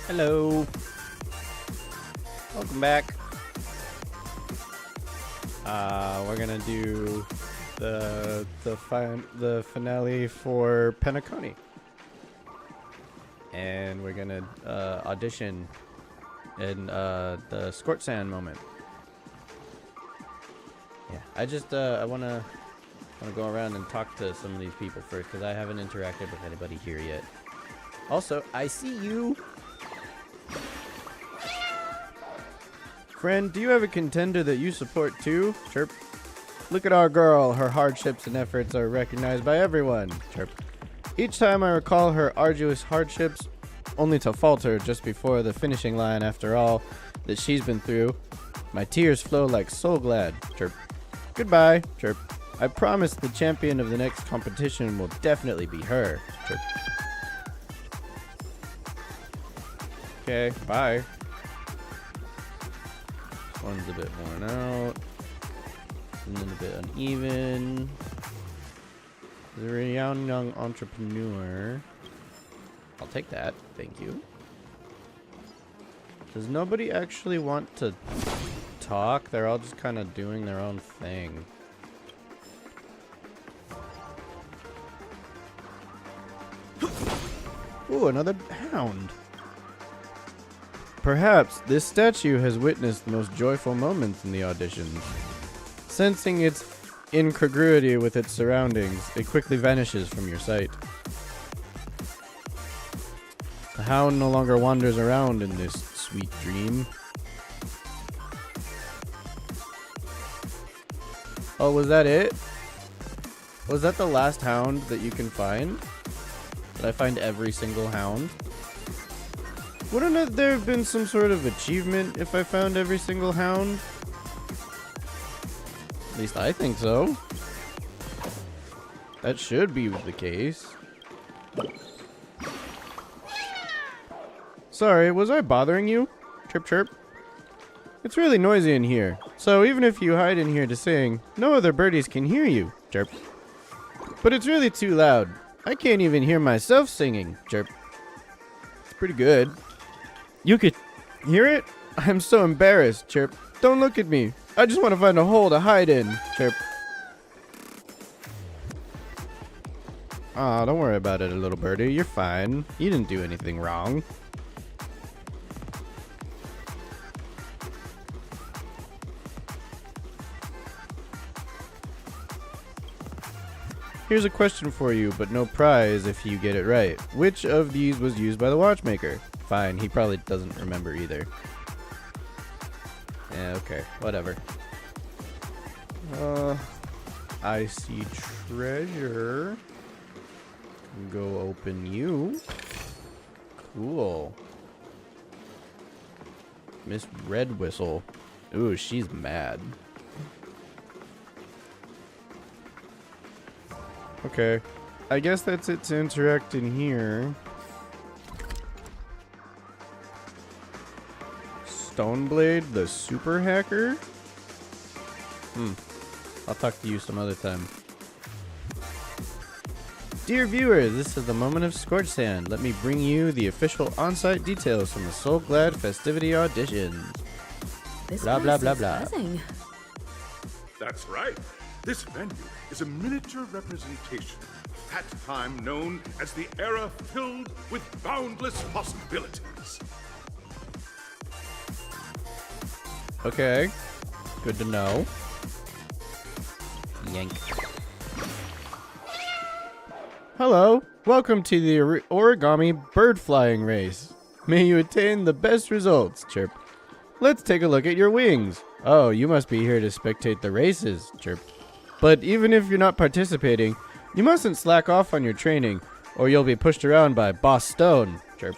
Hello. Welcome back. We're gonna do the finale for Penacony, and we're gonna audition in the Scorch Sand moment. Yeah, I wanna go around and talk to some of these people first because I haven't interacted with anybody here yet. Also, I see you. Friend, do you have a contender that you support too? Chirp. Look at our girl. Her hardships and efforts are recognized by everyone. Chirp. Each time I recall her arduous hardships, only to falter just before the finishing line after all that she's been through, my tears flow like Soul Glad. Chirp. Goodbye. Chirp. I promise the champion of the next competition will definitely be her. Chirp. Okay, bye. One's a bit worn out, and then a bit uneven. They're a young entrepreneur. I'll take that, thank you. Does nobody actually want to talk? They're all just kind of doing their own thing. Ooh, another hound. Perhaps this statue has witnessed the most joyful moments in the auditions. Sensing its incongruity with its surroundings, it quickly vanishes from your sight. The hound no longer wanders around in this sweet dream. Oh, was that it? Was that the last hound that you can find? Did I find every single hound? Wouldn't there have been some sort of achievement if I found every single hound? At least I think so. That should be the case. Sorry, was I bothering you? Chirp chirp. It's really noisy in here, so even if you hide in here to sing, no other birdies can hear you. Chirp. But it's really too loud. I can't even hear myself singing. Chirp. It's pretty good. You could hear it? I'm so embarrassed. Chirp. Don't look at me. I just want to find a hole to hide in. Chirp. Aw, don't worry about it, little birdie. You're fine. You didn't do anything wrong. Here's a question for you, but no prize if you get it right. Which of these was used by the watchmaker? Fine, he probably doesn't remember either. Yeah, okay, whatever. I see treasure. Go open you. Cool. Miss Red Whistle. Ooh, she's mad. Okay, I guess that's it to interact in here. Stoneblade, the super hacker? I'll talk to you some other time. Dear viewers, this is the moment of Scorch Sand. Let me bring you the official on-site details from the Soul Glad festivity auditions. Blah, blah, blah, blah. That's right. This venue is a miniature representation of that time known as the era filled with boundless possibilities. Okay, good to know. Yank. Hello, welcome to the origami bird flying race. May you attain the best results. Chirp. Let's take a look at your wings. Oh, you must be here to spectate the races. Chirp. But even if you're not participating, you mustn't slack off on your training, or you'll be pushed around by Boss Stone. Chirp.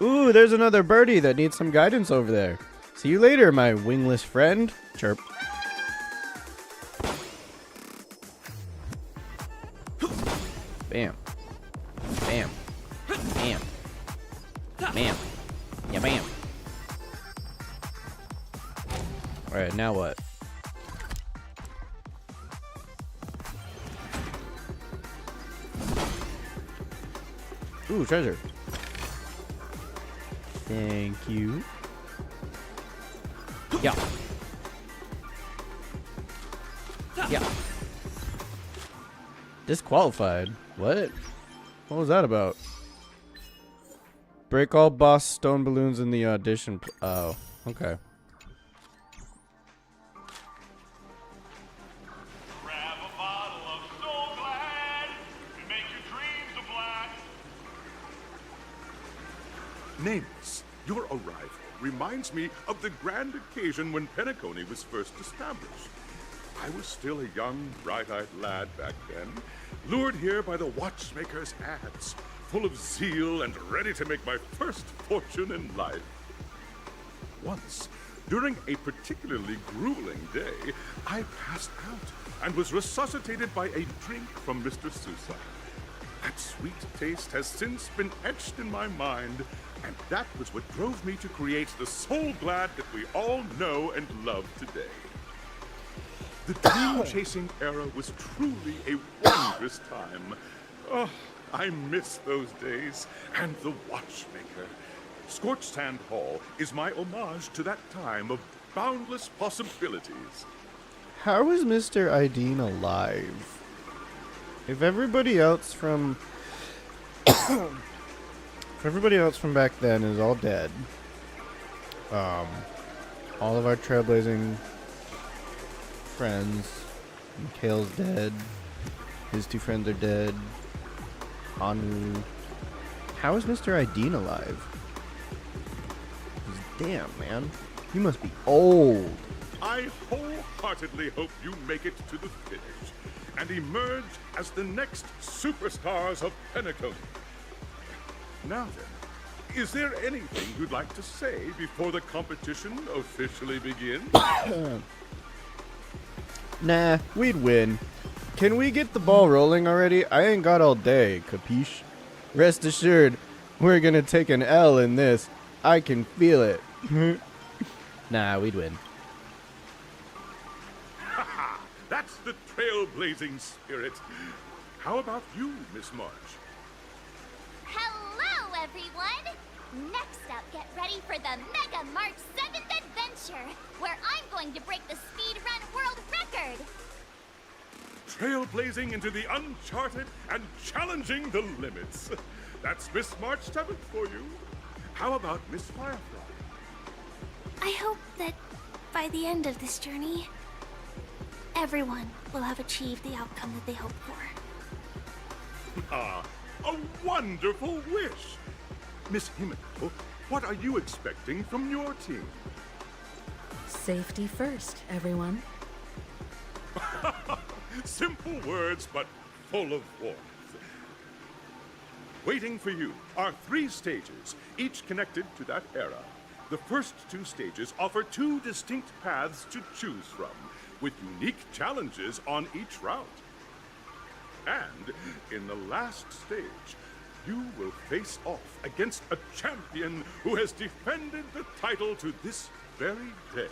Ooh, there's another birdie that needs some guidance over there. See you later, my wingless friend. Chirp. Bam. Bam. Bam. Bam. Yeah, bam. Alright, now what? Ooh, treasure. Thank you. Yeah. Yeah. Disqualified. What? What was that about? Break all boss stone balloons in the audition. Oh, okay. Grab a bottle of So Glad and make your dreams a blast. Nameless, your arrival reminds me of the grand occasion when Penacony was first established. I was still a young, bright-eyed lad back then, lured here by the watchmaker's ads, full of zeal and ready to make my first fortune in life. Once, during a particularly grueling day, I passed out and was resuscitated by a drink from Mr. Sousa. That sweet taste has since been etched in my mind, and that was what drove me to create the Soul Glad that we all know and love today. The dream-chasing era was truly a wondrous time. Oh, I miss those days, and the watchmaker. Scorched Sand Hall is my homage to that time of boundless possibilities. How is Mr. Ideen alive? If everybody else from back then is all dead, all of our trailblazing friends, Mikhail's dead, his two friends are dead, Anu. How is Mr. Ideen alive? 'Cause damn, man, he must be old. I wholeheartedly hope you make it to the finish and emerge as the next superstars of Penacony. Now then, is there anything you'd like to say before the competition officially begins? Nah, we'd win. Can we get the ball rolling already? I ain't got all day, capiche? Rest assured, we're gonna take an L in this. I can feel it. Nah, we'd win. That's the trailblazing spirit. How about you, Miss March? Hello, everyone! Next up, get ready for the Mega March 7th Adventure, where I'm going to break the speedrun world record! Trailblazing into the uncharted and challenging the limits. That's Miss March 7th for you. How about Miss Firefly? I hope that by the end of this journey, everyone will have achieved the outcome that they hoped for. Ah, a wonderful wish! Miss Himiko, what are you expecting from your team? Safety first, everyone. Simple words, but full of warmth. Waiting for you are 3 stages, each connected to that era. The first 2 stages offer 2 distinct paths to choose from, with unique challenges on each route. And in the last stage, you will face off against a champion who has defended the title to this very day.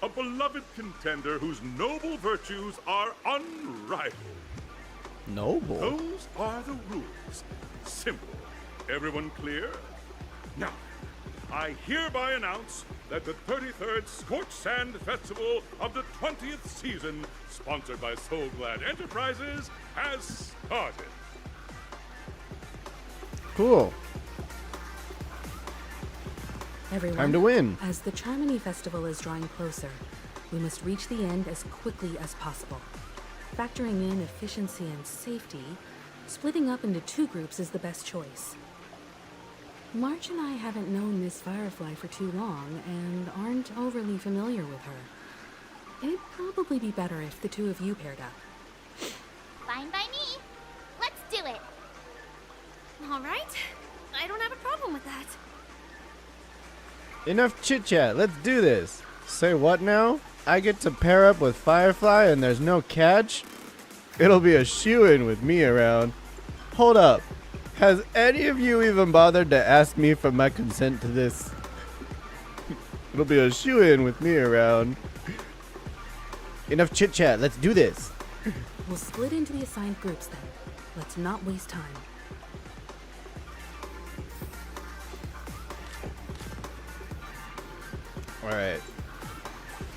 A beloved contender whose noble virtues are unrivaled. Noble. Those are the rules. Simple. Everyone clear? Now, I hereby announce that the 33rd Scorched Sand Festival of the 20th season, sponsored by Soul Glad Enterprises, has started. Cool. Everyone, Time to win. as the Charmony Festival is drawing closer, we must reach the end as quickly as possible. Factoring in efficiency and safety, splitting up into 2 groups is the best choice. March and I haven't known Miss Firefly for too long and aren't overly familiar with her. It'd probably be better if the 2 of you paired up. Fine by me. Let's do it. All right. I don't have a problem with that. Enough chit-chat, let's do this. Say what now? I get to pair up with Firefly and there's no catch? It'll be a shoo-in with me around. Hold up. Has any of you even bothered to ask me for my consent to this? It'll be a shoo-in with me around. Enough chit-chat, let's do this. We'll split into the assigned groups then. Let's not waste time. Alright.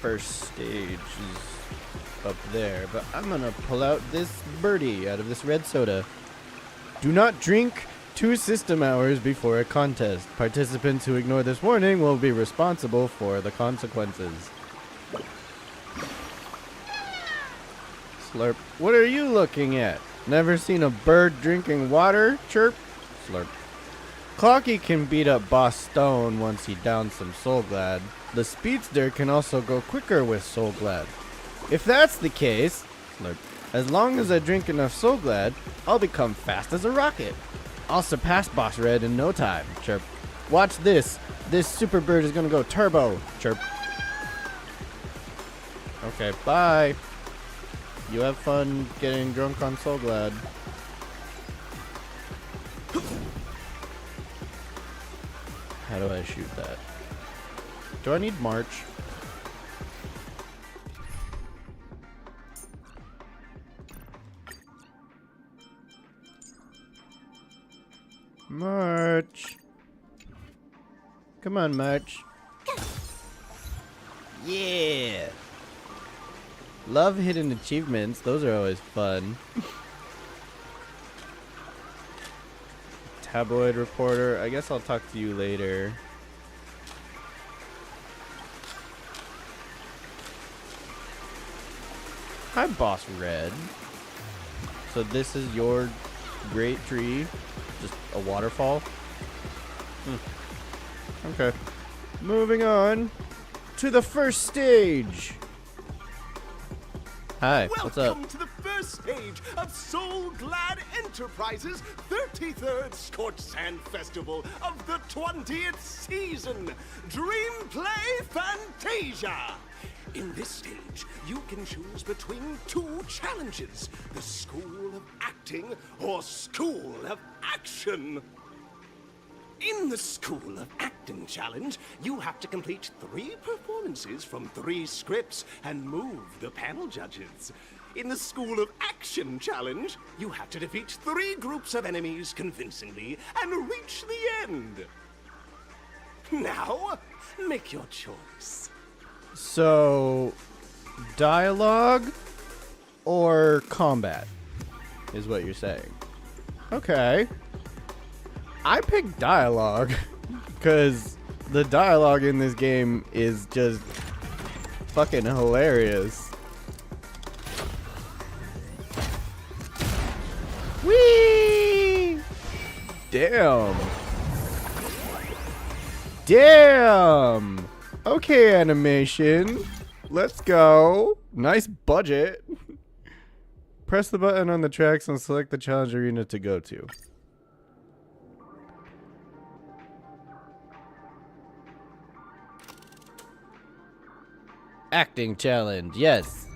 First stage is up there, but I'm gonna pull out this birdie out of this red soda. Do not drink 2 system hours before a contest. Participants who ignore this warning will be responsible for the consequences. Slurp. What are you looking at? Never seen a bird drinking water? Chirp. Slurp. Clocky can beat up Boss Stone once he downs some Soul Glad. The Speedster can also go quicker with Soul Glad. If that's the case, Slurp, as long as I drink enough Soul Glad, I'll become fast as a rocket. I'll surpass Boss Red in no time. Chirp. Watch this. This super bird is gonna go turbo. Chirp. Okay, bye. You have fun getting drunk on Soul Glad. How do I shoot that? Do I need March? March. Come on, March. Yeah. Love hidden achievements. Those are always fun. Tabloid reporter. I guess I'll talk to you later. Hi, Boss Red. So this is your great tree? Just a waterfall? Okay. Moving on to the first stage. Hi, what's up? Welcome to the first stage of Soul Glad Enterprises' 33rd Scorched Sand Festival of the 20th season, Dream Play Fantasia. In this stage, you can choose between 2 challenges, the School of Acting or School of Action. In the School of Acting Challenge, you have to complete 3 performances from 3 scripts and move the panel judges. In the School of Action Challenge, you have to defeat 3 groups of enemies convincingly and reach the end. Now, make your choice. So, dialogue or combat is what you're saying. Okay. I picked dialogue because the dialogue in this game is just fucking hilarious. Whee! Damn. Damn. Okay, animation. Let's go. Nice budget. Press the button on the tracks and select the challenge arena to go to. Acting challenge, yes.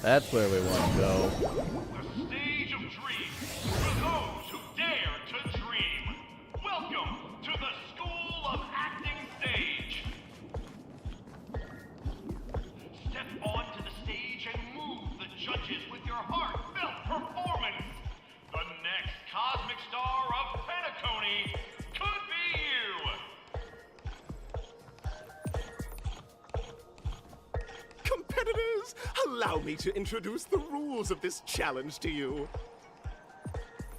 That's where we want to go. The stage of dreams for those who dare to dream. Welcome to the School of Acting stage. Step onto the stage and move the judges with your heartfelt performance. The next cosmic star of Penacony could be you. Competitors, allow me to introduce the rules of this challenge to you.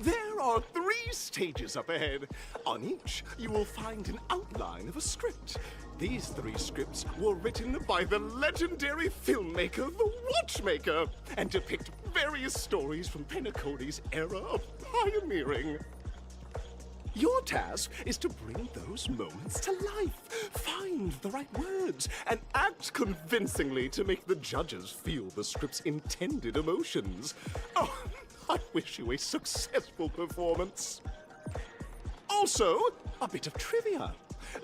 There are 3 stages up ahead. On each, you will find an outline of a script. These 3 scripts were written by the legendary filmmaker, The Watchmaker, and depict various stories from Penacony's era of pioneering. Your task is to bring those moments to life, find the right words, and act convincingly to make the judges feel the script's intended emotions. Oh, I wish you a successful performance. Also, a bit of trivia.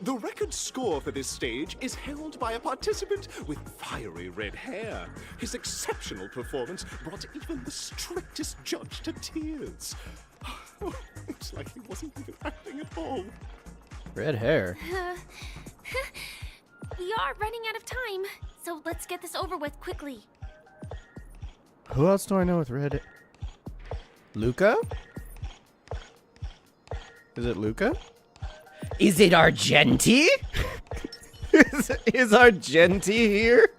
The record score for this stage is held by a participant with fiery red hair. His exceptional performance brought even the strictest judge to tears. It's like he wasn't even acting at all. Red hair. We are running out of time, so let's get this over with quickly. Who else do I know with red? Luca? Is it Luca? Is it Argenti? is Argenti here?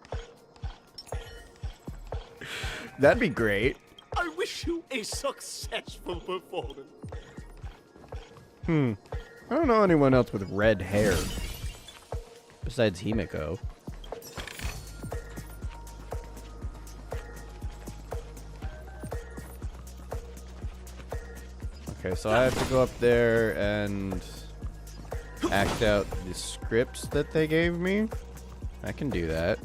That'd be great. I wish you a successful performance. I don't know anyone else with red hair. Besides Himiko. Okay, so I have to go up there and act out the scripts that they gave me. I can do that.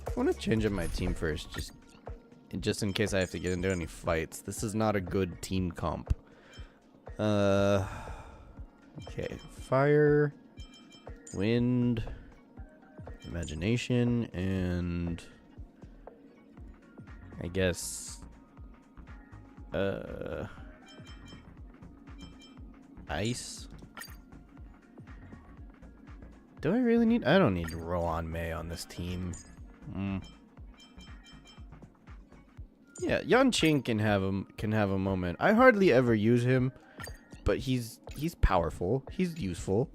I want to change up my team first, just in case I have to get into any fights. This is not a good team comp. Okay, fire, wind, imagination, and I guess ice. Do I really need? I don't need Rohan May on this team. Yeah, Yanqing can have a moment. I hardly ever use him, but he's powerful. He's useful.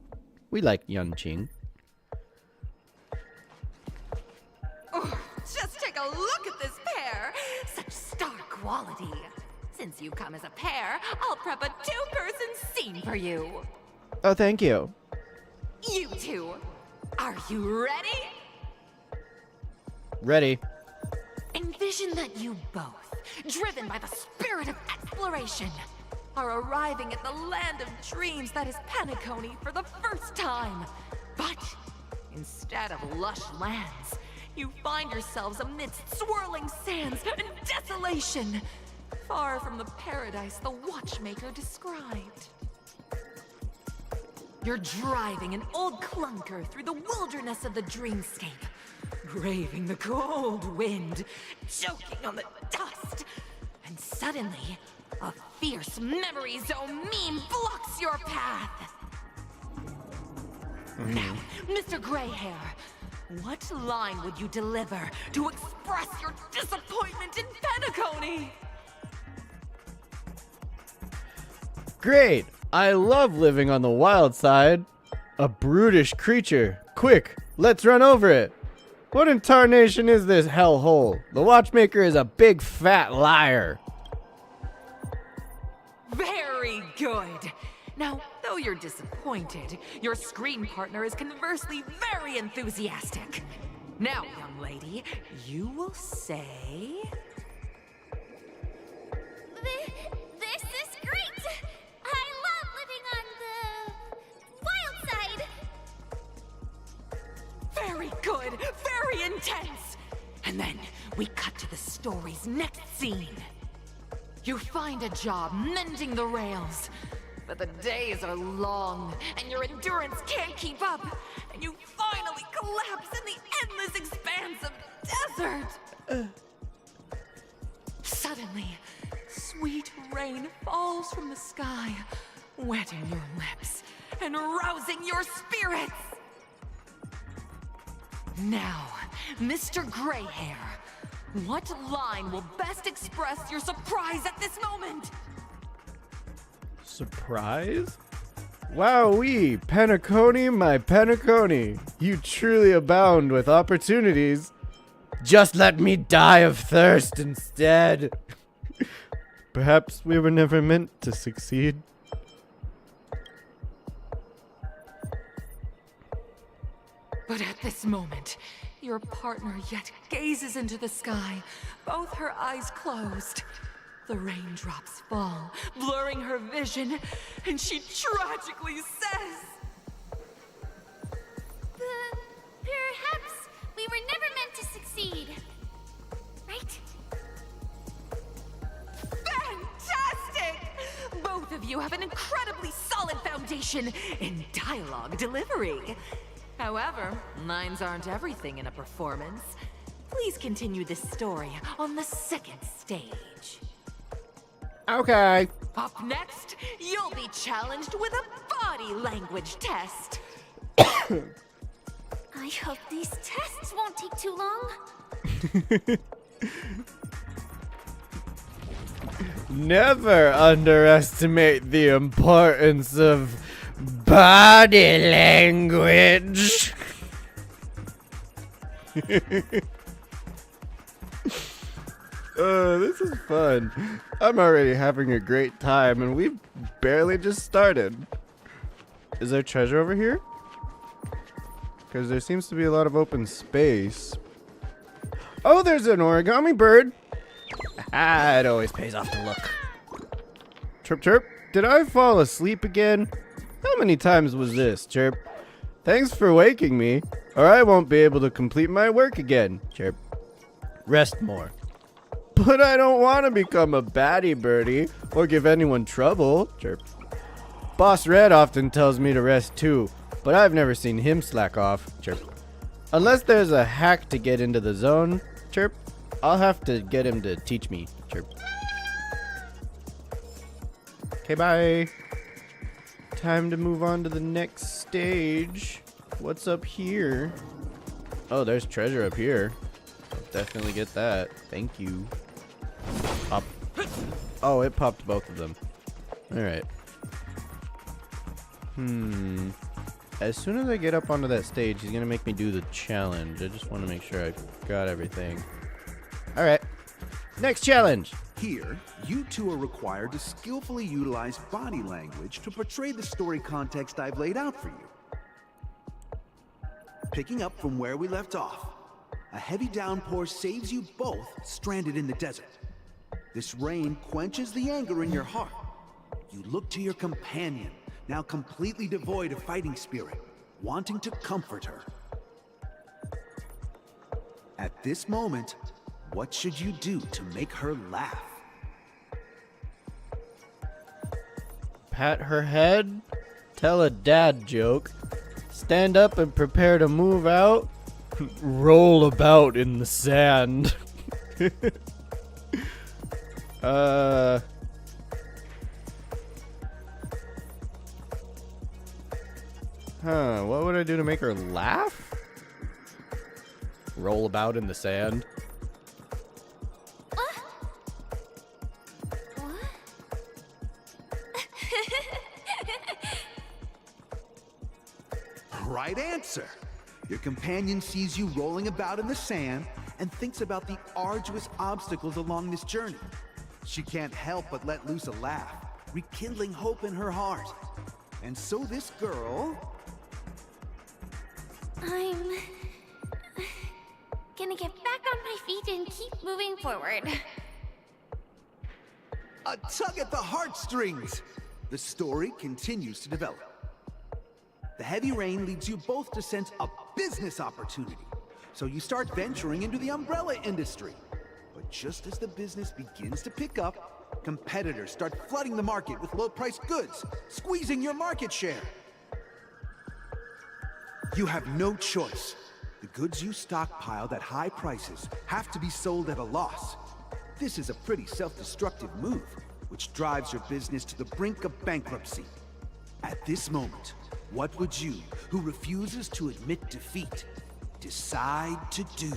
We like Yanqing. Oh, just take a look at this pair. Such star quality. Since you come as a pair, I'll prep a two-person scene for you. Oh, thank you. You two, are you ready? Ready. Envision that you both, driven by the spirit of exploration, are arriving at the land of dreams that is Penacony for the first time. But instead of lush lands, you find yourselves amidst swirling sands and desolation, far from the paradise the watchmaker described. You're driving an old clunker through the wilderness of the dreamscape, braving the cold wind, choking on the dust, and suddenly, a fierce memory zone meme blocks your path. Now, Mr. Greyhair, what line would you deliver to express your disappointment in Penacony? Great! I love living on the wild side. A brutish creature. Quick, let's run over it. What in tarnation is this hellhole? The watchmaker is a big fat liar. Very good. Now, though you're disappointed, your screen partner is conversely very enthusiastic. Now, young lady, you will say... This is great! I love living on the wild side! Very good, very intense. And then we cut to the story's next scene. You find a job mending the rails, but the days are long and your endurance can't keep up, and you finally collapse in the endless expanse of desert. Suddenly, sweet rain falls from the sky, wetting your lips and rousing your spirits. Now, Mr. Greyhair, what line will best express your surprise at this moment? Surprise? Wowee, Penacony, my Penacony. You truly abound with opportunities. Just let me die of thirst instead. Perhaps we were never meant to succeed. But at this moment, your partner yet gazes into the sky, both her eyes closed. The raindrops fall, blurring her vision, and she tragically says... Perhaps we were never meant to succeed. Right? Fantastic! Both of you have an incredibly solid foundation intonation and dialogue delivery. However, lines aren't everything in a performance. Please continue this story on the second stage. Okay. Up next, you'll be challenged with a body language test. I hope these tests won't take too long. Never underestimate the importance of body language. This is fun. I'm already having a great time, and we've barely just started. Is there treasure over here? Because there seems to be a lot of open space. Oh, there's an origami bird. Ah, it always pays off to look. Chirp, chirp. Did I fall asleep again? How many times was this, Chirp? Thanks for waking me, or I won't be able to complete my work again, Chirp. Rest more. But I don't want to become a baddie birdie or give anyone trouble, Chirp. Boss Red often tells me to rest too, but I've never seen him slack off, Chirp. Unless there's a hack to get into the zone, Chirp, I'll have to get him to teach me, Chirp. Okay, bye. Time to move on to the next stage. What's up here? Oh, there's treasure up here. I'll definitely get that. Thank you. Pop. Oh, it popped both of them. Alright. As soon as I get up onto that stage, he's gonna make me do the challenge. I just want to make sure I got everything. Alright. Next challenge! Here, you two are required to skillfully utilize body language to portray the story context I've laid out for you. Picking up from where we left off, a heavy downpour saves you both stranded in the desert. This rain quenches the anger in your heart. You look to your companion, now completely devoid of fighting spirit, wanting to comfort her. At this moment, what should you do to make her laugh? Pat her head, tell a dad joke, stand up and prepare to move out, roll about in the sand. What would I do to make her laugh? Roll about in the sand. Right answer. Your companion sees you rolling about in the sand and thinks about the arduous obstacles along this journey. She can't help but let loose a laugh, rekindling hope in her heart. And so this girl... I'm gonna get back on my feet and keep moving forward. A tug at the heartstrings! The story continues to develop. The heavy rain leads you both to sense a business opportunity, so you start venturing into the umbrella industry. But just as the business begins to pick up, competitors start flooding the market with low-priced goods, squeezing your market share. You have no choice. The goods you stockpiled at high prices have to be sold at a loss. This is a pretty self-destructive move, which drives your business to the brink of bankruptcy. At this moment, what would you, who refuses to admit defeat, decide to do?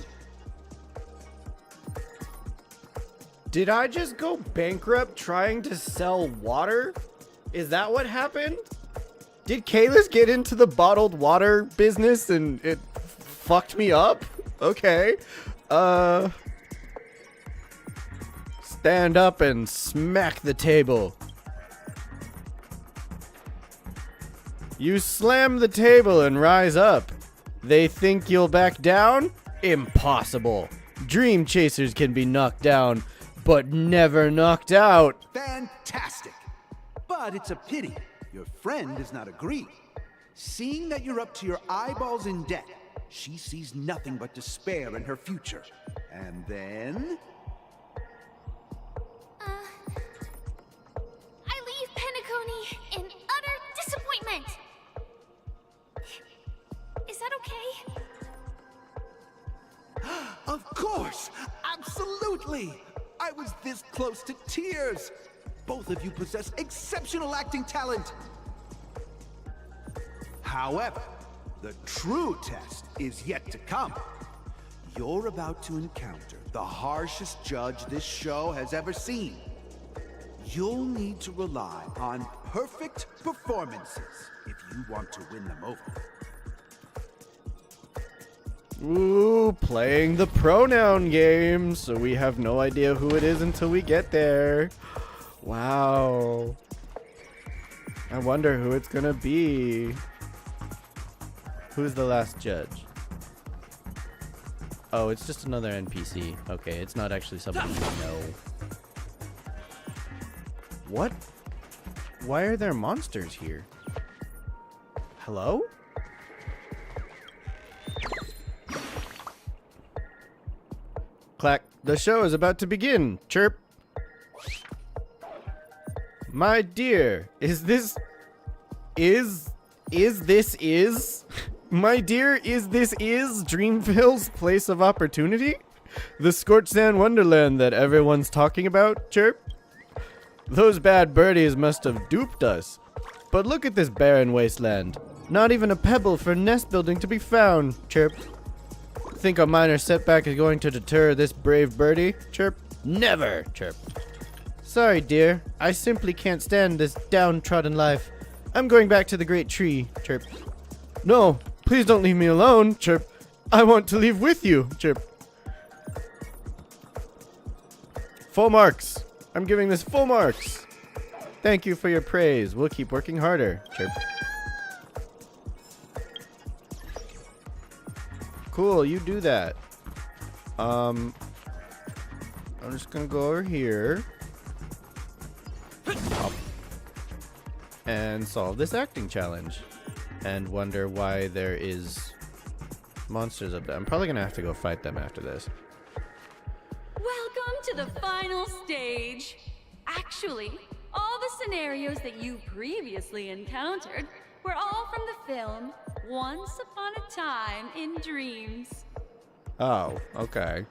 Did I just go bankrupt trying to sell water? Is that what happened? Did Kalis get into the bottled water business and it fucked me up? Okay. Stand up and smack the table. You slam the table and rise up. They think you'll back down? Impossible. Dream chasers can be knocked down, but never knocked out. Fantastic! But it's a pity your friend does not agree. Seeing that you're up to your eyeballs in debt, she sees nothing but despair in her future. And then... I leave Penacony in utter disappointment. Is that okay? Of course! Absolutely! I was this close to tears! Both of you possess exceptional acting talent! However, the true test is yet to come. You're about to encounter the harshest judge this show has ever seen. You'll need to rely on perfect performances if you want to win them over. Ooh, playing the pronoun game, so we have no idea who it is until we get there. Wow. I wonder who it's gonna be. Who's the last judge? Oh, it's just another NPC. Okay, it's not actually somebody we know. What? Why are there monsters here? Hello? Clack. The show is about to begin. Chirp. My dear, my dear, is this Dreamville's place of opportunity? The scorched sand wonderland that everyone's talking about? Chirp. Those bad birdies must have duped us. But look at this barren wasteland. Not even a pebble for nest building to be found. Chirp. Think a minor setback is going to deter this brave birdie? Chirp. Never. Chirp. Sorry, dear. I simply can't stand this downtrodden life. I'm going back to the great tree. Chirp. No, please don't leave me alone. Chirp. I want to leave with you. Chirp. Full marks. I'm giving this full marks. Thank you for your praise. We'll keep working harder. Chirp. Cool, you do that. I'm just gonna go over here. Up. And solve this acting challenge. And wonder why there is monsters up there. I'm probably gonna have to go fight them after this. Welcome to the final stage. Actually, all the scenarios that you previously encountered were all from the film Once Upon a Time in Dreams. Oh, okay.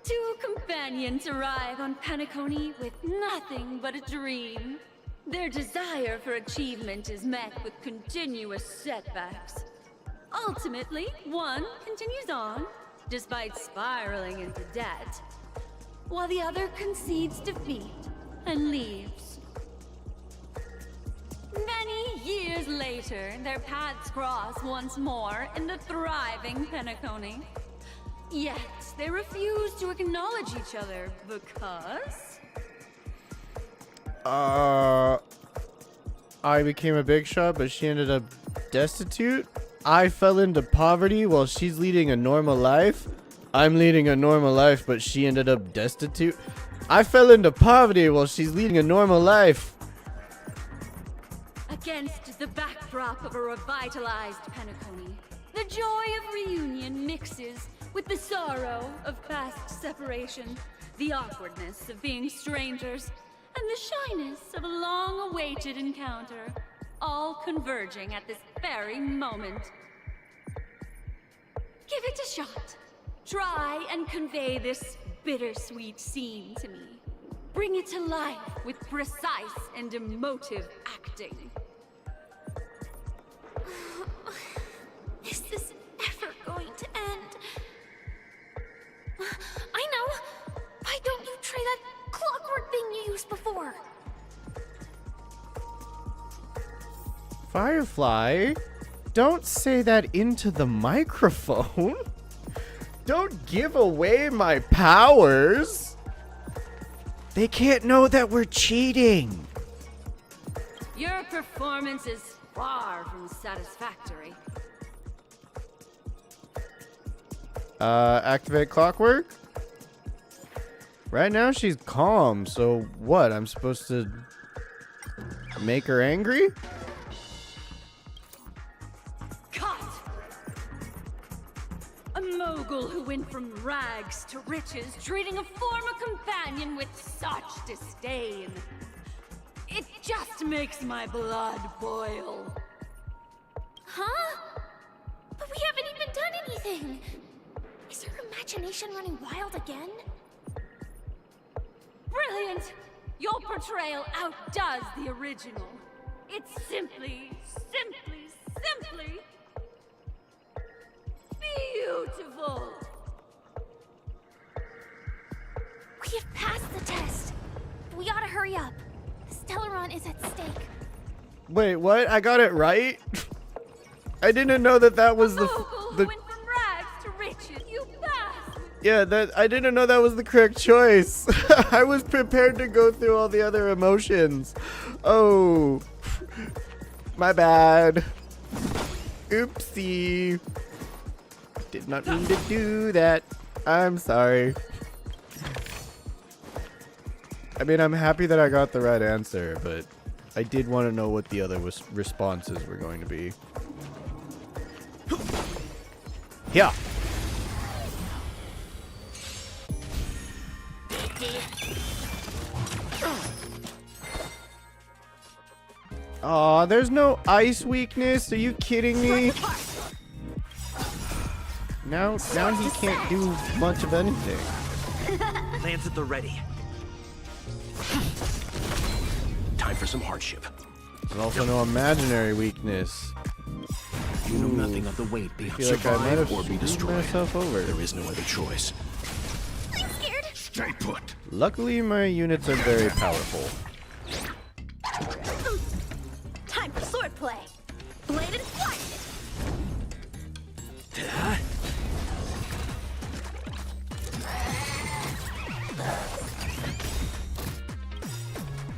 Two companions arrive on Penacony with nothing but a dream. Their desire for achievement is met with continuous setbacks. Ultimately, one continues on, despite spiraling into debt, while the other concedes defeat and leaves. Many years later, their paths cross once more in the thriving Penacony. Yet, they refuse to acknowledge each other because... I became a big shot, but she ended up destitute. I fell into poverty while she's leading a normal life. I'm leading a normal life, but she ended up destitute. I fell into poverty while she's leading a normal life. Against the backdrop of a revitalized Penacony, the joy of reunion mixes with the sorrow of past separation, the awkwardness of being strangers, and the shyness of a long-awaited encounter, all converging at this very moment. Give it a shot. Try and convey this bittersweet scene to me. Bring it to life with precise and emotive acting. Is this ever going to end? I know! Why don't you try that clockwork thing you used before? Firefly, don't say that into the microphone. Don't give away my powers. They can't know that we're cheating. Your performance is far from satisfactory. Activate clockwork? Right now she's calm, so what? I'm supposed to make her angry? Cut! A mogul who went from rags to riches, treating a former companion with such disdain. It just makes my blood boil. Huh? But we thing? Is her imagination running wild again? Brilliant! Your portrayal outdoes the original. It's simply beautiful! We have passed the test. We ought to hurry up. Stellaron is at stake. Wait, what? I got it right? I didn't know that was the Who went from rags to riches, you bastard! yeah, I didn't know that was the correct choice. I was prepared to go through all the other emotions. Oh, my bad. Oopsie. Did not mean to do that. I'm sorry. I mean, I'm happy that I got the right answer, but I did want to know what the other responses were going to be. Yeah. Aw, there's no ice weakness. Are you kidding me? Now he can't do much of anything. Lands at the ready. Time for some hardship. There's also no imaginary weakness. You know nothing of the weight beyond I feel like I might have survive or be screwed destroyed. myself over. There is no other choice. I'm scared. Stay put. Luckily, my units are very powerful. Time for swordplay. Blade and flight.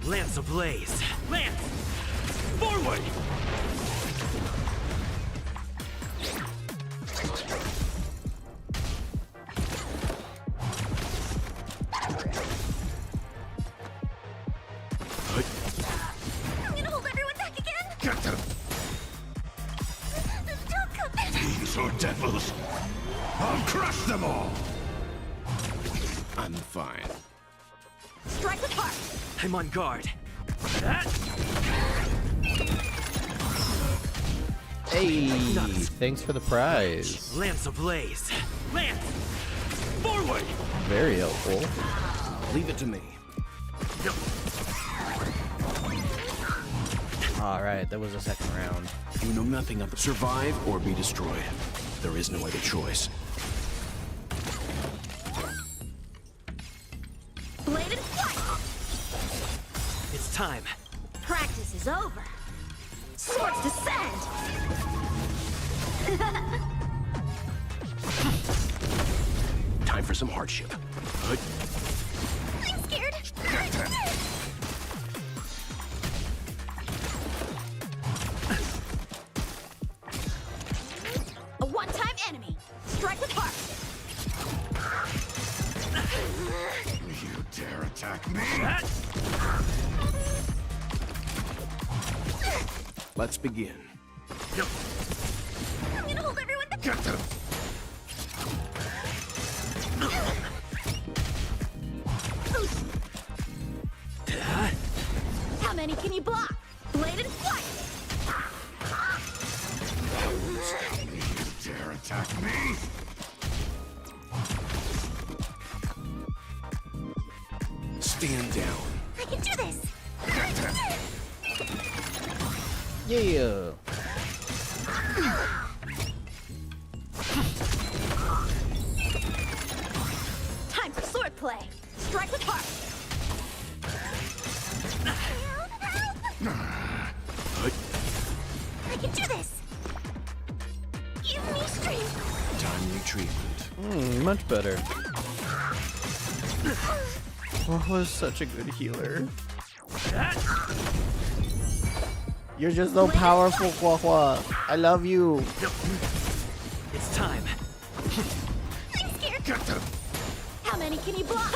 Lance ablaze. Lance! Forward! I'm gonna hold everyone back again. Get them. Don't come back. These are devils. I'll crush them all. I'm fine. Strike with heart. I'm on guard. Hey, thanks for the prize. Lance ablaze. Lance! Forward! Very helpful. Leave it to me. No. All right, that was the second round. You know nothing of survive or be destroyed. There is no other choice. Blade and flight. It's time. Practice is over. Swords descend. Time for some hardship. I'm scared. A one-time enemy. Strike with heart. You dare attack me? Let's begin. I'm gonna hold everyone back. Get them. How many can you block? Blade and flight. You dare attack me? Stand down. I can do this. Yeah. Time for swordplay. Strike with heart. I can do this. Give me strength. Timely treatment. Much better. What was such a good healer? You're just so powerful, Hua Hua. I love you. It's time. I'm scared. Get them. How many can you block?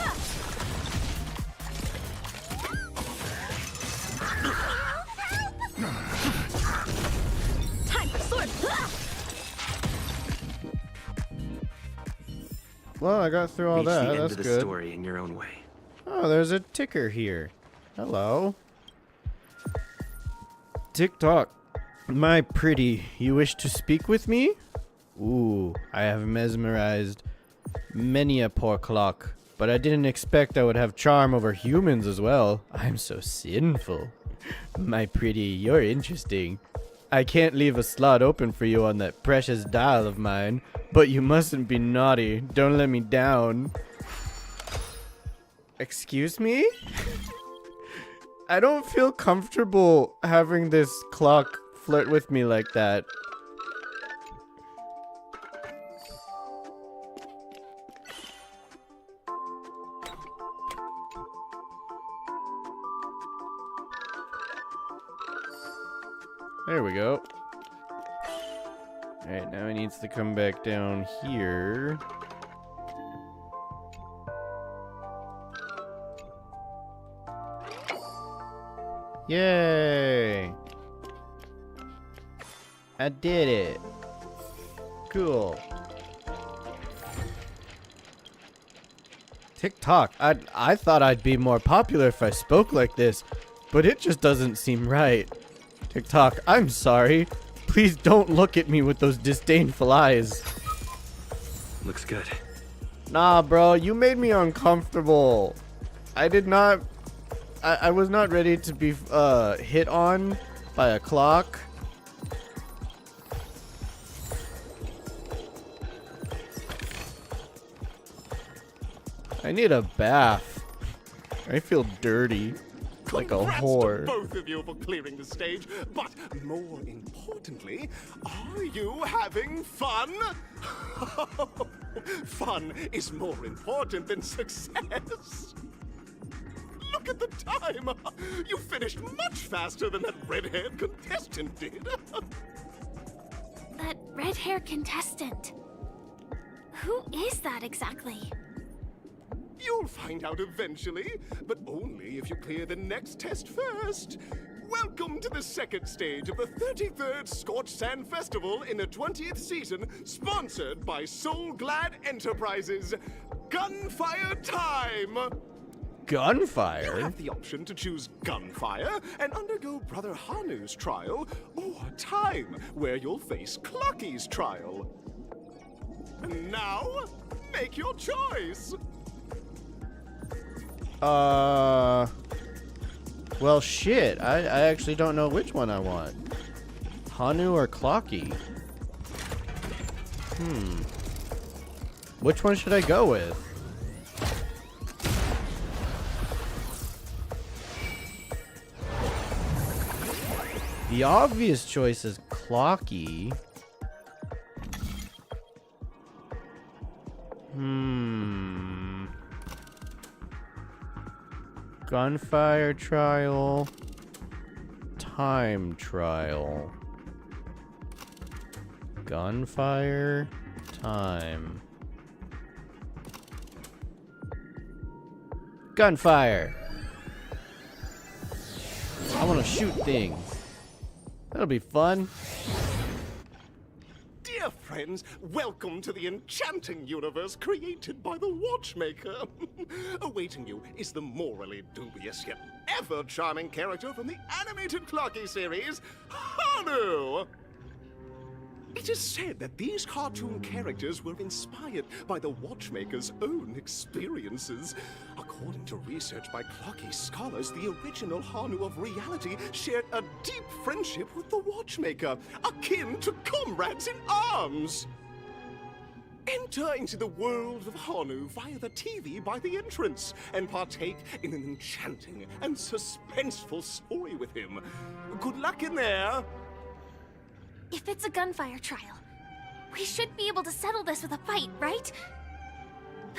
Time for sword. Well, I got through all Reach that. the end That's of the good. story in your own way. Oh, there's a ticker here. Hello. TikTok. My pretty, you wish to speak with me? Ooh, I have mesmerized many a poor clock, but I didn't expect I would have charm over humans as well. I'm so sinful. My pretty, you're interesting. I can't leave a slot open for you on that precious dial of mine, but you mustn't be naughty. Don't let me down. Excuse me? I don't feel comfortable having this clock flirt with me like that. There we go. Alright, now he needs to come back down here. Yay! I did it. Cool. TikTok. I thought I'd be more popular if I spoke like this, but it just doesn't seem right. TikTok, I'm sorry. Please don't look at me with those disdainful eyes. Looks good. Nah, bro, you made me uncomfortable. I did not... I was not ready to be hit on by a clock. I need a bath. I feel dirty. Like a Congrats whore. to both of you for clearing the stage, but more importantly, are you having fun? Fun is more important than success. Look at the time! You finished much faster than that red-haired contestant did. That red-haired contestant. Who is that exactly? You'll find out eventually, but only if you clear the next test first. Welcome to the second stage of the 33rd Scorched Sand Festival in the 20th season, sponsored by Soul Glad Enterprises. Gunfire time! Gunfire? You have the option to choose gunfire and undergo Brother Hanu's trial, or time, where you'll face Clucky's trial. And now, make your choice! Well, shit. I actually don't know which one I want. Hanu or Clocky? Which one should I go with? The obvious choice is Clocky. Gunfire trial. Time trial. Gunfire. Time. Gunfire. I want to shoot things. That'll be fun. Dear friends, welcome to the enchanting universe created by the Watchmaker. Awaiting you is the morally dubious yet ever-charming character from the animated Clocky series, Hanu! It is said that these cartoon characters were inspired by the Watchmaker's own experiences. According to research by Clocky scholars, the original Hanu of reality shared a deep friendship with the Watchmaker, akin to comrades in arms. Enter into the world of Hanu via the TV by the entrance and partake in an enchanting and suspenseful story with him. Good luck in there. If it's a gunfire trial, we should be able to settle this with a fight, right?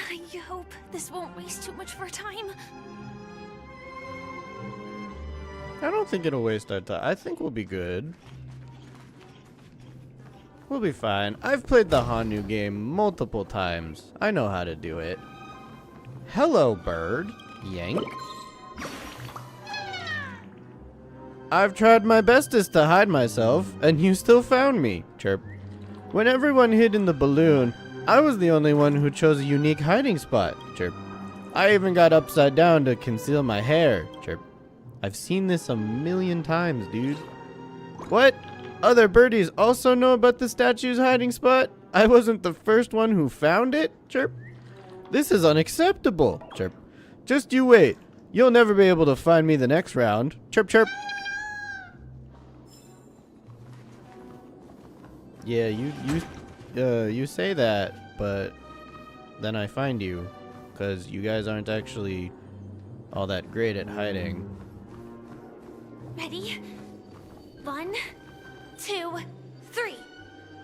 I hope this won't waste too much of our time. I don't think it'll waste our time. I think we'll be good. We'll be fine. I've played the Hanu game multiple times. I know how to do it. Hello, bird. Yank. I've tried my bestest to hide myself, and you still found me. Chirp. When everyone hid in the balloon, I was the only one who chose a unique hiding spot. Chirp. I even got upside down to conceal my hair. Chirp. I've seen this a million times, dude. What? Other birdies also know about the statue's hiding spot? I wasn't the first one who found it? Chirp. This is unacceptable. Chirp. Just you wait. You'll never be able to find me the next round. Chirp, chirp. Yeah, you say that, but then I find you, because you guys aren't actually all that great at hiding. Ready? 1, 2, 3.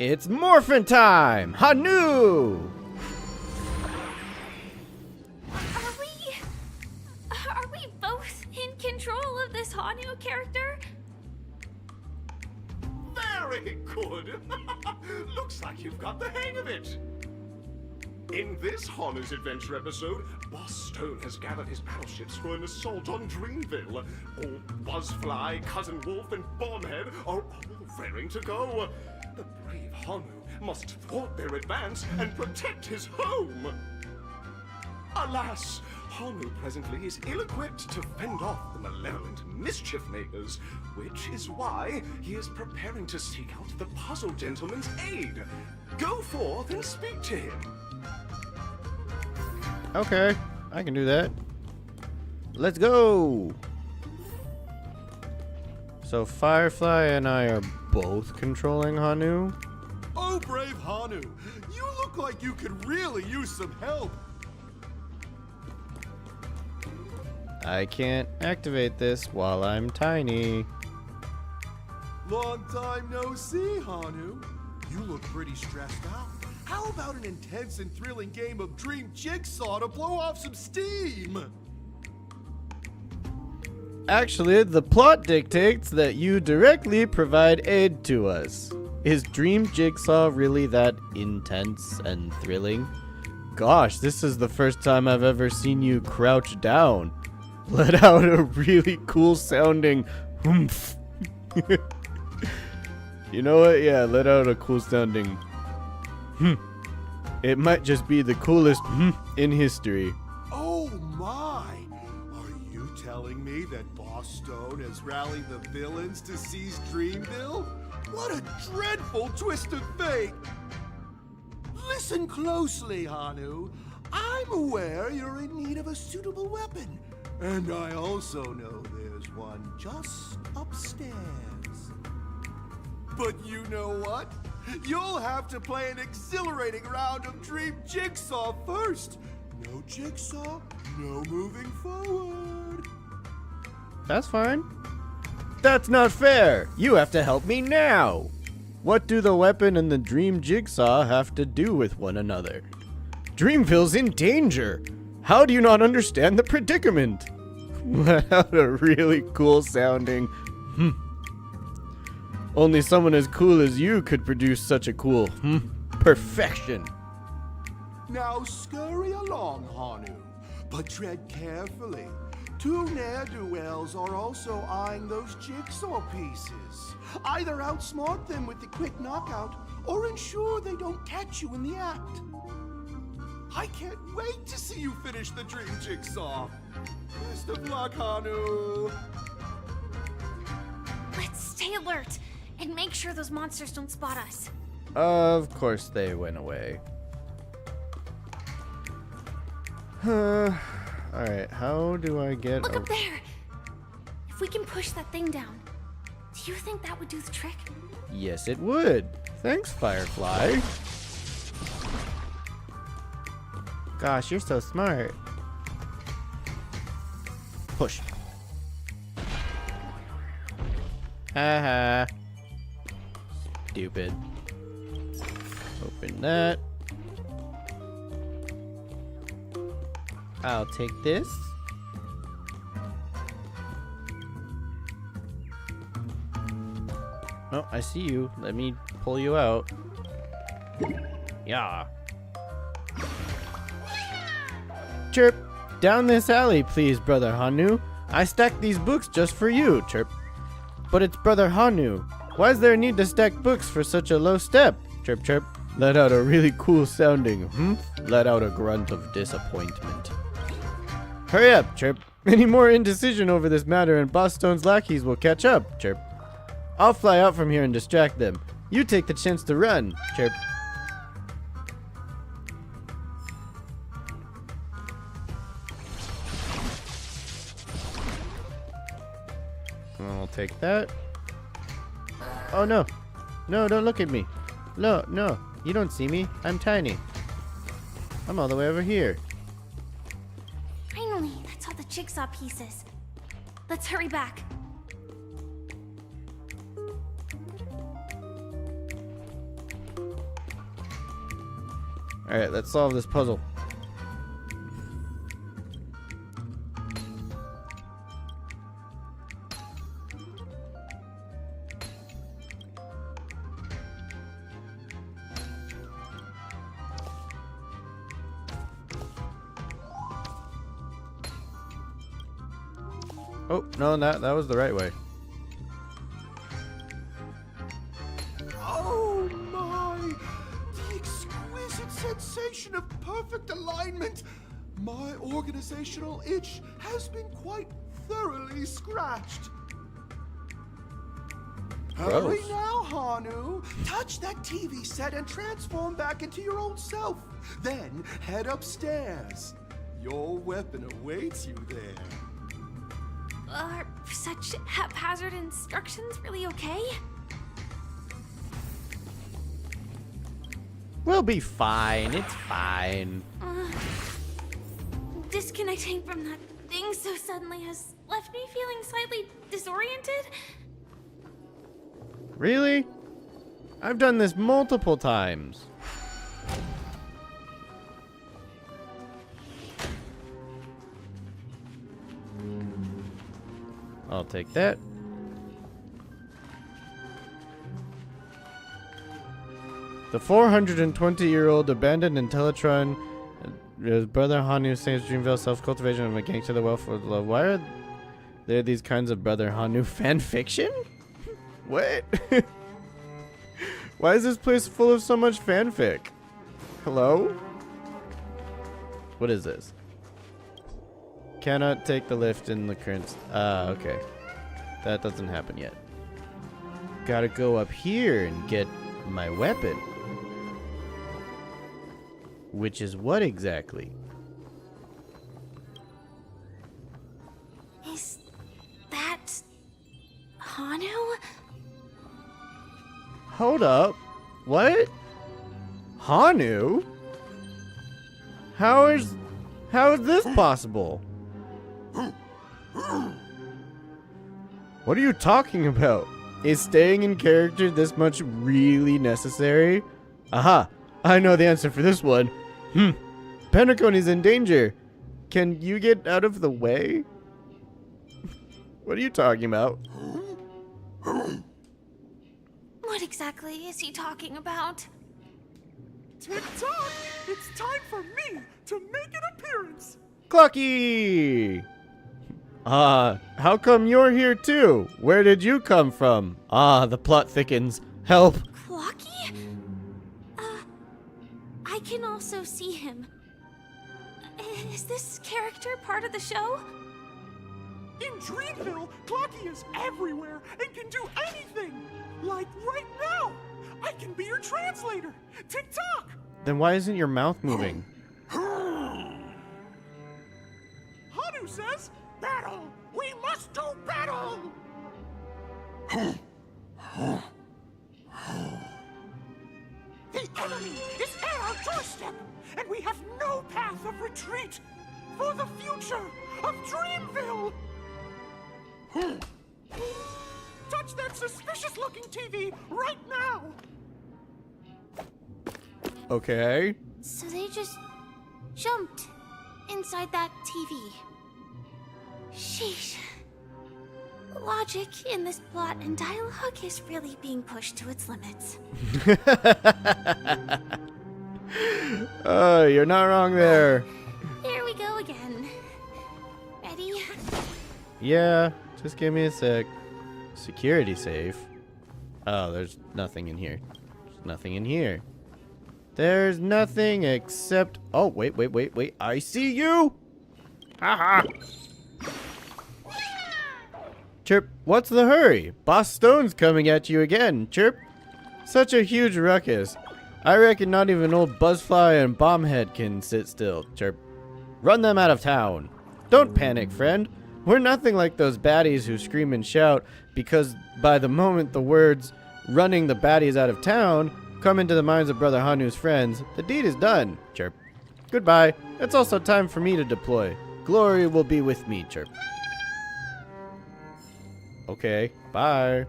It's morphin' time! Hanu! Are we both in control of this Hanu character? Very good. Looks like you've got the hang of it. In this Hanu's Adventure episode, Boss Stone has gathered his battleships for an assault on Dreamville. Old Buzzfly, Cousin Wolf, and Bombhead are all raring to go. The brave Hanu must thwart their advance and protect his home. Alas, Hanu presently is ill-equipped to fend off the malevolent mischief makers, which is why he is preparing to seek out the Puzzle Gentleman's aid. Go forth and speak to him. Okay, I can do that. Let's go! So Firefly and I are both controlling Hanu? Oh, brave Hanu, you look like you could really use some help. I can't activate this while I'm tiny. Long time no see, Hanu. You look pretty stressed out. How about an intense and thrilling game of Dream Jigsaw to blow off some steam? Actually, the plot dictates that you directly provide aid to us. Is Dream Jigsaw really that intense and thrilling? Gosh, this is the first time I've ever seen you crouch down. Let out a really cool sounding humph. You know what? Yeah, let out a cool sounding It might just be the coolest in history. Oh my! Are you telling me that Boss Stone has rallied the villains to seize Dreamville? What a dreadful twist of fate! Listen closely, Hanu. I'm aware you're in need of a suitable weapon. And I also know there's one just upstairs. But you know what? You'll have to play an exhilarating round of Dream Jigsaw first. No Jigsaw, no moving forward. That's fine. That's not fair. You have to help me now. What do the weapon and the Dream Jigsaw have to do with one another? Dreamville's in danger. How do you not understand the predicament? Let out a really cool sounding Only someone as cool as you could produce such a cool perfection. Now scurry along, Hanu, but tread carefully. Two ne'er-do-wells are also eyeing those jigsaw pieces. Either outsmart them with the quick knockout, or ensure they don't catch you in the act. I can't wait to see you finish the Dream Jigsaw. Best of luck, Hanu. Let's stay alert and make sure those monsters don't spot us. Of course they went away. Alright, how do I get Look up there! If we can push that thing down, do you think that would do the trick? Yes, it would. Thanks, Firefly. Gosh, you're so smart. Push. Haha. Stupid. Open that. I'll take this. Oh, I see you. Let me pull you out. Yeah. Chirp. Down this alley, please, Brother Hanu. I stacked these books just for you, Chirp. But it's Brother Hanu. Why is there a need to stack books for such a low step? Chirp, chirp. Let out a really cool sounding Let out a grunt of disappointment. Hurry up, Chirp. Any more indecision over this matter and Boss Stone's lackeys will catch up, Chirp. I'll fly out from here and distract them. You take the chance to run, Chirp. I'll take that. Oh no. No, don't look at me. No, no. You don't see me. I'm tiny. I'm all the way over here. Finally, that's all the jigsaw pieces. Let's hurry back. Alright, let's solve this puzzle. Oh, no, that was the right way. Oh my! The exquisite sensation of perfect alignment! My organizational itch has been quite thoroughly scratched. Hurry Gross. now, Hanu! Touch that TV set and transform back into your old self. Then head upstairs. Your weapon awaits you there. Are such haphazard instructions really okay? We'll be fine. It's fine. Disconnecting from that thing so suddenly has left me feeling slightly disoriented. Really? I've done this multiple times. I'll take that. The 420-year-old abandoned Intellitron, his brother Hanu saves Dreamville self-cultivation of a gang to the welfare of love. Why are there these kinds of brother Hanu fan fiction? What? Why is this place full of so much fanfic? Hello? What is this? Cannot take the lift in the current... okay. That doesn't happen yet. Gotta go up here and get my weapon. Which is what exactly? Is that Hanu? Hold up. What? Hanu? How is this possible? What are you talking about? Is staying in character this much really necessary? Aha! I know the answer for this one. Penacone is in danger. Can you get out of the way? What are you talking about? What exactly is he talking about? Tick-tock! It's time for me to make an appearance! Clocky! How come you're here too? Where did you come from? The plot thickens. Help! Clocky? I can also see him. Is this character part of the show? In Dreamville, Clocky is everywhere and can do anything! Like right now! I can be your translator! Tick-tock! Then why isn't your mouth moving? Hanu says, battle! We must do battle! The enemy is at our doorstep, and we have no path of retreat for the future of Dreamville! Touch that suspicious-looking TV right now! Okay. So they just jumped inside that TV. Sheesh. Logic in this plot and dialogue is really being pushed to its limits. Oh, you're not wrong there. Here we go again. Ready? Yeah, just give me a sec. Security safe. Oh, there's nothing in here. There's nothing in here. There's nothing except... Oh, wait. I see you! Haha! Chirp, what's the hurry? Boss Stone's coming at you again, Chirp. Such a huge ruckus. I reckon not even old Buzzfly and Bombhead can sit still, Chirp. Run them out of town. Don't panic, friend. We're nothing like those baddies who scream and shout, because by the moment the words running the baddies out of town come into the minds of Brother Hanu's friends, the deed is done. Chirp. Goodbye. It's also time for me to deploy. Glory will be with me. Chirp. Okay. Bye.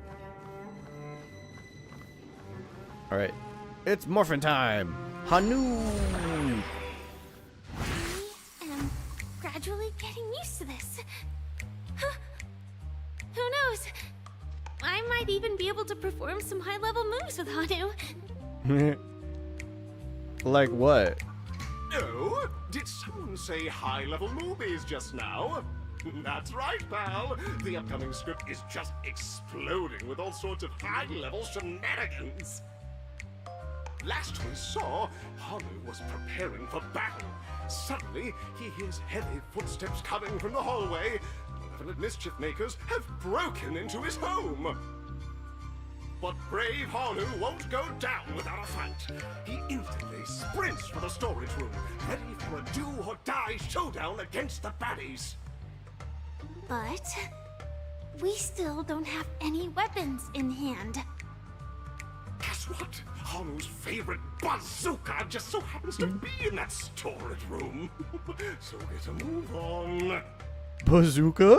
Alright. It's morphin' time. Hanu. I am gradually getting used to this. Huh. Who knows? I might even be able to perform some high-level moves with Hanu. Like what? Oh, did someone say high-level movies just now? That's right, pal. The upcoming script is just exploding with all sorts of high-level shenanigans. Last we saw, Hanu was preparing for battle. Suddenly, he hears heavy footsteps coming from the hallway. Malevolent mischief makers have broken into his home. But brave Hanu won't go down without a fight. He instantly sprints for the storage room, ready for a do-or-die showdown against the baddies. But we still don't have any weapons in hand. Guess what? Hanu's favorite bazooka just so happens to be in that storage room. So get a move on. Bazooka?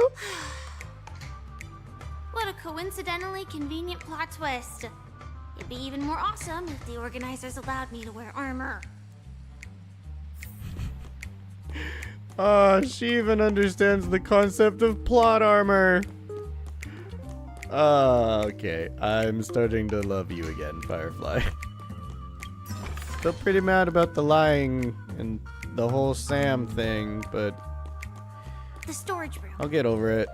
What a coincidentally convenient plot twist. It'd be even more awesome if the organizers allowed me to wear armor. She even understands the concept of plot armor. Okay. I'm starting to love you again, Firefly. Still pretty mad about the lying and the whole Sam thing, but The storage room. I'll get over it.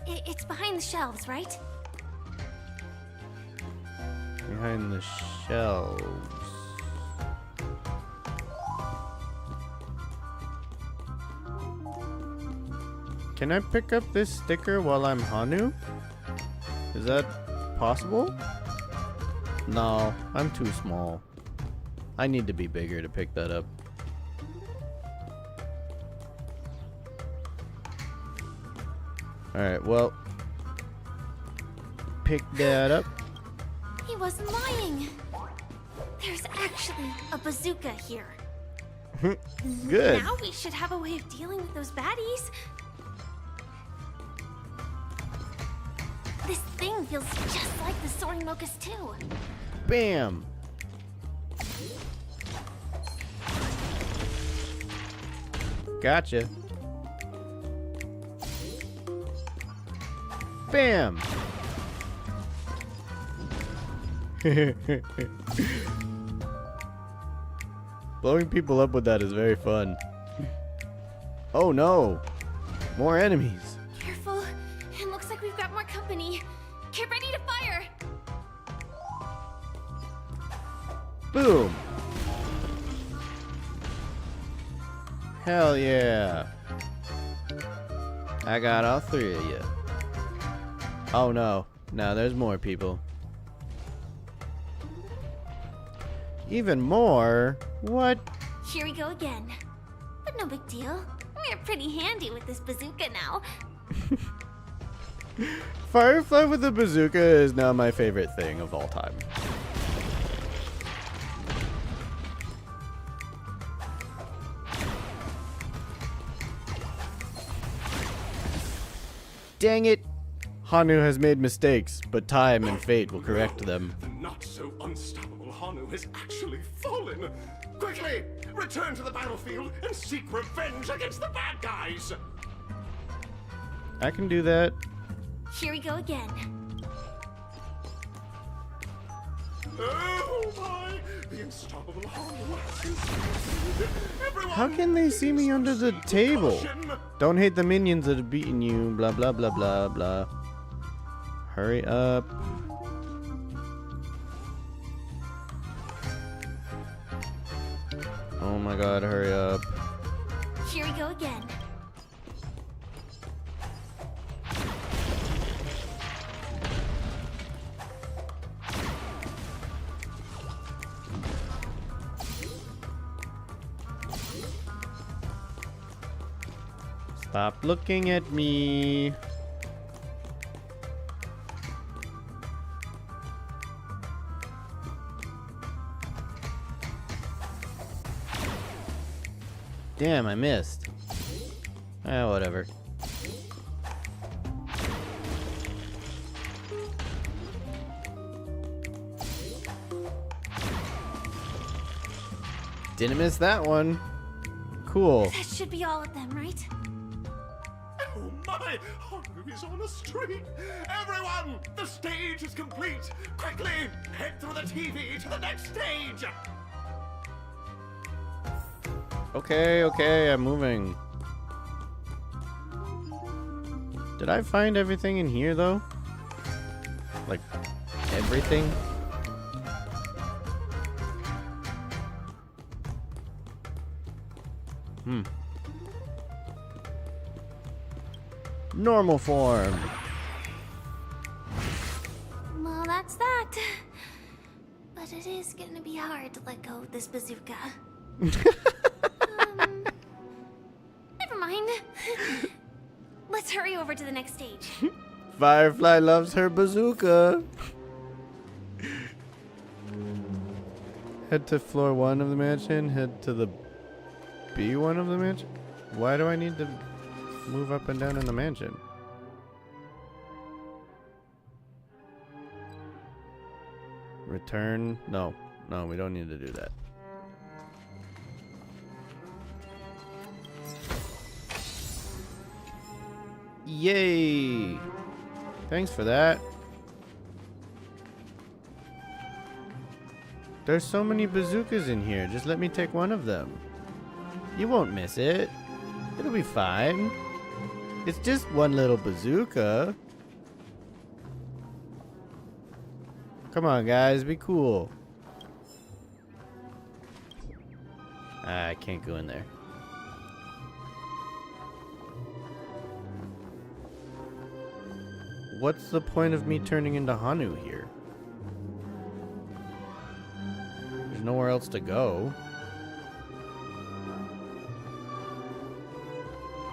It's behind the shelves, right? Behind the shelves. Can I pick up this sticker while I'm Hanu? Is that possible? No, I'm too small. I need to be bigger to pick that up. Alright, well. Pick that up. He wasn't lying. There's actually a bazooka here. Good. Now we should have a way of dealing with those baddies. This thing feels just like the soaring locust too. Bam! Gotcha. Bam! Blowing people up with that is very fun. Oh no! More enemies! Careful. It looks like we've got more company. Get ready to fire. Boom! Hell yeah! I got all three of you. Oh no. No, there's more people. Even more? What? Here we go again. But no big deal. We're pretty handy with this bazooka now. Firefly with a bazooka is now my favorite thing of all time. Dang it! Hanu has made mistakes, but time and fate will correct them. The not so unstoppable Hanu has actually fallen. Quickly, return to the battlefield and seek revenge against the bad guys. I can do that. Here we go again. Oh my! The unstoppable Hanu has Everyone, How can they see me under the table? Don't hate the minions that have beaten you, blah blah blah blah blah. Hurry up. Oh my god, hurry up. Here we go again. Stop looking at me. Damn, I missed. Ah, whatever. Didn't miss that one. Cool. That should be all of them, right? Oh my! Hanu is on a streak! Everyone! The stage is complete! Quickly! Head through the TV to the next stage! Okay, I'm moving. Did I find everything in here, though? Like, everything? Normal form. Well, that's that. But it is gonna be hard to let go of this bazooka. Never mind. Let's hurry over to the next stage. Firefly loves her bazooka. Head to floor 1 of the mansion. Head to the B1 of the mansion. Why do I need to move up and down in the mansion? Return. No, we don't need to do that. Yay! Thanks for that. There's so many bazookas in here. Just let me take one of them. You won't miss it. It'll be fine. It's just one little bazooka. Come on, guys. Be cool. I can't go in there. What's the point of me turning into Hanu here? There's nowhere else to go.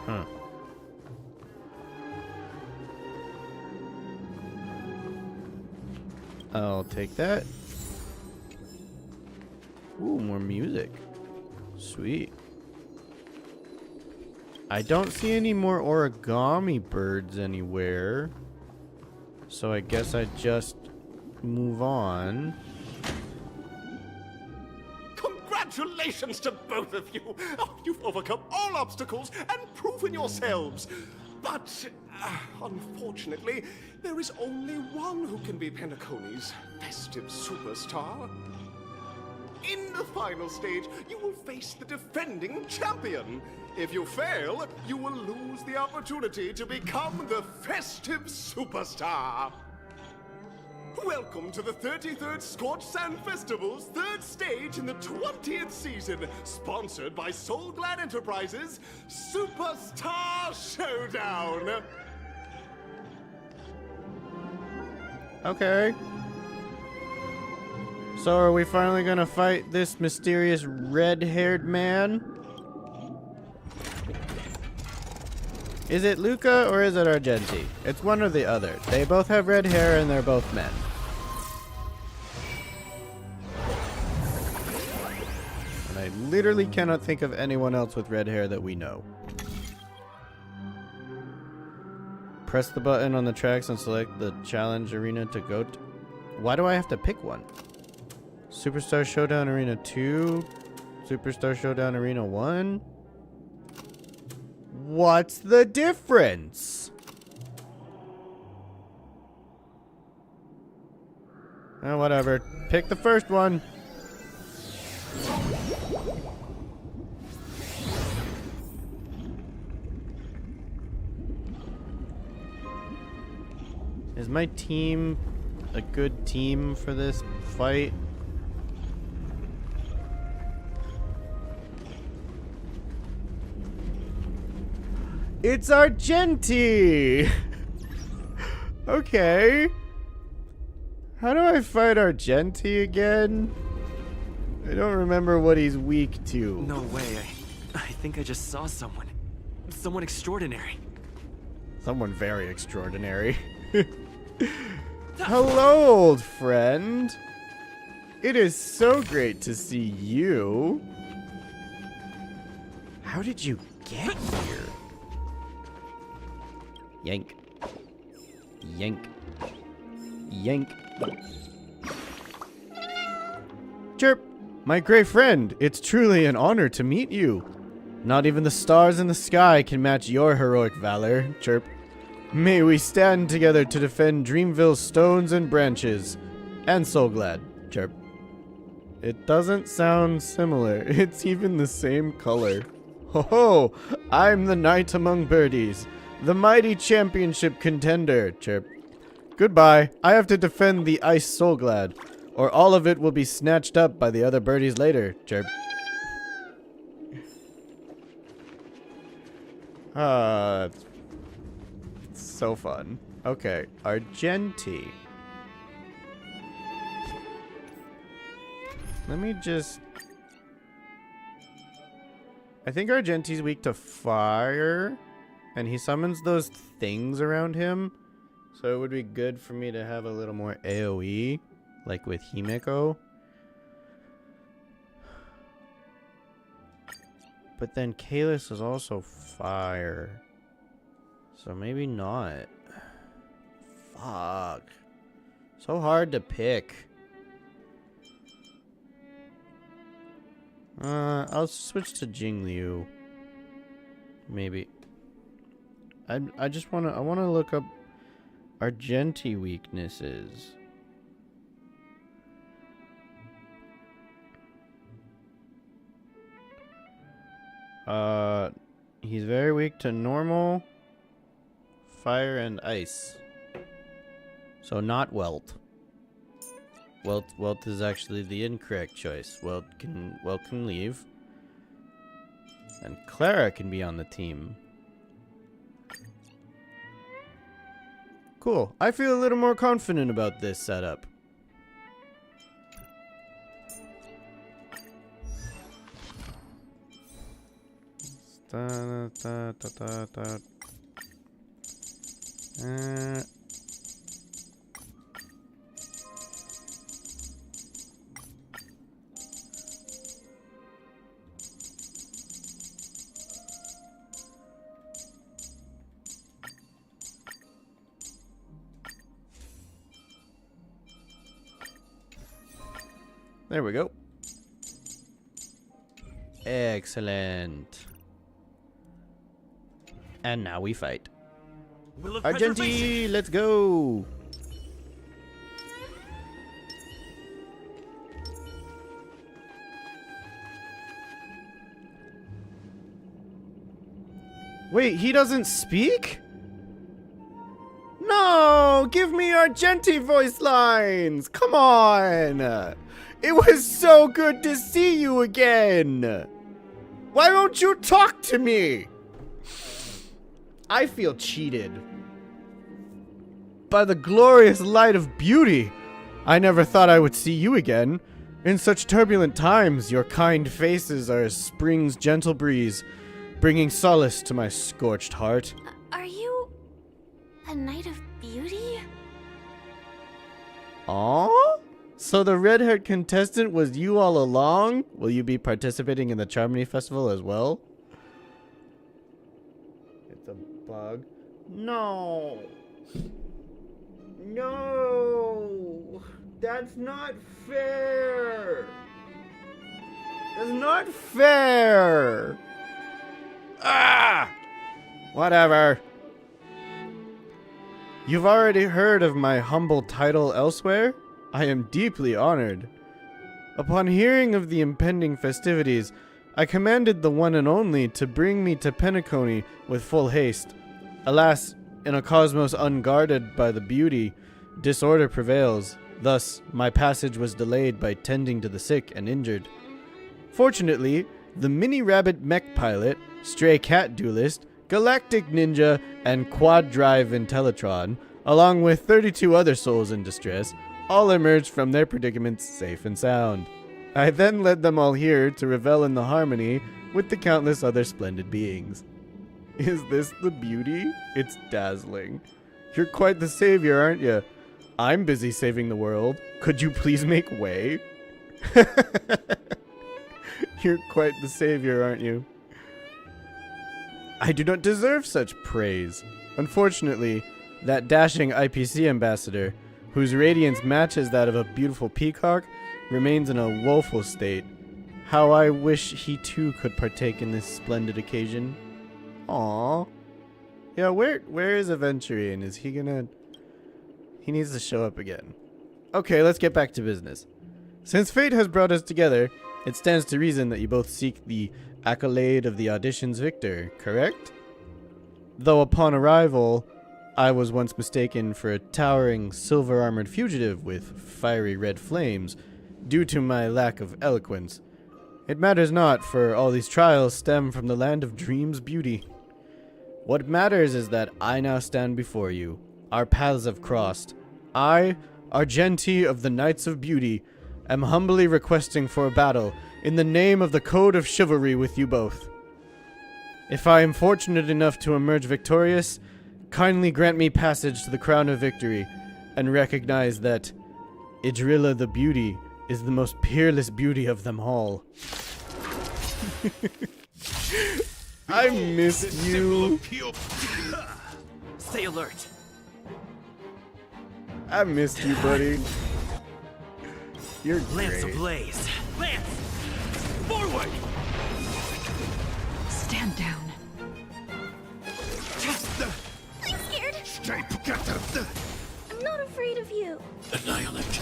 Huh. I'll take that. Ooh, more music. Sweet. I don't see any more origami birds anywhere. So I guess I just move on. Congratulations to both of you! Oh, you've overcome all obstacles and proven yourselves. But, unfortunately, there is only one who can be Penacony's festive superstar. In the final stage, you will face the defending champion. If you fail, you will lose the opportunity to become the festive superstar. Welcome to the 33rd Scorch Sand Festival's third stage in the 20th season, sponsored by Soul Glad Enterprises, Superstar Showdown. Okay. So are we finally gonna fight this mysterious red-haired man? Is it Luca or is it Argenti? It's one or the other. They both have red hair and they're both men. And I literally cannot think of anyone else with red hair that we know. Press the button on the tracks and select the challenge arena to go to. Why do I have to pick one? Superstar Showdown Arena 2? Superstar Showdown Arena 1? What's the difference? Oh, whatever. Pick the first one. Is my team a good team for this fight? It's Argenti! Okay. How do I fight Argenti again? I don't remember what he's weak to. No way. I think I just saw someone. Someone extraordinary. Someone very extraordinary. Hello, old friend. It is so great to see you. How did you get here? Yank. Yank. Yank. Chirp! My gray friend, it's truly an honor to meet you. Not even the stars in the sky can match your heroic valor, Chirp. May we stand together to defend Dreamville's stones and branches. And so glad, Chirp. It doesn't sound similar. It's even the same color. Ho ho! I'm the knight among birdies. The mighty championship contender, Chirp. Goodbye. I have to defend the Ice Soulglad, or all of it will be snatched up by the other birdies later, Chirp. It's so fun. Okay, Argenti. Let me just... I think Argenti's weak to fire, and he summons those things around him, so it would be good for me to have a little more AoE, like with Himeko. But then Kalis is also fire, so maybe not. Fuck. So hard to pick. I'll switch to Jingliu. Maybe. I wanna look up Argenti weaknesses. He's very weak to normal, fire, and ice. So not Welt. Welt is actually the incorrect choice. Welt can leave. And Clara can be on the team. Cool. I feel a little more confident about this setup. There we go. Excellent. And now we fight. Argenti, let's go. Wait, he doesn't speak? No, give me Argenti voice lines. Come on. It was so good to see you again. Why won't you talk to me? I feel cheated. By the glorious light of beauty, I never thought I would see you again. In such turbulent times, your kind faces are as spring's gentle breeze, bringing solace to my scorched heart. Are you a knight of beauty? Aww? So the red-haired contestant was you all along? Will you be participating in the Charmony Festival as well? It's a bug. No. No. That's not fair. That's not fair. Ah! Whatever. You've already heard of my humble title elsewhere? I am deeply honored. Upon hearing of the impending festivities, I commanded the one and only to bring me to Penacony with full haste. Alas, in a cosmos unguarded by the beauty, disorder prevails. Thus, my passage was delayed by tending to the sick and injured. Fortunately, the mini-rabbit mech pilot, stray cat duelist, galactic ninja, and quad-drive Intellitron, along with 32 other souls in distress, all emerged from their predicaments safe and sound. I then led them all here to revel in the harmony with the countless other splendid beings. Is this the beauty? It's dazzling. You're quite the savior, aren't you? I'm busy saving the world. Could you please make way? You're quite the savior, aren't you? I do not deserve such praise. Unfortunately, that dashing IPC ambassador, whose radiance matches that of a beautiful peacock, remains in a woeful state. How I wish he too could partake in this splendid occasion. Aww. Yeah, where is Aventurian? Is he gonna... He needs to show up again. Okay, let's get back to business. Since fate has brought us together, it stands to reason that you both seek the accolade of the audition's victor, correct? Though upon arrival, I was once mistaken for a towering silver-armored fugitive with fiery red flames, due to my lack of eloquence. It matters not, for all these trials stem from the land of dreams' beauty. What matters is that I now stand before you. Our paths have crossed. I, Argenti of the Knights of Beauty, am humbly requesting for a battle in the name of the Code of Chivalry with you both. If I am fortunate enough to emerge victorious, kindly grant me passage to the crown of victory, and recognize that Idrilla the Beauty is the most peerless beauty of them all. I missed you. Stay alert. I missed you, buddy. You're Lance great. ablaze. Lance! Forward! Stand down. I'm scared. Stay together. I'm not afraid of you. Annihilate.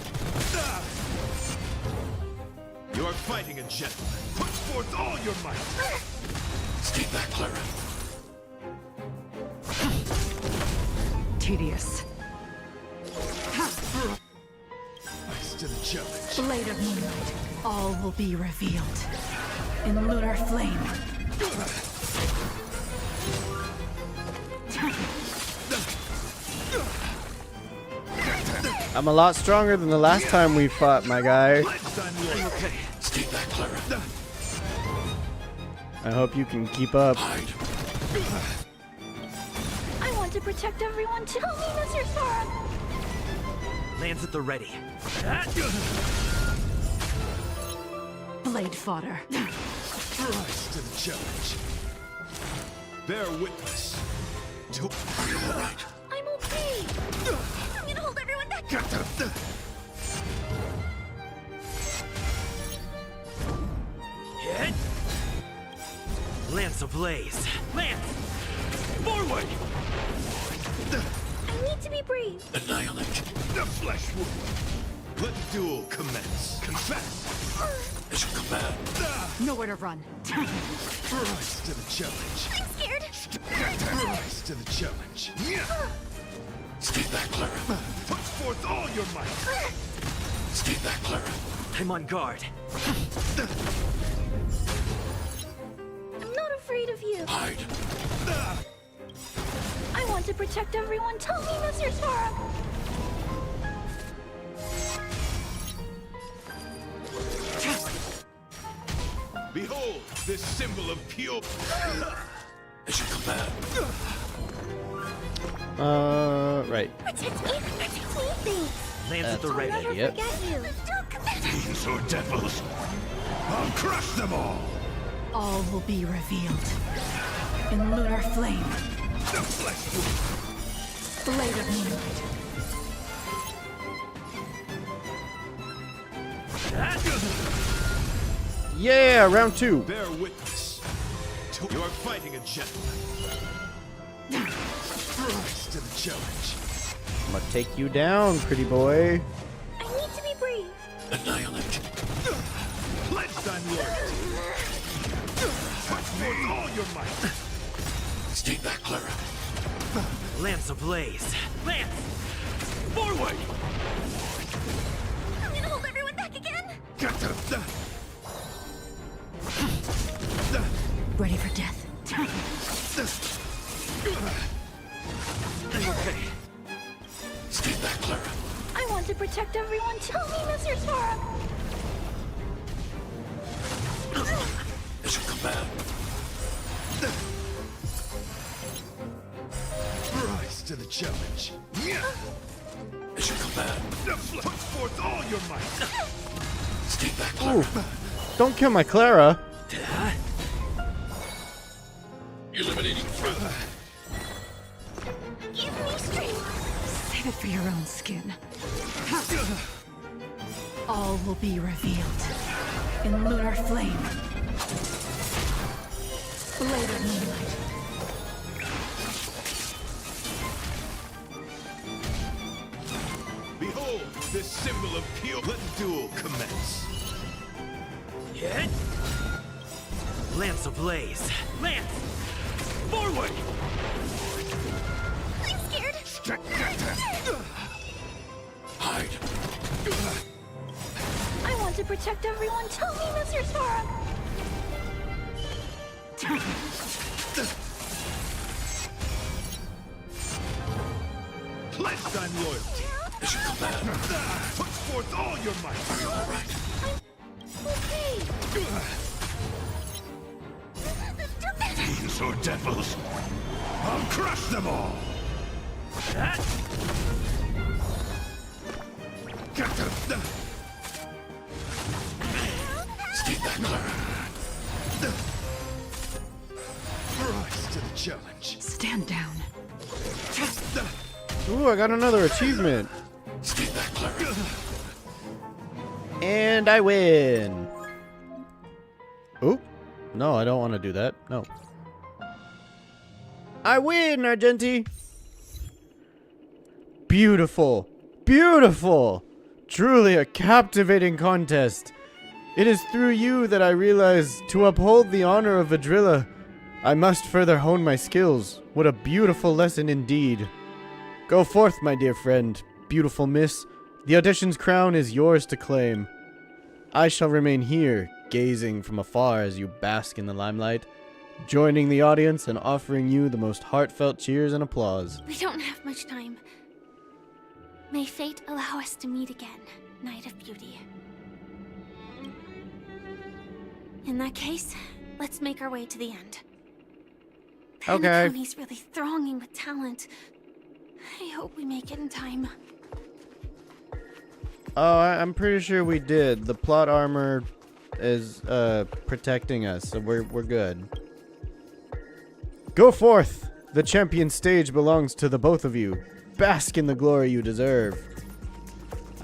You are fighting a gentleman. Put forth all your might. Stay back, Clara. Tedious. Rise to the challenge. Blade of moonlight. All will be revealed. In lunar flame. I'm a lot stronger than the last time we fought, my guy. Okay. Stay back, Clara. I hope you can keep up. Hide. I want to protect everyone too. Tell me, Mr. Sora. Lance at the ready. Blade fodder. Rise to the challenge. Bear witness. To Are you all right? I'm okay. I'm gonna hold everyone back. Hit! Lance ablaze. Lance! Forward! I need to be brave. Annihilate. the flesh wound. Let the duel commence. Confess. As you command. Nowhere to run. Rise to the challenge. I'm scared. Rise to the challenge. Stay back, Clara. Put forth all your might. Stay back, Clara. I'm on guard. I'm not afraid of you. Hide. I want to protect everyone. Tell me, Mr. Sora. Behold, this symbol of pure. As you command. Right. Protect me. Protect me. Thanks. Lance at the I'll ready. never Yep. forget you. These are devils. I'll crush them all. All will be revealed. In lunar flame. The flesh wound. Blade of moonlight. Yeah, round 2. Bear witness. You are fighting a gentleman. Rise to the challenge. I'm gonna take you down, pretty boy. I need to be brave. Annihilate. Pledge thine loyalty. Put forth all your might. Stay back, Clara. Lance ablaze. Lance! Forward! I'm gonna hold everyone back again. Ready for death. Okay. Stay back, Clara. I want to protect everyone. Tell me, Mr. Sora. As you command. to the challenge. I should come back. Put forth all your might. Stay back, Clara. Don't kill my Clara. Eliminating threat. Give me strength. Save it for your own skin. All will be revealed in lunar flame. Blade of moonlight. Behold, this symbol of pure. Let the duel commence. Hit! Lance ablaze! Lance! Forward! I'm scared. Hide. I want to protect everyone. Tell me, Mr. Sora. Pledge thine loyalty. I should come back. Put forth all your might. All right. Okay. Fiends or devils, I'll crush them all. Get them. Stay back, Clara. Rise to the challenge. Stand down. Ooh, I got another achievement. Stay back, Clara. And I win. Ooh. No, I don't want to do that. No. I win, Argenti. Beautiful. Beautiful. Truly a captivating contest. It is through you that I realize to uphold the honor of Vidrilla, I must further hone my skills. What a beautiful lesson indeed. Go forth, my dear friend, beautiful miss. The audition's crown is yours to claim. I shall remain here, gazing from afar as you bask in the limelight, joining the audience and offering you the most heartfelt cheers and applause. We don't have much time. May fate allow us to meet again, Knight of Beauty. In that case, let's make our way to the end. Okay. Panacone's really thronging with talent. I hope we make it in time. Oh, I'm pretty sure we did. The plot armor is protecting us, so we're good. Go forth! The champion stage belongs to the both of you. Bask in the glory you deserve.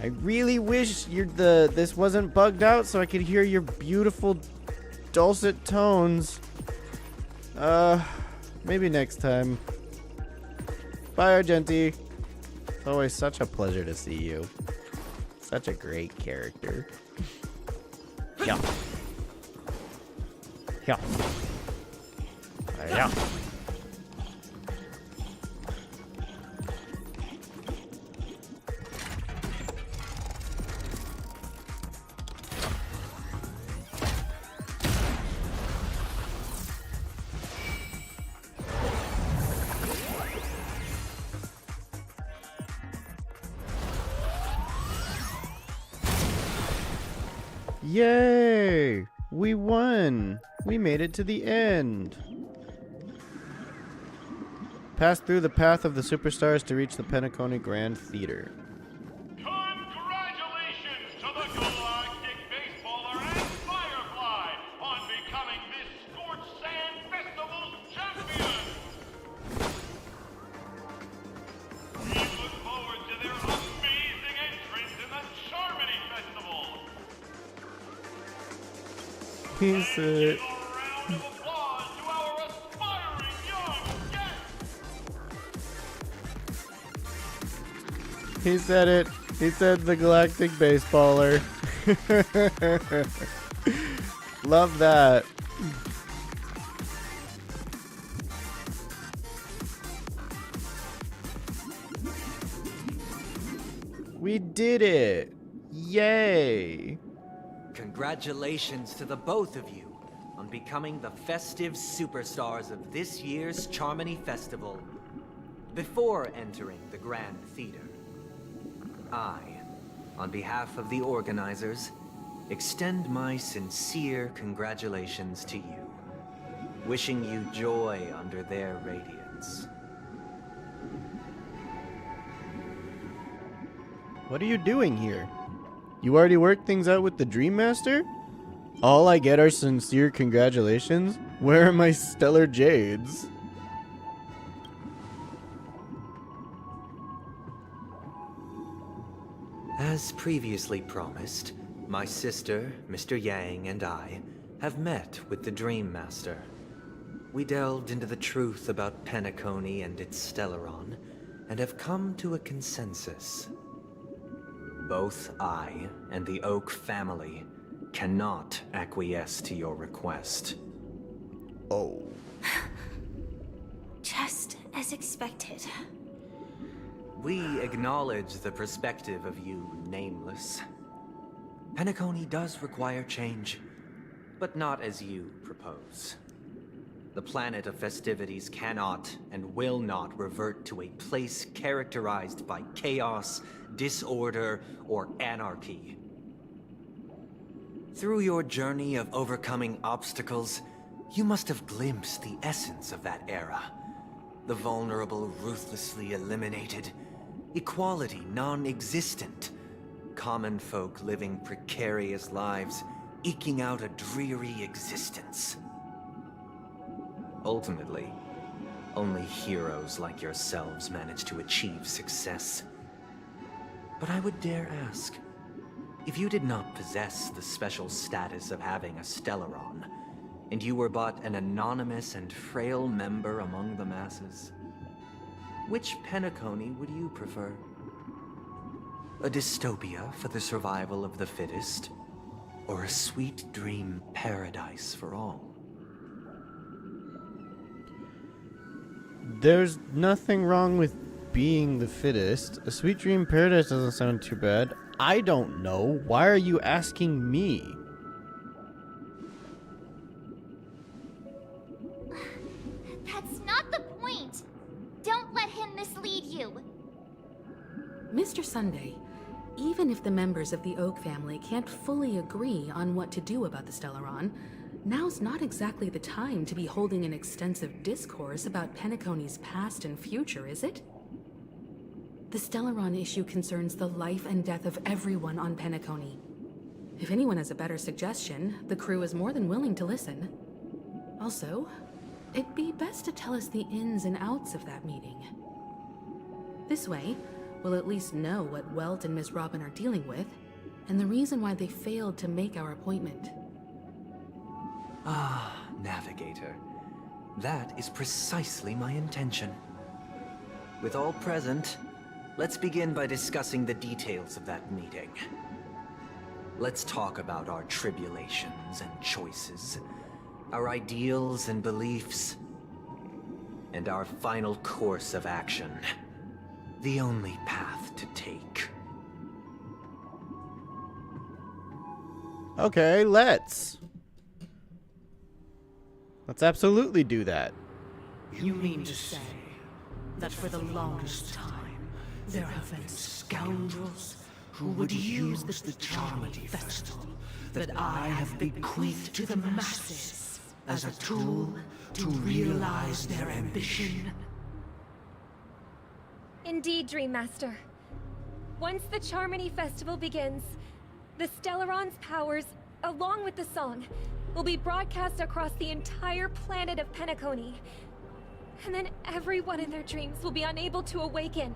I really wish this wasn't bugged out so I could hear your beautiful dulcet tones. Maybe next time. Bye, Argenti. It's always such a pleasure to see you. Such a great character. Yeah. Yeah. Yeah. Yay! We won! We made it to the end! Pass through the path of the superstars to reach the Panaconia Grand Theater. Congratulations to the Galactic Baseballer and Firefly on becoming this Scorched Sand Festival's champion! We look forward to their amazing entrance in the Charmony Festival! He said, A round of applause to our aspiring young guests! he said it. He said the Galactic Baseballer. Love that. We did it! Yay! Congratulations to the both of you on becoming the festive superstars of this year's Charmony Festival. Before entering the Grand Theater, I, on behalf of the organizers, extend my sincere congratulations to you, wishing you joy under their radiance. What are you doing here? You already worked things out with the Dream Master? All I get are sincere congratulations? Where are my stellar jades? As previously promised, my sister, Mr. Yang, and I have met with the Dream Master. We delved into the truth about Penacony and its Stellaron, and have come to a consensus. Both I and the Oak family cannot acquiesce to your request. Oh. Just as expected. We acknowledge the perspective of you, Nameless. Penacony does require change, but not as you propose. The planet of festivities cannot and will not revert to a place characterized by chaos, disorder, or anarchy. Through your journey of overcoming obstacles, you must have glimpsed the essence of that era. The vulnerable ruthlessly eliminated, equality non-existent, common folk living precarious lives, eking out a dreary existence. Ultimately, only heroes like yourselves manage to achieve success. But I would dare ask, if you did not possess the special status of having a Stellaron, and you were but an anonymous and frail member among the masses, which Penacony would you prefer? A dystopia for the survival of the fittest, or a sweet dream paradise for all? There's nothing wrong with being the fittest. A sweet dream paradise doesn't sound too bad. I don't know. Why are you asking me? That's not the point. Don't let him mislead you. Mr. Sunday, even if the members of the Oak family can't fully agree on what to do about the Stellaron, now's not exactly the time to be holding an extensive discourse about Penacony's past and future, is it? The Stellaron issue concerns the life and death of everyone on Penacony. If anyone has a better suggestion, the crew is more than willing to listen. Also, it'd be best to tell us the ins and outs of that meeting. This way, we'll at least know what Welt and Miss Robin are dealing with, and the reason why they failed to make our appointment. Ah, Navigator. That is precisely my intention. With all present, let's begin by discussing the details of that meeting. Let's talk about our tribulations and choices, our ideals and beliefs, and our final course of action. The only path to take. Okay, let's absolutely do that. You mean to say that for the longest time, there have been scoundrels who would use the Charmony Festival that I have bequeathed to the masses as a tool to realize their ambition? Indeed, Dream Master. Once the Charmony Festival begins, the Stellaron's powers, along with the song, will be broadcast across the entire planet of Penacony. And then everyone in their dreams will be unable to awaken.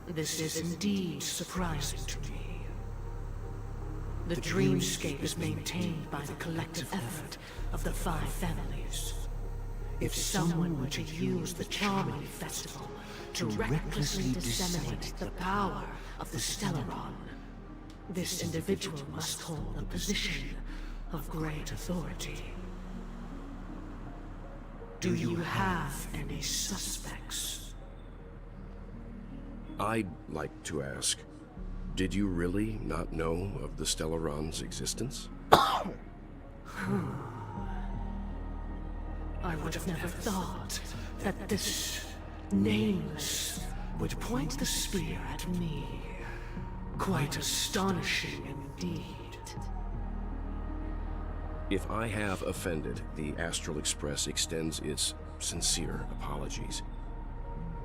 This is indeed surprising to me. The dreamscape is maintained by the collective effort of the 5 families. If someone were to use the Charmony Festival to recklessly disseminate the power of the Stellaron, this individual must hold a position of great authority. Do you have any suspects? I'd like to ask, did you really not know of the Stellaron's existence? I would have never thought that this Nameless would point the spear at me. Quite astonishing indeed. If I have offended, the Astral Express extends its sincere apologies.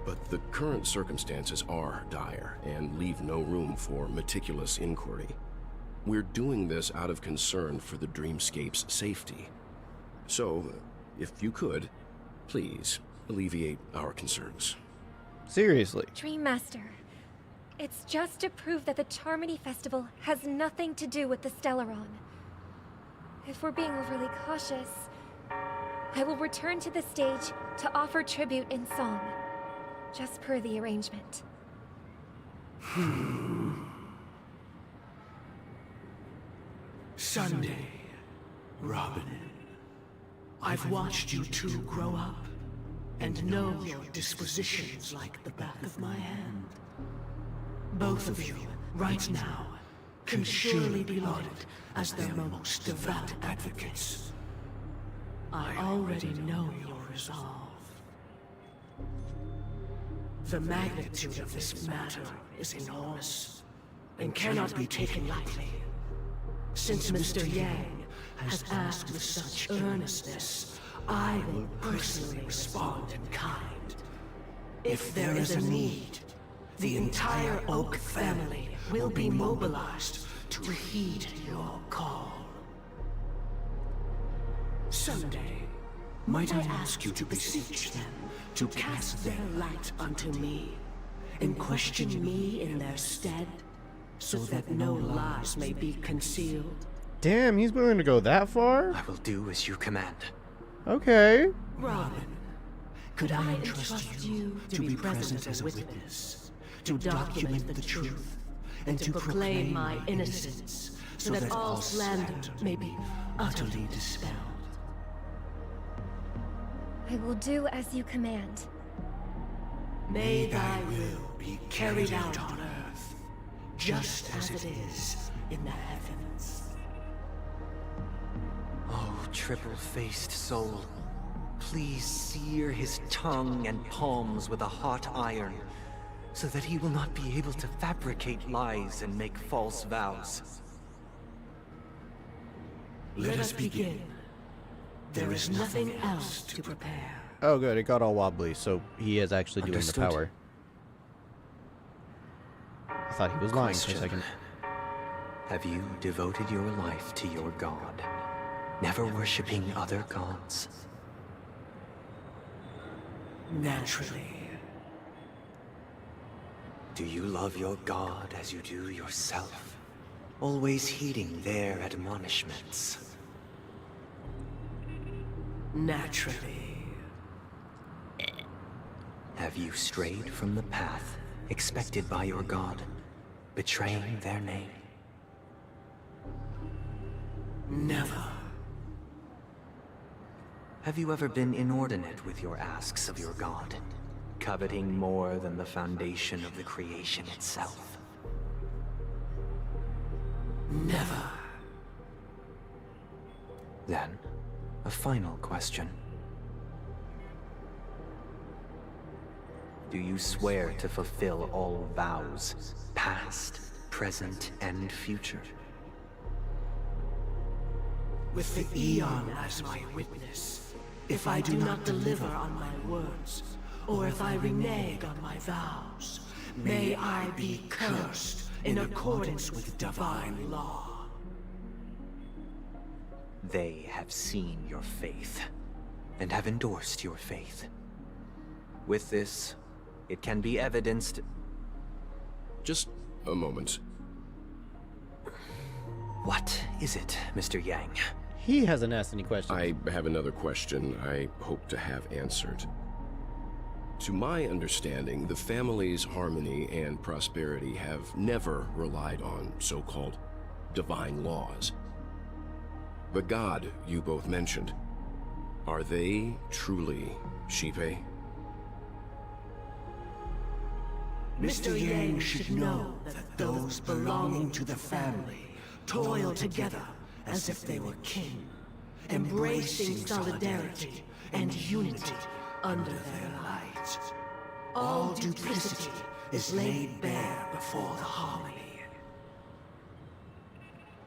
but the current circumstances are dire and leave no room for meticulous inquiry. We're doing this out of concern for the Dreamscape's safety. So, if you could, please alleviate our concerns. Seriously. Dream Master, it's just to prove that the Charmony Festival has nothing to do with the Stellaron. If we're being overly cautious, I will return to the stage to offer tribute in song, just per the arrangement. Sunday, Robin. I've watched you two grow up, and know your dispositions like the back of my hand. Both of you, right now, can surely be lauded as their most devout advocates. I already know your resolve. The magnitude of this matter is enormous, and cannot be taken lightly. Since Mr. Yang has asked with such earnestness, I will personally respond in kind. If there is a need, the entire Oak family will be mobilized to heed your call. Sunday, might I ask you to beseech them to cast their light unto me, and question me in their stead, so that no lies may be concealed? Damn, he's willing to go that far? I will do as you command. Okay. Robin, could I entrust you to be present as a witness, to document the truth, and to proclaim my innocence, so that all slander may be utterly dispelled? I will do as you command. May thy will be carried out on earth, just as it is in the heavens. Oh, triple-faced soul, please sear his tongue and palms with a hot iron, so that he will not be able to fabricate lies and make false vows. Let us begin. There is nothing else to prepare. Oh good, it got all wobbly, so he is actually doing the power. I thought he was lying for a second. Have you devoted your life to your god, never worshipping other gods? Naturally. Do you love your god as you do yourself, always heeding their admonishments? Naturally. Have you strayed from the path expected by your god, betraying their name? Never. Have you ever been inordinate with your asks of your god, coveting more than the foundation of the creation itself? Never. Then, a final question. Do you swear to fulfill all vows, past, present, and future? With the Eon as my witness, if I do not deliver on my words, or if I renege on my vows, may I be cursed in accordance with divine law. They have seen your faith, and have endorsed your faith. With this, it can be evidenced... Just a moment. What is it, Mr. Yang? He hasn't asked any questions. I have another question I hope to have answered. To my understanding, the family's harmony and prosperity have never relied on so-called divine laws. The god you both mentioned, are they truly Shipe? Mr. Yang should know that those belonging to the family toil together as if they were kin, embracing solidarity and unity under their light. All duplicity is laid bare before the harmony.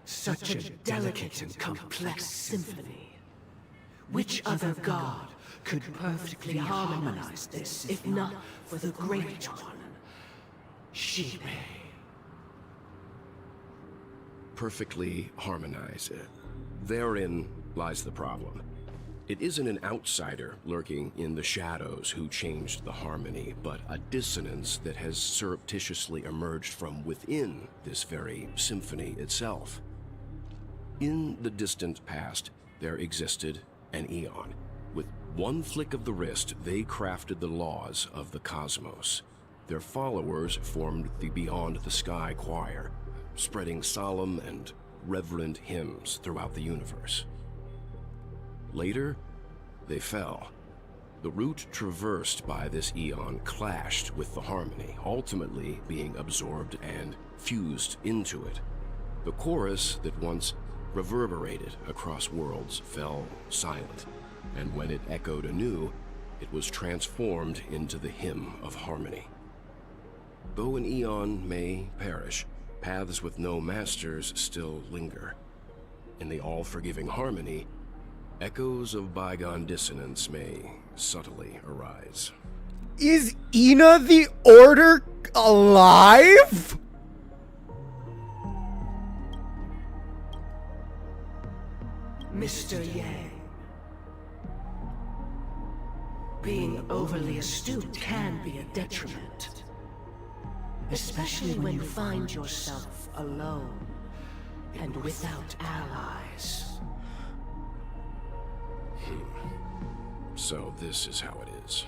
Such a delicate and complex symphony, Which other god could perfectly harmonize this, if not for the Great One? Shibe. Perfectly harmonize it. Therein lies the problem. It isn't an outsider lurking in the shadows who changed the harmony, but a dissonance that has surreptitiously emerged from within this very symphony itself. In the distant past, there existed an Eon. With one flick of the wrist, they crafted the laws of the cosmos. Their followers formed the Beyond the Sky Choir, spreading solemn and reverent hymns throughout the universe. Later, they fell. The route traversed by this Eon clashed with the harmony, ultimately being absorbed and fused into it. The chorus that once reverberated across worlds fell silent, and when it echoed anew, it was transformed into the hymn of harmony. Though an Eon may perish, paths with no masters still linger. In the all-forgiving harmony, echoes of bygone dissonance may subtly arise. Is Ina the Order alive? Mr. Yang. Being overly astute can be a detriment. Especially when you find yourself alone and without allies. So this is how it is.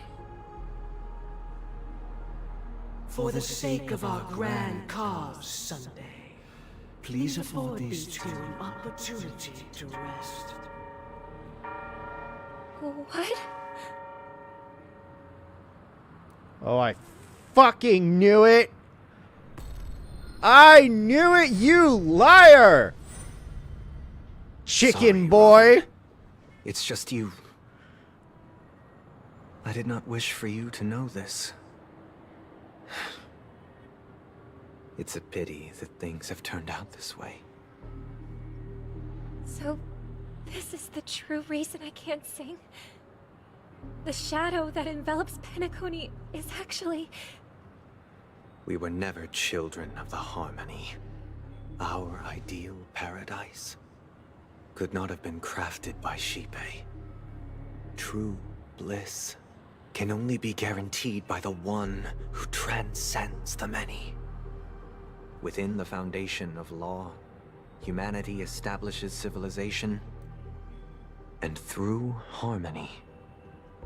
For the sake of our grand cause, Sunday, please afford these two an opportunity to rest. What? Oh, I fucking knew it! I knew it, you liar! Chicken Sorry, boy! Robert. It's just you. I did not wish for you to know this. It's a pity that things have turned out this way. So, this is the true reason I can't sing? The shadow that envelops Penacony is actually... We were never children of the harmony. Our ideal paradise could not have been crafted by Shipe. True bliss can only be guaranteed by the one who transcends the many. Within the foundation of law, humanity establishes civilization, and through harmony,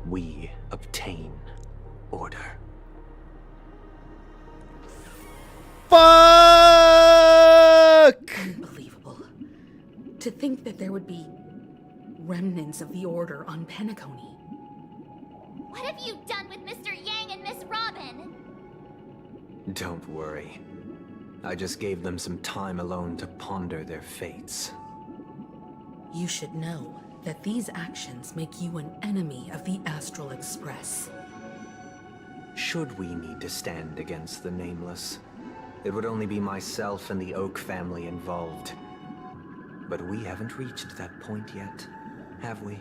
we obtain order. Fuck! Unbelievable. To think that there would be remnants of the Order on Penacony. What have you done with Mr. Yang and Miss Robin? Don't worry. I just gave them some time alone to ponder their fates. You should know that these actions make you an enemy of the Astral Express. Should we need to stand against the Nameless, it would only be myself and the Oak family involved. But we haven't reached that point yet, have we?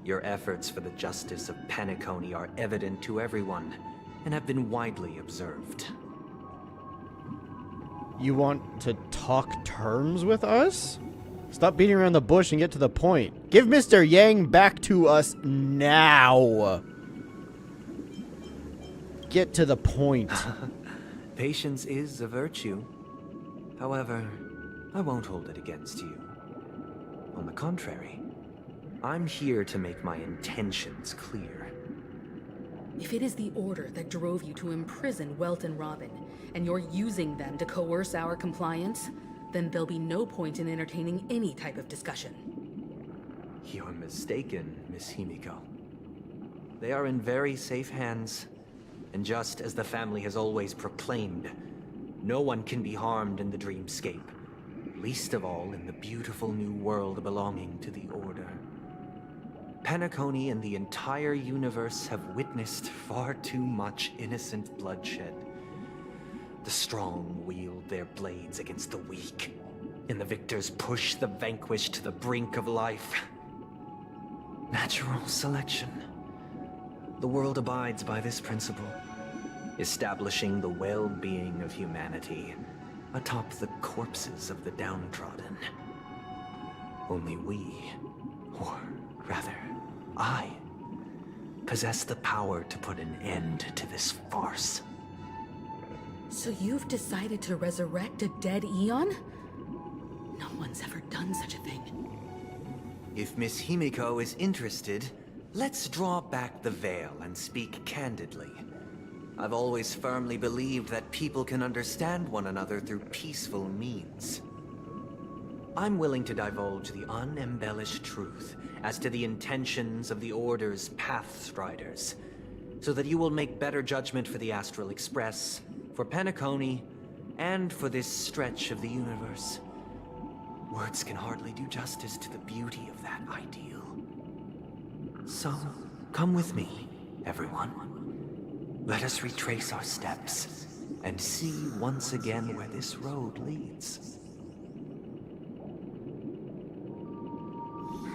Your efforts for the justice of Penacony are evident to everyone, and have been widely observed. You want to talk terms with us? Stop beating around the bush and get to the point. Give Mr. Yang back to us now. Get to the point. Patience is a virtue. However, I won't hold it against you. On the contrary, I'm here to make my intentions clear. If it is the Order that drove you to imprison Welt and Robin, and you're using them to coerce our compliance, then there'll be no point in entertaining any type of discussion. You're mistaken, Miss Himiko. They are in very safe hands, and just as the family has always proclaimed, no one can be harmed in the dreamscape, least of all in the beautiful new world belonging to the Order. Penacony and the entire universe have witnessed far too much innocent bloodshed. The strong wield their blades against the weak, and the victors push the vanquished to the brink of life. Natural selection. The world abides by this principle, establishing the well-being of humanity atop the corpses of the downtrodden. Only we, or rather, I, possess the power to put an end to this farce. So you've decided to resurrect a dead Eon? No one's ever done such a thing. If Miss Himiko is interested, let's draw back the veil and speak candidly. I've always firmly believed that people can understand one another through peaceful means. I'm willing to divulge the unembellished truth as to the intentions of the Order's Pathstriders, so that you will make better judgment for the Astral Express, for Penacony, and for this stretch of the universe. Words can hardly do justice to the beauty of that ideal. So, come with me, everyone. Let us retrace our steps and see once again where this road leads.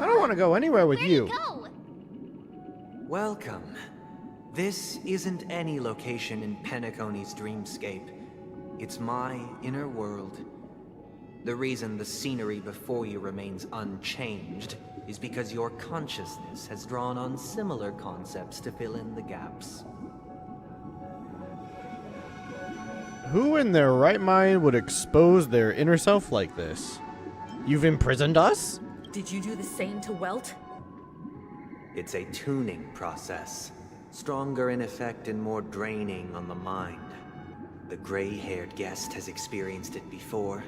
I don't want to go anywhere with you. Go. Welcome. This isn't any location in Penacony's dreamscape. It's my inner world. The reason the scenery before you remains unchanged is because your consciousness has drawn on similar concepts to fill in the gaps. Who in their right mind would expose their inner self like this? You've imprisoned us? Did you do the same to Welt? It's a tuning process. Stronger in effect and more draining on the mind. The gray-haired guest has experienced it before,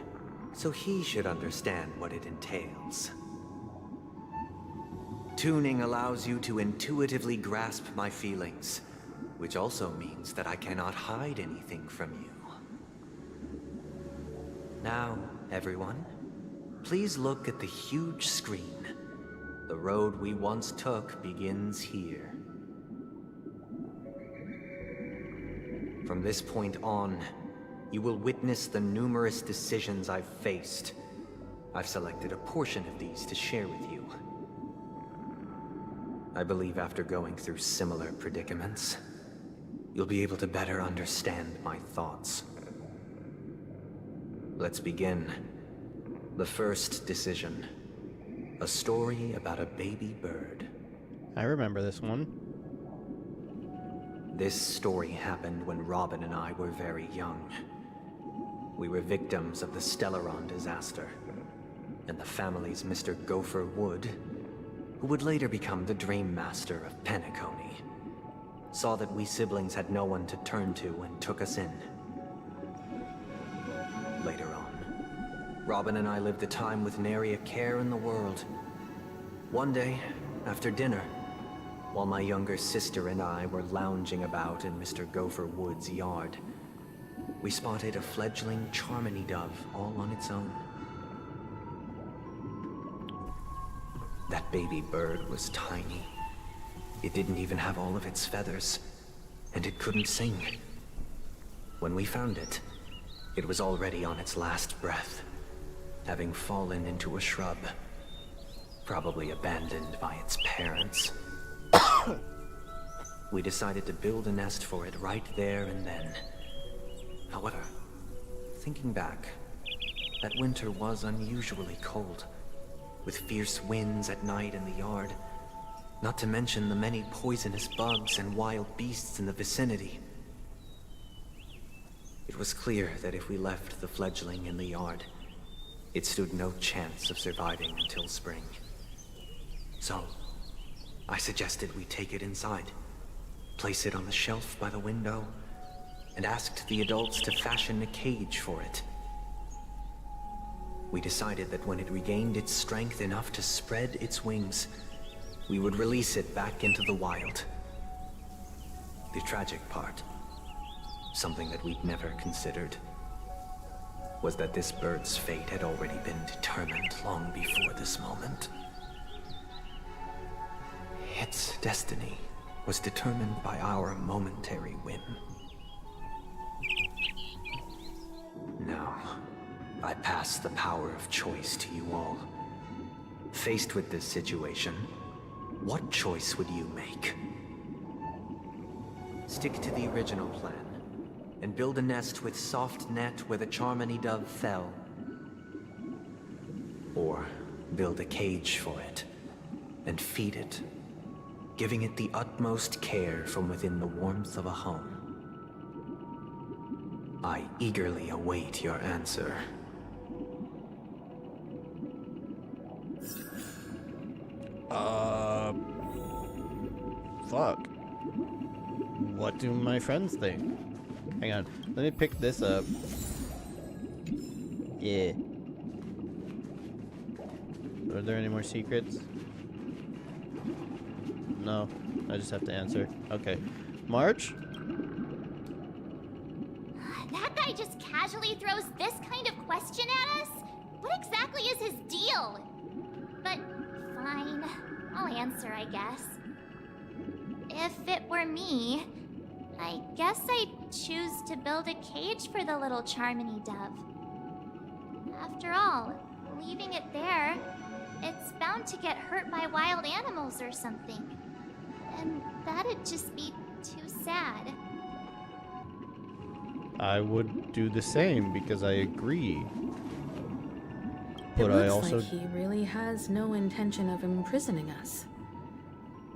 so he should understand what it entails. Tuning allows you to intuitively grasp my feelings, which also means that I cannot hide anything from you. Now, everyone, please look at the huge screen. The road we once took begins here. From this point on, you will witness the numerous decisions I've faced. I've selected a portion of these to share with you. I believe after going through similar predicaments, you'll be able to better understand my thoughts. Let's begin. The first decision. A story about a baby bird. I remember this one. This story happened when Robin and I were very young. We were victims of the Stellaron disaster, and the family's Mr. Gopher Wood, who would later become the Dream Master of Penacony, saw that we siblings had no one to turn to and took us in. Later on, Robin and I lived a time with nary a care in the world. One day, after dinner, while my younger sister and I were lounging about in Mr. Gopher Wood's yard, we spotted a fledgling Charmony dove all on its own. That baby bird was tiny. It didn't even have all of its feathers, and it couldn't sing. When we found it, it was already on its last breath, having fallen into a shrub, probably abandoned by its parents. We decided to build a nest for it right there and then. However, thinking back, that winter was unusually cold, with fierce winds at night in the yard, not to mention the many poisonous bugs and wild beasts in the vicinity. It was clear that if we left the fledgling in the yard, it stood no chance of surviving until spring. So, I suggested we take it inside, place it on the shelf by the window, and asked the adults to fashion a cage for it. We decided that when it regained its strength enough to spread its wings, we would release it back into the wild. The tragic part, something that we'd never considered, was that this bird's fate had already been determined long before this moment. Its destiny was determined by our momentary whim. Now, I pass the power of choice to you all. Faced with this situation, what choice would you make? Stick to the original plan, and build a nest with soft net where the Charmony dove fell. Or build a cage for it, and feed it, giving it the utmost care from within the warmth of a home. I eagerly await your answer. Fuck. What do my friends think? Hang on, let me pick this up. Yeah. Are there any more secrets? No, I just have to answer. Okay. March? That guy just casually throws this kind of question at us? What exactly is his deal? But fine, I'll answer, I guess. If it were me, I guess I'd choose to build a cage for the little Charmony dove. After all, leaving it there, it's bound to get hurt by wild animals or something. And that'd just be too sad. I would do the same because I agree. It But looks I also like he really has no intention of imprisoning us.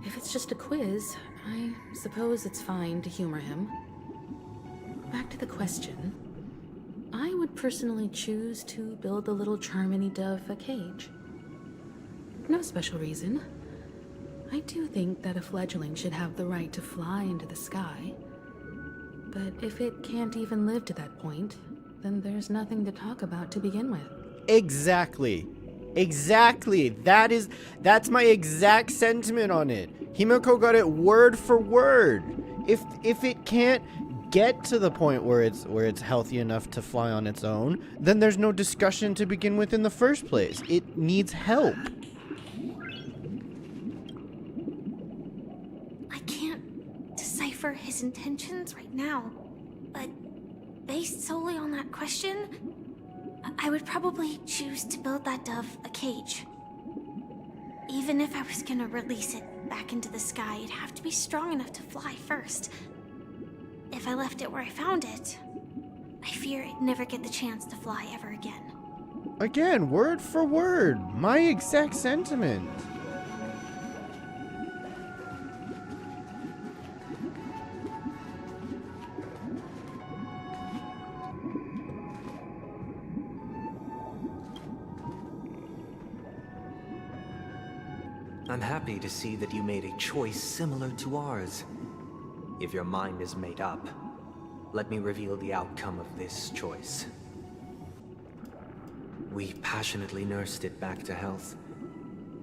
If it's just a quiz, I suppose it's fine to humor him. Back to the question. I would personally choose to build the little Charmony dove a cage. No special reason. I do think that a fledgling should have the right to fly into the sky. But if it can't even live to that point, then there's nothing to talk about to begin with. Exactly. Exactly. That's my exact sentiment on it. Himiko got it word for word. If it can't get to the point where it's healthy enough to fly on its own, then there's no discussion to begin with in the first place. It needs help. I can't decipher his intentions right now, but based solely on that question, I would probably choose to build that dove a cage. Even if I was gonna release it back into the sky, it'd have to be strong enough to fly first. If I left it where I found it, I fear it'd never get the chance to fly ever again. Again, word for word, my exact sentiment. I'm happy to see that you made a choice similar to ours. If your mind is made up, let me reveal the outcome of this choice. We passionately nursed it back to health,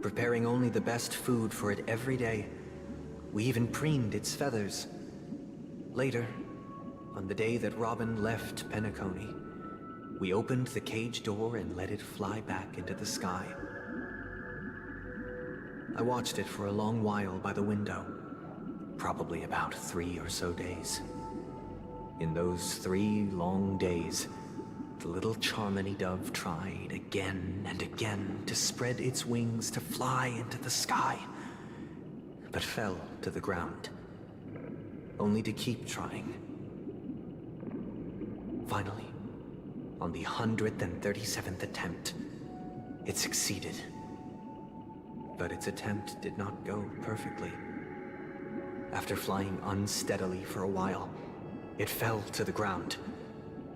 preparing only the best food for it every day. We even preened its feathers. Later, on the day that Robin left Penacony, we opened the cage door and let it fly back into the sky. I watched it for a long while by the window, probably about 3 or so days. In those 3 long days, the little Charmony dove tried again and again to spread its wings to fly into the sky, but fell to the ground, only to keep trying. Finally, on the 137th attempt, it succeeded. But its attempt did not go perfectly. After flying unsteadily for a while, it fell to the ground,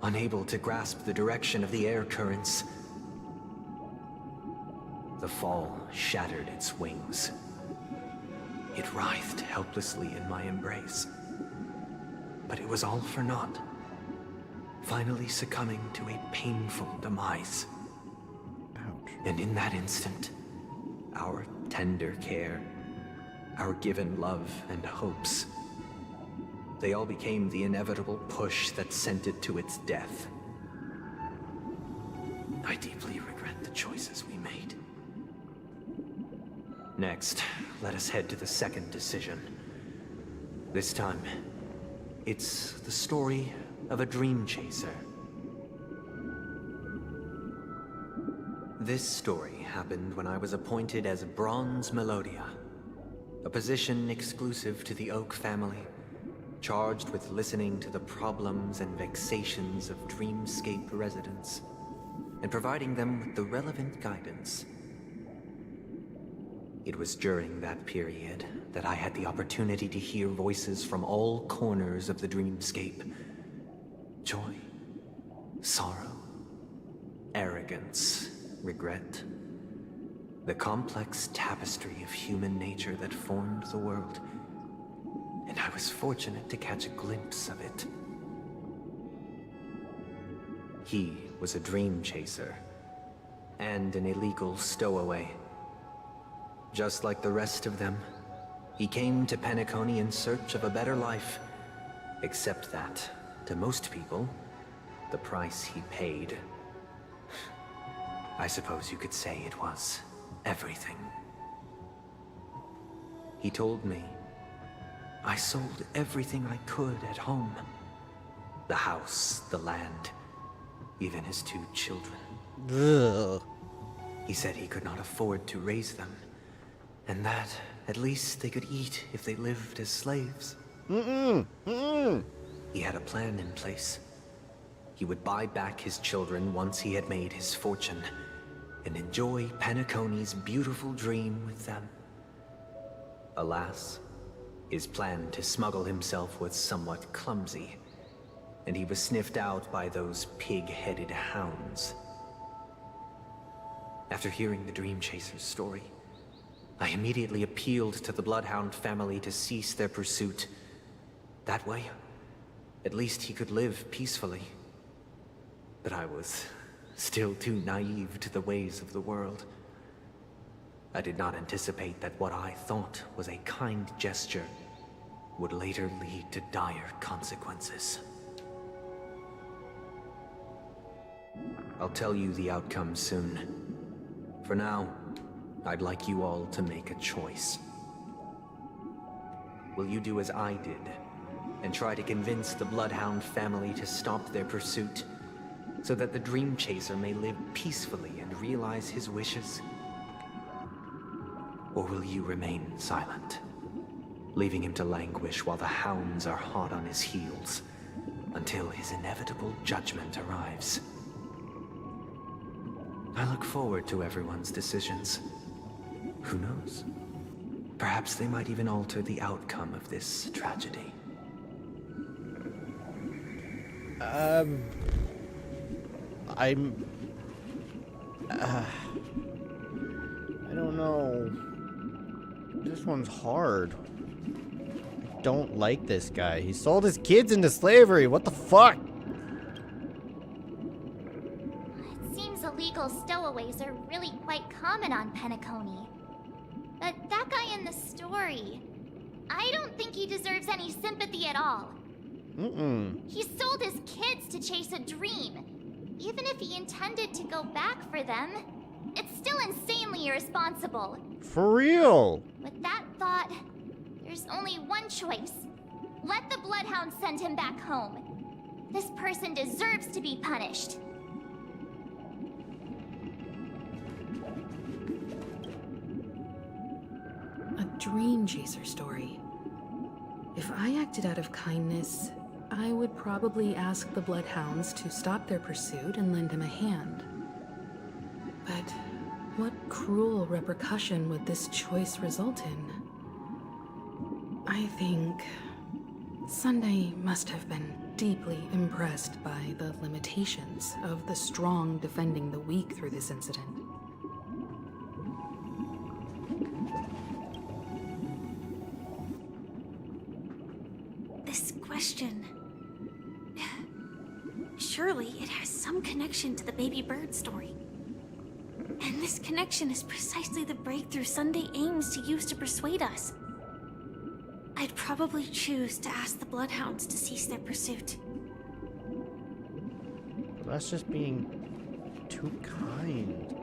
unable to grasp the direction of the air currents. The fall shattered its wings. It writhed helplessly in my embrace. But it was all for naught, finally succumbing to a painful demise. Ouch. And in that instant, our tender care, our given love and hopes, they all became the inevitable push that sent it to its death. I deeply regret the choices we made. Next, let us head to the second decision. This time, it's the story of a dream chaser. This story happened when I was appointed as Bronze Melodia, A position exclusive to the Oak family, charged with listening to the problems and vexations of Dreamscape residents, and providing them with the relevant guidance. It was during that period that I had the opportunity to hear voices from all corners of the Dreamscape. Joy, sorrow, arrogance, regret. The complex tapestry of human nature that formed the world. And I was fortunate to catch a glimpse of it. He was a dream chaser, and an illegal stowaway. Just like the rest of them, he came to Penacony in search of a better life. Except that, to most people, the price he paid, I suppose you could say it was everything. He told me I sold everything I could at home. The house, the land, even his 2 children. Ugh. He said he could not afford to raise them, and that at least they could eat if they lived as slaves. He had a plan in place. He would buy back his children once he had made his fortune, and enjoy Penacony's beautiful dream with them. Alas, his plan to smuggle himself was somewhat clumsy, and he was sniffed out by those pig-headed hounds. After hearing the Dream Chaser's story, I immediately appealed to the Bloodhound family to cease their pursuit. That way, at least he could live peacefully. But I was still too naive to the ways of the world. I did not anticipate that what I thought was a kind gesture would later lead to dire consequences. I'll tell you the outcome soon. For now, I'd like you all to make a choice. Will you do as I did, and try to convince the Bloodhound family to stop their pursuit, so that the Dream Chaser may live peacefully and realize his wishes? Or will you remain silent, leaving him to languish while the hounds are hot on his heels, until his inevitable judgment arrives? I look forward to everyone's decisions. Who knows? Perhaps they might even alter the outcome of this tragedy. I don't know. This one's hard. I don't like this guy. He sold his kids into slavery. What the fuck? It seems illegal stowaways are really quite common on Penacony. But that guy in the story, I don't think he deserves any sympathy at all. He sold his kids to chase a dream. Even if he intended to go back for them, it's still insanely irresponsible. For real? With that thought, there's only one choice. Let the Bloodhounds send him back home. This person deserves to be punished. A Dream Chaser story. If I acted out of kindness, I would probably ask the Bloodhounds to stop their pursuit and lend him a hand. But what cruel repercussion would this choice result in? I think Sunday must have been deeply impressed by the limitations of the strong defending the weak through this incident. This question... Surely it has some connection to the baby bird story. And this connection is precisely the breakthrough Sunday aims to use to persuade us. I'd probably choose to ask the Bloodhounds to cease their pursuit. That's just being too kind.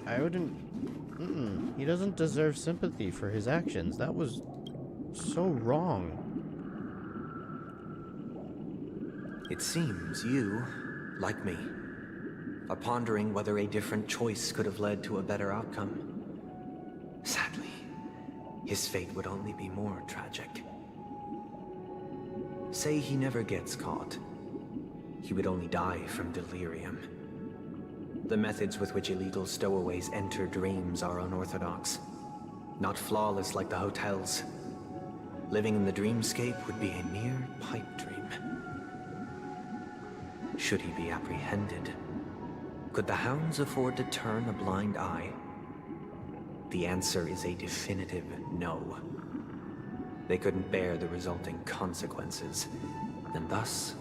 I wouldn't... He doesn't deserve sympathy for his actions. That was so wrong. It seems you, like me, are pondering whether a different choice could have led to a better outcome. Sadly, his fate would only be more tragic. Say he never gets caught. He would only die from delirium. The methods with which illegal stowaways enter dreams are unorthodox. Not flawless like the hotels. Living in the dreamscape would be a mere pipe dream. Should he be apprehended? Could the hounds afford to turn a blind eye? The answer is a definitive no. They couldn't bear the resulting consequences, and thus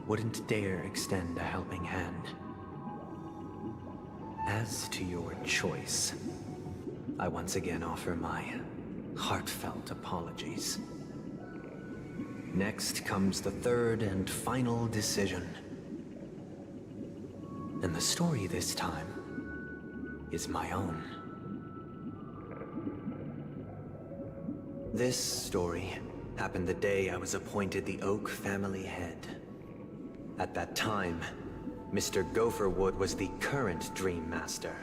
wouldn't dare extend a helping hand. As to your choice, I once again offer my heartfelt apologies. Next comes the third and final decision. And the story this time is my own. This story happened the day I was appointed the Oak family head. At that time, Mr. Gopherwood was the current Dream Master,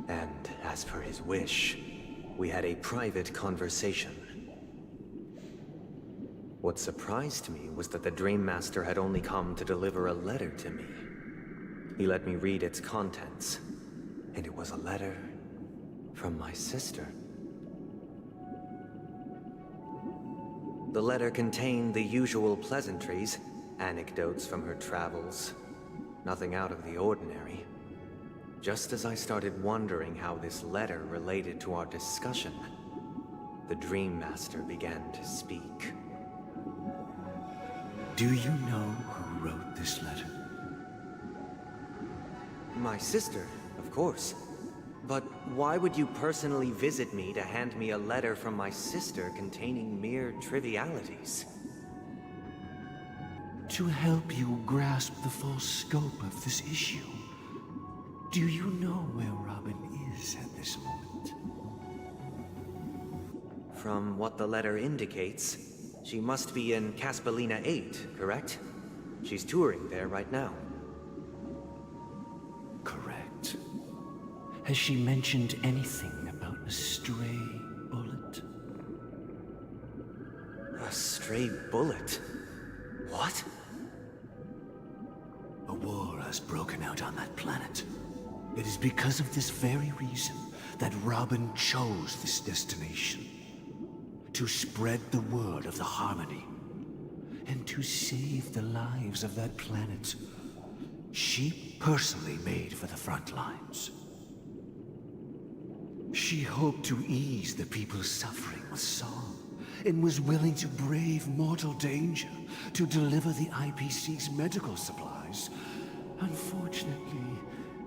and as per his wish, we had a private conversation. What surprised me was that the Dream Master had only come to deliver a letter to me. He let me read its contents, and it was a letter from my sister. The letter contained the usual pleasantries, anecdotes from her travels, nothing out of the ordinary. Just as I started wondering how this letter related to our discussion, the Dream Master began to speak. Do you know who wrote this letter? My sister, of course. But why would you personally visit me to hand me a letter from my sister containing mere trivialities? To help you grasp the full scope of this issue. Do you know where Robin is at this moment? From what the letter indicates, she must be in Caspelina 8, correct? She's touring there right now. Correct. Has she mentioned anything about a stray bullet? A stray bullet? What? A war has broken out on that planet. It is because of this very reason that Robin chose this destination. To spread the word of the Harmony. And to save the lives of that planet. She personally made for the front lines. She hoped to ease the people's suffering with song, and was willing to brave mortal danger to deliver the IPC's medical supplies. Unfortunately,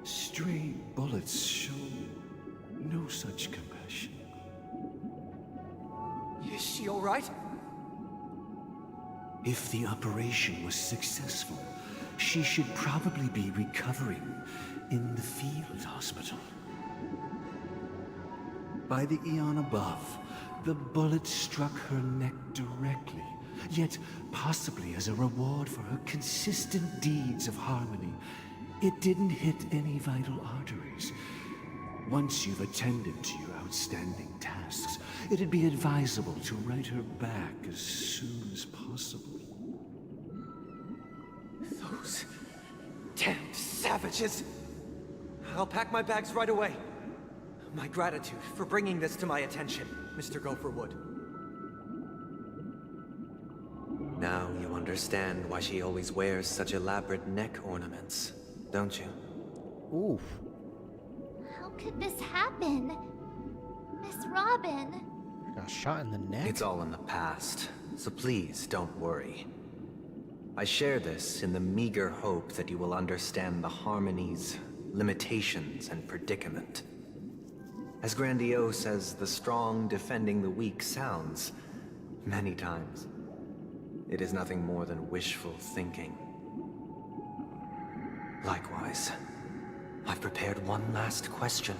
stray bullets show no such compassion. Is she all right? If the operation was successful, she should probably be recovering in the field hospital. By the eon above, the bullet struck her neck directly, yet possibly as a reward for her consistent deeds of harmony. It didn't hit any vital arteries. Once you've attended to your outstanding tasks, it'd be advisable to write her back as soon as possible. Those damned savages! I'll pack my bags right away. My gratitude for bringing this to my attention, Mr. Gopherwood. Now you understand why she always wears such elaborate neck ornaments, don't you? Oof. How could this happen? Miss Robin. Got shot in the neck? It's all in the past, so please don't worry. I share this in the meager hope that you will understand the Harmony's limitations and predicament. As grandiose as the strong defending the weak sounds, many times, it is nothing more than wishful thinking. Likewise, I've prepared one last question,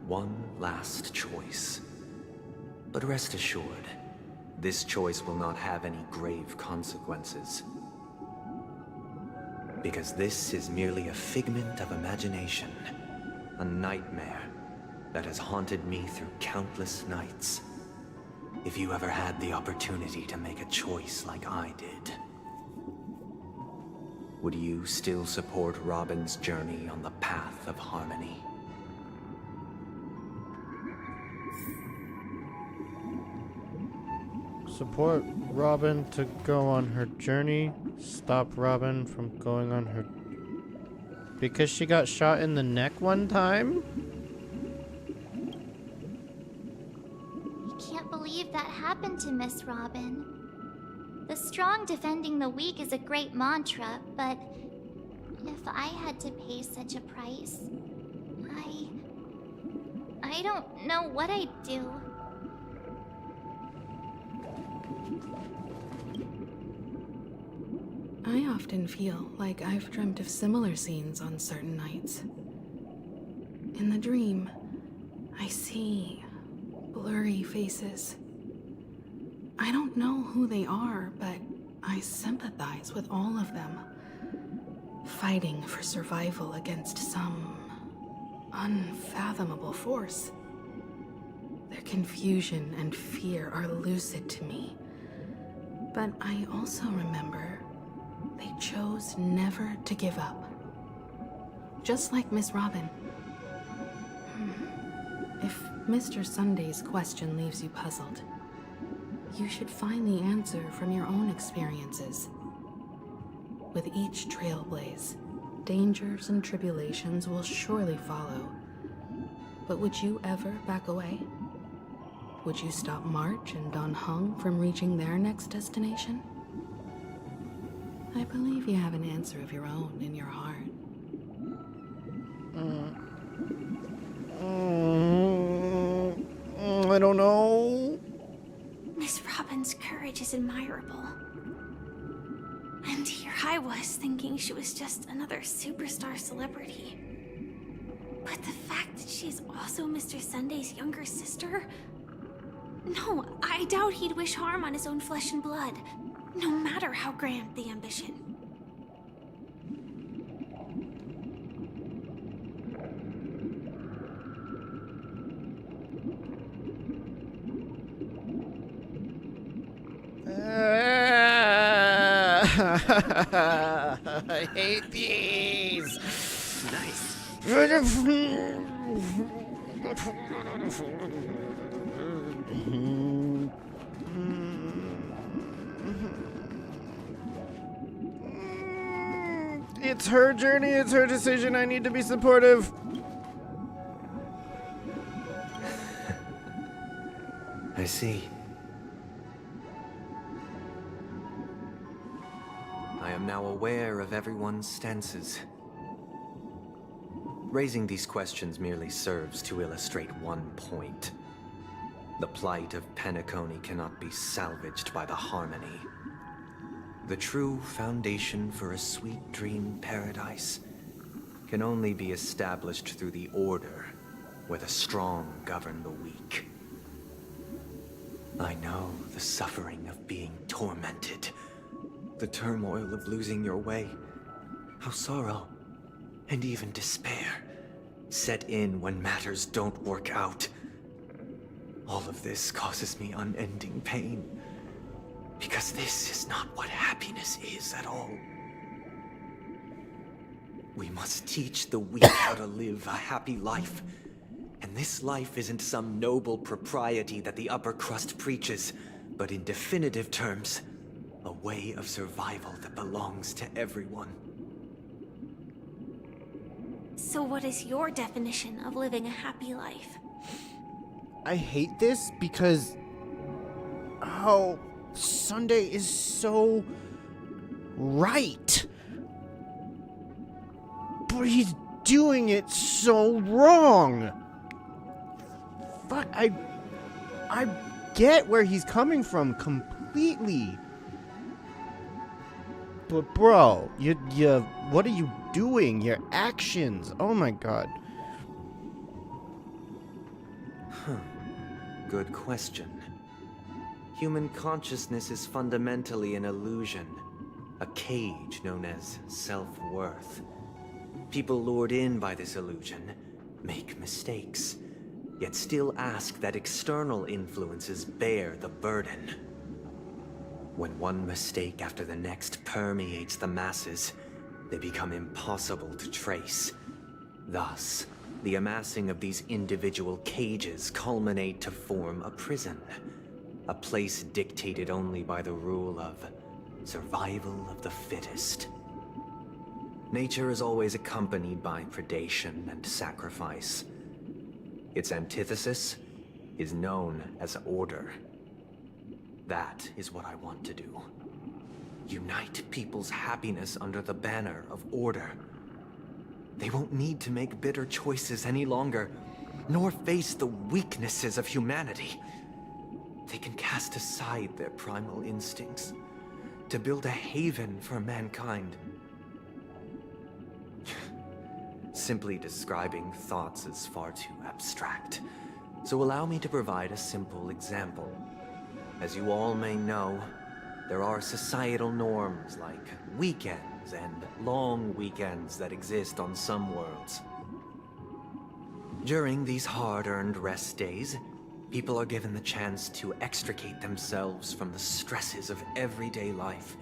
one last choice. But rest assured, this choice will not have any grave consequences. Because this is merely a figment of imagination. A nightmare that has haunted me through countless nights. If you ever had the opportunity to make a choice like I did, would you still support Robin's journey on the path of harmony? Support Robin to go on her journey. Stop Robin from going on her... Because she got shot in the neck one time? I can't believe that happened to Miss Robin. The strong defending the weak is a great mantra, but if I had to pay such a price, I don't know what I'd do. I often feel like I've dreamt of similar scenes on certain nights. In the dream, I see blurry faces. I don't know who they are, but I sympathize with all of them, fighting for survival against some unfathomable force. Their confusion and fear are lucid to me, but I also remember they chose never to give up. Just like Miss Robin. If Mr. Sunday's question leaves you puzzled, you should find the answer from your own experiences. With each trailblaze, dangers and tribulations will surely follow. But would you ever back away? Would you stop March and Don Hung from reaching their next destination? I believe you have an answer of your own in your heart. I don't know. Miss Robin's courage is admirable. And here I was thinking she was just another superstar celebrity. But the fact that she's also Mr. Sunday's younger sister? No, I doubt he'd wish harm on his own flesh and blood, no matter how grand the ambition. I hate these. Nice. It's her journey, it's her decision. I need to be supportive. I see. I am now aware of everyone's stances. Raising these questions merely serves to illustrate one point. The plight of Penacony cannot be salvaged by the harmony. The true foundation for a sweet dream paradise can only be established through the order where the strong govern the weak. I know the suffering of being tormented, the turmoil of losing your way, how sorrow and even despair set in when matters don't work out. All of this causes me unending pain, because this is not what happiness is at all. We must teach the weak how to live a happy life. And this life isn't some noble propriety that the upper crust preaches, but in definitive terms, a way of survival that belongs to everyone. So what is your definition of living a happy life? I hate this because... Oh, Sunday is so... right. But he's doing it so wrong. Fuck, I get where he's coming from completely. But bro, you what are you doing? Your actions. Oh my god. Good question. Human consciousness is fundamentally an illusion. A cage known as self-worth. People lured in by this illusion make mistakes, yet still ask that external influences bear the burden. When one mistake after the next permeates the masses, they become impossible to trace. Thus, the amassing of these individual cages culminate to form a prison. A place dictated only by the rule of survival of the fittest. Nature is always accompanied by predation and sacrifice. Its antithesis is known as order. That is what I want to do. Unite people's happiness under the banner of order. They won't need to make bitter choices any longer, nor face the weaknesses of humanity. They can cast aside their primal instincts to build a haven for mankind. Simply describing thoughts is far too abstract, so allow me to provide a simple example. As you all may know, there are societal norms like weekends and long weekends that exist on some worlds. During these hard-earned rest days, people are given the chance to extricate themselves from the stresses of everyday life,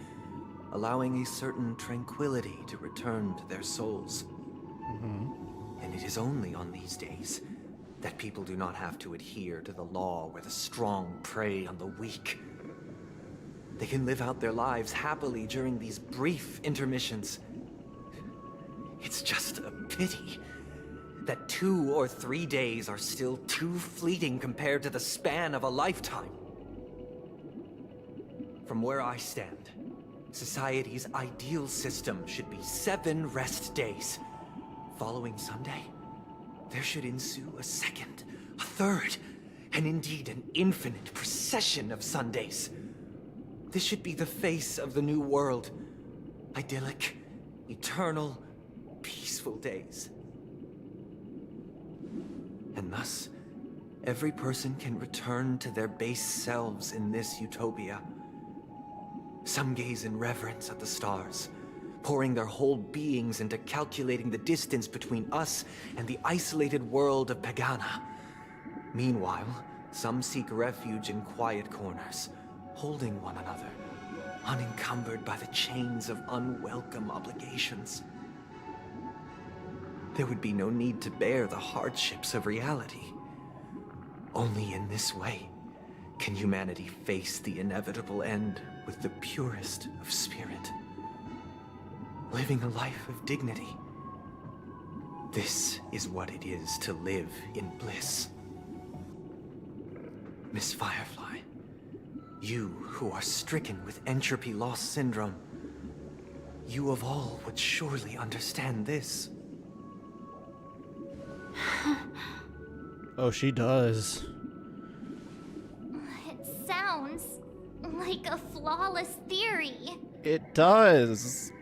allowing a certain tranquility to return to their souls. And it is only on these days that people do not have to adhere to the law where the strong prey on the weak. They can live out their lives happily during these brief intermissions. It's just a pity that 2 or 3 days are still too fleeting compared to the span of a lifetime. From where I stand, society's ideal system should be 7 rest days. Following Sunday, there should ensue a second, a third, and indeed an infinite procession of Sundays. This should be the face of the new world. Idyllic, eternal, peaceful days. And thus, every person can return to their base selves in this utopia. Some gaze in reverence at the stars, pouring their whole beings into calculating the distance between us and the isolated world of Pagana. Meanwhile, some seek refuge in quiet corners, holding one another, unencumbered by the chains of unwelcome obligations. There would be no need to bear the hardships of reality. Only in this way can humanity face the inevitable end with the purest of spirit, living a life of dignity. This is what it is to live in bliss. Miss Firefly, you who are stricken with entropy loss syndrome, you of all would surely understand this. Oh, she does. It sounds like a flawless theory. It does.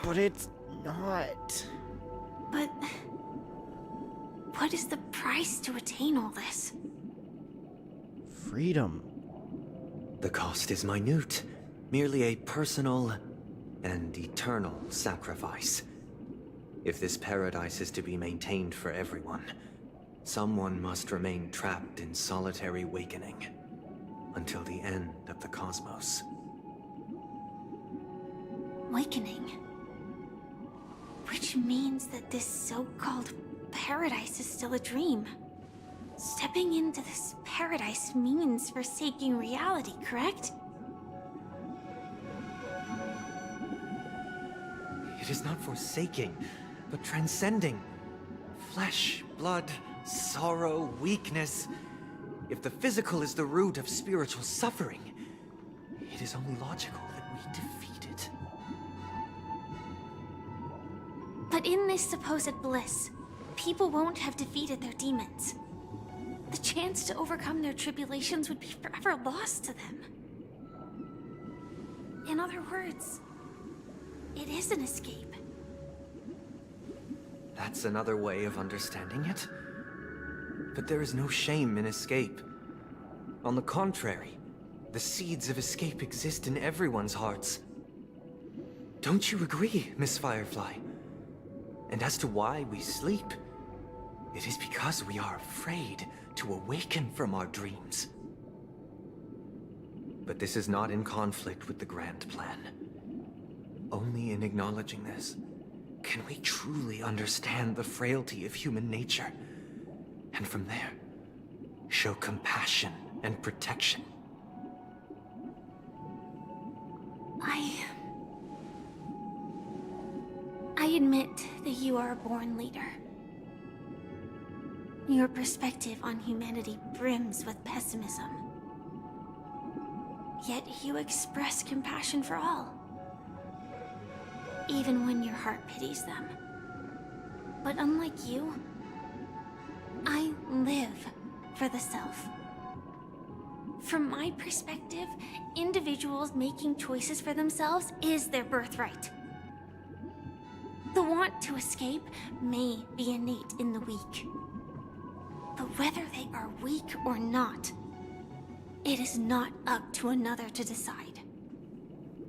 But it's not. But what is the price to attain all this? Freedom. The cost is minute, merely a personal and eternal sacrifice. If this paradise is to be maintained for everyone, someone must remain trapped in solitary awakening until the end of the cosmos. Awakening. Which means that this so-called paradise is still a dream. Stepping into this paradise means forsaking reality, correct? It is not forsaking, but transcending. Flesh, blood, sorrow, weakness. If the physical is the root of spiritual suffering, it is only logical that we defeat it. But in this supposed bliss, people won't have defeated their demons. The chance to overcome their tribulations would be forever lost to them. In other words, it is an escape. That's another way of understanding it. But there is no shame in escape. On the contrary, The seeds of escape exist in everyone's hearts. Don't you agree, Miss Firefly? And as to why we sleep, it is because we are afraid to awaken from our dreams. But this is not in conflict with the grand plan. Only in acknowledging this can we truly understand the frailty of human nature, and from there, show compassion and protection. I admit that you are a born leader. Your perspective on humanity brims with pessimism. Yet you express compassion for all, even when your heart pities them. But unlike you, I live for the self. From my perspective, individuals making choices for themselves is their birthright. The want to escape may be innate in the weak. But whether they are weak or not, it is not up to another to decide.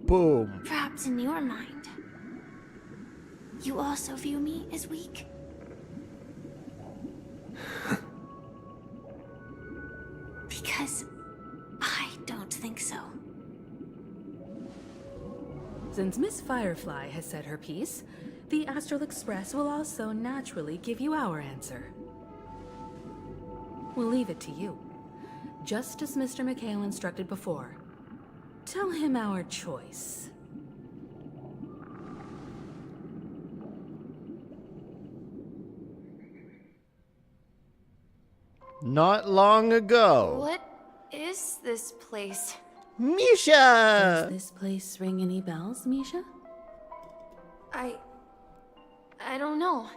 Boom. Perhaps in your mind, you also view me as weak? Because I don't think so. Since Miss Firefly has said her piece, the Astral Express will also naturally give you our answer. We'll leave it to you. Just as Mr. McHale instructed before. Tell him our choice. Not long ago. What is this place? Misha! Does this place ring any bells, Misha? I don't know,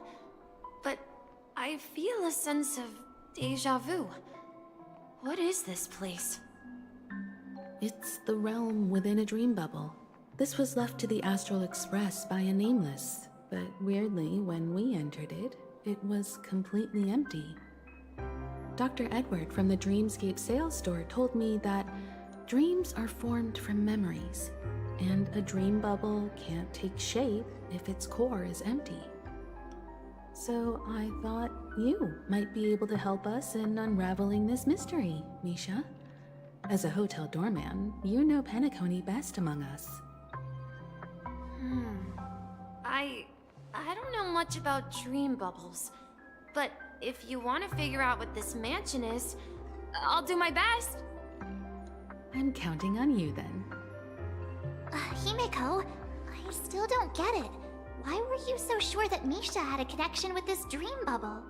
but I feel a sense of deja vu. What is this place? It's the realm within a dream bubble. This was left to the Astral Express by a nameless, but weirdly, when we entered it, it was completely empty. Dr. Edward from the Dreamscape sales store told me that dreams are formed from memories, and a dream bubble can't take shape if its core is empty. So I thought you might be able to help us in unraveling this mystery, Misha. As a hotel doorman, you know Penacony best among us. I don't know much about dream bubbles, but if you want to figure out what this mansion is, I'll do my best. I'm counting on you then. Himeko, I still don't get it. Why were you so sure that Misha had a connection with this dream bubble?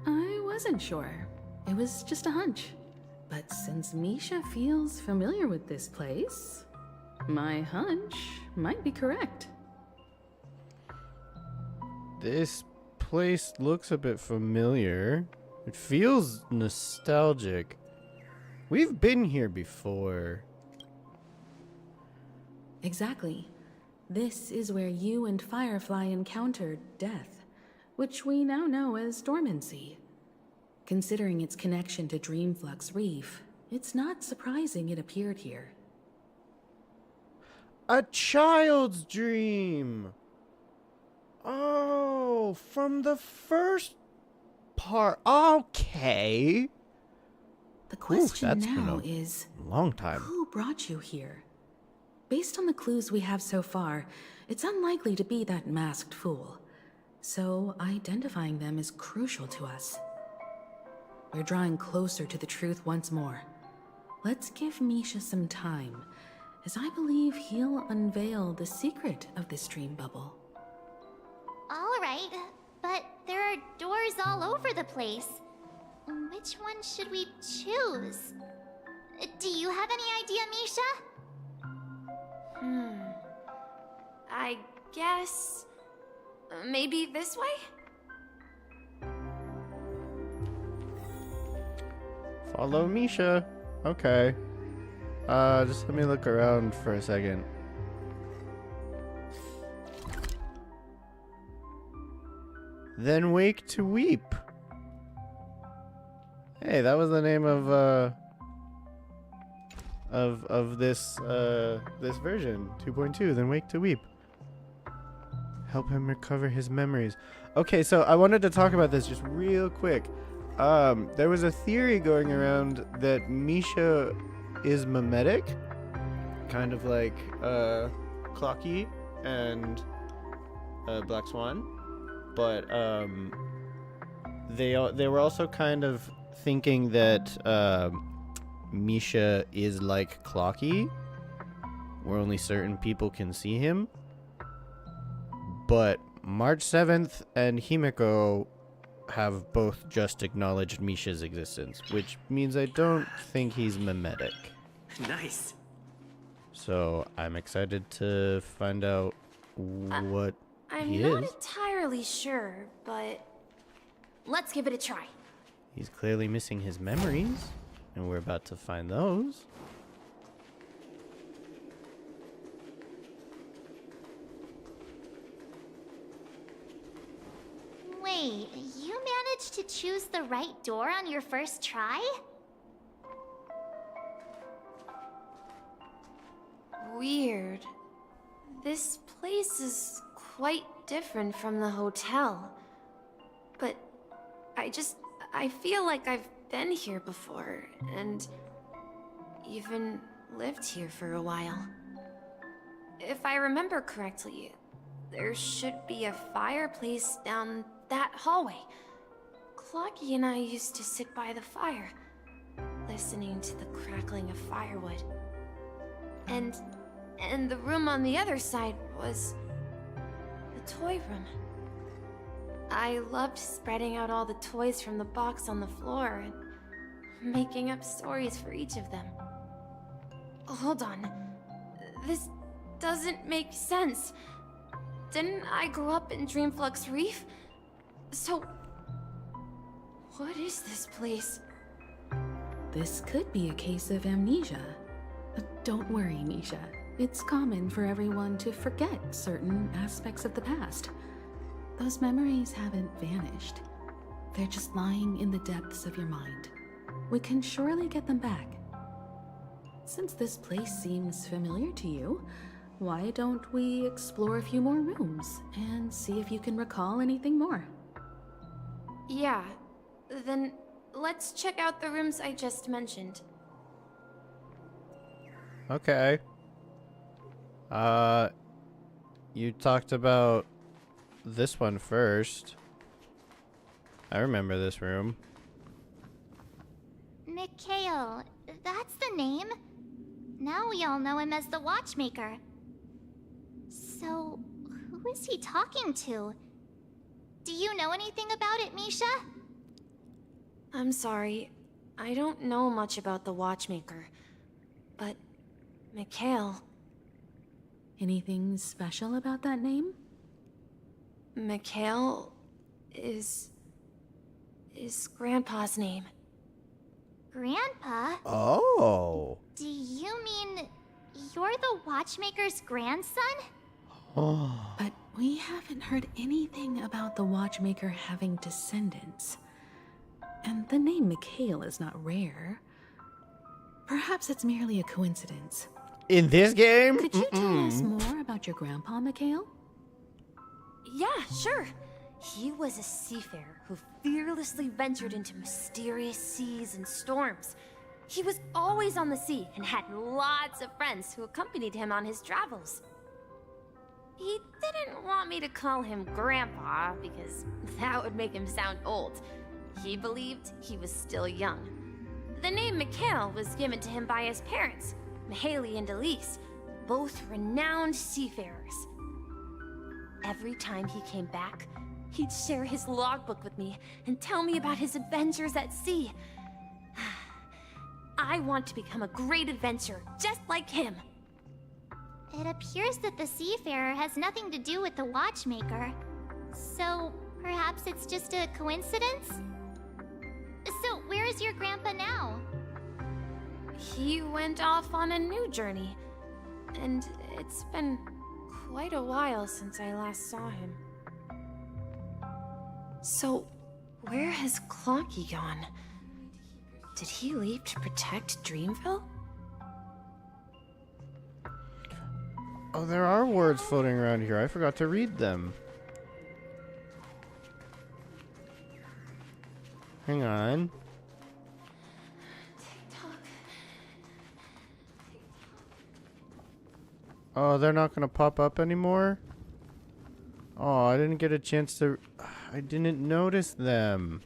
I wasn't sure. It was just a hunch. But since Misha feels familiar with this place, my hunch might be correct. This place looks a bit familiar. It feels nostalgic. We've been here before. Exactly. This is where you and Firefly encountered death, which we now know as dormancy. Considering its connection to Dreamflux Reef, it's not surprising it appeared here. A child's dream! Oh, from the first part. Okay. The question that's now been a is, long time. Who brought you here? Based on the clues we have so far, it's unlikely to be that masked fool. So identifying them is crucial to us. We're drawing closer to the truth once more. Let's give Misha some time, as I believe he'll unveil the secret of this dream bubble. All right, but there are doors all over the place. Which one should we choose? Do you have any idea, Misha? I guess... maybe this way? Follow Misha. Okay. Just let me look around for a second. Then wake to weep. Hey, that was the name of of this this version 2.2, then wake to weep. Help him recover his memories. Okay, so I wanted to talk about this just real quick. There was a theory going around that Misha is mimetic, kind of like Clocky and Black Swan, but they were also kind of thinking that Misha is like Clocky, where only certain people can see him. But March 7th and Himeko have both just acknowledged Misha's existence, which means I don't think he's mimetic. Nice. So I'm excited to find out what he is. I'm not entirely sure, but let's give it a try. He's clearly missing his memories, and we're about to find those. Wait, you managed to choose the right door on your first try? Weird. This place is quite different from the hotel. But I feel like I've been here before, and even lived here for a while. If I remember correctly, there should be a fireplace down that hallway. Clocky and I used to sit by the fire, listening to the crackling of firewood. And the room on the other side was the toy room. I loved spreading out all the toys from the box on the floor and making up stories for each of them. Hold on. This doesn't make sense. Didn't I grow up in Dreamflux Reef? So, what is this place? This could be a case of amnesia. But don't worry, Misha. It's common for everyone to forget certain aspects of the past. Those memories haven't vanished. They're just lying in the depths of your mind. We can surely get them back. Since this place seems familiar to you, why don't we explore a few more rooms and see if you can recall anything more? Yeah, then let's check out the rooms I just mentioned. Okay. You talked about this one first. I remember this room. Mikhail, that's the name. Now we all know him as the Watchmaker. So, who is he talking to? Do you know anything about it, Misha? I'm sorry, I don't know much about the Watchmaker. But, Mikhail... Anything special about that name? Mikhail is Grandpa's name. Grandpa? Oh. Do you mean you're the Watchmaker's grandson? But we haven't heard anything about the Watchmaker having descendants. And the name Mikhail is not rare. Perhaps it's merely a coincidence. In this game? Could you tell us more about your grandpa, Mikhail? Yeah, sure. He was a seafarer who fearlessly ventured into mysterious seas and storms. He was always on the sea and had lots of friends who accompanied him on his travels. He didn't want me to call him Grandpa because that would make him sound old. He believed he was still young. The name Mikhail was given to him by his parents, Mihaly and Elise, both renowned seafarers. Every time he came back, he'd share his logbook with me and tell me about his adventures at sea. I want to become a great adventurer, just like him. It appears that the Seafarer has nothing to do with the Watchmaker. So, perhaps it's just a coincidence? So, where is your grandpa now? He went off on a new journey, and it's been quite a while since I last saw him. So, where has Clocky gone? Did he leave to protect Dreamville? Oh, there are words floating around here. I forgot to read them. Hang on. Oh, they're not gonna pop up anymore? Oh, I didn't get a chance to... I didn't notice them.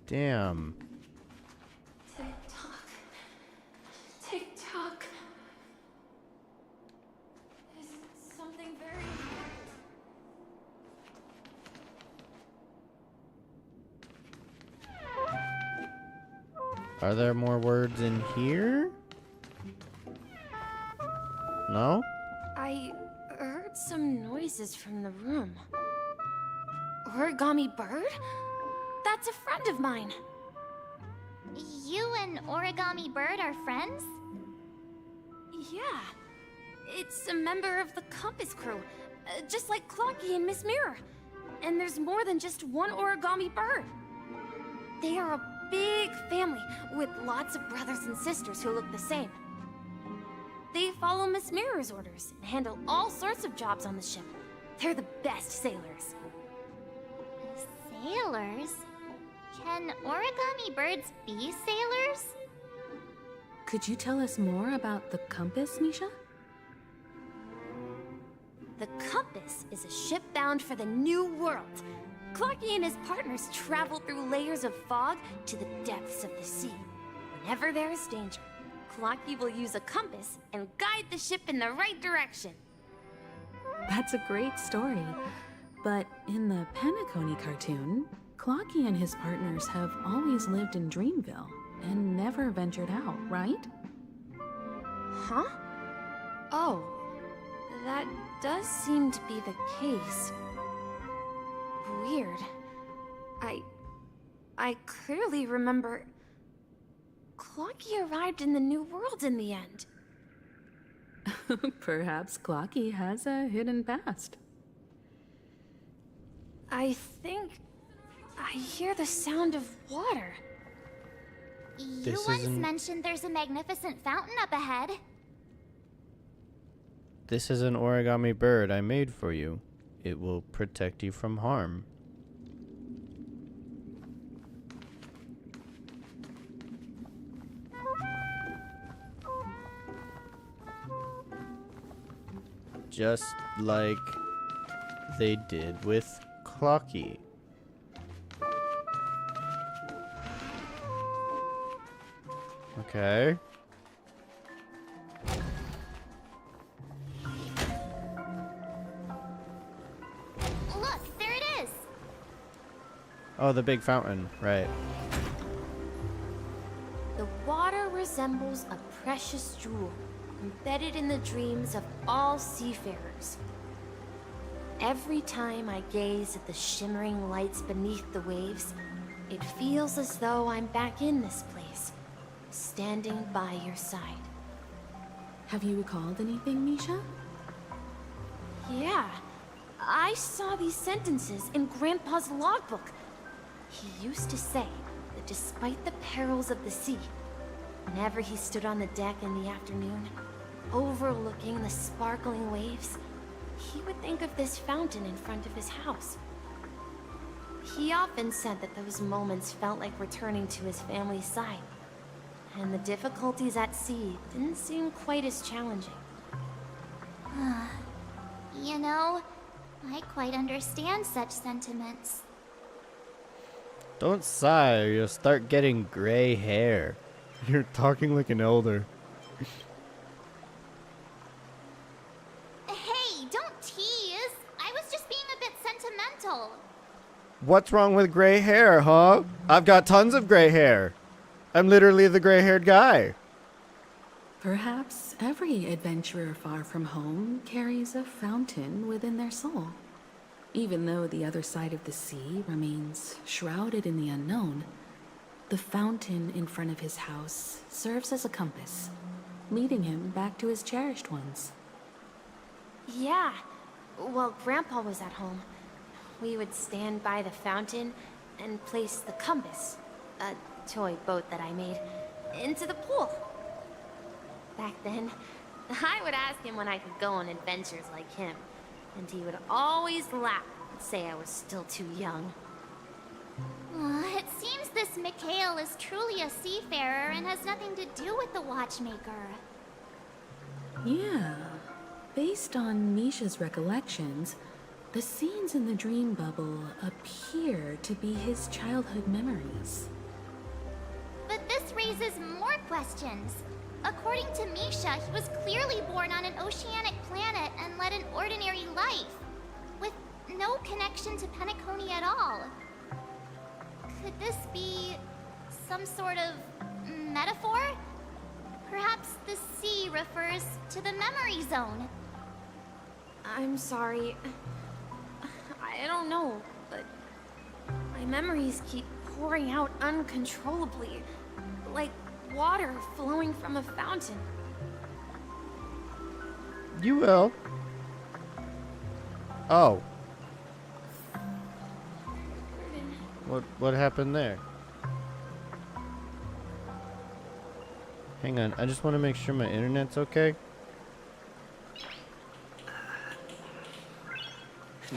Damn. Tick-tock. Tick-tock. Is something very important? Are there more words in here? No? I heard some noises from the room. Origami Bird? That's a friend of mine. You and Origami Bird are friends? Yeah. It's a member of the Compass crew, just like Clocky and Miss Mirror. And there's more than just one Origami Bird. They are a big family with lots of brothers and sisters who look the same. They follow Miss Mirror's orders and handle all sorts of jobs on the ship. They're the best sailors. Sailors? Can origami birds be sailors? Could you tell us more about the compass, Misha? The Compass is a ship bound for the New World. Clocky and his partners travel through layers of fog to the depths of the sea. Whenever there is danger, Clocky will use a compass and guide the ship in the right direction. That's a great story. But in the Penacony cartoon, Clocky and his partners have always lived in Dreamville and never ventured out, right? Huh? Oh, that does seem to be the case. Weird. I clearly remember... Clocky arrived in the New World in the end. Perhaps Clocky has a hidden past. I think... I hear the sound of water. You once mentioned there's a magnificent fountain up ahead. This is an origami bird I made for you. It will protect you from harm. Just like they did with Clocky. Okay. Look, there it is. Oh, the big fountain, right. The water resembles a precious jewel, embedded in the dreams of all seafarers. Every time I gaze at the shimmering lights beneath the waves, it feels as though I'm back in this place, standing by your side. Have you recalled anything, Misha? Yeah, I saw these sentences in Grandpa's logbook. He used to say that despite the perils of the sea, whenever he stood on the deck in the afternoon, overlooking the sparkling waves, he would think of this fountain in front of his house. He often said that those moments felt like returning to his family's side, and the difficulties at sea didn't seem quite as challenging. You know, I quite understand such sentiments. Don't sigh or you'll start getting gray hair. You're talking like an elder. Hey, don't tease. I was just being a bit sentimental. What's wrong with gray hair, huh? I've got tons of gray hair. I'm literally the gray-haired guy. Perhaps every adventurer far from home carries a fountain within their soul. Even though the other side of the sea remains shrouded in the unknown, the fountain in front of his house serves as a compass, leading him back to his cherished ones. Yeah, while Grandpa was at home, we would stand by the fountain and place the compass, a toy boat that I made, into the pool. Back then, I would ask him when I could go on adventures like him, and he would always laugh and say I was still too young. It seems this Mikhail is truly a seafarer and has nothing to do with the watchmaker. Yeah. Based on Misha's recollections, the scenes in the dream bubble appear to be his childhood memories. But this raises more questions. According to Misha, he was clearly born on an oceanic planet and led an ordinary life, with no connection to Penacony at all. Could this be some sort of metaphor? Perhaps the sea refers to the memory zone. I'm sorry. I don't know, but my memories keep pouring out uncontrollably, like water flowing from a fountain. You will. Oh. What happened there? Hang on, I just want to make sure my internet's okay.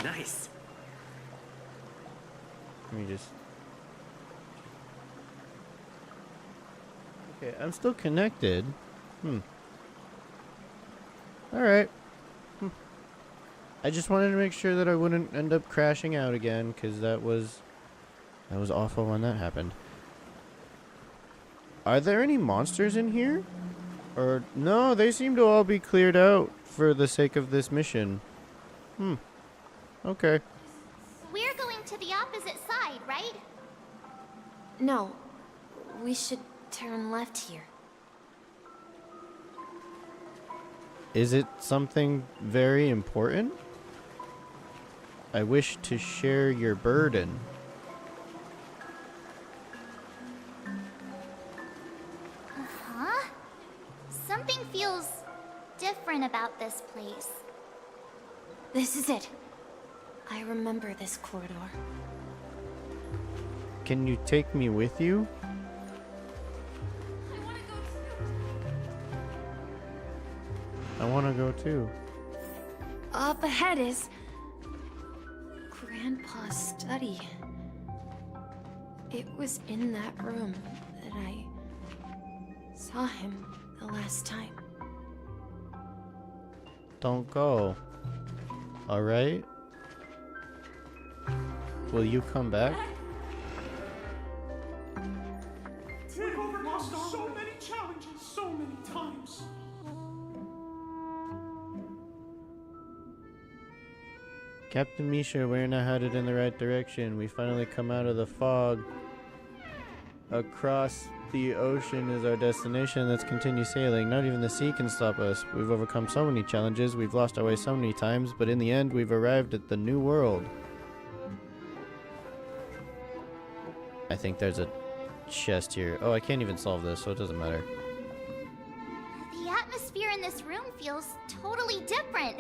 Nice. Let me just... Okay, I'm still connected. Alright. I just wanted to make sure that I wouldn't end up crashing out again, because that was awful when that happened. Are there any monsters in here? Or, no, they seem to all be cleared out for the sake of this mission. Okay. We're going to the opposite side, right? No, we should turn left here. Is it something very important? I wish to share your burden. Huh? Something feels different about this place. This is it. I remember this corridor. Can you take me with you? I want to go too. Up ahead is Grandpa's study. It was in that room that I saw him the last time. Don't go. Alright? Will you come back? We've overcome so many challenges so many times. Captain Misha, we're now headed in the right direction. We finally come out of the fog. Across the ocean is our destination. Let's continue sailing. Not even the sea can stop us. We've overcome so many challenges. We've lost our way so many times, but in the end, we've arrived at the new world. I think there's a chest here. Oh, I can't even solve this, so it doesn't matter. The atmosphere in this room feels totally different.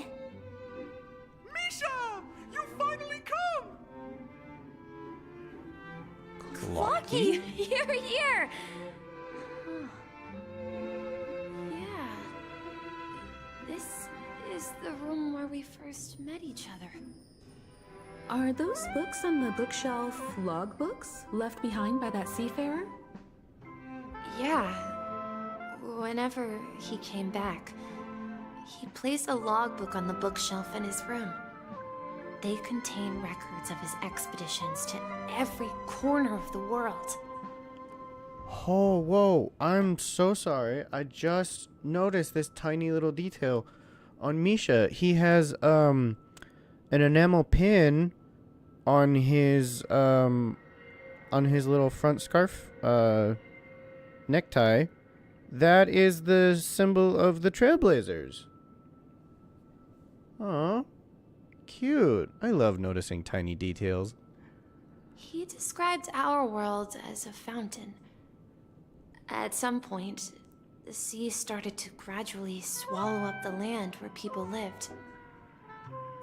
Misha! You finally come! Clocky, you're here! Yeah. This is the room where we first met each other. Are those books on the bookshelf logbooks left behind by that seafarer? Yeah. Whenever he came back, he placed a logbook on the bookshelf in his room. They contain records of his expeditions to every corner of the world. Oh, whoa. I'm so sorry. I just noticed this tiny little detail on Misha. He has, an enamel pin on his little front scarf, necktie. That is the symbol of the Trailblazers. Aw. Cute. I love noticing tiny details. He described our world as a fountain. At some point, the sea started to gradually swallow up the land where people lived.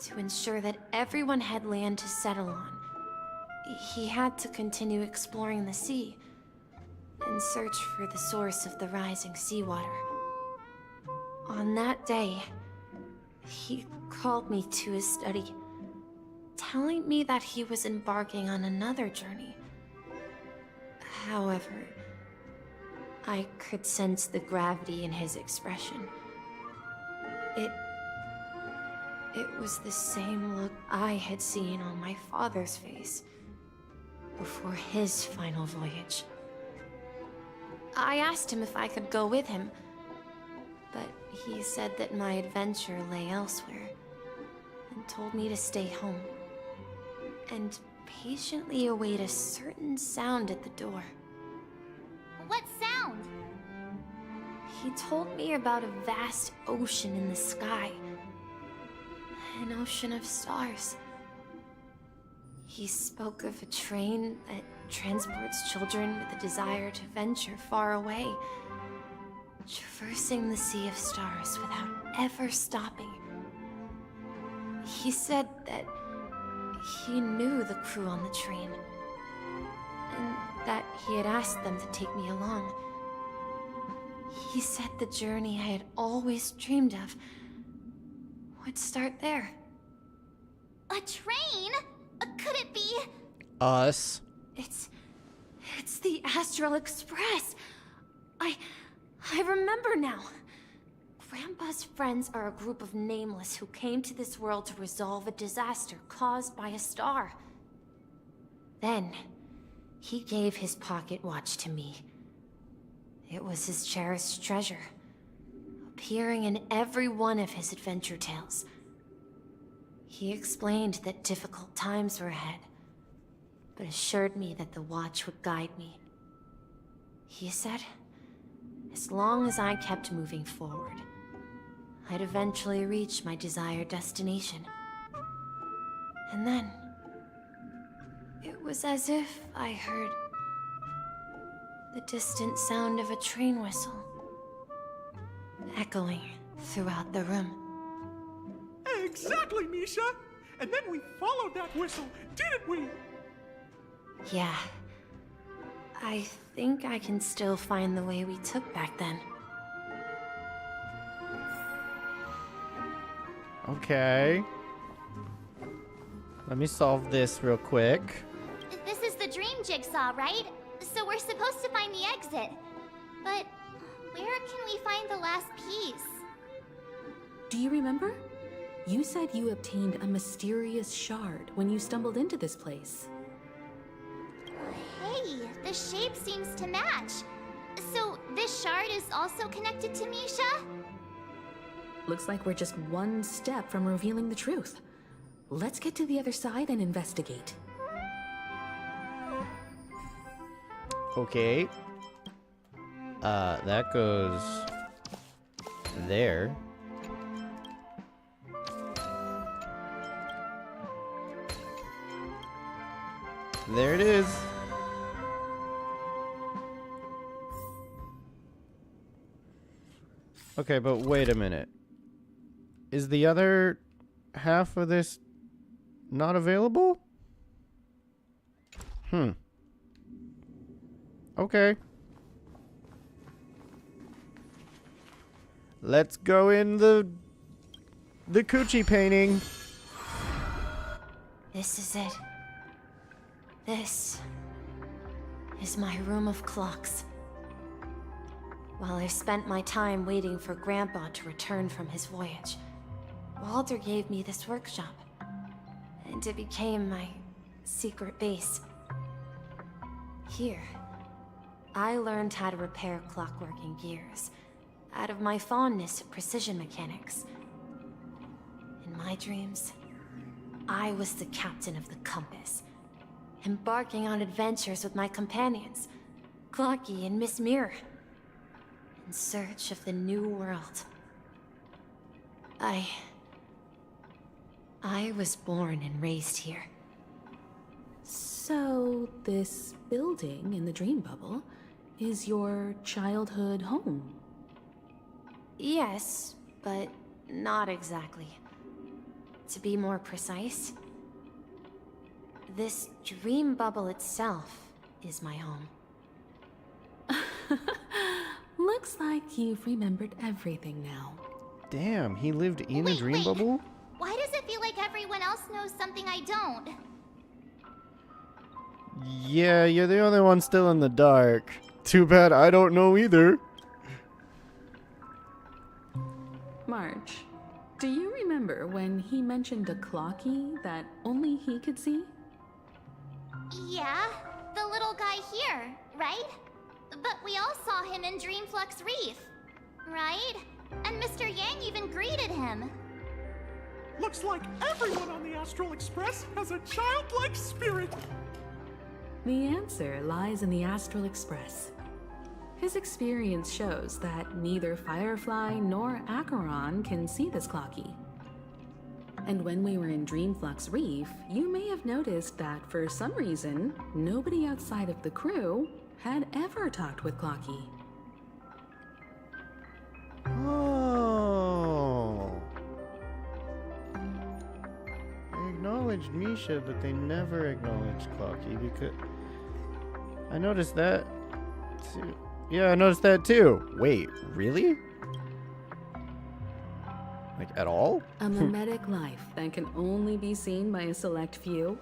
To ensure that everyone had land to settle on, he had to continue exploring the sea in search for the source of the rising seawater. On that day, he called me to his study, telling me that he was embarking on another journey. However, I could sense the gravity in his expression. It was the same look I had seen on my father's face before his final voyage. I asked him if I could go with him, but he said that my adventure lay elsewhere and told me to stay home and patiently await a certain sound at the door. What sound? He told me about a vast ocean in the sky. An ocean of stars. He spoke of a train that transports children with a desire to venture far away, traversing the sea of stars without ever stopping. He said that he knew the crew on the train, and that he had asked them to take me along. He said the journey I had always dreamed of would start there. A train? Could it be? Us. It's the Astral Express. I remember now. Grandpa's friends are a group of nameless who came to this world to resolve a disaster caused by a star. Then, he gave his pocket watch to me. It was his cherished treasure, appearing in every one of his adventure tales. He explained that difficult times were ahead, but assured me that the watch would guide me. He said, as long as I kept moving forward, I'd eventually reach my desired destination. And then, it was as if I heard the distant sound of a train whistle, echoing throughout the room. Exactly, Misha! And then we followed that whistle, didn't we? Yeah. I think I can still find the way we took back then. Okay. Let me solve this real quick. This is the dream jigsaw, right? So we're supposed to find the exit. But where can we find the last piece? Do you remember? You said you obtained a mysterious shard when you stumbled into this place. Hey, the shape seems to match. So this shard is also connected to Misha? Looks like we're just one step from revealing the truth. Let's get to the other side and investigate. Okay. That goes there. There it is. Okay, but wait a minute. Is the other half of this not available? Okay. Let's go in the coochie painting. This is it. This is my room of clocks. While I spent my time waiting for Grandpa to return from his voyage, Walter gave me this workshop, and it became my secret base. Here, I learned how to repair clockwork and gears out of my fondness of precision mechanics. In my dreams, I was the captain of the compass, embarking on adventures with my companions, Clocky and Miss Mirror, in search of the new world. I was born and raised here. So, this building in the dream bubble is your childhood home? Yes, but not exactly. To be more precise, this dream bubble itself is my home. Looks like you've remembered everything now. Damn, he lived in a dream wait. bubble? Why does it feel like everyone else knows something I don't? Yeah, you're the only one still in the dark. Too bad I don't know either. March, do you remember when he mentioned a clocky that only he could see? Yeah, the little guy here, right? But we all saw him in Dreamflux Reef, right? And Mr. Yang even greeted him. Looks like everyone on the Astral Express has a childlike spirit. The answer lies in the Astral Express. His experience shows that neither Firefly nor Acheron can see this clocky. And when we were in Dreamflux Reef, you may have noticed that for some reason, nobody outside of the crew had ever talked with Clocky. Oh. They acknowledged Misha, but they never acknowledged Clocky because... I noticed that too. Yeah, I noticed that too. Wait, really? Like, at all? A mimetic life that can only be seen by a select few.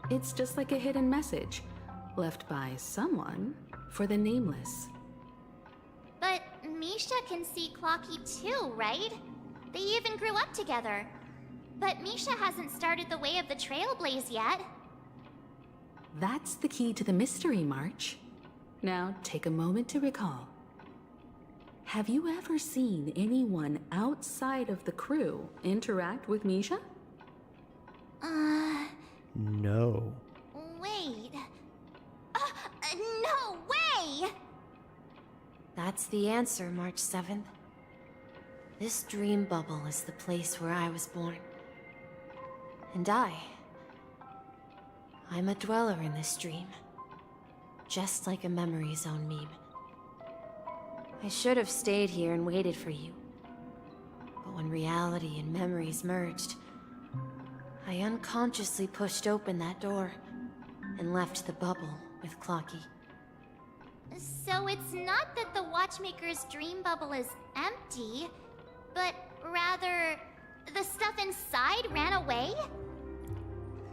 It's just like a hidden message, left by someone for the nameless. But Misha can see Clocky too, right? They even grew up together. But Misha hasn't started the way of the Trailblaze yet. That's the key to the mystery, March. Now, take a moment to recall. Have you ever seen anyone outside of the crew interact with Misha? No. Wait. No way! That's the answer, March 7th. This dream bubble is the place where I was born. And I'm a dweller in this dream. Just like a memory zone meme. I should have stayed here and waited for you. But when reality and memories merged, I unconsciously pushed open that door and left the bubble with Clocky. So it's not that the Watchmaker's dream bubble is empty, but rather the stuff inside ran away?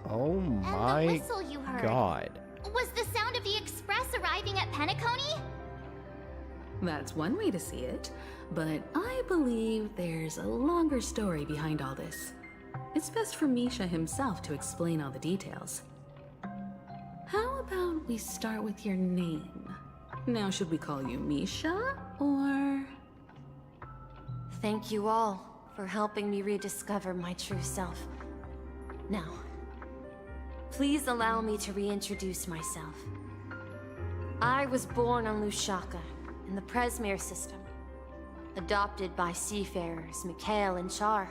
Oh And my the whistle you heard god. was the sound of the Express arriving at Penacony? That's one way to see it, but I believe there's a longer story behind all this. It's best for Misha himself to explain all the details. How about we start with your name? Now, should we call you Misha, or...? Thank you all for helping me rediscover my true self. Now, please allow me to reintroduce myself. I was born on Lushaka, in the Presmere system, adopted by seafarers Mikhail and Char.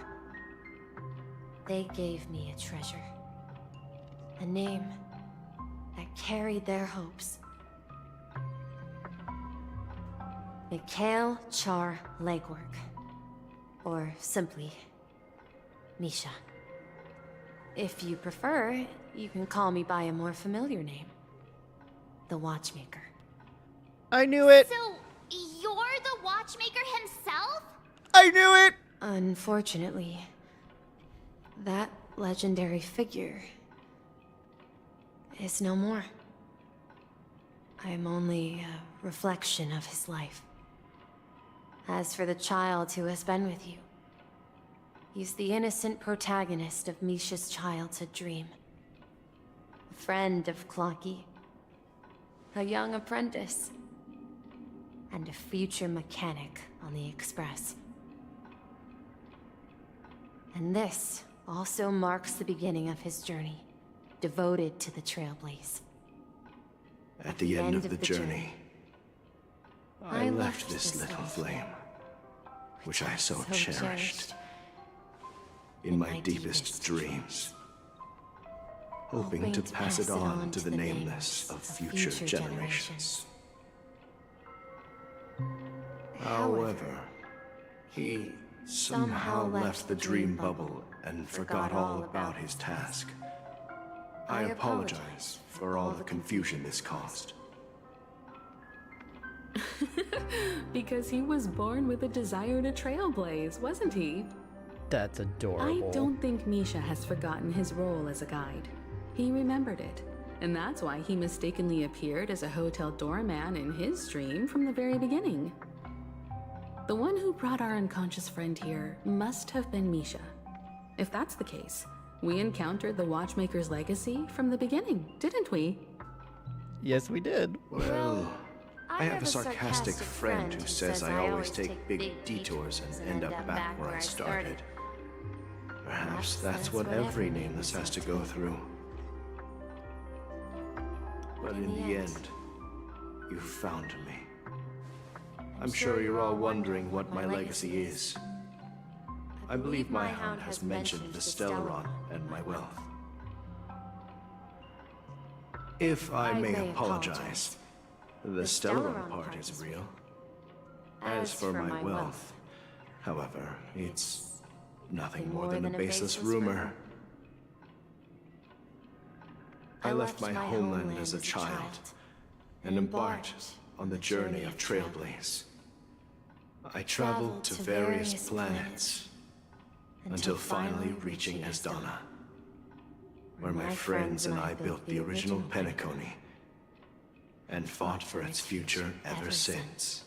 They gave me a treasure, a name that carried their hopes. Mikhail Char Legwork, or simply, Misha. If you prefer, you can call me by a more familiar name, the Watchmaker. I knew it! So, you're the Watchmaker himself? I knew it! Unfortunately, that legendary figure is no more. I am only a reflection of his life. As for the child who has been with you, he's the innocent protagonist of Misha's childhood dream. A friend of Clocky, a young apprentice, and a future mechanic on the Express. And this also marks the beginning of his journey, devoted to the Trailblaze. At the end of the journey, I left this little flame, which I so cherished, in my deepest dreams, hoping to pass it on to the nameless of future generations. However, he somehow left the dream bubble and forgot all about his task. I apologize for all the confusion this caused. Because he was born with a desire to trailblaze, wasn't he? That's adorable. I don't think Misha has forgotten his role as a guide. He remembered it, and that's why he mistakenly appeared as a hotel doorman in his dream from the very beginning. The one who brought our unconscious friend here must have been Misha. If that's the case, we encountered the Watchmaker's legacy from the beginning, didn't we? Yes, we did. Well, I have a sarcastic friend who says I always take big detours and end up back where I started. Perhaps that's what every nameless has to go through. But in the end, you found me. I'm sure you're all wondering what my legacy is. I believe my hound has mentioned the Stellaron and my wealth. If I may apologize, the Stellaron part is real. As for my wealth, however, it's nothing more than a baseless rumor. I left my homeland as a child and embarked on the journey of Trailblaze. I traveled to various planets until finally reaching Asdana, where my friends and I built the original Penacony and fought for its future ever since.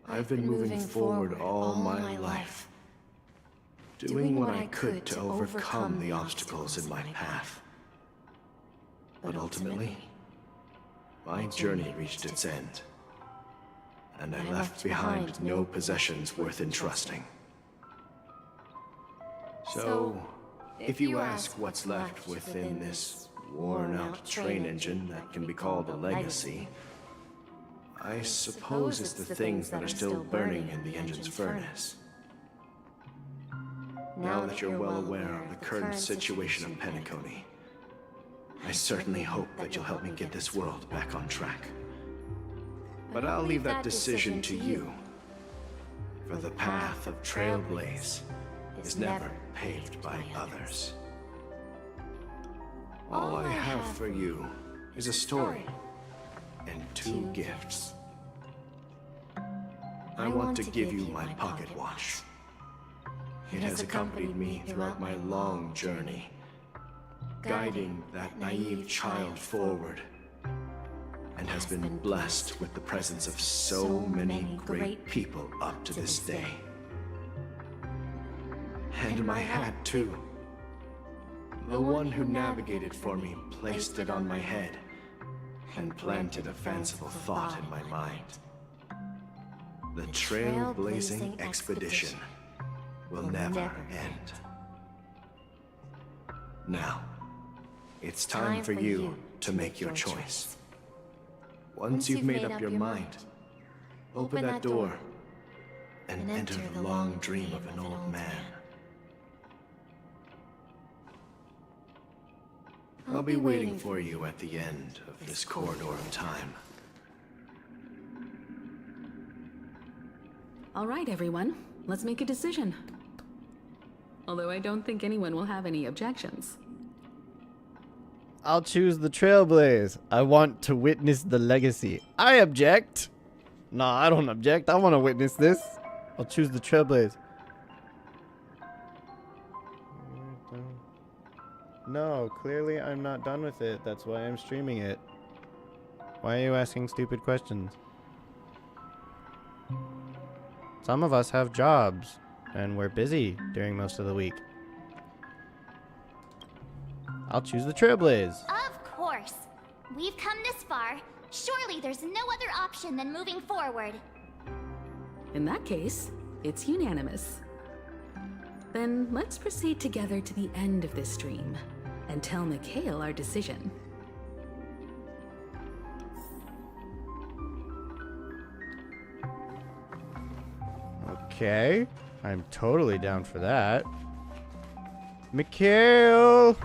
I've been moving forward all my life, doing what I could to overcome the obstacles in my path. But ultimately, my journey reached its end, and I left behind no possessions worth entrusting. So, if you ask what's left within this worn-out train engine that can be called a legacy, I suppose it's the things that are still burning in the engine's furnace. Now that you're well aware of the current situation of Penacony, I certainly hope that you'll help me get this world back on track. But I'll leave that decision to you, for the path of Trailblaze is never paved by others. All I have for you is a story and 2 gifts. I want to give you my pocket watch. It has accompanied me throughout my long journey, guiding that naive child forward, and has been blessed with the presence of so many great people up to this day. And my hat, too. The one who navigated for me placed it on my head and planted a fanciful thought in my mind. The trailblazing expedition will never end. Now, it's time for you to make your choice. Once you've made up your mind, open that door and enter the long dream of an old man. I'll be waiting for you at the end of this corridor of time. All right, everyone. Let's make a decision. Although I don't think anyone will have any objections. I'll choose the Trailblaze. I want to witness the legacy. I object. Nah, I don't object. I want to witness this. I'll choose the Trailblaze. No, clearly I'm not done with it. That's why I'm streaming it. Why are you asking stupid questions? Some of us have jobs, and we're busy during most of the week. I'll choose the Trailblaze. Of course. We've come this far. Surely there's no other option than moving forward. In that case, it's unanimous. Then let's proceed together to the end of this stream and tell Mikhail our decision. Okay, I'm totally down for that. Mikhail!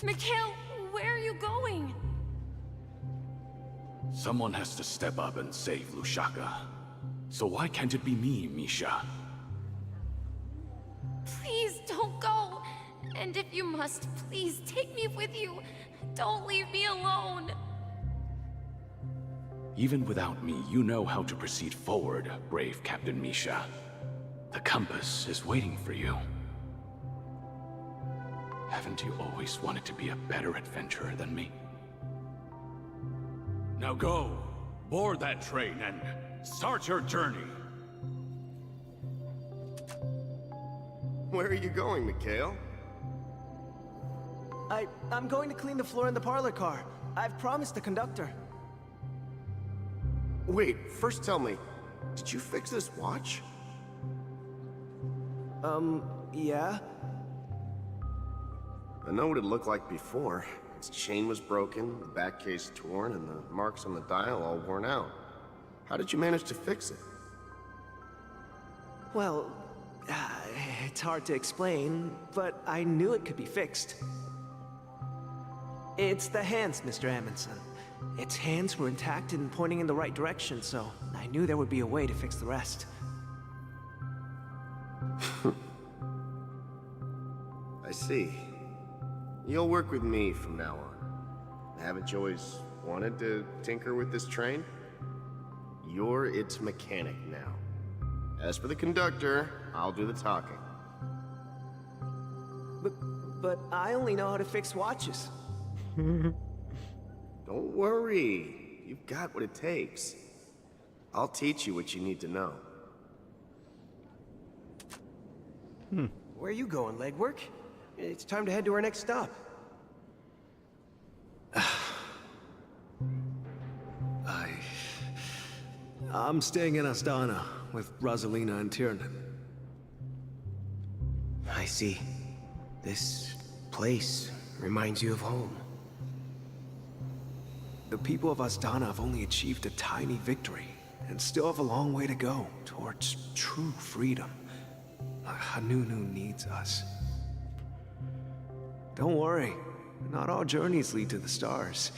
Mikhail, where are you going? Someone has to step up and save Lushaka. So why can't it be me, Misha? Please don't go. And if you must, please take me with you. Don't leave me alone. Even without me, you know how to proceed forward, brave Captain Misha. The compass is waiting for you. Haven't you always wanted to be a better adventurer than me? Now go, board that train and start your journey. Where are you going, Mikhail? I'm going to clean the floor in the parlor car. I've promised the conductor. Wait, first tell me, did you fix this watch? Yeah? I know what it looked like before. Its chain was broken, the back case torn, and the marks on the dial all worn out. How did you manage to fix it? Well, it's hard to explain, but I knew it could be fixed. It's the hands, Mr. Amundsen. Its hands were intact and pointing in the right direction, so I knew there would be a way to fix the rest. I see. You'll work with me from now on. Haven't you always wanted to tinker with this train? You're its mechanic now. As for the conductor, I'll do the talking. But I only know how to fix watches. Don't worry. You've got what it takes. I'll teach you what you need to know. Where are you going, legwork? It's time to head to our next stop. I'm staying in Astana with Rosalina and Tiernan. I see. This place reminds you of home. The people of Astana have only achieved a tiny victory, and still have a long way to go towards true freedom. Hanunu needs us. Don't worry, not all journeys lead to the stars.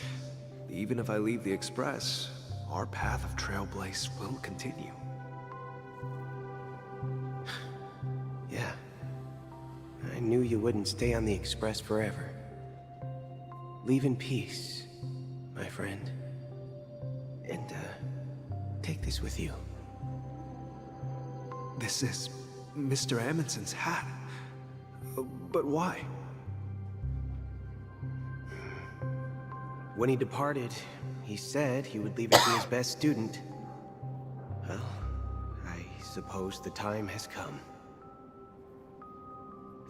Even if I leave the Express, our path of Trailblaze will continue. Yeah. I knew you wouldn't stay on the Express forever. Leave in peace, my friend. And, take this with you. This is Mr. Amundsen's hat. But why? When he departed, he said he would leave it to his best student. Well, I suppose the time has come.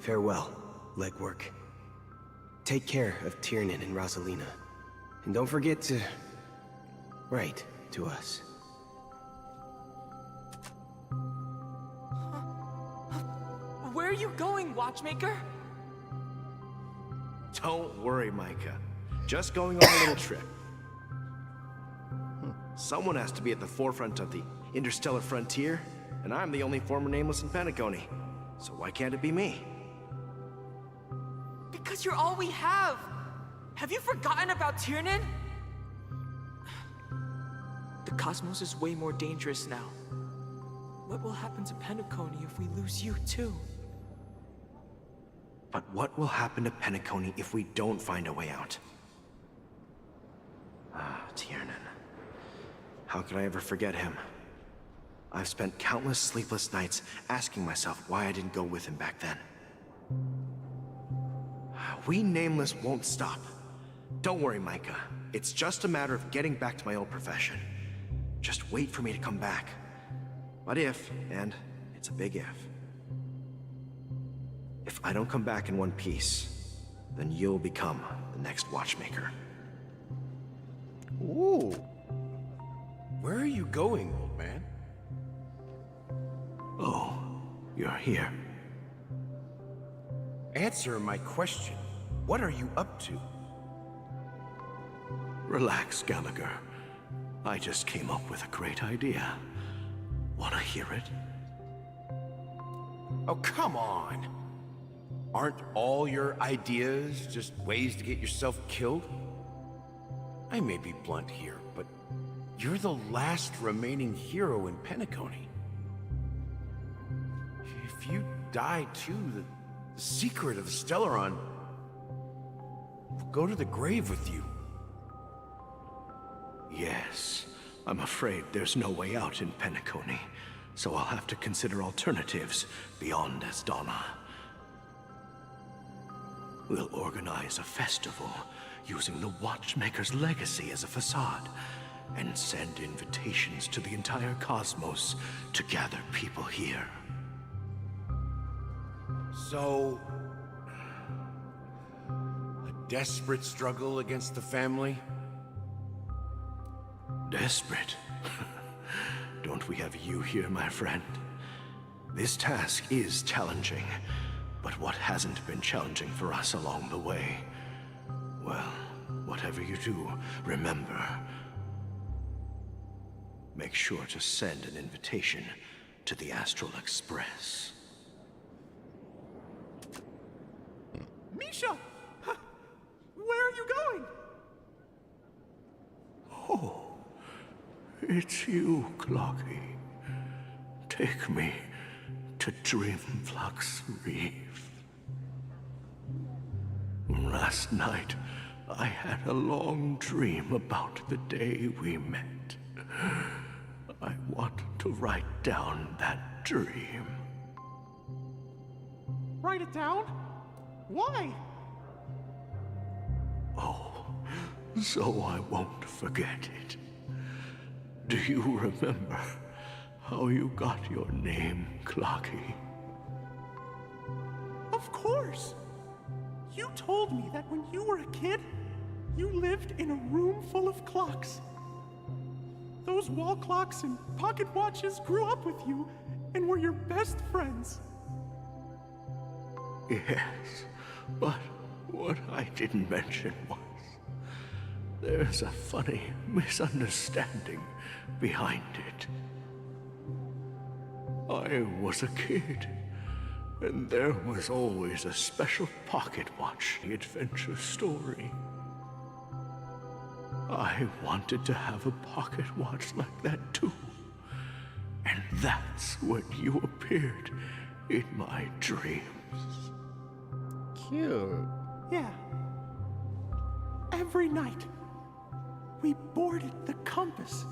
Farewell, legwork. Take care of Tiernan and Rosalina. And don't forget to write to us. Where are you going, Watchmaker? Don't worry, Micah. Just going on a little trip. Someone has to be at the forefront of the interstellar frontier, and I'm the only former nameless in Penacony. So why can't it be me? Because you're all we have. Have you forgotten about Tiernan? The cosmos is way more dangerous now. What will happen to Penacony if we lose you too? But what will happen to Penacony if we don't find a way out? Tiernan. How could I ever forget him? I've spent countless sleepless nights asking myself why I didn't go with him back then. We Nameless won't stop. Don't worry, Micah. It's just a matter of getting back to my old profession. Just wait for me to come back. But if, and it's a big if I don't come back in one piece, then you'll become the next Watchmaker. Ooh. Where are you going, old man? Oh, you're here. Answer my question. What are you up to? Relax, Gallagher. I just came up with a great idea. Wanna hear it? Oh, come on. Aren't all your ideas just ways to get yourself killed? I may be blunt here, but you're the last remaining hero in Penacony. If you die too, the secret of the Stellaron will go to the grave with you. Yes, I'm afraid there's no way out in Penacony, so I'll have to consider alternatives beyond Asdana. We'll organize a festival using the Watchmaker's legacy as a facade, and send invitations to the entire cosmos to gather people here. So, a desperate struggle against the family? Desperate? Don't we have you here, my friend? This task is challenging, but what hasn't been challenging for us along the way? Well, whatever you do, remember, make sure to send an invitation to the Astral Express. Misha! Where are you going? Oh, it's you, Clocky. Take me to Dreamflux Reef. Last night, I had a long dream about the day we met. I want to write down that dream. Write it down? Why? Oh, so I won't forget it. Do you remember how you got your name, Clocky? Of course! You told me that when you were a kid, you lived in a room full of clocks. Those wall clocks and pocket watches grew up with you and were your best friends. Yes, but what I didn't mention was there's a funny misunderstanding behind it. I was a kid, and there was always a special pocket watch adventure story. I wanted to have a pocket watch like that too. And that's when you appeared in my dreams. Cute. Yeah. Every night, we boarded the compass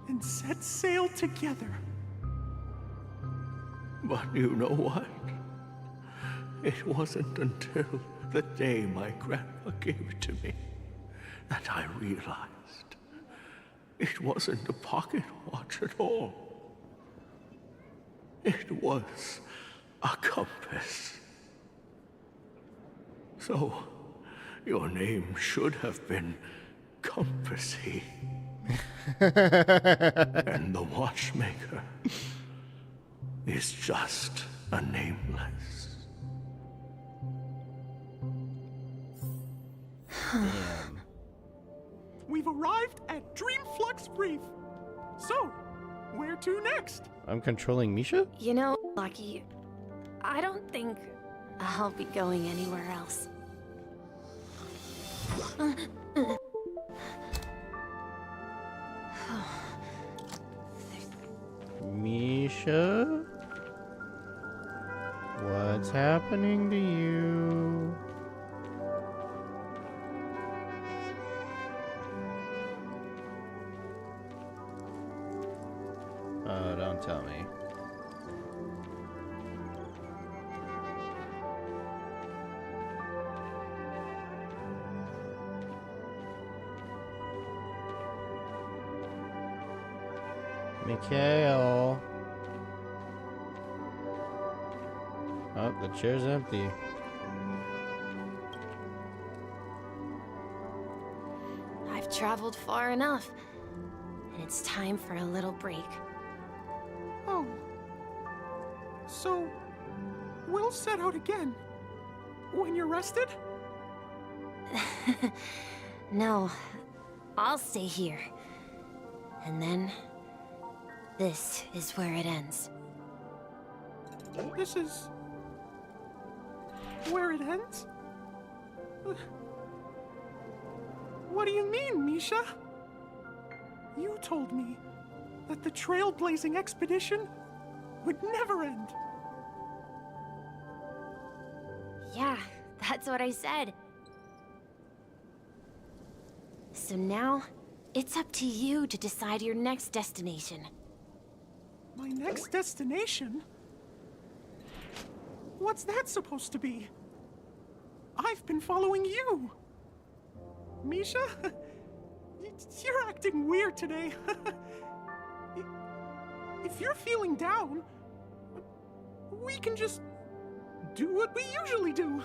and set sail together. But you know what? It wasn't until the day my grandpa gave it to me that I realized it wasn't a pocket watch at all. It was a compass. So, your name should have been Compassy. And the watchmaker is just a nameless. Damn. We've arrived at Dreamflux Reef. So, where to next? I'm controlling Misha? You know, Lucky, I don't think I'll be going anywhere else. Misha? What's happening to you? Oh, don't tell me. Mikhail. Oh, the chair's empty. I've traveled far enough, and it's time for a little break. Oh. So, we'll set out again. When you're rested? No, I'll stay here. And then, this is where it ends. This is... where it ends? What do you mean, Misha? You told me that the trailblazing expedition would never end. Yeah, that's what I said. So now, it's up to you to decide your next destination. My next destination? What's that supposed to be? I've been following you. Misha? You're acting weird today. If you're feeling down, we can just do what we usually do.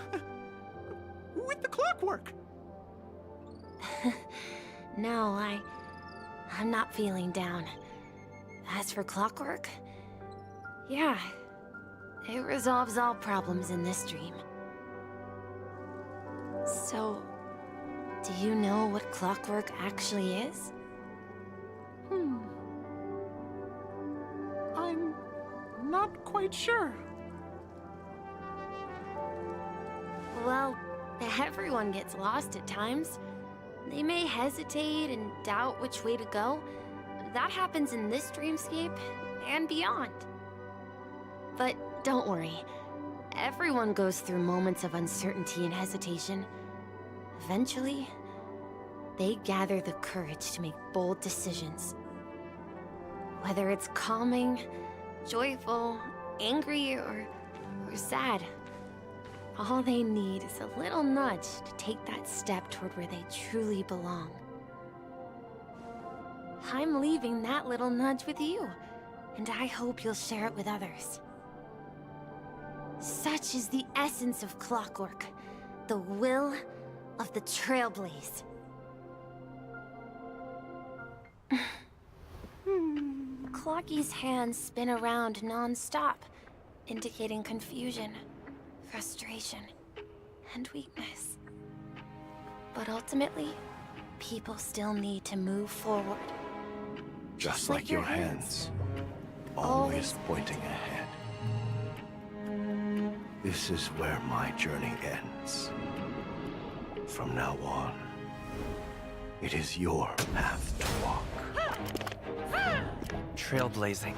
With the clockwork. No, I'm not feeling down. As for clockwork, yeah, it resolves all problems in this dream. So, do you know what clockwork actually is? I'm not quite sure. Well, everyone gets lost at times. They may hesitate and doubt which way to go. That happens in this dreamscape and beyond. But don't worry. Everyone goes through moments of uncertainty and hesitation. Eventually, they gather the courage to make bold decisions. Whether it's calming, joyful, angry, or sad, all they need is a little nudge to take that step toward where they truly belong. I'm leaving that little nudge with you, and I hope you'll share it with others. Such is the essence of clockwork, the will of the Trailblaze. Clocky's hands spin around non-stop, indicating confusion, frustration, and weakness. But ultimately, people still need to move forward. Just like your hands, always pointing ahead. This is where my journey ends. From now on, it is your path to walk. Trailblazing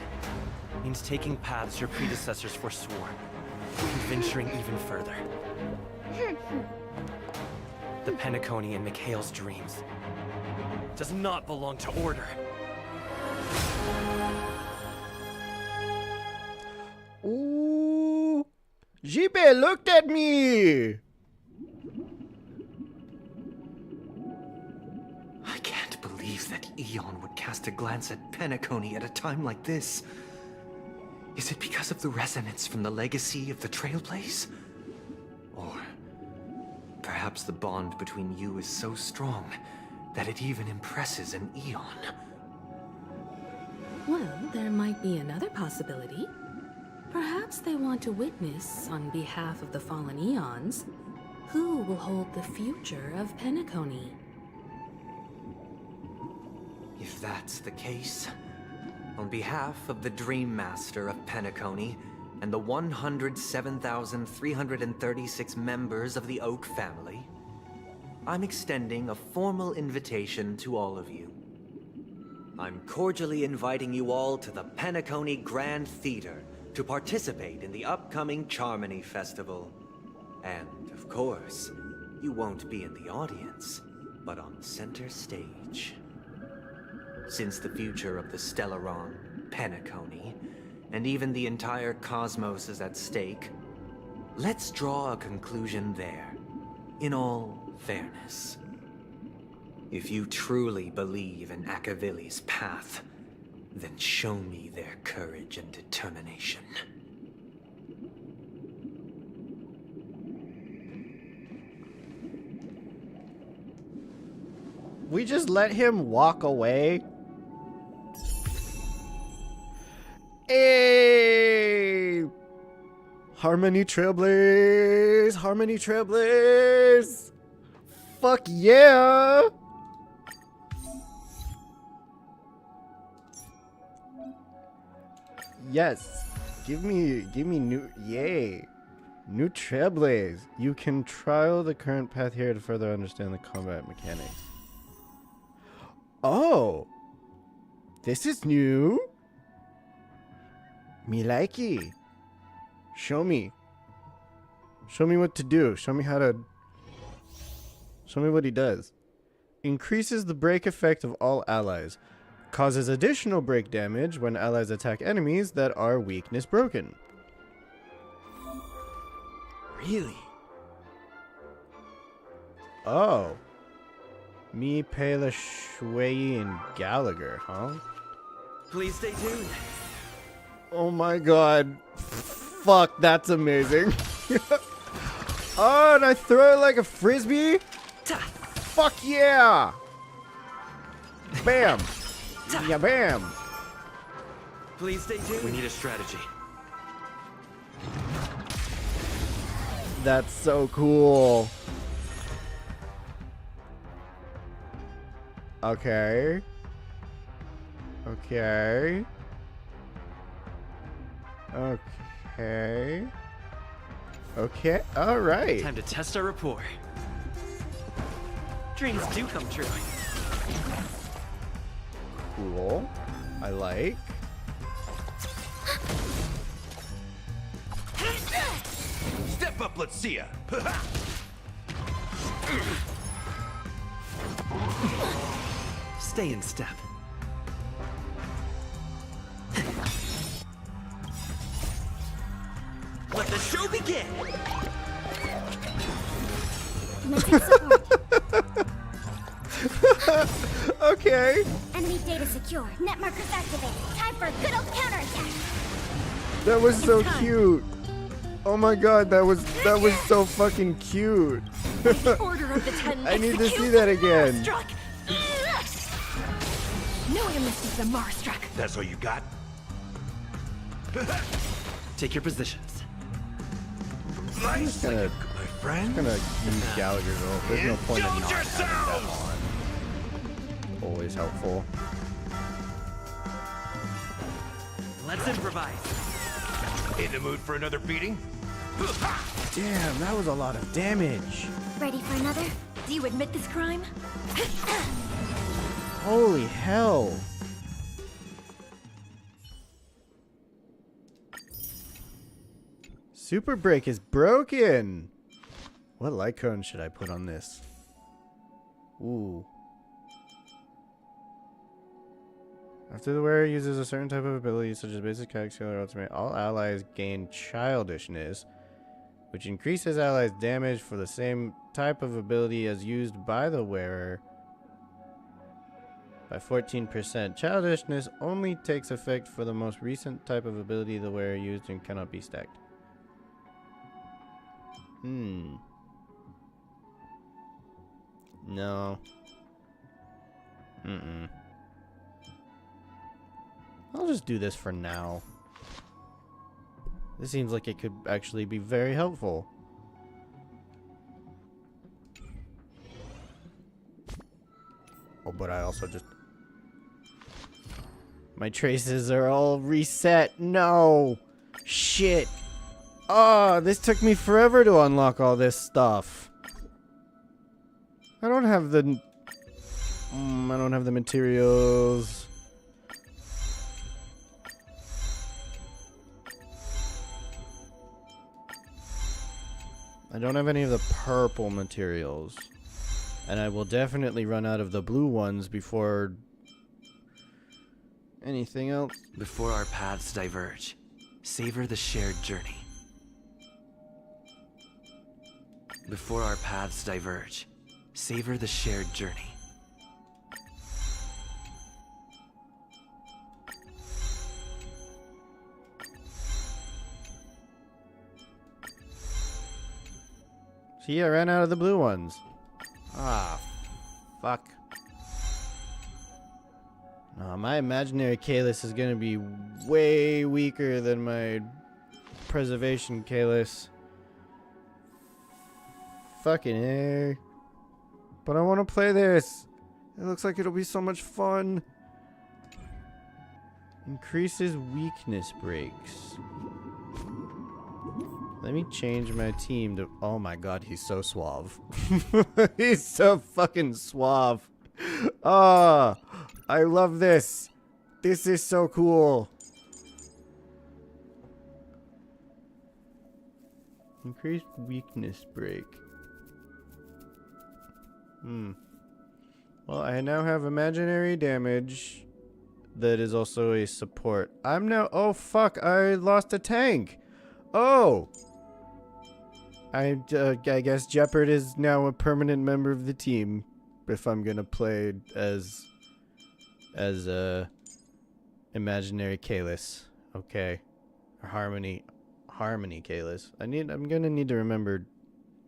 means taking paths your predecessors forswore, and venturing even further. The Penacony in Mikhail's dreams does not belong to Order. Ooh, Jibe looked at me. I can't believe that Eon would cast a glance at Penacony at a time like this. Is it because of the resonance from the legacy of the Trailblaze? Or perhaps the bond between you is so strong that it even impresses an Eon? Well, there might be another possibility. Perhaps they want to witness, on behalf of the fallen Eons, who will hold the future of Penacony. If that's the case, on behalf of the Dream Master of Penacony and the 107,336 members of the Oak family, I'm extending a formal invitation to all of you. I'm cordially inviting you all to the Penacony Grand Theater to participate in the upcoming Charmony Festival. And, of course, you won't be in the audience, but on center stage. Since the future of the Stellaron, Penacony, and even the entire cosmos is at stake, let's draw a conclusion there, in all fairness. If you truly believe in Akavili's path, then show me their courage and determination. We just let him walk away. Hey! Harmony Trailblaze! Harmony Trailblaze! Fuck yeah! Yes. Give me new, yay. New Trailblaze. You can trial the current path here to further understand the combat mechanics. Oh. This is new. Me likey. Show me. Show me what to do. Show me how to... Show me what he does. Increases the break effect of all allies. Causes additional break damage when allies attack enemies that are weakness broken. Really? Oh. Me, Pela, Shui, and Gallagher, huh? Please stay tuned. Oh my god. Fuck, that's amazing. Oh, and I throw it like a frisbee? Fuck yeah! Bam! Yeah, bam! Please stay tuned. We need a strategy. That's so cool. Okay. Okay. Okay. Okay, alright. Time to test our rapport. Dreams do come true. Cool. I like. Step up, let's see ya. Stay in step. Let the show begin! Okay. Enemy data secure. Net markers activated. Time for a good old counterattack. That was so cute. Oh my god, that was so fucking cute. Order of the Ten. I need to see that again. Struck. No amnesty for the Marstruck. That's all you got? Take your positions. I'm just gonna, my friend. gonna use Gallagher's ult. There's no point in not having that on. Always helpful. Let's improvise. In the mood for another beating? Damn, that was a lot of damage. Ready for another? Do you admit this crime? Holy hell. Super Break is broken. What light cone should I put on this? Ooh. After the wearer uses a certain type of ability, such as basic attack, skill, or ultimate, all allies gain childishness, which increases allies' damage for the same type of ability as used by the wearer by 14%. Childishness only takes effect for the most recent type of ability the wearer used and cannot be stacked. No. I'll just do this for now. This seems like it could actually be very helpful. Oh, but I also just... My traces are all reset. No! Shit! Oh, this took me forever to unlock all this stuff. I don't have the... I don't have the materials. I don't have any of the purple materials. And I will definitely run out of the blue ones before anything else. Before our paths diverge, savor the shared journey. Before our paths diverge, savor the shared journey. See, I ran out of the blue ones. Ah, fuck. My imaginary Kalis is gonna be way weaker than my preservation Kalis. Fucking A. But I want to play this. It looks like it'll be so much fun. Increases weakness breaks. Let me change my team to... Oh my god, he's so suave. He's so fucking suave. Ah, I love this. This is so cool. Increased weakness break. Well, I now have imaginary damage that is also a support. I'm now... Oh, fuck. I lost a tank. Oh. I guess Jeopard is now a permanent member of the team if I'm going to play as imaginary Kalis. Okay. Or Harmony Kalis. I'm going to need to remember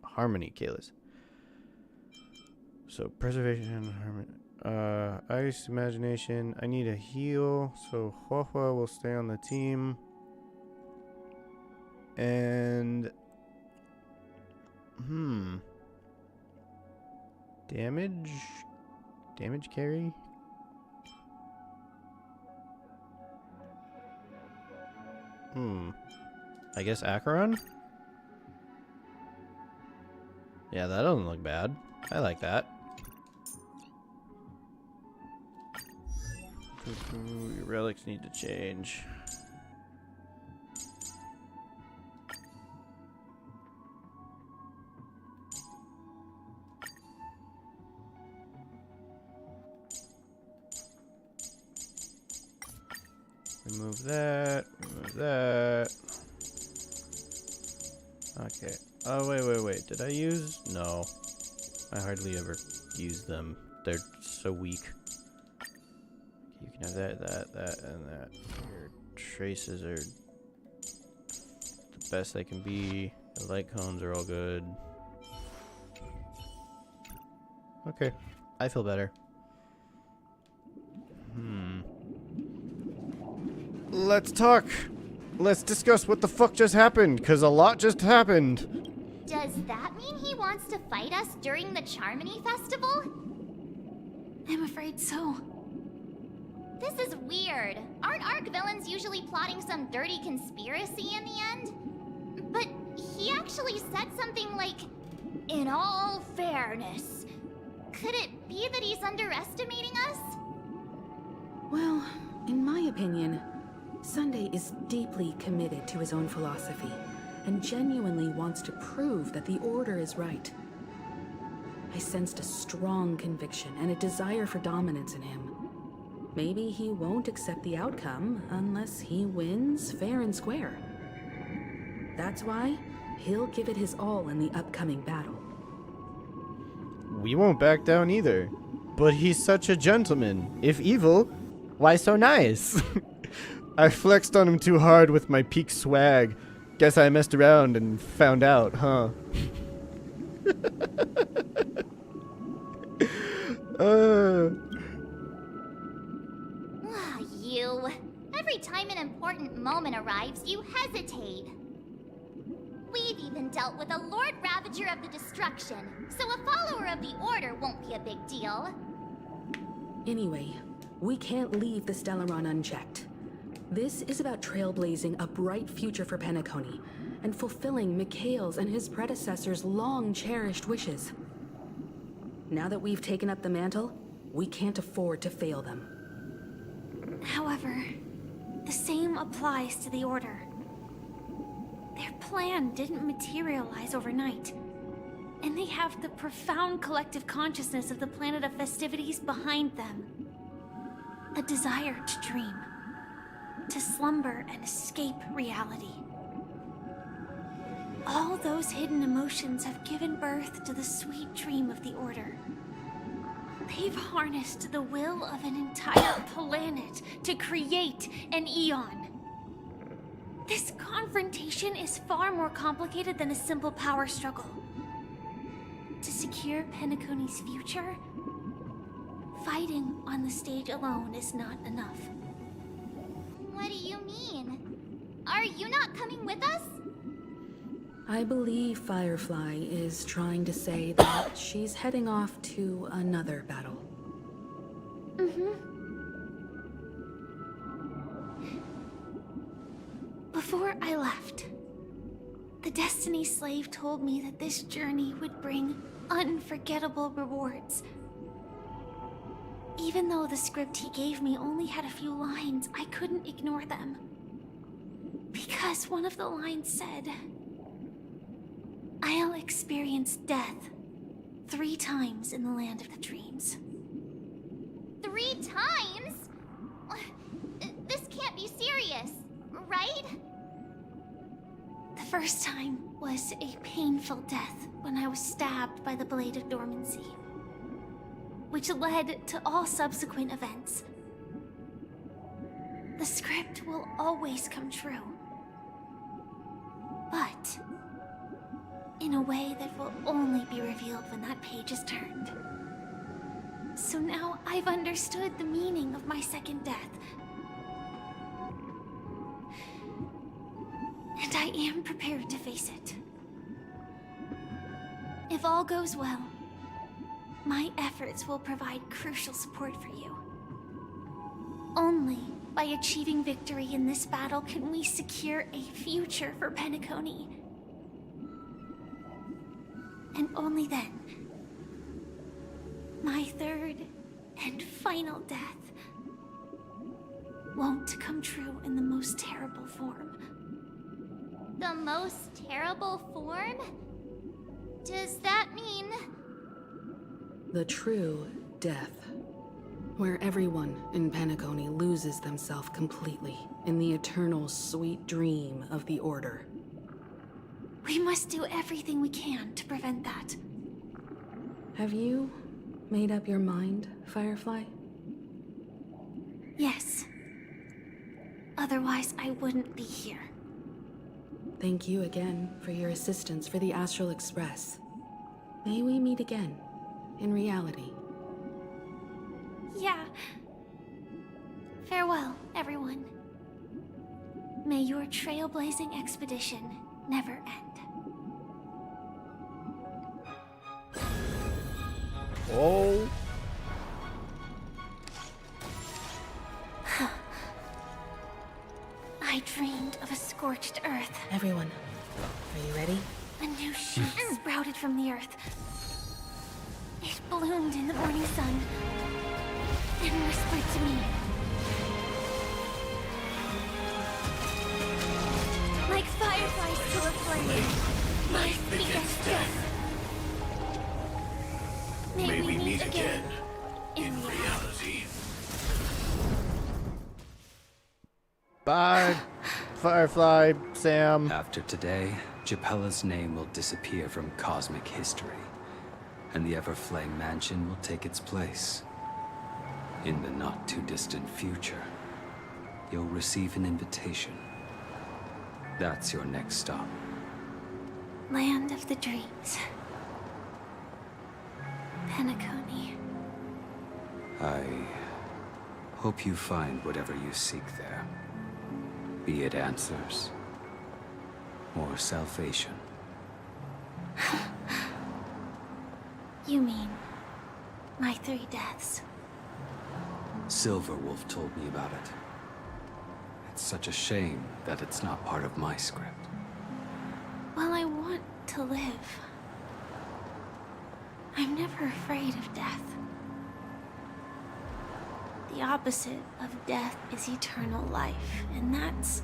Harmony Kalis. So preservation and harmony. Ice, imagination. I need a heal, so Huahua will stay on the team. And damage carry. I guess Acheron. Yeah, that doesn't look bad. I like that. Your relics need to change. Remove that. Remove that. Okay. Oh, wait. Did I use? No. I hardly ever use them. They're so weak. You can have that, and that. Your traces are the best they can be. The light cones are all good. Okay. I feel better. Let's talk. Let's discuss what the fuck just happened, because a lot just happened. Does that mean he wants to fight us during the Charmony Festival? I'm afraid so. This is weird. Aren't Arc villains usually plotting some dirty conspiracy in the end? But he actually said something like, "In all fairness." Could it be that he's underestimating us? Well, in my opinion, Sunday is deeply committed to his own philosophy and genuinely wants to prove that the Order is right. I sensed a strong conviction and a desire for dominance in him. Maybe he won't accept the outcome unless he wins fair and square. That's why he'll give it his all in the upcoming battle. We won't back down either. But he's such a gentleman. If evil, why so nice? I flexed on him too hard with my peak swag. Guess I messed around and found out, huh? You. Every time an important moment arrives, you hesitate. We've even dealt with a Lord Ravager of the Destruction, so a follower of the Order won't be a big deal. Anyway, we can't leave the Stellaron unchecked. This is about trailblazing a bright future for Penacony and fulfilling Mikhail's and his predecessors' long-cherished wishes. Now that we've taken up the mantle, we can't afford to fail them. However, the same applies to the Order. Their plan didn't materialize overnight, and they have the profound collective consciousness of the planet of festivities behind them. A desire to dream, to slumber and escape reality. All those hidden emotions have given birth to the sweet dream of the Order. They've harnessed the will of an entire planet to create an Eon. This confrontation is far more complicated than a simple power struggle. To secure Penacony's future, fighting on the stage alone is not enough. What do you mean? Are you not coming with us? I believe Firefly is trying to say that she's heading off to another battle. Before I left, the Destiny Slave told me that this journey would bring unforgettable rewards. Even though the script he gave me only had a few lines, I couldn't ignore them. Because one of the lines said, I'll experience death 3 times in the land of the dreams. 3 times? This can't be serious, right? The first time was a painful death when I was stabbed by the Blade of Dormancy, which led to all subsequent events. The script will always come true, but in a way that will only be revealed when that page is turned. So now I've understood the meaning of my second death. And I am prepared to face it. If all goes well, my efforts will provide crucial support for you. Only by achieving victory in this battle can we secure a future for Penacony. And only then, my third and final death won't come true in the most terrible form. The most terrible form? Does that mean... The true death. Where everyone in Penacony loses themselves completely in the eternal sweet dream of the Order. We must do everything we can to prevent that. Have you made up your mind, Firefly? Yes. Otherwise, I wouldn't be here. Thank you again for your assistance for the Astral Express. May we meet again, in reality. Yeah. Farewell, everyone. May your trailblazing expedition never end. Oh. I dreamed of a scorched earth. Everyone, are you ready? A new shoot sprouted from the earth. It bloomed in the morning sun and whispered to me. Like fireflies to a flame, life begets death. May we meet again in reality. Bye, Firefly, Sam. After today, Japella's name will disappear from cosmic history, and the Everflame Mansion will take its place. In the not-too-distant future, you'll receive an invitation. That's your next stop. Land of the dreams. Penacony. I hope you find whatever you seek there. Be it answers or salvation. You mean my 3 deaths? Silverwolf told me about it. It's such a shame that it's not part of my script. Well, I want to live. I'm never afraid of death. The opposite of death is eternal life, and that's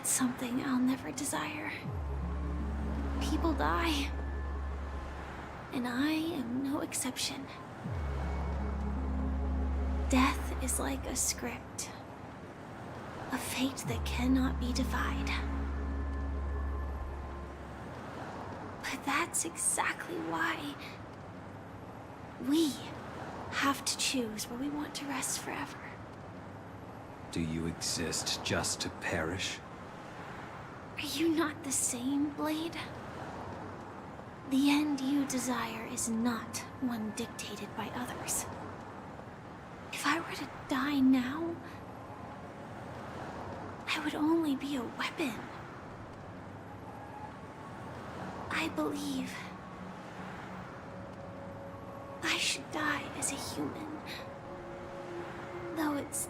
something I'll never desire. People die, and I am no exception. Death is like a script, a fate that cannot be defied. But that's exactly why we have to choose where we want to rest forever. Do you exist just to perish? Are you not the same, Blade? The end you desire is not one dictated by others. If I were to die now, I would only be a weapon. I believe I should die as a human. Though its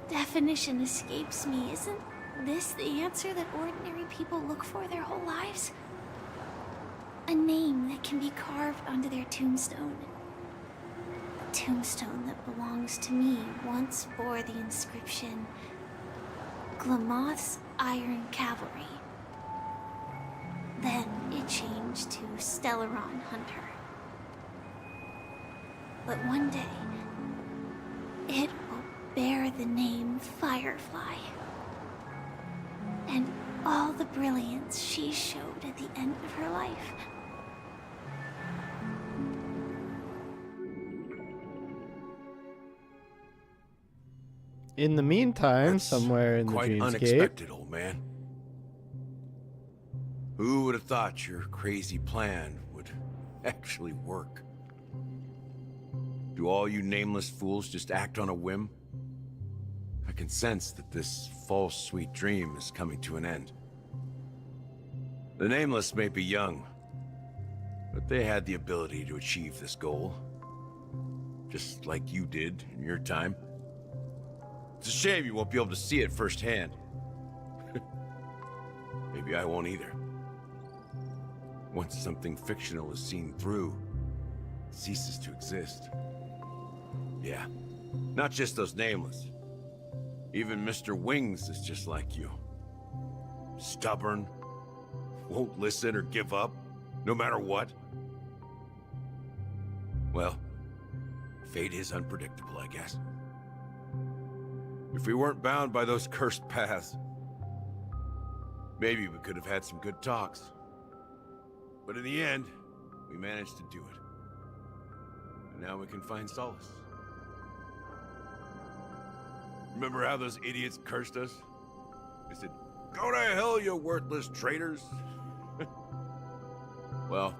definition escapes me, isn't this the answer that ordinary people look for their whole lives? A name that can be carved onto their tombstone. The tombstone that belongs to me once bore the inscription, Glamoth's Iron Cavalry. change to Stellaron Hunter. But one day, it will bear the name Firefly. And all the brilliance she showed at the end of her life. In the meantime, That's somewhere in the quite dreamscape, unexpected, old man. Who would have thought your crazy plan would actually work? Do all you nameless fools just act on a whim? I can sense that this false sweet dream is coming to an end. The nameless may be young, but they had the ability to achieve this goal. Just like you did in your time. It's a shame you won't be able to see it firsthand. Maybe I won't either. Once something fictional is seen through, it ceases to exist. Yeah, not just those nameless. Even Mr. Wings is just like you. Stubborn, won't listen or give up, no matter what. Well, fate is unpredictable, I guess. If we weren't bound by those cursed paths, maybe we could have had some good talks. But in the end, we managed to do it. And now we can find solace. Remember how those idiots cursed us? They said, "Go to hell, you worthless traitors." Well,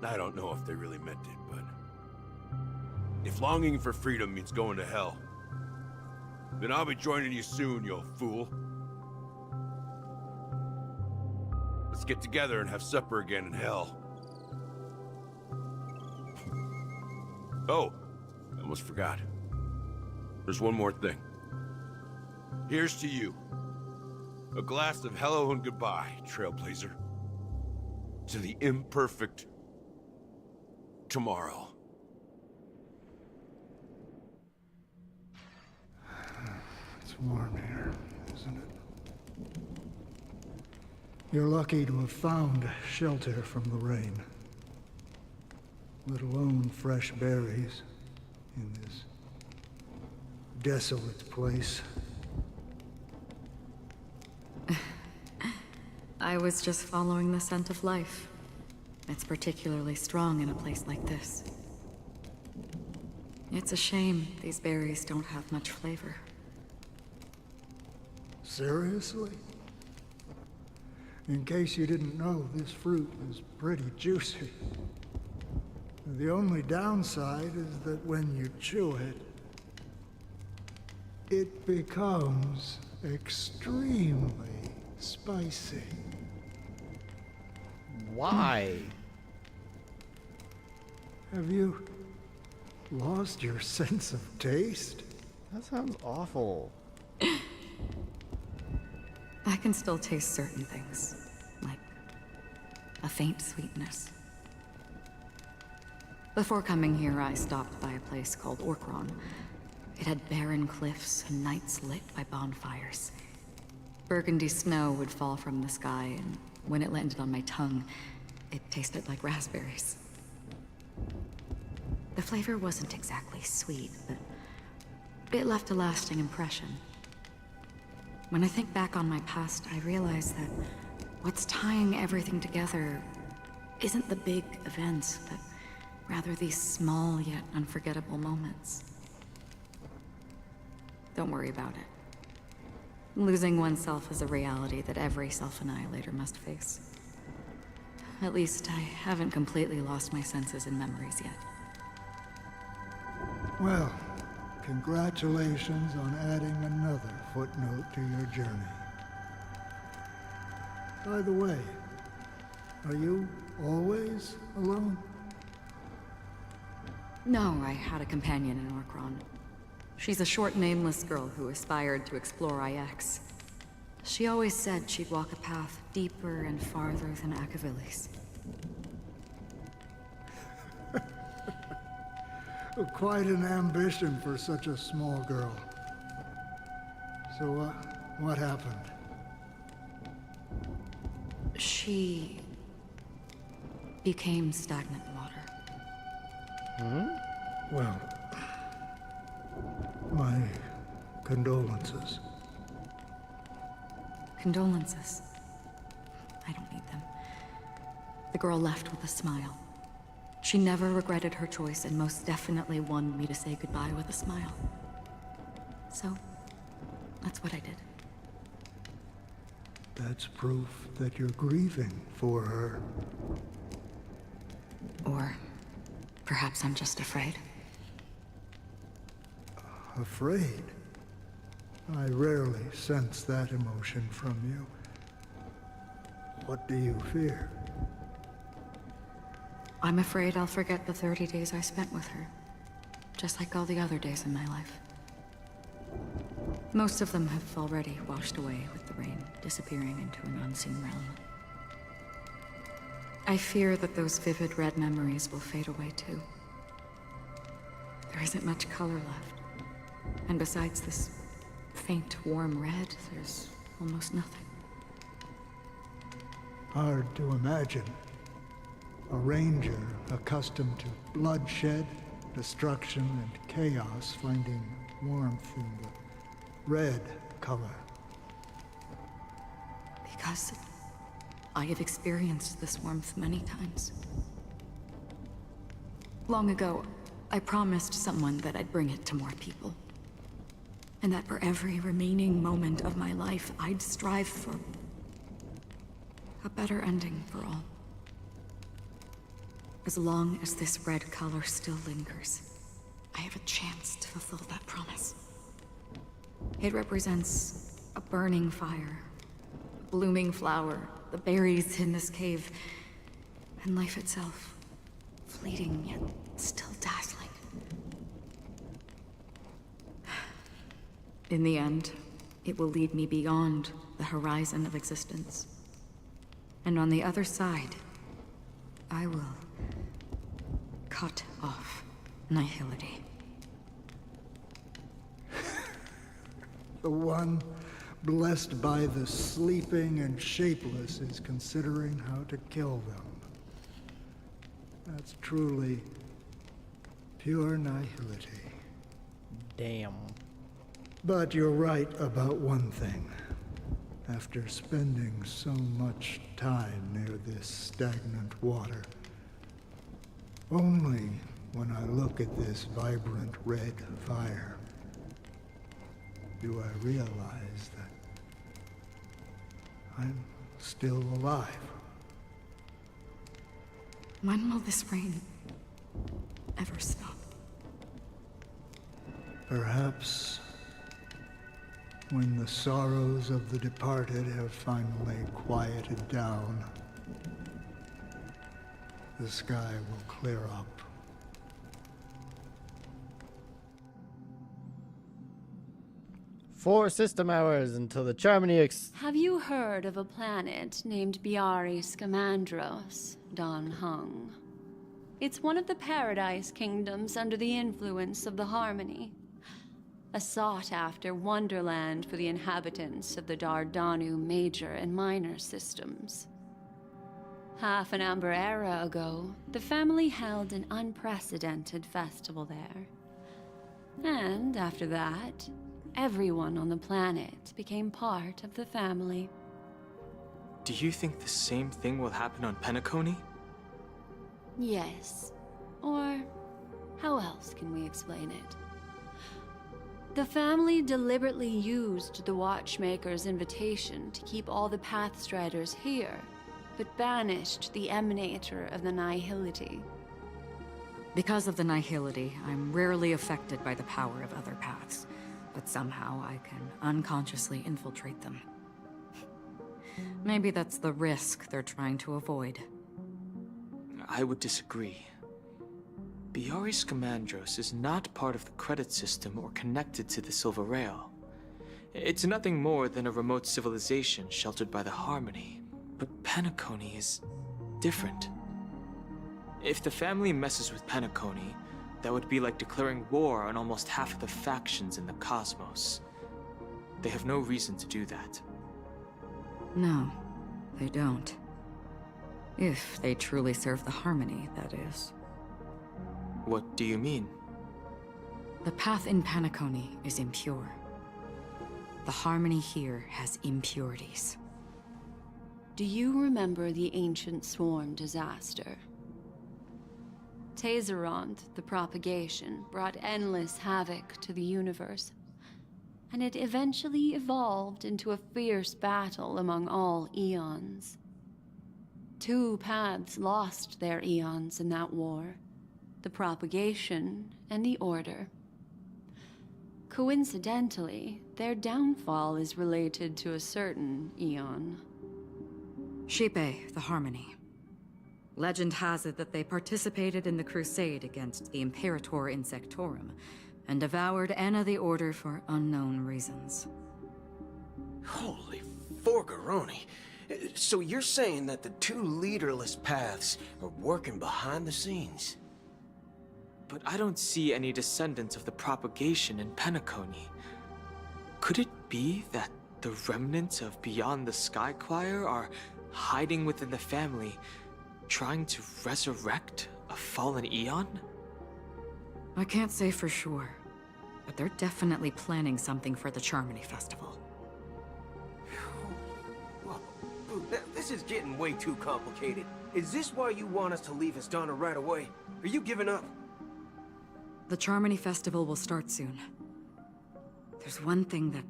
I don't know if they really meant it, but if longing for freedom means going to hell, then I'll be joining you soon, you fool. Let's get together and have supper again in hell. Oh, I almost forgot. There's one more thing. Here's to you. A glass of hello and goodbye, Trailblazer. To the imperfect tomorrow. It's warm here, isn't it? You're lucky to have found shelter from the rain. Let alone fresh berries in this desolate place. I was just following the scent of life. It's particularly strong in a place like this. It's a shame these berries don't have much flavor. Seriously? In case you didn't know, this fruit is pretty juicy. The only downside is that when you chew it, it becomes extremely spicy. Why? Have you lost your sense of taste? That sounds awful. I can still taste certain things, like a faint sweetness. Before coming here, I stopped by a place called Orkron. It had barren cliffs and nights lit by bonfires. Burgundy snow would fall from the sky, and when it landed on my tongue, it tasted like raspberries. The flavor wasn't exactly sweet, but it left a lasting impression. When I think back on my past, I realize that what's tying everything together isn't the big events, but rather these small yet unforgettable moments. Don't worry about it. Losing oneself is a reality that every self-annihilator must face. At least I haven't completely lost my senses and memories yet. Well, congratulations on adding another footnote to your journey. By the way, are you always alone? No, I had a companion in Orkron. She's a short, nameless girl who aspired to explore IX. She always said she'd walk a path deeper and farther than Akavilis. Quite an ambition for such a small girl. So, what happened? She became stagnant water. Well, my condolences. Condolences. I don't need them. The girl left with a smile. She never regretted her choice and most definitely wanted me to say goodbye with a smile. So, that's what I did. That's proof that you're grieving for her. Or perhaps I'm just afraid. Afraid? I rarely sense that emotion from you. What do you fear? I'm afraid I'll forget the 30 days I spent with her. Just like all the other days in my life. Most of them have already washed away with the rain, disappearing into an unseen realm. I fear that those vivid red memories will fade away too. There isn't much color left. And besides this faint, warm red, there's almost nothing. Hard to imagine. A ranger accustomed to bloodshed, destruction, and chaos finding warmth in the red color. Because I have experienced this warmth many times. Long ago, I promised someone that I'd bring it to more people. And that for every remaining moment of my life, I'd strive for a better ending for all. As long as this red color still lingers, I have a chance to fulfill that promise. It represents a burning fire, a blooming flower, the berries in this cave, and life itself, fleeting yet still dazzling. In the end, it will lead me beyond the horizon of existence. And on the other side, I will cut off nihility. The one blessed by the sleeping and shapeless is considering how to kill them. That's truly pure nihility. Damn. But you're right about one thing. After spending so much time near this stagnant water, only when I look at this vibrant red fire do I realize that I'm still alive. When will this rain ever stop? Perhaps when the sorrows of the departed have finally quieted down, the sky will clear up. Four system hours until the Charmony Have you heard of a planet named Biari Scamandros, Don Hung? It's one of the Paradise Kingdoms under the influence of the Harmony. A sought-after wonderland for the inhabitants of the Dardanu major and minor systems. Half an Amber Era ago, the family held an unprecedented festival there. And after that, everyone on the planet became part of the family. Do you think the same thing will happen on Penacony? Yes. Or how else can we explain it? The family deliberately used the Watchmaker's invitation to keep all the Pathstriders here, but banished the Emanator of the Nihility. Because of the nihility, I'm rarely affected by the power of other paths, but somehow I can unconsciously infiltrate them. Maybe that's the risk they're trying to avoid. I would disagree. Biari Scamandros is not part of the credit system or connected to the Silver Rail. It's nothing more than a remote civilization sheltered by the Harmony. But Penacony is different. If the family messes with Penacony, that would be like declaring war on almost half of the factions in the cosmos. They have no reason to do that. No, they don't. If they truly serve the Harmony, that is. What do you mean? The path in Penacony is impure. The Harmony here has impurities. Do you remember the ancient swarm disaster? Tazerond, the propagation, brought endless havoc to the universe, and it eventually evolved into a fierce battle among all eons. 2 paths lost their eons in that war, the propagation and the Order. Coincidentally, their downfall is related to a certain eon. Shipe, the Harmony. Legend has it that they participated in the crusade against the Imperator Insectorum, and devoured Anna the Order for unknown reasons. Holy forgaroni. So you're saying that the 2 leaderless paths are working behind the scenes? But I don't see any descendants of the propagation in Penacony. Could it be that the remnants of Beyond the Sky Choir are hiding within the family, trying to resurrect a fallen eon? I can't say for sure, but they're definitely planning something for the Charmony Festival. This is getting way too complicated. Is this why you want us to leave Astana right away? Are you giving up? The Charmony Festival will start soon. There's one thing that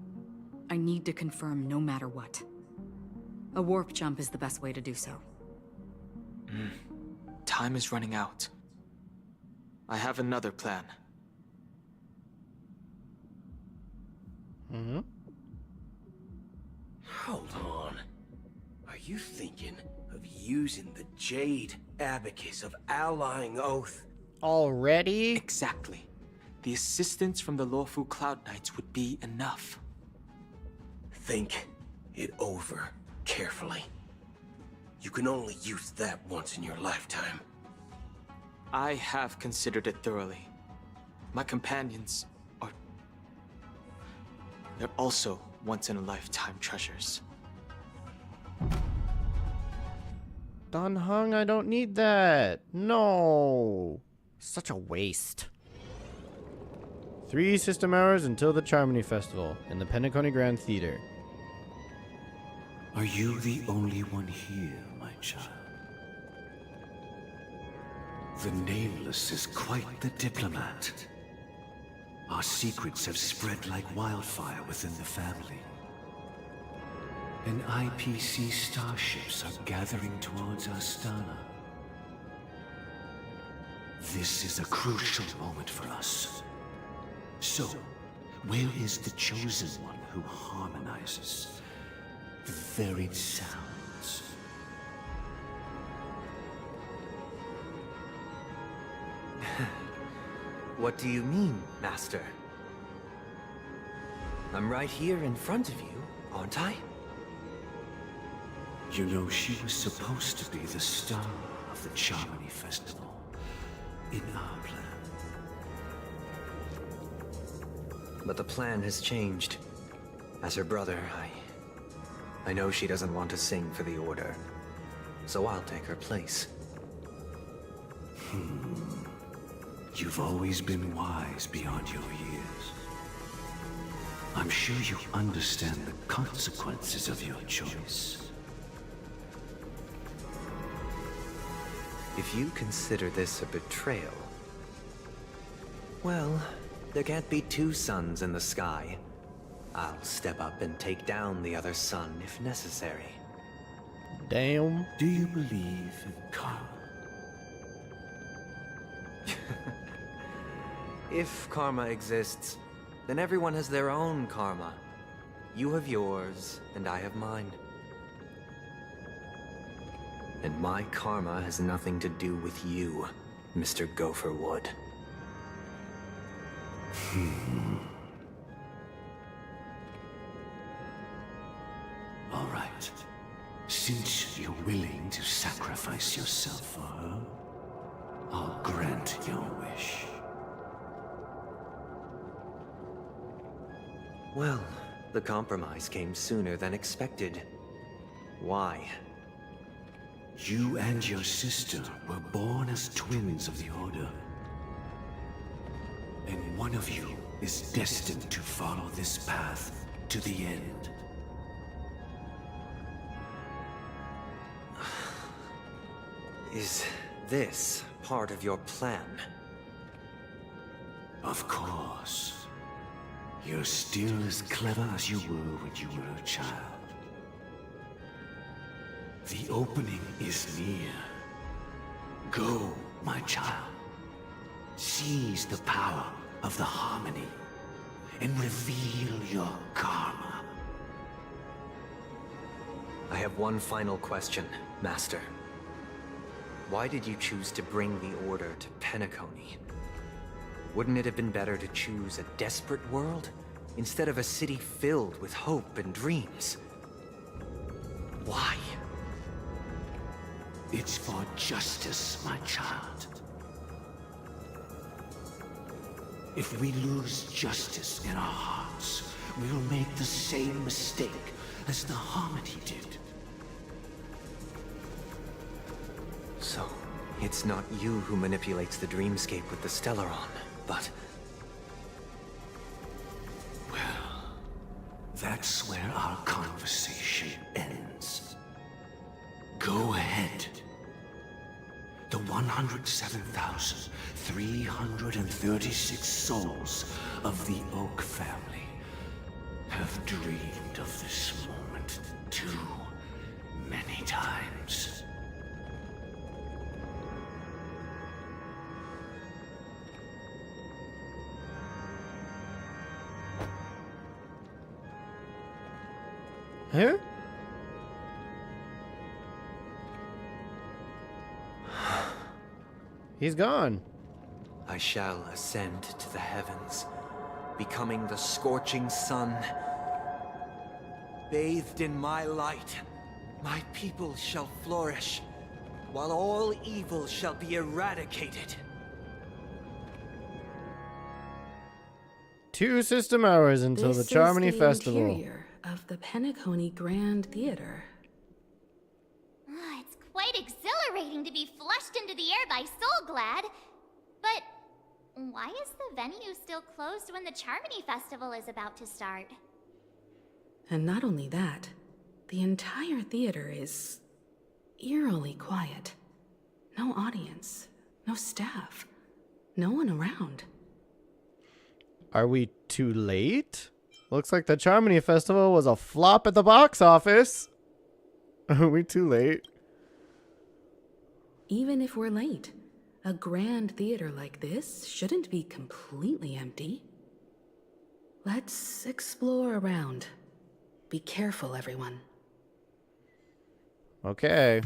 I need to confirm no matter what. A warp jump is the best way to do so. Time is running out. I have another plan. Hold on. Are you thinking of using the Jade Abacus of Allying Oath? Already? Exactly. The assistance from the Lawful Cloud Knights would be enough. Think it over carefully. You can only use that once in your lifetime. I have considered it thoroughly. My companions are... they're also once-in-a-lifetime treasures. Dan Heng, I don't need that. No. Such a waste. 3 system hours until the Charmony Festival in the Penacony Grand Theater. Are you the only one here, my child? The Nameless is quite the diplomat. Our secrets have spread like wildfire within the family. And IPC starships are gathering towards Astana. This is a crucial moment for us. So, where is the chosen one who harmonizes the varied sounds? What do you mean, Master? I'm right here in front of you, aren't I? You know, she was supposed to be the star of the Charmony Festival. In our plan. But the plan has changed. As her brother, I know she doesn't want to sing for the Order. So I'll take her place. You've always been wise beyond your years. I'm sure you understand the consequences of your choice. If you consider this a betrayal... well, there can't be 2 suns in the sky. I'll step up and take down the other sun if necessary. Damn. Do you believe in karma? If karma exists, then everyone has their own karma. You have yours, and I have mine. And my karma has nothing to do with you, Mr. Gopherwood. All right. Since you're willing to sacrifice yourself for her, I'll grant your wish. Well, the compromise came sooner than expected. Why? You and your sister were born as twins of the Order. And one of you is destined to follow this path to the end. Is this part of your plan? Of course. You're still as clever as you were when you were a child. The opening is near. Go, my child. Seize the power of the harmony and reveal your karma. I have one final question, Master. Why did you choose to bring the Order to Penacony? Wouldn't it have been better to choose a desperate world instead of a city filled with hope and dreams? Why? It's for justice, my child. If we lose justice in our hearts, we'll make the same mistake as the Harmony did. So, it's not you who manipulates the dreamscape with the Stellaron, but... Well, that's where our conversation ends. Go ahead. The 107,336 souls of the Oak family have dreamed of this moment too many times. Huh? He's gone. I shall ascend to the heavens, becoming the scorching sun. Bathed in my light, my people shall flourish, while all evil shall be eradicated. 2 system hours until the Charmony Festival. Interior of the Penacony Grand Theater. It's quite exhilarating to be flushed into the air by Soulglad. But why is the venue still closed when the Charmony Festival is about to start? And not only that, the entire theater is eerily quiet. No audience, no staff, no one around. Are we too late? Looks like the Charmony Festival was a flop at the box office. Are we too late? Even if we're late, a grand theater like this shouldn't be completely empty. Let's explore around. Be careful, everyone. Okay.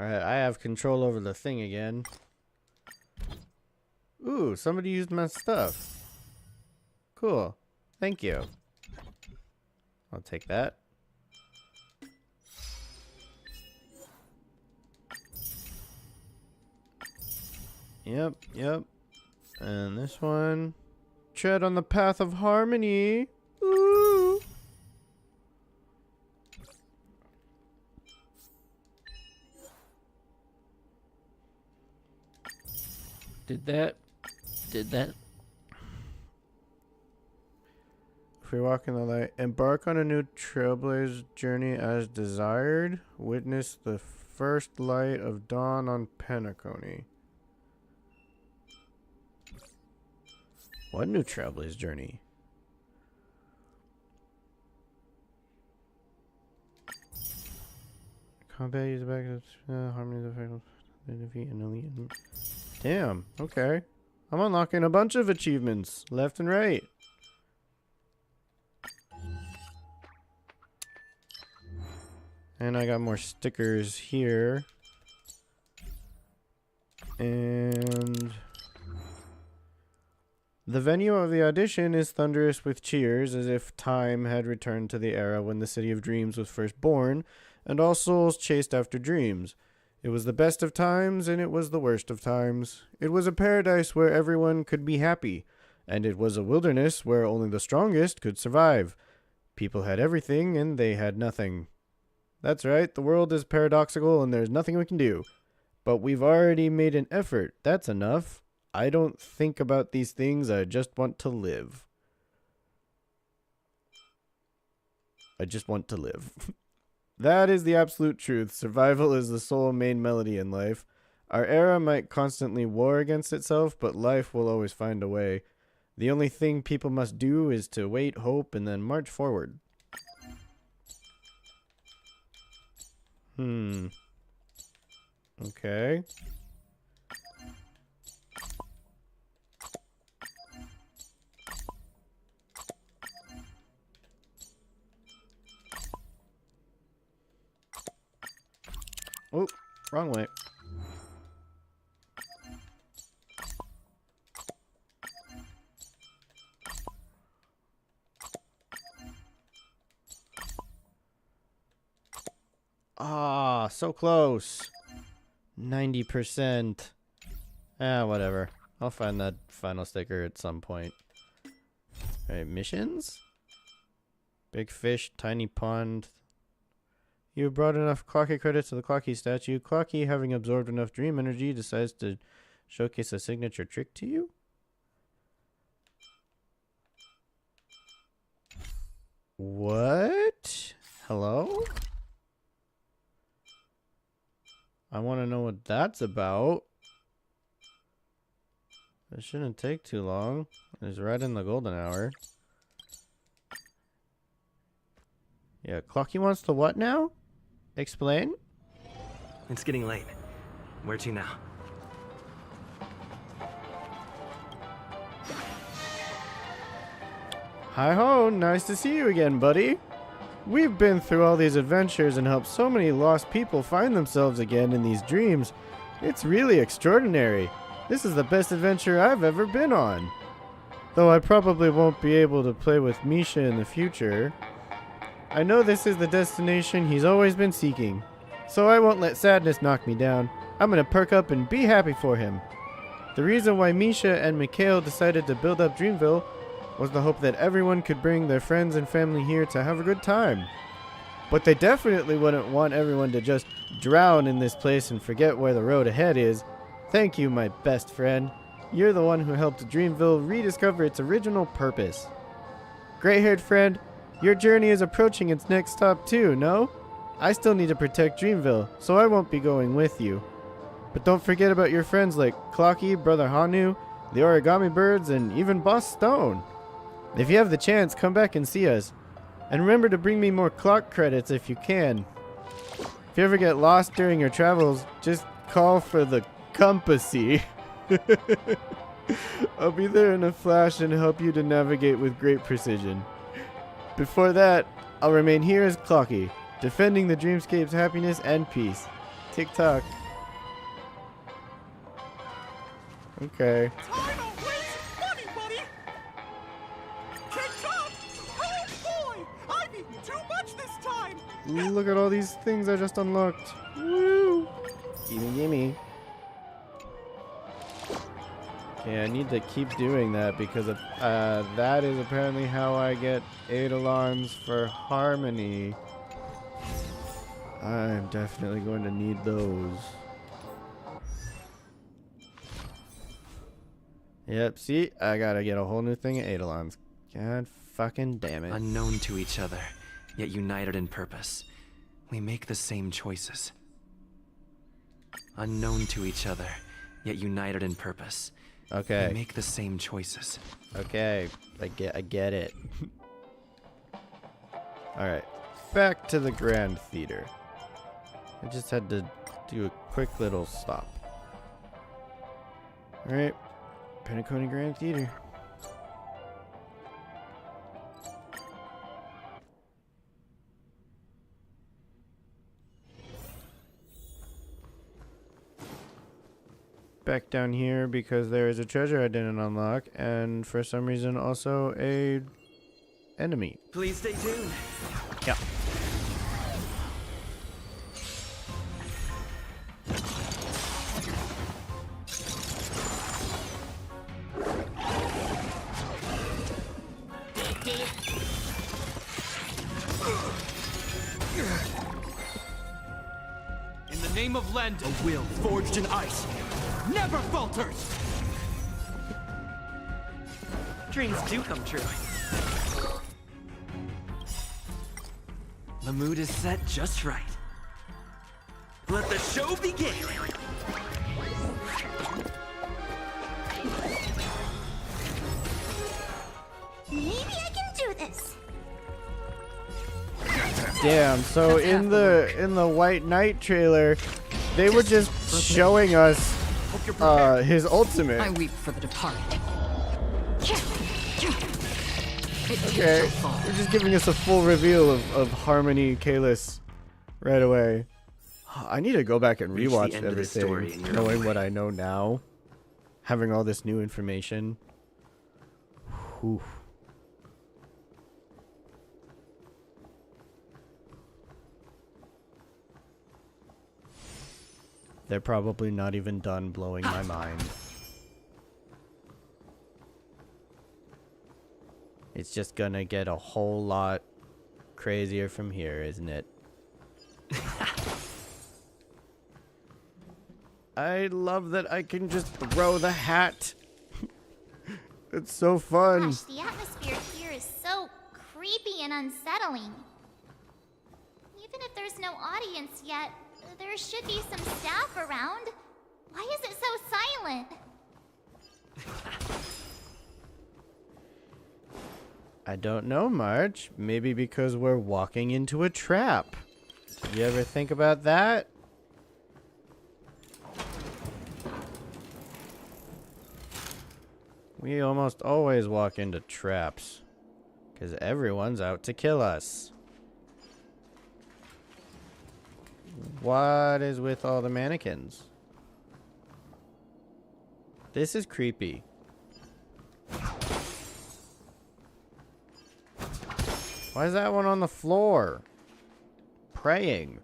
Alright, I have control over the thing again. Ooh, somebody used my stuff. Cool. Thank you. I'll take that. Yep, yep. And this one. Tread on the path of harmony. Ooh. Did that. If we walk in the light, embark on a new trailblazer journey as desired. Witness the first light of dawn on Penacony. What new trailblazer journey? Combat use back harmony of the defeat and elite. Damn, okay. I'm unlocking a bunch of achievements left and right. And I got more stickers here. And the venue of the audition is thunderous with cheers, as if time had returned to the era when the City of Dreams was first born, and all souls chased after dreams. It was the best of times, and it was the worst of times. It was a paradise where everyone could be happy, and it was a wilderness where only the strongest could survive. People had everything, and they had nothing. That's right, the world is paradoxical, and there's nothing we can do. But we've already made an effort. That's enough. I don't think about these things, I just want to live. I just want to live. That is the absolute truth. Survival is the sole main melody in life. Our era might constantly war against itself, but life will always find a way. The only thing people must do is to wait, hope, and then march forward. Okay. Oh, wrong way. Ah, so close. 90%. Ah, whatever. I'll find that final sticker at some point. Alright, missions? Big fish, tiny pond. You brought enough Clocky credits to the Clocky statue. Clocky, having absorbed enough dream energy, decides to showcase a signature trick to you? What? Hello? I want to know what that's about. It shouldn't take too long. It's right in the golden hour. Yeah, Clocky wants to what now? Explain? It's getting late. Where to now? Hi-ho, nice to see you again, buddy. We've been through all these adventures and helped so many lost people find themselves again in these dreams. It's really extraordinary. This is the best adventure I've ever been on. Though I probably won't be able to play with Misha in the future. I know this is the destination he's always been seeking. So I won't let sadness knock me down. I'm gonna perk up and be happy for him. The reason why Misha and Mikhail decided to build up Dreamville was the hope that everyone could bring their friends and family here to have a good time. But they definitely wouldn't want everyone to just drown in this place and forget where the road ahead is. Thank you, my best friend. You're the one who helped Dreamville rediscover its original purpose. Gray-haired friend, your journey is approaching its next stop too, no? I still need to protect Dreamville, so I won't be going with you. But don't forget about your friends like Clocky, Brother Hanu, the Origami Birds, and even Boss Stone. If you have the chance, come back and see us. And remember to bring me more clock credits if you can. If you ever get lost during your travels, just call for the Compassy. I'll be there in a flash and help you to navigate with great precision. Before that, I'll remain here as Clocky, defending the Dreamscape's happiness and peace. Tick-tock. Okay. Look at all these things I just unlocked. Woo! Gimme, gimme. Okay, I need to keep doing that because that is apparently how I get Eidolons for Harmony. I'm definitely going to need those. Yep, see? I gotta get a whole new thing of Eidolons. God fucking damn it. Unknown to each other, yet united in purpose. We make the same choices. Unknown to each other, yet united in purpose. Okay. We make the same choices. Okay, I get it. Alright, back to the Grand Theater. I just had to do a quick little stop. Alright, Penacony Grand Theater. Back down here because there is a treasure I didn't unlock, and for some reason also a enemy. Please stay tuned. Yeah. name of Lend, a will forged in ice never falters! Dreams do come true. The mood is set just right. Let the show begin! Maybe I can do this. Damn, so in the White Knight trailer, they were just showing us his ultimate. I weep for the departed. Okay, they're just giving us a full reveal of Harmony Kalis right away. I need to go back and Reach the rewatch end of the story everything, in your knowing own what way. I know now, having all this new information. Whew. They're probably not even done blowing my mind. It's just gonna get a whole lot crazier from here, isn't it? I love that I can just throw the hat. It's so fun. Gosh, the atmosphere here is so creepy and unsettling. Even if there's no audience yet, there should be some staff around. Why is it so silent? I don't know, Marge. Maybe because we're walking into a trap. Did you ever think about that? We almost always walk into traps. Because everyone's out to kill us. What is with all the mannequins? This is creepy. Why is that one on the floor? Praying.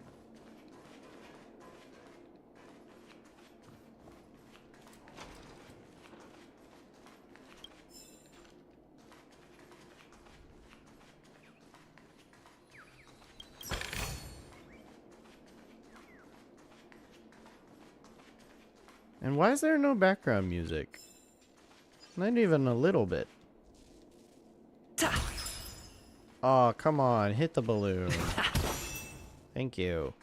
And why is there no background music? Not even a little bit. Oh, come on. Hit the balloon. Thank you.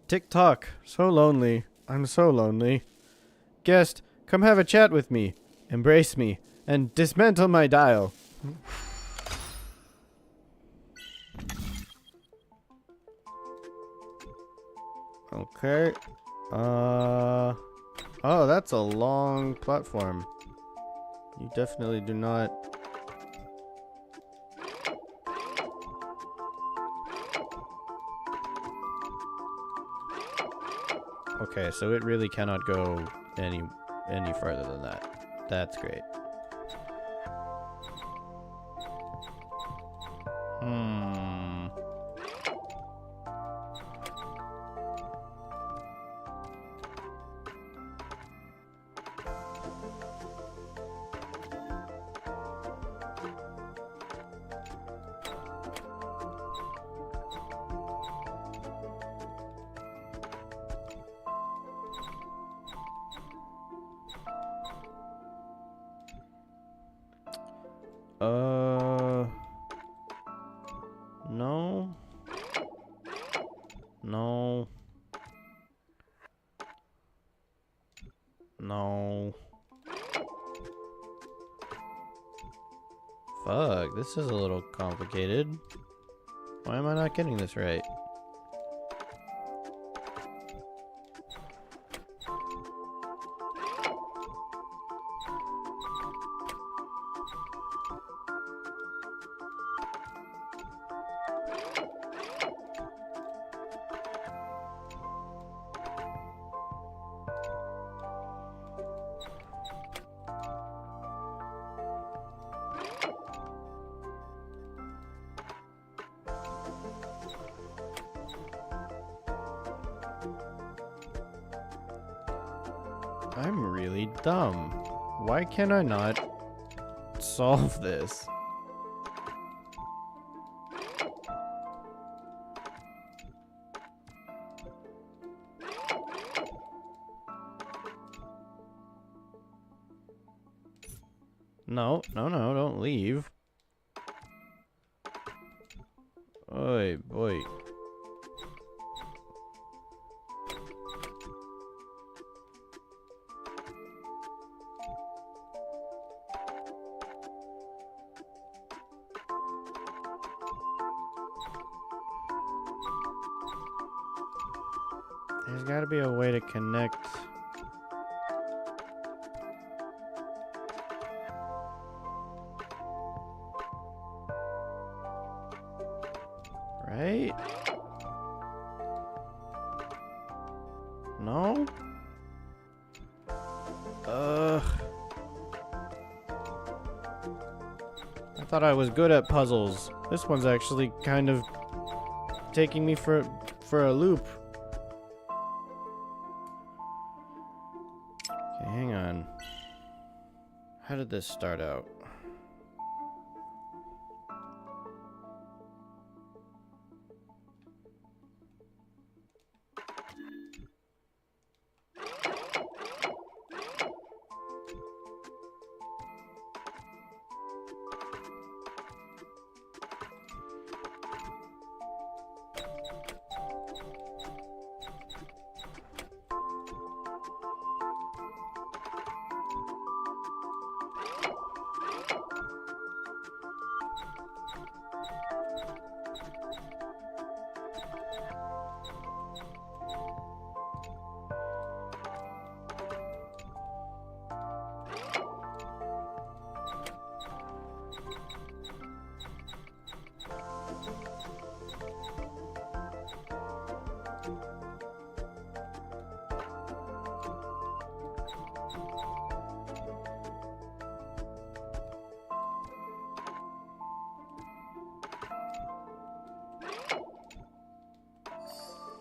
TikTok. So lonely. I'm so lonely. Guest, come have a chat with me. Embrace me. And dismantle my dial. Okay. Oh, that's a long platform. You definitely do not... Okay, so it really cannot go any further than that. That's great. No. No. No. Fuck, this is a little complicated. Why am I not getting this right? I'm really dumb. Why can I not solve this? No, don't leave. Oi, boy. There's gotta be a way to connect. Right? No? Ugh. I thought I was good at puzzles. This one's actually kind of taking me for a loop. Okay, hang on. How did this start out?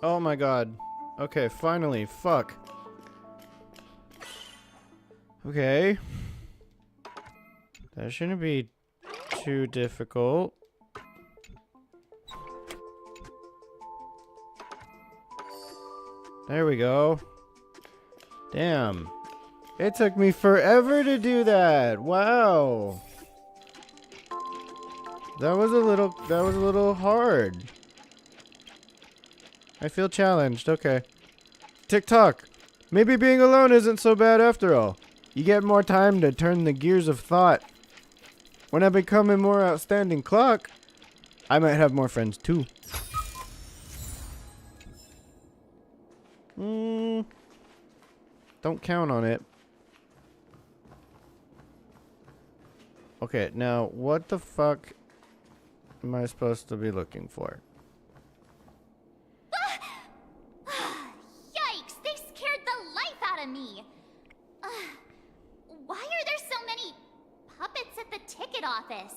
Oh my god. Okay, finally. Fuck. Okay. That shouldn't be too difficult. There we go. Damn. It took me forever to do that. Wow. That was a little hard. I feel challenged. Okay. TikTok. Maybe being alone isn't so bad after all. You get more time to turn the gears of thought. When I become a more outstanding clock, I might have more friends too. Don't count on it. Okay, now what the fuck am I supposed to be looking for? Yikes! They scared the life out of me! Why are there so many puppets at the ticket office?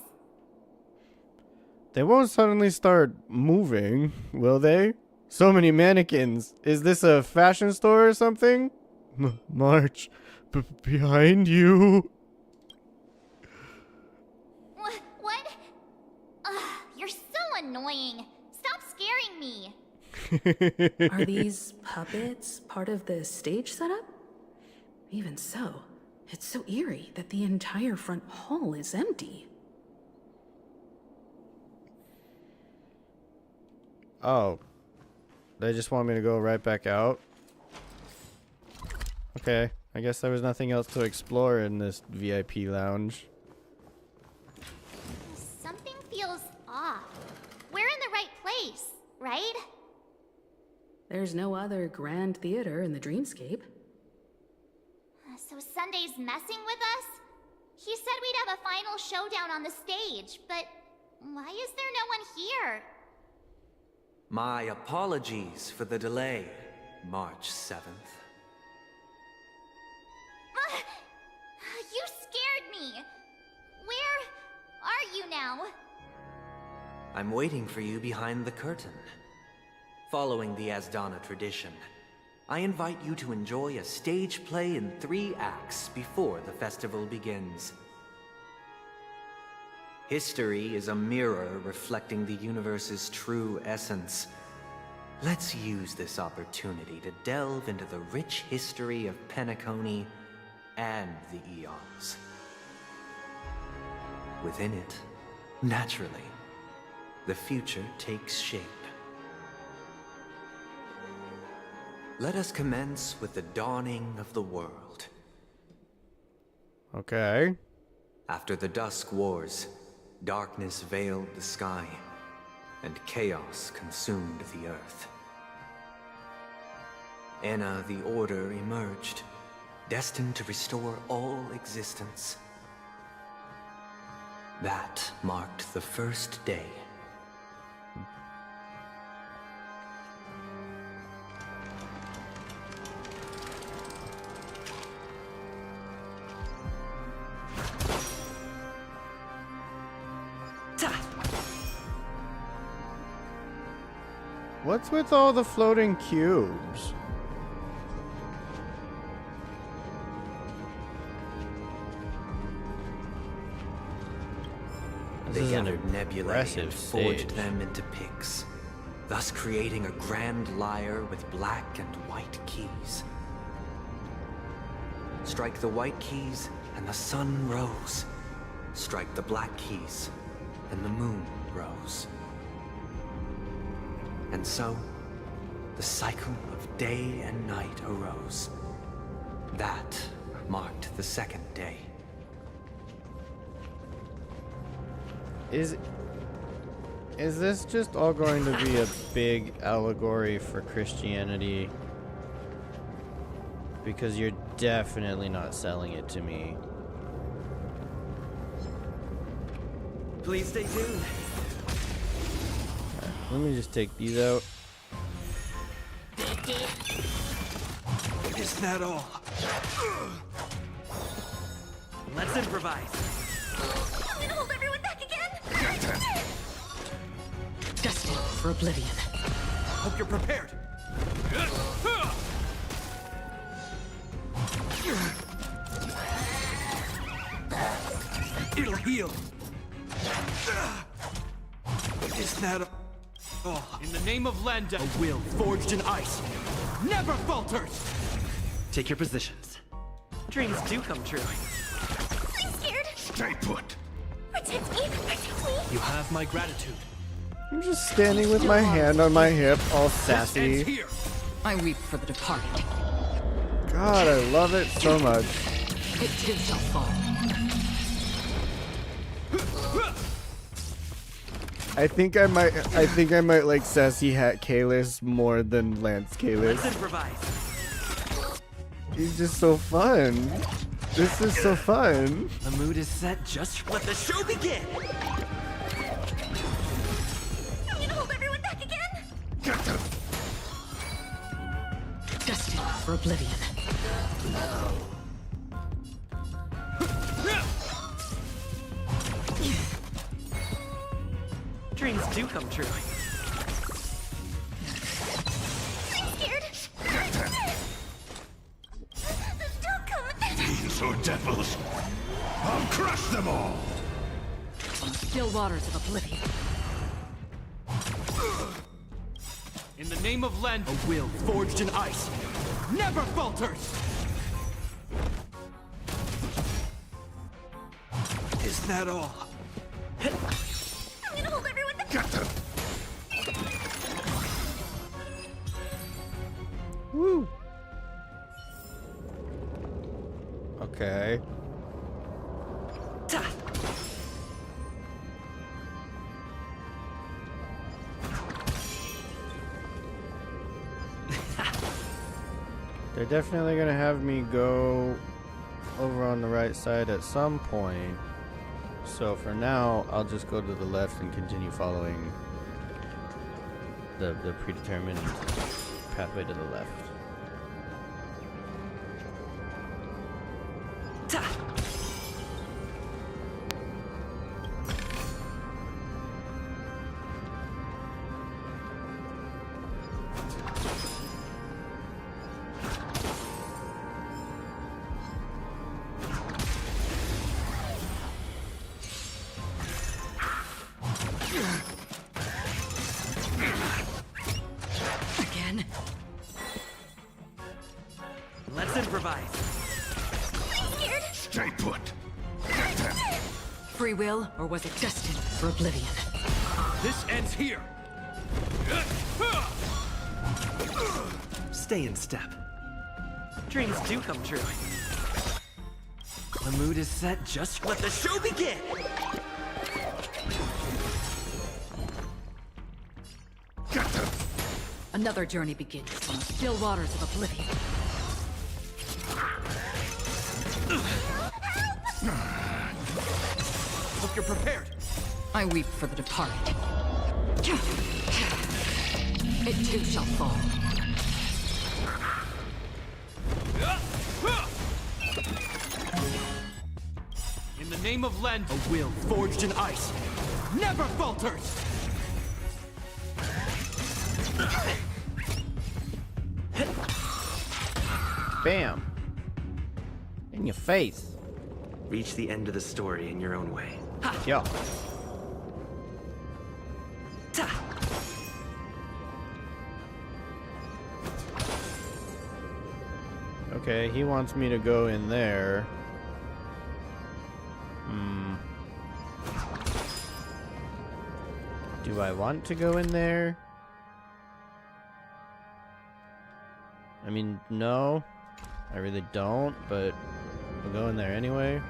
They won't suddenly start moving, will they? So many mannequins. Is this a fashion store or something? March. Behind you. What? You're so annoying. Stop scaring me. Are these puppets part of the stage setup? Even so, it's so eerie that the entire front hall is empty. Oh. They just want me to go right back out? Okay. I guess there was nothing else to explore in this VIP lounge. Something feels off. We're in the right place, right? There's no other grand theater in the dreamscape. So Sunday's messing with us? He said we'd have a final showdown on the stage, but why is there no one here? My apologies for the delay, March 7th. You scared me! Where are you now? I'm waiting for you behind the curtain. Following the Asdana tradition, I invite you to enjoy a stage play in 3 acts before the festival begins. History is a mirror reflecting the universe's true essence. Let's use this opportunity to delve into the rich history of Penacony and the Eons. within it, naturally, the future takes shape. Let us commence with the dawning of the world. Okay. After the Dusk Wars, darkness veiled the sky, and chaos consumed the earth. Anna the Order emerged, destined to restore all existence. That marked the first day. What's with all the floating cubes? They gathered nebulae and forged them into picks, thus creating a grand lyre with black and white keys. Strike the white keys and the sun rose. Strike the black keys and the moon rose. And so, the cycle of day and night arose. That marked the second day. Is this just all going to be a big allegory for Christianity? Because you're definitely not selling it to me. Please stay tuned. Let me just take these out. Is that all? Let's improvise. I'm gonna hold everyone back again! Destined for oblivion. Hope you're prepared. It'll heal. Is that all? In the name of Lenda, a will forged in ice never falters. Take your positions. Dreams do come true. I'm scared! Stay put. Protect me! Protect me! You have my gratitude. I'm just standing with my hand on my hip, all sassy. I weep for the departed. God, I love it so much. It too shall fall. I think I might like Sassy Hat Kalis more than Lance Kalis. Let's improvise. He's just so fun. This is so fun. The mood is set just let the show begin. I'm gonna hold everyone back again! Destined for oblivion. Dreams do come true. I'm scared! Don't come! These are devils. I'll crush them all. On the still waters of oblivion. In the name of Lenda, a will forged in ice never falters. Is that all? I'm gonna hold everyone back! Get them. Woo. Okay. They're definitely gonna have me go over on the right side at some point. So for now, I'll just go to the left and continue following the predetermined pathway to the left. Again? Let's improvise. I'm scared! Stay put. Get them. Free will, or was it destined for oblivion? This ends here. Stay in step. Dreams do come true. The mood is set, just let the show begin! Another journey begins on the still waters of oblivion. Hope you're prepared. I weep for the departed. It too shall fall. In the name of Lend, a will forged in ice never falters! Bam! In your face. Reach the end of the story in your own way. Yeah. Okay, he wants me to go in there. Do I want to go in there? I mean, no. I really don't, but we'll go in there anyway.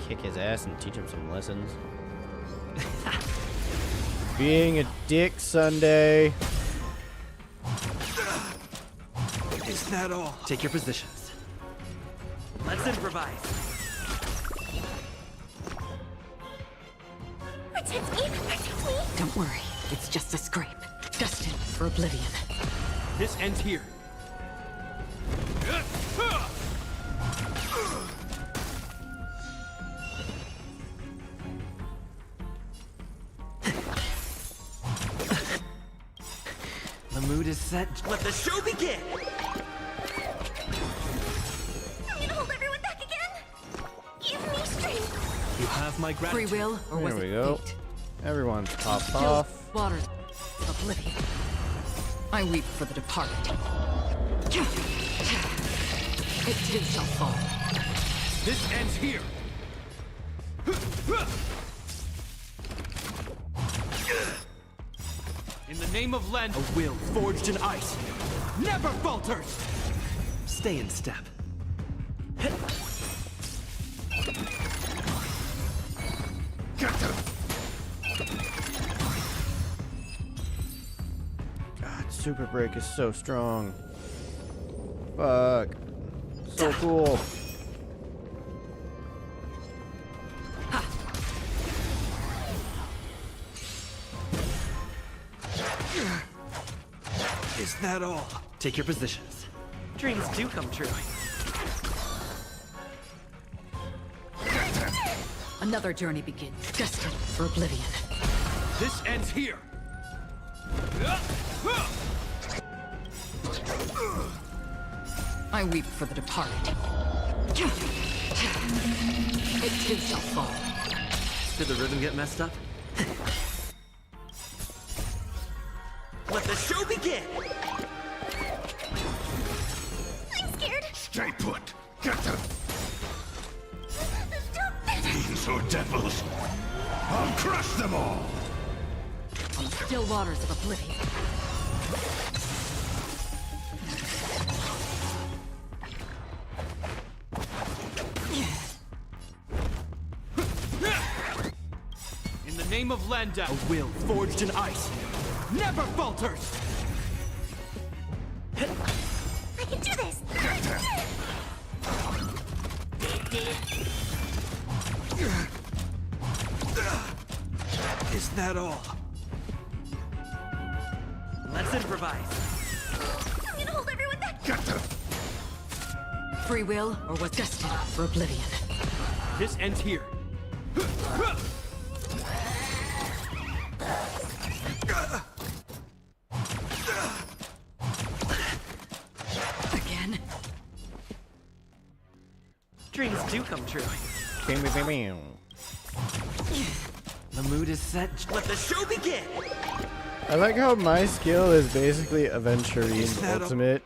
Kick his ass and teach him some lessons. Being a dick Sunday. Is that all? Take your positions. Let's improvise. Protect me! Protect me! Don't worry, it's just a scrape. Destined for oblivion. This ends here. The mood is set. Let the show begin! I'm gonna hold everyone back again! Give me strength! You have my gratitude. Free will, or was There we it go. fate? Everyone's popped Still off. waters of oblivion. I weep for the departed. It too shall fall. This ends here. In the name of Lend, a will forged in ice never falters! Stay in step. God, Super Break is so strong. Fuck. So cool. Is that all? Take your positions. Dreams do come true. Another journey begins, destined for oblivion. This ends here. I weep for the departed. It too shall fall. Did the rhythm get messed up? Let the show begin! I'm scared! Stay put. Get them. Stop it! Fiends or devils. I'll crush them all. On the still waters of oblivion. In the name of Landa, a will forged in ice never falters! I can do this! Is that all? Let's improvise. I'm gonna hold everyone back! Get them. Free will, or was destined for oblivion. This ends here. Again? Dreams do come true. Bam, bam, bam, bam. The mood is set. Let the show begin! I like how my skill is basically Aventurine that Ultimate.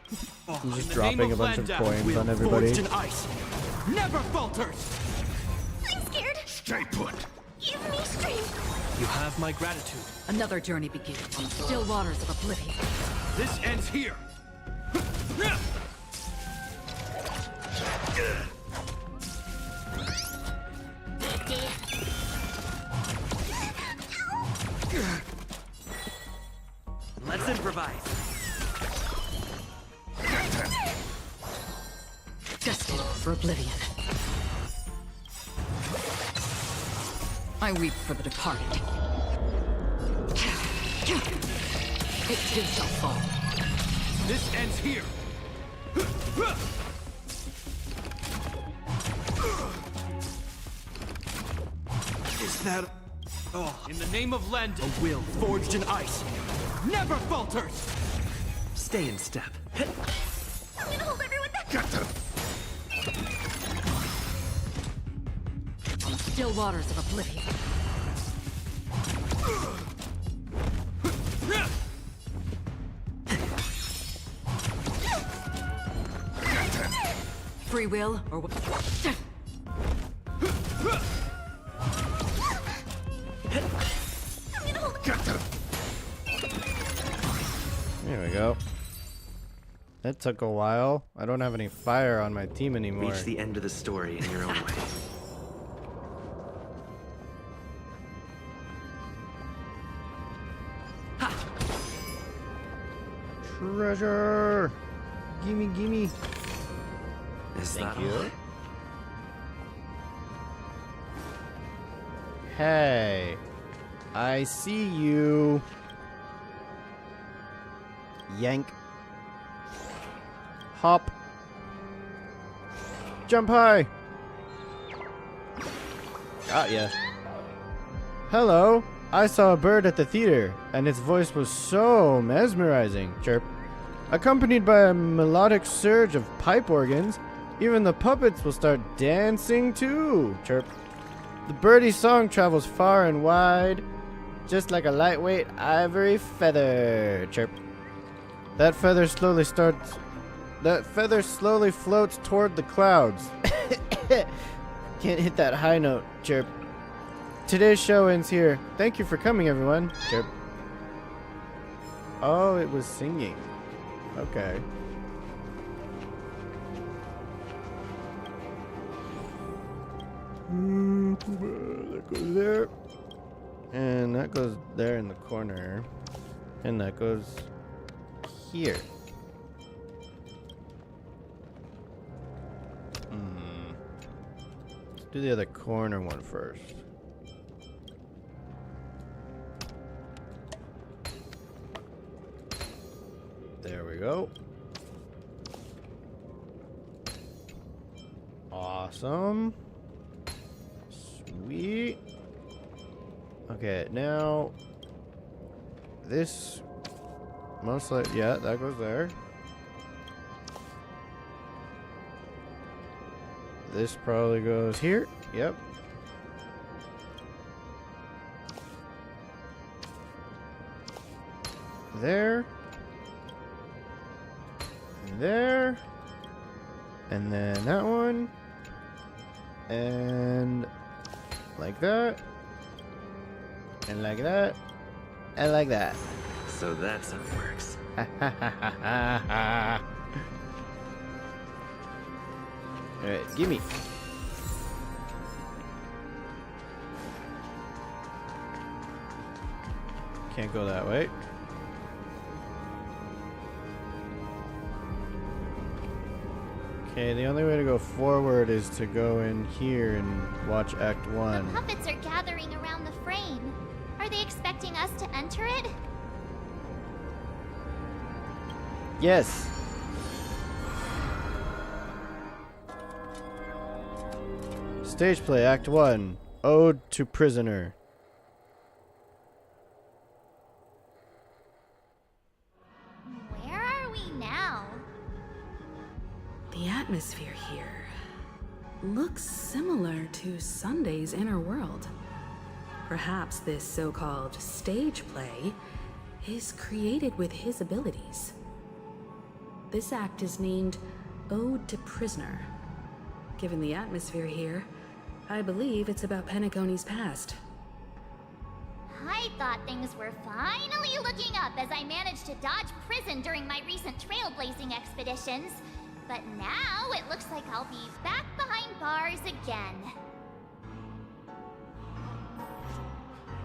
Oh, I'm just in the name dropping a bunch of Landa, coins will on everybody. forged in ice never falters! I'm scared! Stay put! Give me strength! You have my gratitude. Another journey begins on the still waters of oblivion. This ends here. Let's improvise. Destined for oblivion. I weep for the departed. It too shall fall. This ends here. Is that... Oh. In the name of Lend, a will forged in ice never falters! Stay in step. I'm gonna hold everyone back! Get them! On the still waters of oblivion. Free will or what? Get them! There we go. That took a while. I don't have any fire on my team anymore. Reach the end of the story in your own way. Treasure! Gimme, gimme. Is Thank that you. all? Hey, I see you. Yank. Hop. Jump high. Got ya. Hello. I saw a bird at the theater, and its voice was so mesmerizing. Chirp. Accompanied by a melodic surge of pipe organs, even the puppets will start dancing too. Chirp. The birdie's song travels far and wide, just like a lightweight ivory feather. Chirp. That feather slowly floats toward the clouds. Can't hit that high note. Chirp. Today's show ends here. Thank you for coming, everyone. Chirp. Oh, it was singing. Okay. That goes there. And that goes there in the corner. And that goes here. Let's do the other corner one first. There we go. Awesome. Sweet. Okay, now this most likely, yeah, that goes there. This probably goes here. Yep. There. There. And then that one. And like that. And like that. And like that. So that's how it works. Alright, gimme. Can't go that way. Okay, the only way to go forward is to go in here and watch Act 1. The puppets are gathering around the frame. Are they expecting us to enter it? Yes. Stage play, Act 1. Ode to Prisoner. Where are we now? The atmosphere here looks similar to Sunday's inner world. Perhaps this so-called stage play is created with his abilities. This act is named Ode to Prisoner. Given the atmosphere here, I believe it's about Penacony's past. I thought things were finally looking up as I managed to dodge prison during my recent trailblazing expeditions. But now it looks like I'll be back behind bars again.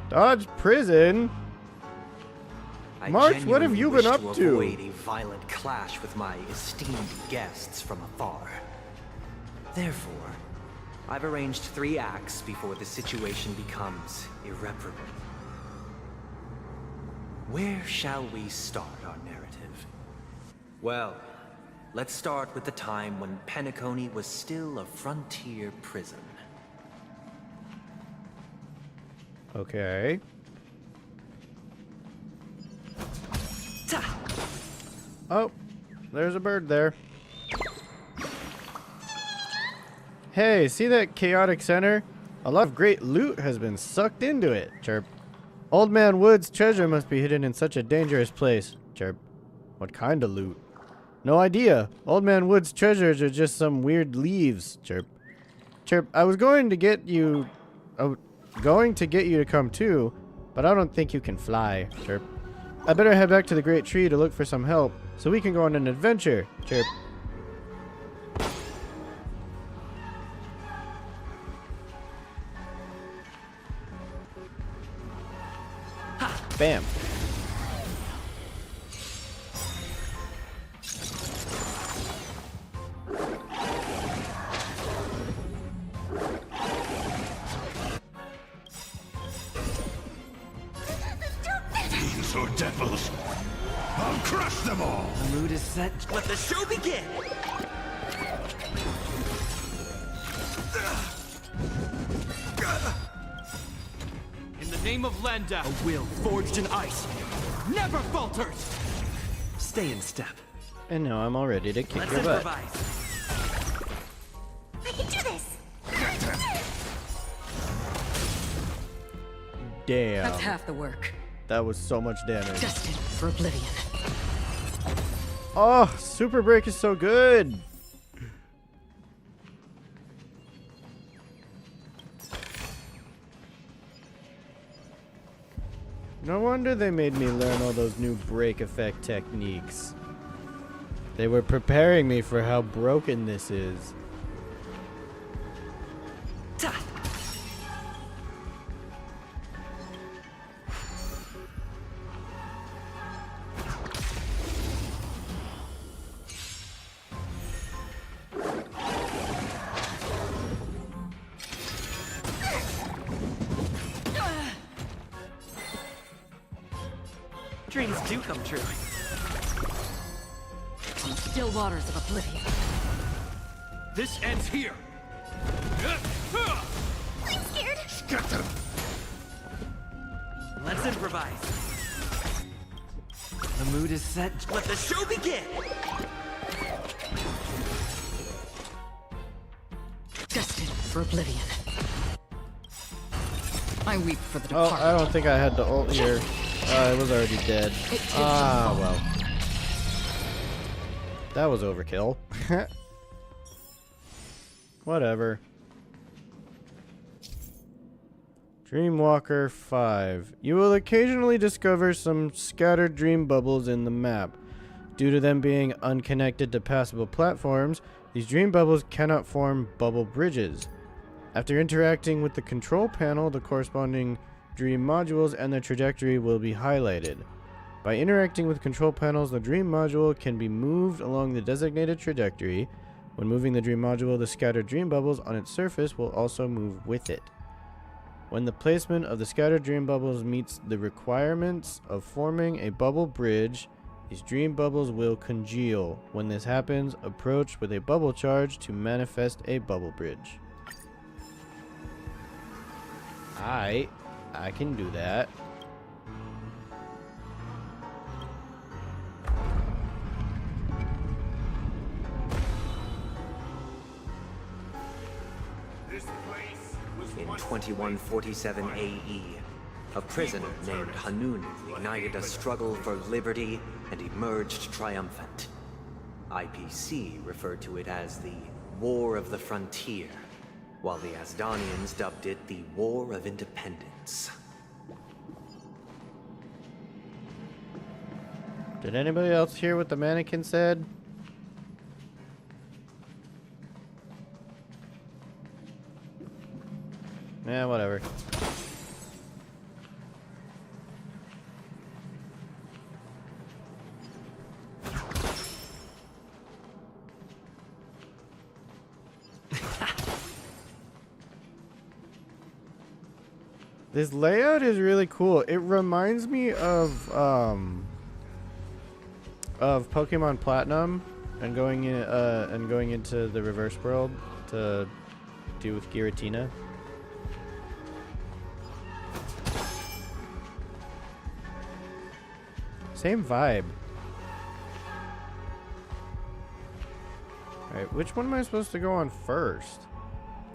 Dodge prison? I March, what have you been up genuinely to? wish avoid a violent clash with my esteemed guests from afar. Therefore, I've arranged 3 acts before the situation becomes irreparable. Where shall we start our narrative? Well, let's start with the time when Penacony was still a frontier prison. Okay. Oh, there's a bird there. Hey, see that chaotic center? A lot of great loot has been sucked into it. Chirp. Old Man Wood's treasure must be hidden in such a dangerous place. Chirp. What kind of loot? No idea. Old Man Wood's treasures are just some weird leaves. Chirp. Chirp. I was going to get you to come too, but I don't think you can fly. Chirp. I better head back to the Great Tree to look for some help, so we can go on an adventure. Chirp. Bam. Fiends or devils, I'll crush them all! The mood is set. Let the show begin! In the name of Landau, a will forged in ice never falters! Stay in step. And now I'm all ready to kick Let's your butt. improvise. I can do this! Damn. That's half the work. That was so much damage. Destined for oblivion. Oh, Super Break is so good. No wonder they made me learn all those new break effect techniques. They were preparing me for how broken this is. Dreams do come true. On still waters of oblivion. This ends here. I'm scared! Scatter! Let's improvise. The mood is set. Let the show begin! Destined for oblivion. I weep for the Oh, departed. I don't think I had to ult here. I was already dead. Ah, well. That was overkill. Whatever. Dreamwalker 5. You will occasionally discover some scattered dream bubbles in the map. Due to them being unconnected to passable platforms, these dream bubbles cannot form bubble bridges. After interacting with the control panel, the corresponding dream modules and their trajectory will be highlighted. By interacting with control panels, the dream module can be moved along the designated trajectory. When moving the dream module, the scattered dream bubbles on its surface will also move with it. When the placement of the scattered dream bubbles meets the requirements of forming a bubble bridge, these dream bubbles will congeal. When this happens, approach with a bubble charge to manifest a bubble bridge. I can do that. In 2147 AE, a prisoner named Hanun ignited a struggle for liberty and emerged triumphant. IPC referred to it as the War of the Frontier. while the Asdanians dubbed it the War of Independence. Did anybody else hear what the mannequin said? Yeah, whatever. This layout is really cool. It reminds me of Pokemon Platinum and going into the reverse world to do with Giratina. Same vibe. Alright, which one am I supposed to go on first?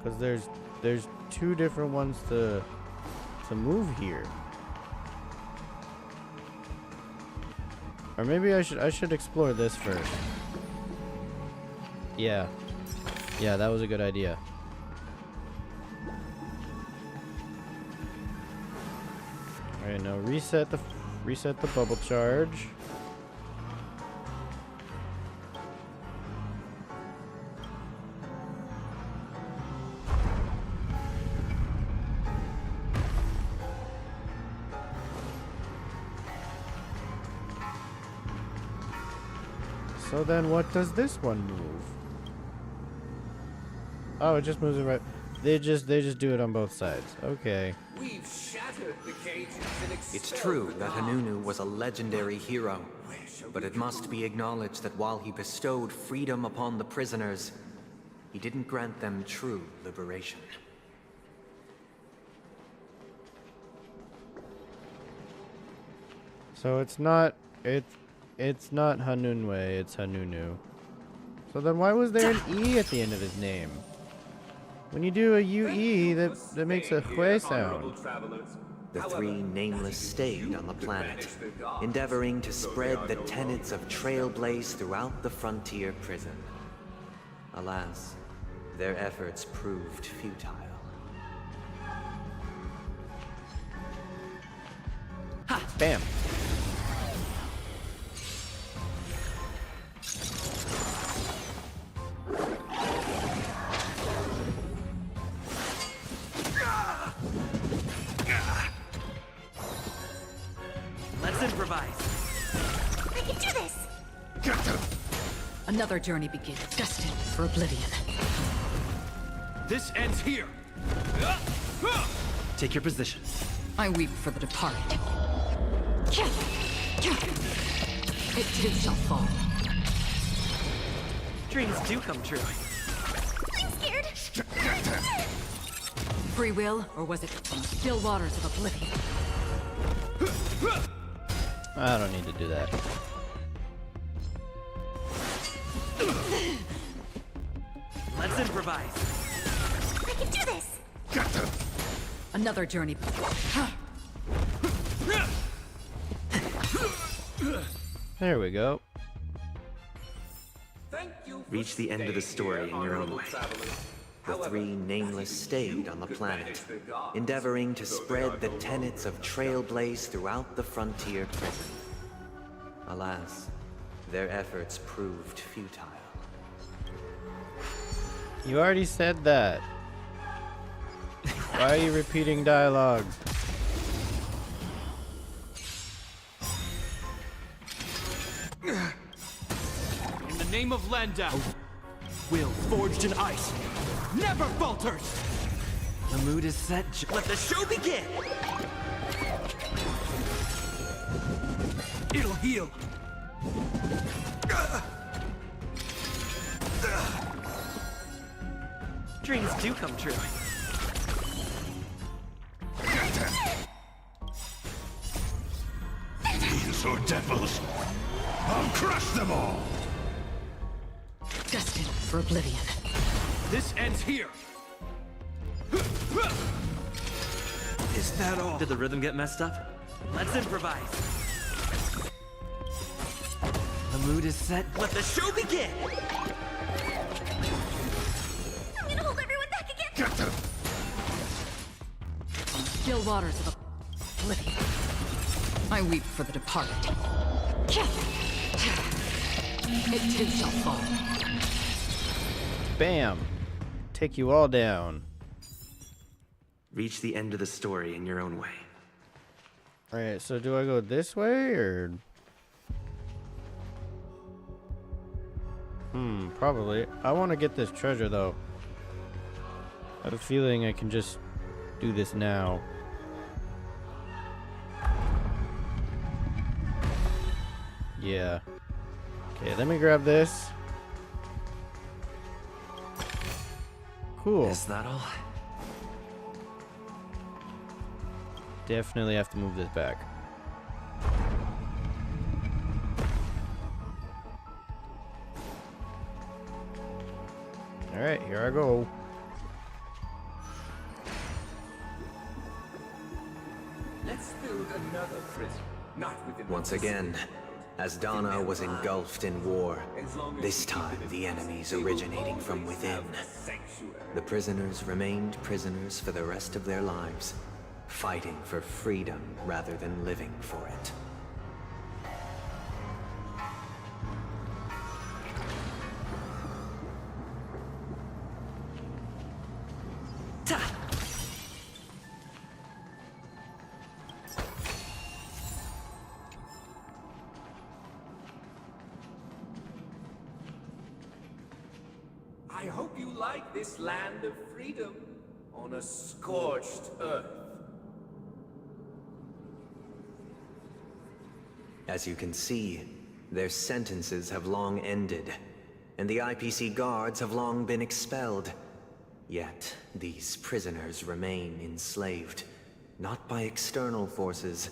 Because there's two different ones to move here. Or maybe I should explore this first. Yeah. Yeah, that was a good idea. Alright, now reset the bubble charge. So then what does this one move? Oh, it just moves it right. They just do it on both sides. Okay. We've shattered the cages and it's true that Hanunu was a legendary hero, but it must be acknowledged that while he bestowed freedom upon the prisoners, he didn't grant them true liberation. So it's not Hanunwe, it's Hanunu. So then why was there an E at the end of his name? When you do a UE, that makes a Hue sound. The three nameless stayed on the planet, endeavoring to spread the tenets of Trailblaze throughout the frontier prison. Alas, their efforts proved futile. Ha! Bam! Let's improvise. I can do this! Another journey begins, destined for oblivion. This ends here. Take your position. I weep for the departed. It too shall fall. Dreams do come true. I'm scared! Free will, or was it from the still waters of oblivion? I don't need to do that. Let's improvise. I can do this! Another journey. There we go. Reach the end of the story in your own way. The three nameless stayed on the planet, endeavoring to spread the tenets of Trailblaze throughout the frontier prison. Alas, their efforts proved futile. You already said that. Why are you repeating dialogue? In the name of Landau, will forged in ice never falters! The mood is set. Let the show begin! It'll heal. Dreams do come true. These are devils. I'll crush them all. Destined for oblivion. This ends here. Is that all? Did the rhythm get messed up? Let's improvise. The mood is set. Let the show begin! I'm gonna hold everyone back again! still waters of oblivion. I weep for the departed. It too shall fall. Bam. Take you all down. Reach the end of the story in your own way. Alright, so do I go this way or? Probably. I want to get this treasure though. I have a feeling I can just do this now. Yeah. Okay, let me grab this. Cool. Is that all? Definitely have to move this back. Alright, here I go. Let's build another prison. Not within Once again, as Dana was engulfed in war, this time the enemies originating from within. The prisoners remained prisoners for the rest of their lives, fighting for freedom rather than living for it. I hope you like this land of freedom on a scorched earth. As you can see, their sentences have long ended, and the IPC guards have long been expelled. Yet, these prisoners remain enslaved, not by external forces,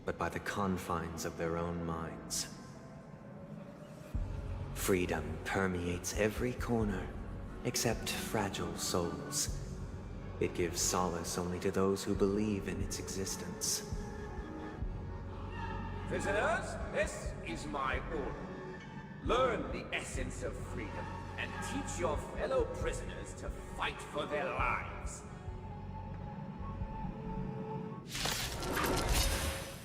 but by the confines of their own minds. Freedom permeates every corner, except fragile souls. It gives solace only to those who believe in its existence. Prisoners, this is my order. Learn the essence of freedom and teach your fellow prisoners to fight for their lives.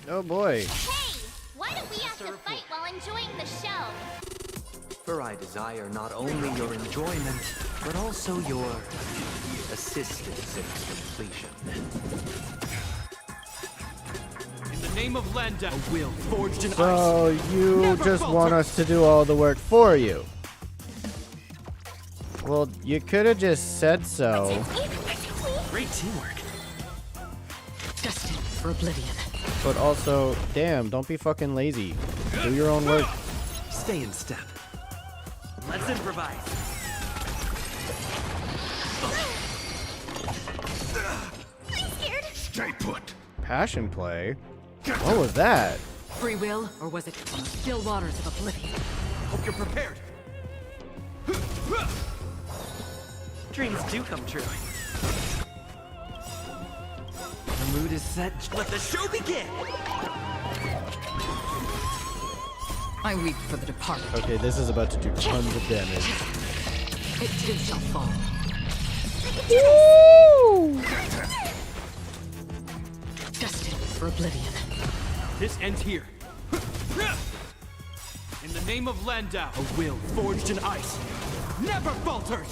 Oh boy. Hey! Why do we have to fight while enjoying the show? For I desire not only your enjoyment, but also your assistance in its completion. In the name of Lenda, a will forged in ice. So you Never just falter. want us to do all the work for you? Well, you could have just said so. Great teamwork. Destined for oblivion. But also, damn, don't be fucking lazy. Do your own work. Stay in step. Let's improvise. I'm scared. Stay put. Passion play? What was that? Free will, or was it on the still waters of oblivion? Hope you're prepared. Dreams do come true. The mood is set. Let the show begin! I weep for the departed. Okay, this is about to do tons of damage. It too shall fall. Woo! Destined for oblivion. This ends here. In the name of Landau, a will forged in ice never falters.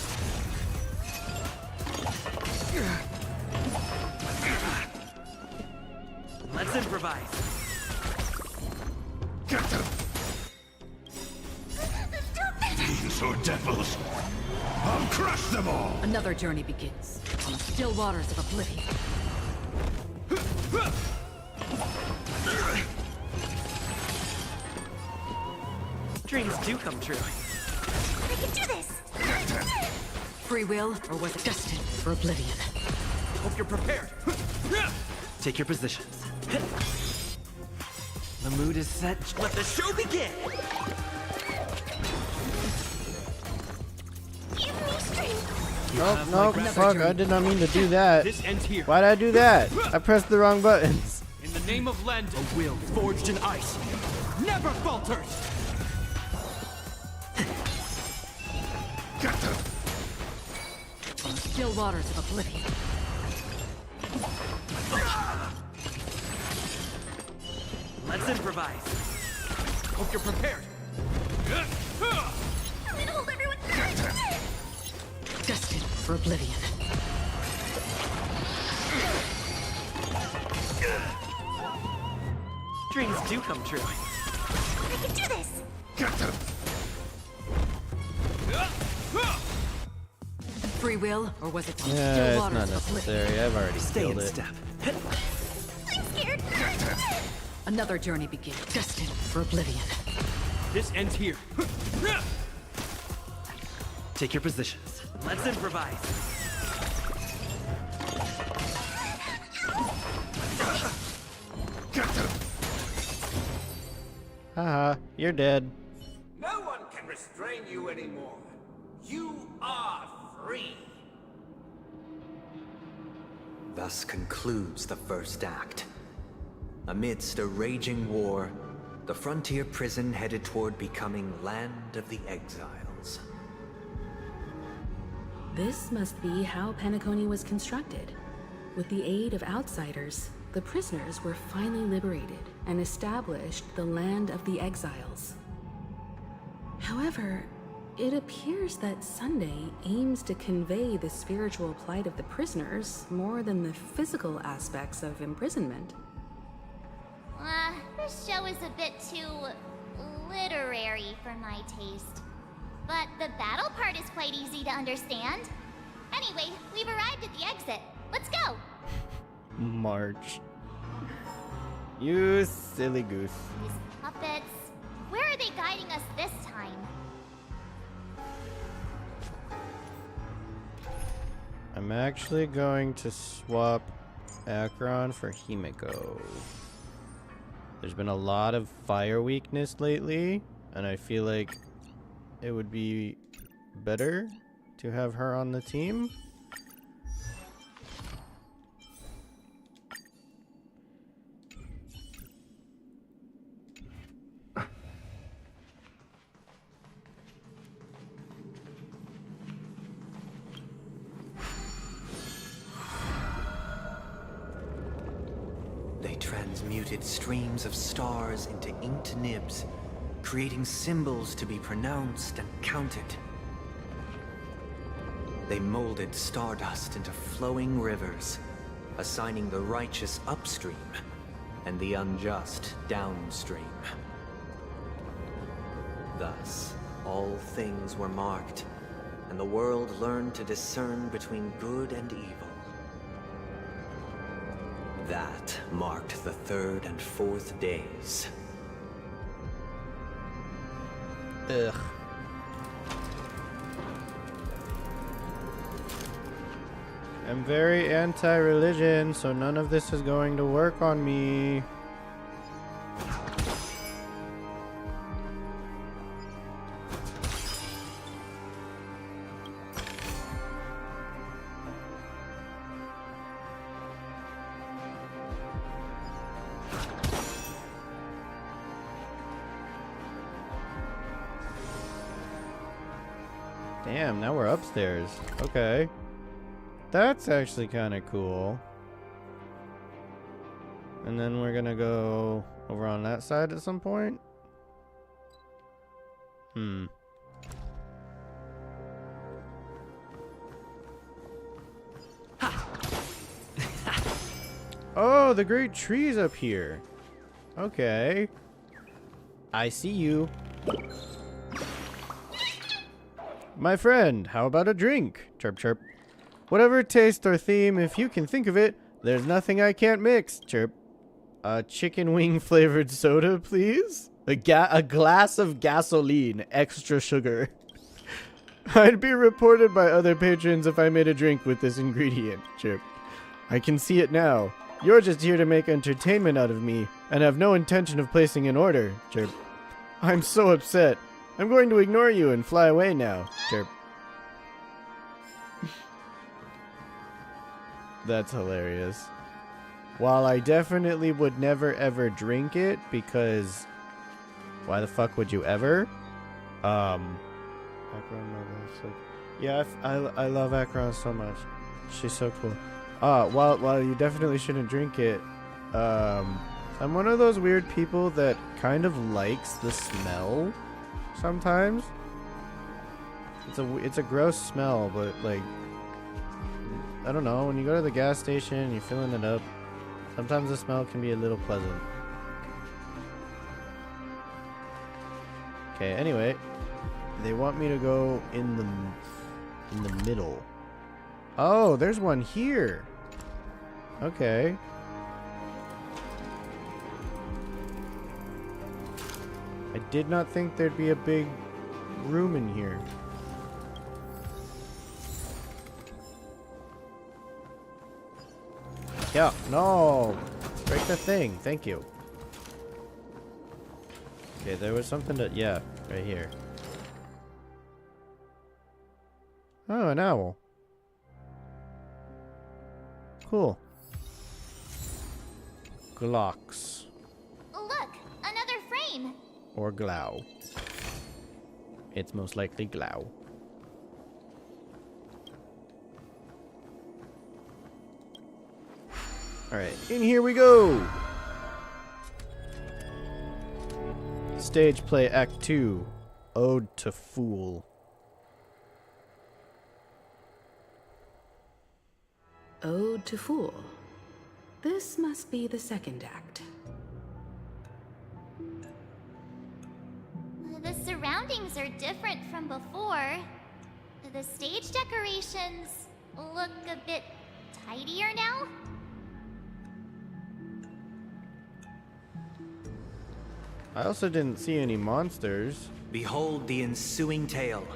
Let's improvise. Fiends or devils, I'll crush them all. Another journey begins on the still waters of oblivion. Dreams do come true. I can do this! Free will, or was it destined for oblivion? Hope you're prepared. Take your positions. The mood is set. Let the show begin! Give me strength! Nope, nope, fuck, I did not mean to do that. This ends here. Why'd I do that? I pressed the wrong buttons. In the name of Lenda, a will forged in ice never falters. On the still waters of oblivion. Let's improvise. Hope you're prepared. I'm gonna hold everyone. Destined for oblivion. Dreams do come true. I can do this. Free will, or was it Yeah, still it's waters not of oblivion? necessary. I've already Stay killed in it. step. I'm scared. Another journey begins. Destined for oblivion. This ends here. Take your positions. Let's improvise. Haha, you're dead. No one can restrain you anymore. You are free. Thus concludes the first act. Amidst a raging war, the frontier prison headed toward becoming Land of the Exiles. This must be how Penacony was constructed. With the aid of outsiders, the prisoners were finally liberated and established the Land of the Exiles. However, it appears that Sunday aims to convey the spiritual plight of the prisoners more than the physical aspects of imprisonment. This show is a bit too literary for my taste. But the battle part is quite easy to understand. Anyway, we've arrived at the exit. Let's go! March. You silly goose. These puppets. Where are they guiding us this time? I'm actually going to swap Akron for Himiko. There's been a lot of fire weakness lately, and I feel like it would be better to have her on the team. They transmuted streams of stars into inked nibs, creating symbols to be pronounced and counted. They molded stardust into flowing rivers, assigning the righteous upstream and the unjust downstream. Thus, all things were marked, and the world learned to discern between good and evil. That marked the third and fourth days. Ugh. I'm very anti-religion, so none of this is going to work on me. Damn, now we're upstairs. Okay. That's actually kind of cool. And then we're gonna go over on that side at some point. Oh, the great tree's up here. Okay. I see you. My friend, how about a drink? Chirp, chirp. Whatever taste or theme, if you can think of it, there's nothing I can't mix. Chirp. A chicken wing flavored soda, please? A glass of gasoline, extra sugar. I'd be reported by other patrons if I made a drink with this ingredient. Chirp. I can see it now. You're just here to make entertainment out of me, and have no intention of placing an order. Chirp. I'm so upset. I'm going to ignore you and fly away now. Chirp. That's hilarious. While I definitely would never ever drink it, because why the fuck would you ever? Yeah, I love Akron so much. She's so cool. While you definitely shouldn't drink it, I'm one of those weird people that kind of likes the smell sometimes. It's a gross smell, but like, I don't know, when you go to the gas station and you're filling it up, sometimes the smell can be a little pleasant. Okay, anyway, they want me to go in the middle. Oh, there's one here. Okay. I did not think there'd be a big room in here. Yeah, no! Break the thing, thank you. Okay, there was something to... yeah, right here. Oh, an owl. Cool. Glocks. Look, another frame. Or Glau. It's most likely Glau. Alright, in here we go! Stage play Act 2. Ode to Fool. Ode to Fool. This must be the second act. The surroundings are different from before. The stage decorations look a bit tidier now. I also didn't see any monsters. Behold the ensuing tale,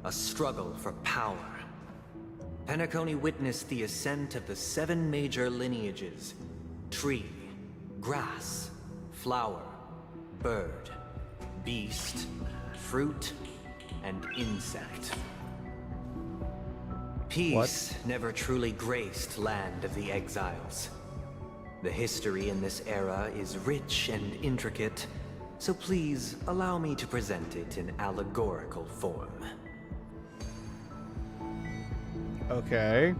a struggle for power. Penacony witnessed the ascent of the 7 major lineages: tree, grass, flower, bird, beast, fruit, and insect. Peace never truly graced Land of the Exiles. The history in this era is rich and intricate, so please allow me to present it in allegorical form. Okay.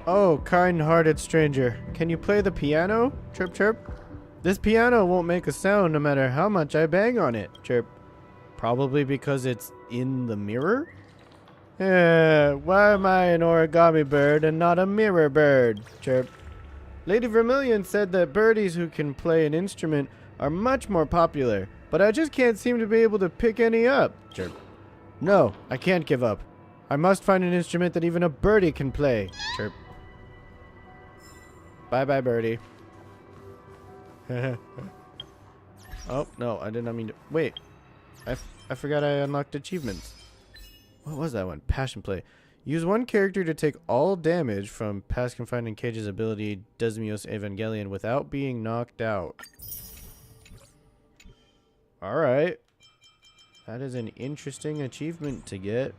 Oh, kind-hearted stranger. Can you play the piano? Chirp, chirp. This piano won't make a sound no matter how much I bang on it. Chirp. Probably because it's in the mirror? Why am I an origami bird and not a mirror bird? Chirp. Lady Vermilion said that birdies who can play an instrument are much more popular, but I just can't seem to be able to pick any up. Chirp. No, I can't give up. I must find an instrument that even a birdie can play. Chirp. Bye-bye, birdie. Oh, no, I did not mean to... Wait. I forgot I unlocked achievements. What was that one? Passion play. Use one character to take all damage from Past Confined in Cage's ability, Desmios Evangelion, without being knocked out. Alright. That is an interesting achievement to get.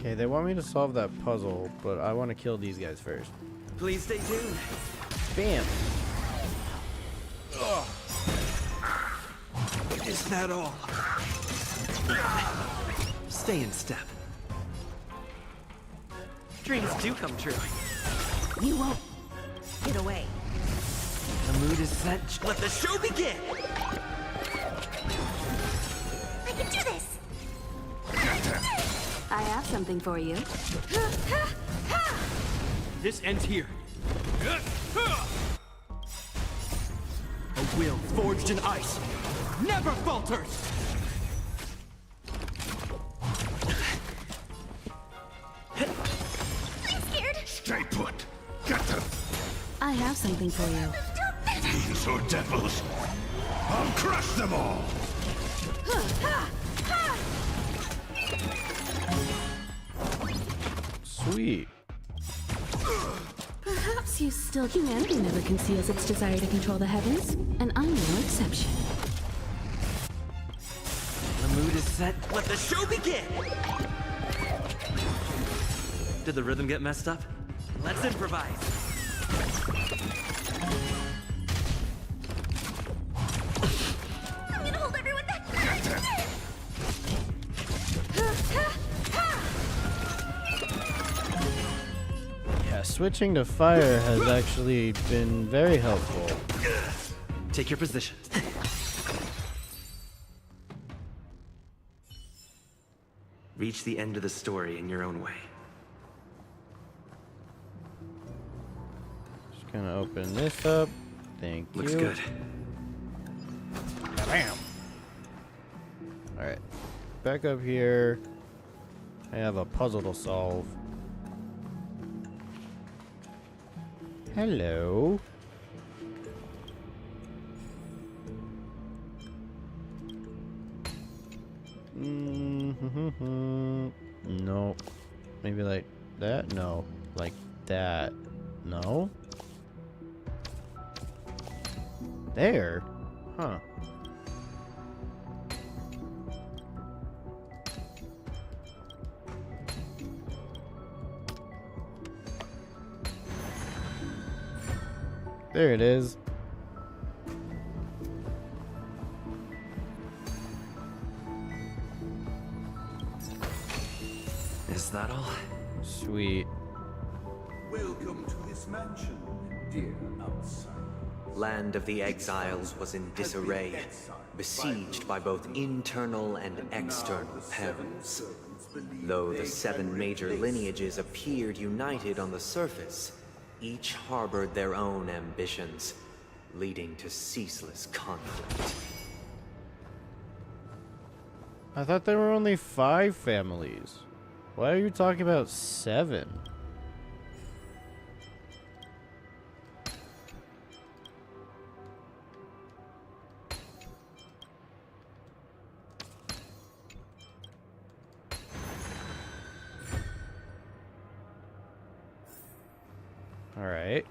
Okay, they want me to solve that puzzle, but I want to kill these guys first. Please stay tuned. Bam! Is that all? Stay in step. Dreams do come true. You won't get away. The mood is set. Let the show begin! I can do this! I have something for you. This ends here. A will forged in ice never falters! I'm scared! Stay put! Get them! I have something for you. Fiends or devils! I'll crush them all! Sweet. Perhaps you still... Humanity never conceals its desire to control the heavens, and I'm no exception. The mood is set. Let the show begin! Did the rhythm get messed up? Let's improvise. switching to fire has actually been very helpful. Take your position. Reach the end of the story in your own way. Just gonna open this up. Thank you. Looks good. Bam! Alright. Back up here. I have a puzzle to solve. Hello. No. Maybe like that? No. Like that. No. There? Huh. There it is. Is that all? Sweet. Welcome to this mansion, dear outsider. Land of the Exiles was in disarray, besieged by both internal and external perils. Though the 7 major lineages appeared united on the surface, each harbored their own ambitions, leading to ceaseless conflict. I thought there were only 5 families. Why are you talking about 7? All right.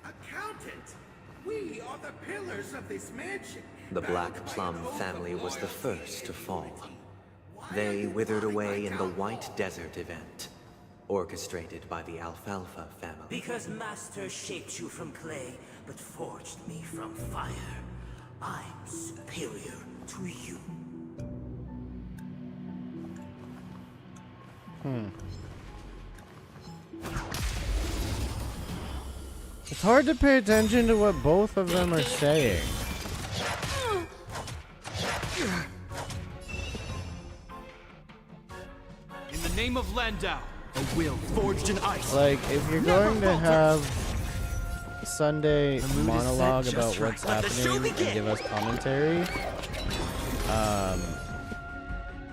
Accountant, we are the pillars of this mansion. The Black Plum family was the first to fall. They withered away in the White Desert event, orchestrated by the Alfalfa family. Because Master shaped you from clay, but forged me from fire, I'm superior to you. It's hard to pay attention to what both of them are saying. In the name of Landau, a will forged in ice. Like, if you're going to have a Sunday monologue about what's happening and give us commentary,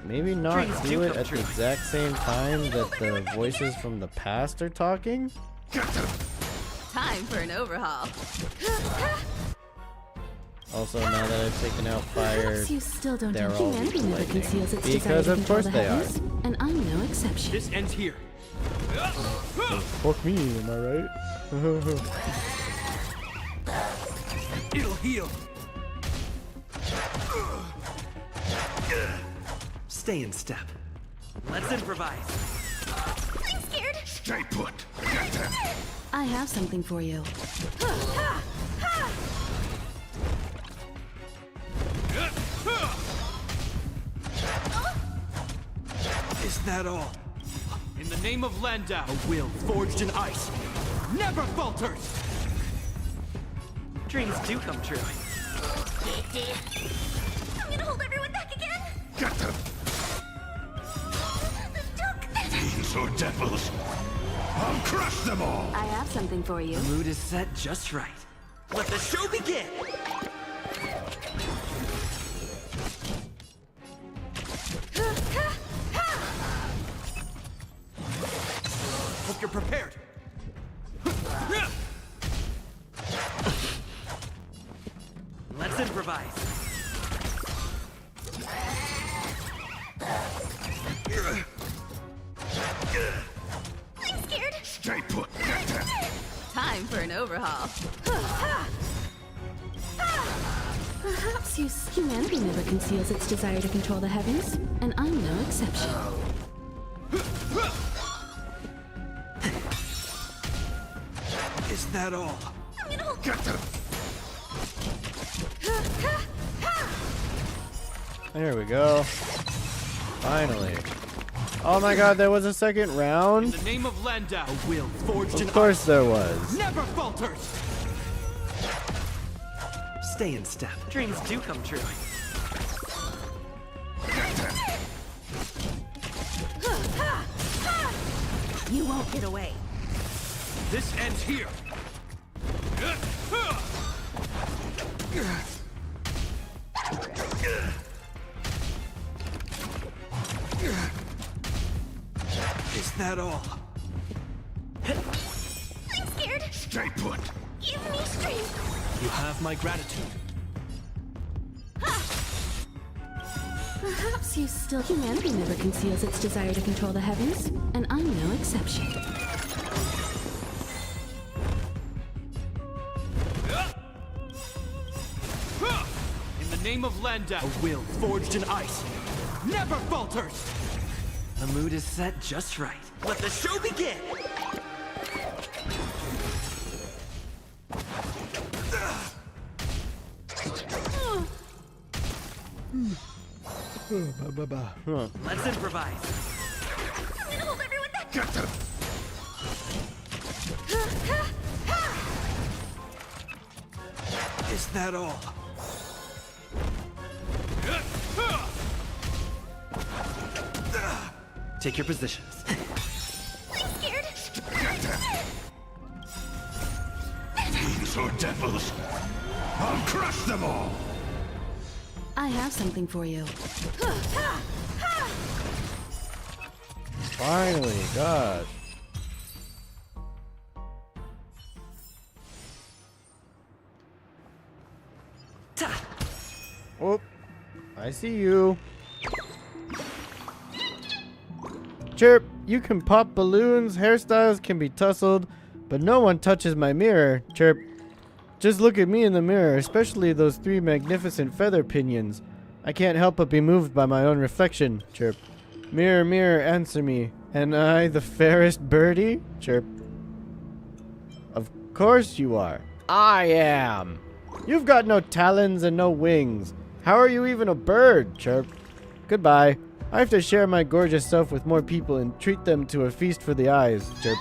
maybe not do it at the exact same time that the voices from the past are talking. Time for an overhaul. Also, now that I've taken out fire, Perhaps you still don't they're all humanity never lightning. conceals its desire Because to of control course the they are. heavens, and I'm no exception. This ends here. Fuck me, am I right? It'll heal. Stay in step. Let's improvise. I'm scared. Stay put. I have something for you. Is that all? In the name of Landau, a will forged in ice never falters. Dreams do come true. I'm gonna hold everyone back again. Get them! Fiends or devils, I'll crush them all! I have something for you. The mood is set just right. Let the show begin! Hope you're prepared. Let's improvise. I'm scared. Stay put. Get them! Time for an overhaul. Perhaps humanity never conceals its desire to control the heavens, and I'm no exception. Is that all? I'm gonna hold. Get them! There we go. Finally. Oh my god, there was a second round? In the name of Landau, a will forged in Of course ice there was. never falters. Stay in step. Dreams do come true. You won't get away. This ends here. Is that all? I'm scared. Stay put. Give me strength. You have my gratitude. Perhaps you still... Humanity never conceals its desire to control the heavens, and I'm no exception. In the name of Landau, a will forged in ice never falters. The mood is set just right. Let the show begin! Let's improvise. I'm gonna hold everyone back. Get them. Is that all? Take your positions. I'm scared. Get them. Fiends or devils, I'll crush them all. I have something for you. Finally, gosh. Oh, I see you. Chirp, you can pop balloons, hairstyles can be tussled, but no one touches my mirror. Chirp, just look at me in the mirror, especially those 3 magnificent feather pinions. I can't help but be moved by my own reflection. Chirp. Mirror, mirror, answer me. Am I the fairest birdie? Chirp. Of course you are. I am. You've got no talons and no wings. How are you even a bird? Chirp. Goodbye. I have to share my gorgeous self with more people and treat them to a feast for the eyes. Chirp.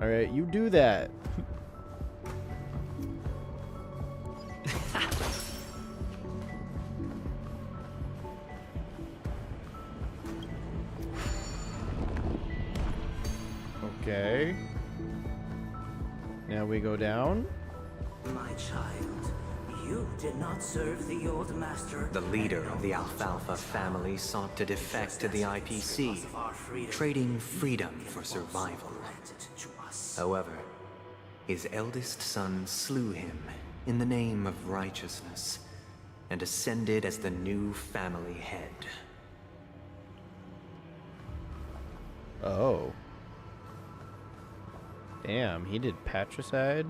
Alright, you do that. Okay. Now we go down. My child, you did not serve the old master. The leader of the Alfalfa family sought to defect to the IPC, trading freedom for survival. However, his eldest son slew him in the name of righteousness and ascended as the new family head. Oh. Damn, he did patricide?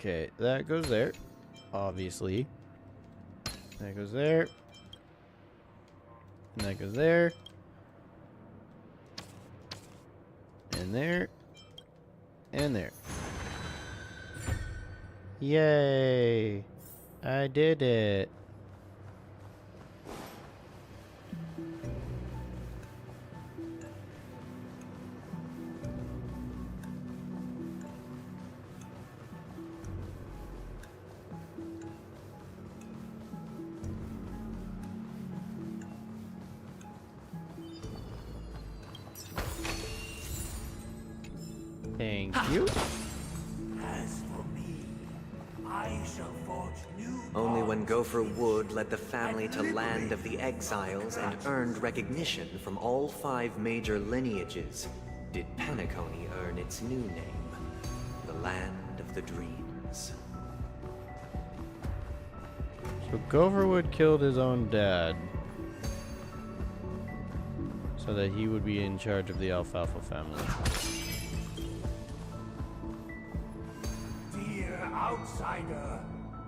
Okay, that goes there. Obviously. That goes there. And that goes there. And there. And there. Yay! I did it. Thank you. As for me, I shall forge new. Only when Gopher Wood led the family to Land of the Exiles and earned recognition from all 5 major lineages did Penacony earn its new name, the Land of the Dreams. So Gopherwood killed his own dad so that he would be in charge of the Alfalfa family. Dear outsider,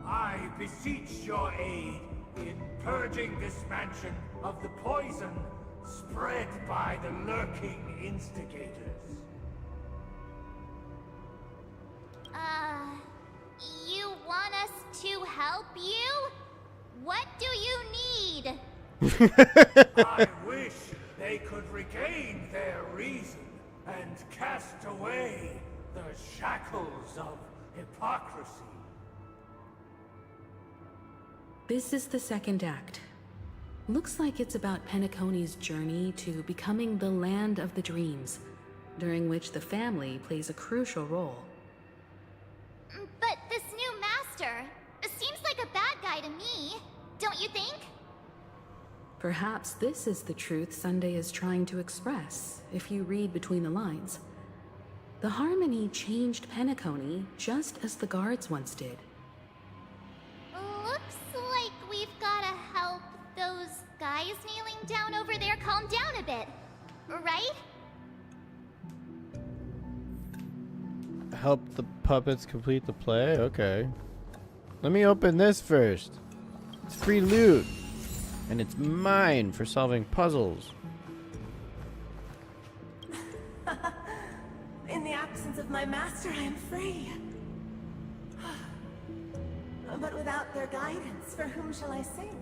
I beseech your aid. in purging this mansion of the poison spread by the lurking instigators. You want us to help you? What do you need? I wish they could regain their reason and cast away the shackles of hypocrisy. This is the second act. Looks like it's about Penacony's journey to becoming the land of the dreams, during which the family plays a crucial role. But this new master seems like a bad guy to me, don't you think? Perhaps this is the truth Sunday is trying to express, if you read between the lines. The Harmony changed Penacony just as the guards once did. Looks like we've gotta help those guys kneeling down over there calm down a bit, right? Help the puppets complete the play? Okay. Let me open this first. It's free loot. And it's mine for solving puzzles. In the absence of my master, I am free. But without their guidance, for whom shall I sing?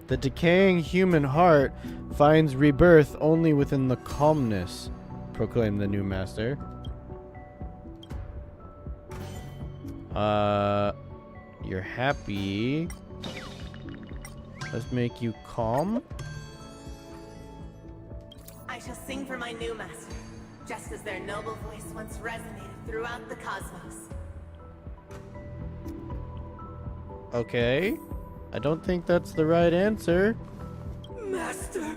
The decaying human heart finds rebirth only within the calmness, proclaimed the new master. You're happy. Let's make you calm. I shall sing for my new master, just as their noble voice once resonated throughout the cosmos. Okay. I don't think that's the right answer. Master,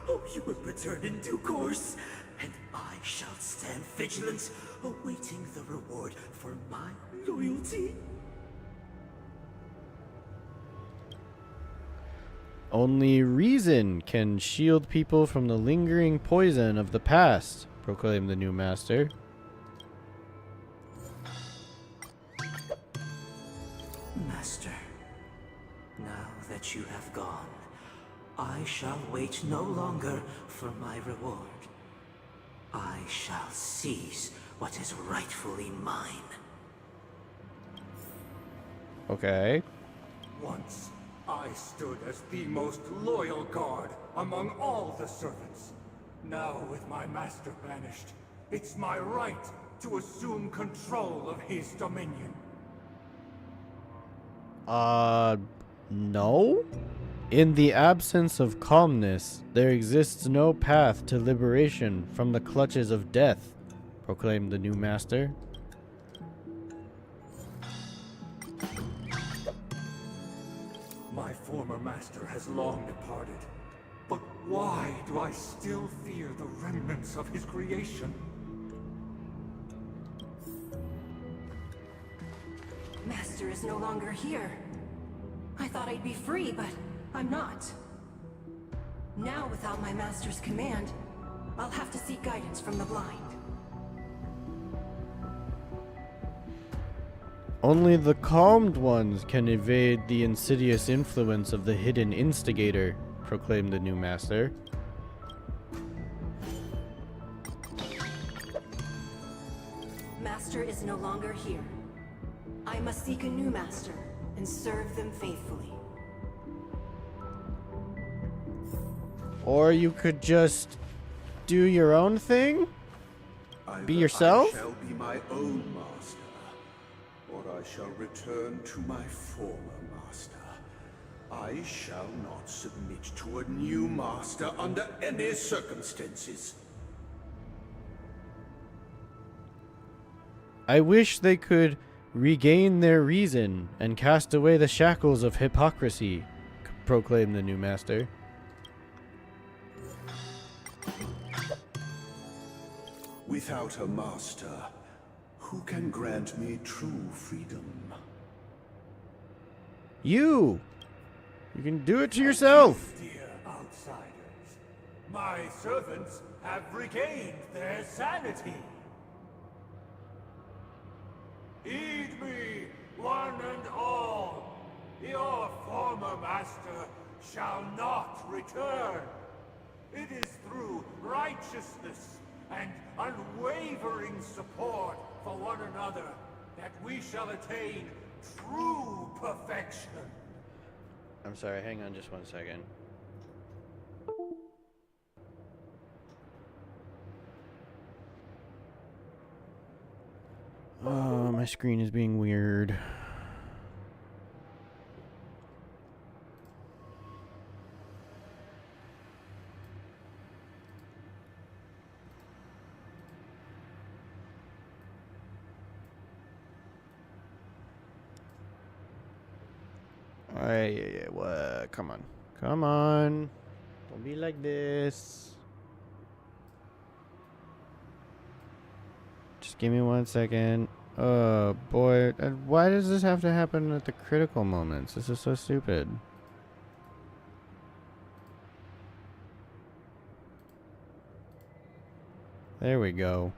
oh, you will return in due course, and I shall stand vigilant, awaiting the reward for my loyalty. Only reason can shield people from the lingering poison of the past, proclaimed the new master. Master, now that you have gone, I shall wait no longer for my reward. I shall seize what is rightfully mine. Okay. Once, I stood as the most loyal guard among all the servants. Now, with my master banished, it's my right to assume control of his dominion. No? In the absence of calmness, there exists no path to liberation from the clutches of death, proclaimed the new master. My former master has long departed, but why do I still fear the remnants of his creation? Master is no longer here. I thought I'd be free, but I'm not. Now, without my master's command, I'll have to seek guidance from the blind. Only the calmed ones can evade the insidious influence of the hidden instigator, proclaimed the new master. Master is no longer here. I must seek a new master and serve them faithfully. Or you could just do your own thing? Be yourself? I shall be my own master, or I shall return to my former master. I shall not submit to a new master under any circumstances. I wish they could regain their reason and cast away the shackles of hypocrisy, proclaimed the new master. Without a master, who can grant me true freedom? You can do it to yourself. Dear outsiders, my servants have regained their sanity. Heed me, one and all. Your former master shall not return. It is through righteousness and unwavering support for one another that we shall attain true perfection. I'm sorry, hang on just 1 second. Oh, my screen is being weird. Alright, what? Come on. Come on. Don't be like this. Just give me 1 second. Oh, boy. Why does this have to happen at the critical moments? This is so stupid. There we go.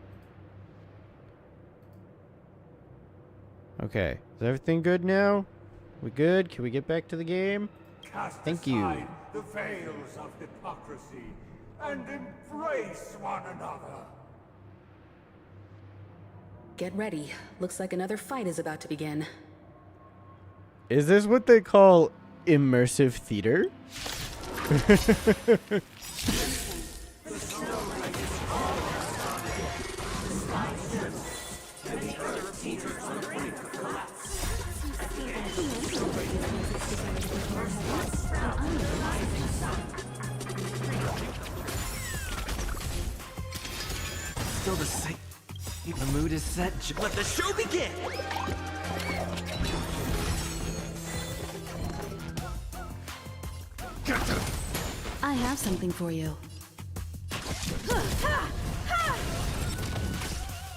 Okay. Is everything good now? We good? Can we get back to the game? Thank you. Aside the veils of hypocrisy and embrace one another. Get ready. Looks like another fight is about to begin. Is this what they call immersive theater? Still the same. The mood is set. Let the show begin! I have something for you.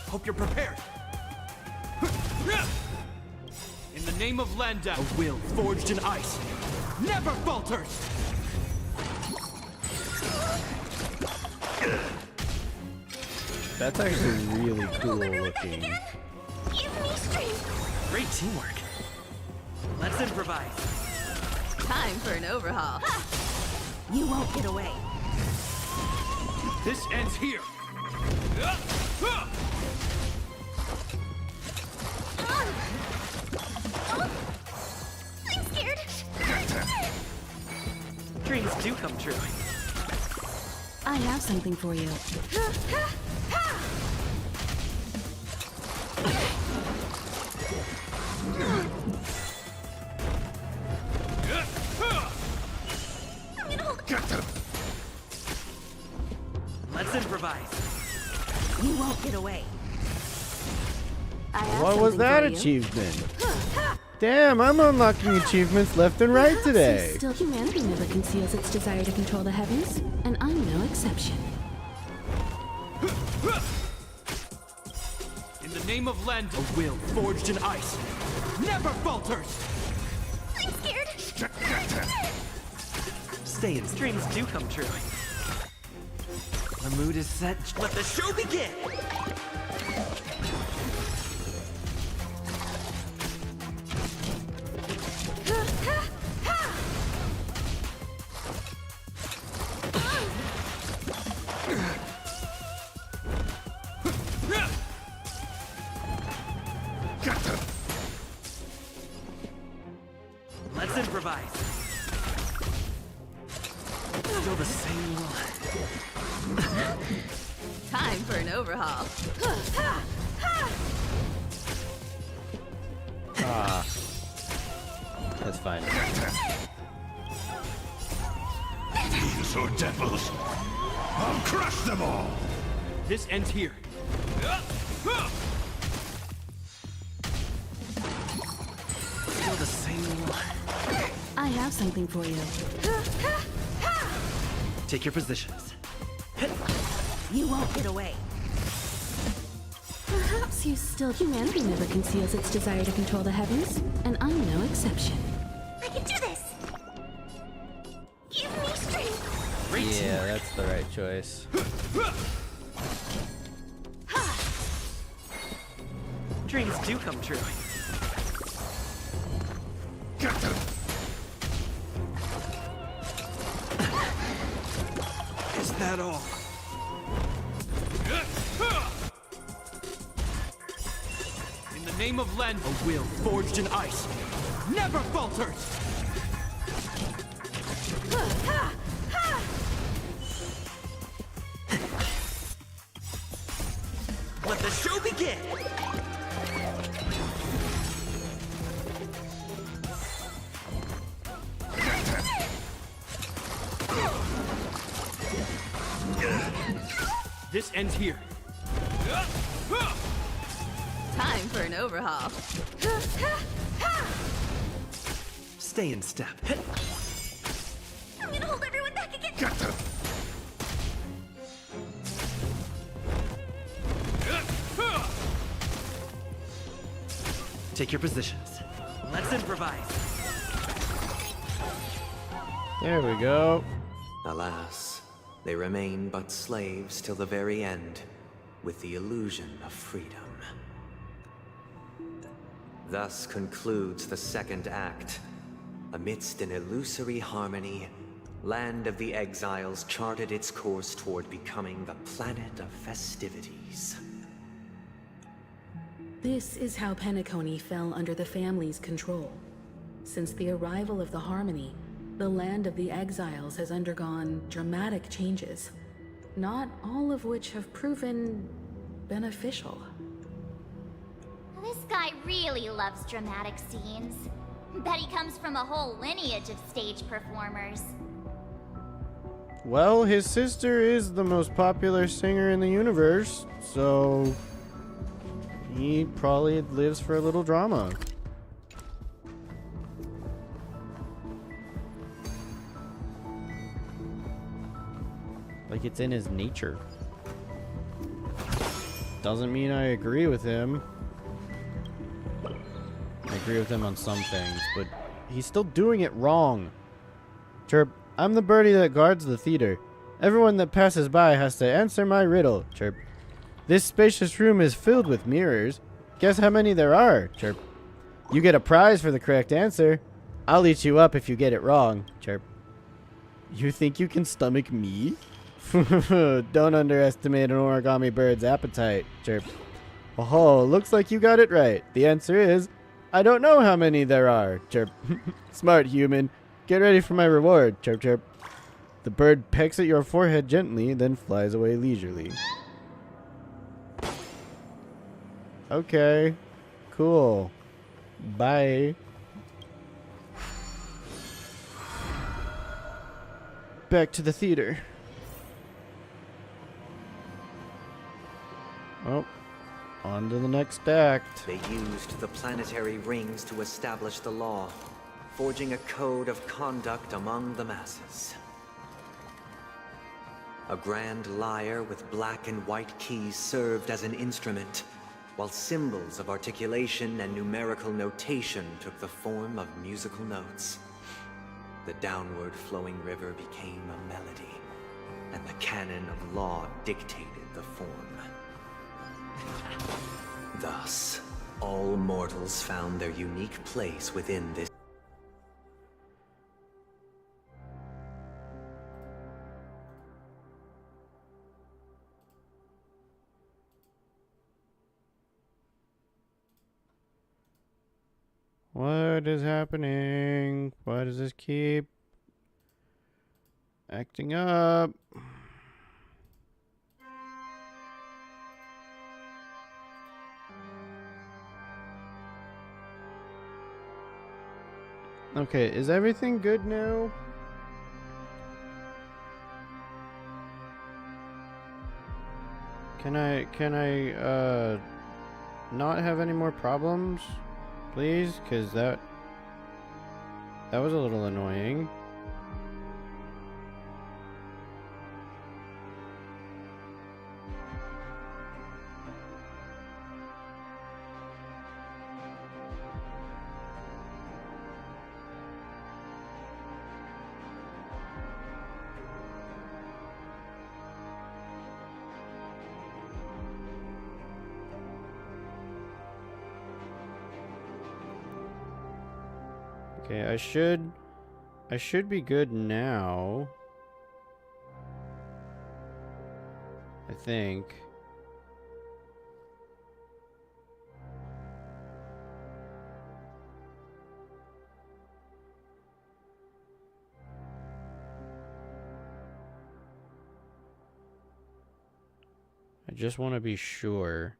Hope you're prepared. In the name of Lenda, a will forged in ice never falters! That's actually really cool looking. Give me strength. Great teamwork. Let's improvise. Time for an overhaul. You won't get away. This ends here. I'm scared. Dreams do come true. I have something for you. Let's improvise. You won't get away. I have What was something that for you. achievement? Damn, I'm unlocking achievements left and right today. Still, humanity never conceals its desire to control the heavens, and I'm no exception. In the name of Lenda, a will forged in ice never falters! I'm scared. Stay in. Dreams do come true. The mood is set. Let the show begin! Let's improvise. Still the same. Time for an overhaul. Ah. That's fine. These are devils. I'll crush them all. This ends here. Still the same. I have something for you. Take your positions. You won't get away. Perhaps you still... Humanity never conceals its desire to control the heavens, and I'm no exception. I can do this. Give me strength. Yeah, that's the right choice. Dreams do come true. Is that all? In the name of Len, a will forged in ice never falters! Let the show begin! This ends here. Time for an overhaul. Stay in step. I'm gonna hold everyone back again. Take your positions. Let's improvise. There we go. Alas, they remain but slaves till the very end, with the illusion of freedom. Thus concludes the second act. Amidst an illusory harmony, Land of the Exiles charted its course toward becoming the planet of festivities. This is how Penacony fell under the family's control. Since the arrival of the Harmony, the Land of the Exiles has undergone dramatic changes, not all of which have proven beneficial. This guy really loves dramatic scenes. Bet he comes from a whole lineage of stage performers. Well, his sister is the most popular singer in the universe, so he probably lives for a little drama. Like it's in his nature. Doesn't mean I agree with him. I agree with him on some things, but he's still doing it wrong. Chirp, I'm the birdie that guards the theater. Everyone that passes by has to answer my riddle. Chirp. This spacious room is filled with mirrors. Guess how many there are. Chirp. You get a prize for the correct answer. I'll eat you up if you get it wrong. Chirp. You think you can stomach me? Don't underestimate an origami bird's appetite. Chirp. Oh, looks like you got it right. The answer is, I don't know how many there are. Chirp. Smart human. Get ready for my reward. Chirp, chirp. The bird pecks at your forehead gently, then flies away leisurely. Okay. Cool. Bye. Back to the theater. Oh. On to the next act. They used the planetary rings to establish the law, forging a code of conduct among the masses. A grand lyre with black and white keys served as an instrument, while symbols of articulation and numerical notation took the form of musical notes. The downward flowing river became a melody, and the canon of law dictated the form. Thus, all mortals found their unique place within this. What is happening? Why does this keep acting up? Okay, is everything good now? Can I not have any more problems? Please? 'Cause that was a little annoying. Okay, I should be good now. I think. I just want to be sure.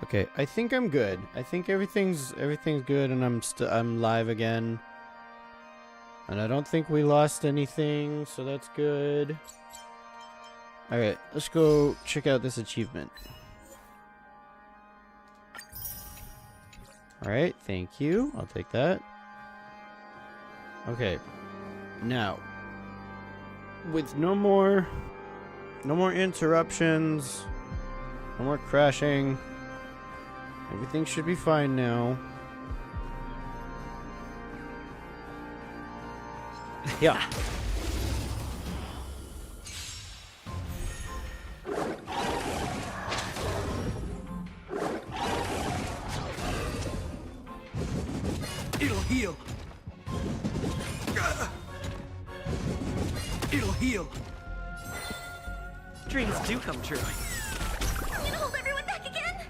Okay, I think I'm good. I think everything's good, and I'm live again. And I don't think we lost anything, so that's good. Alright, let's go check out this achievement. Alright, thank you. I'll take that. Okay. Now, with no more interruptions, no more crashing, everything should be fine now. Yeah. It'll heal. It'll heal. Dreams do come true. I'm gonna hold everyone back again.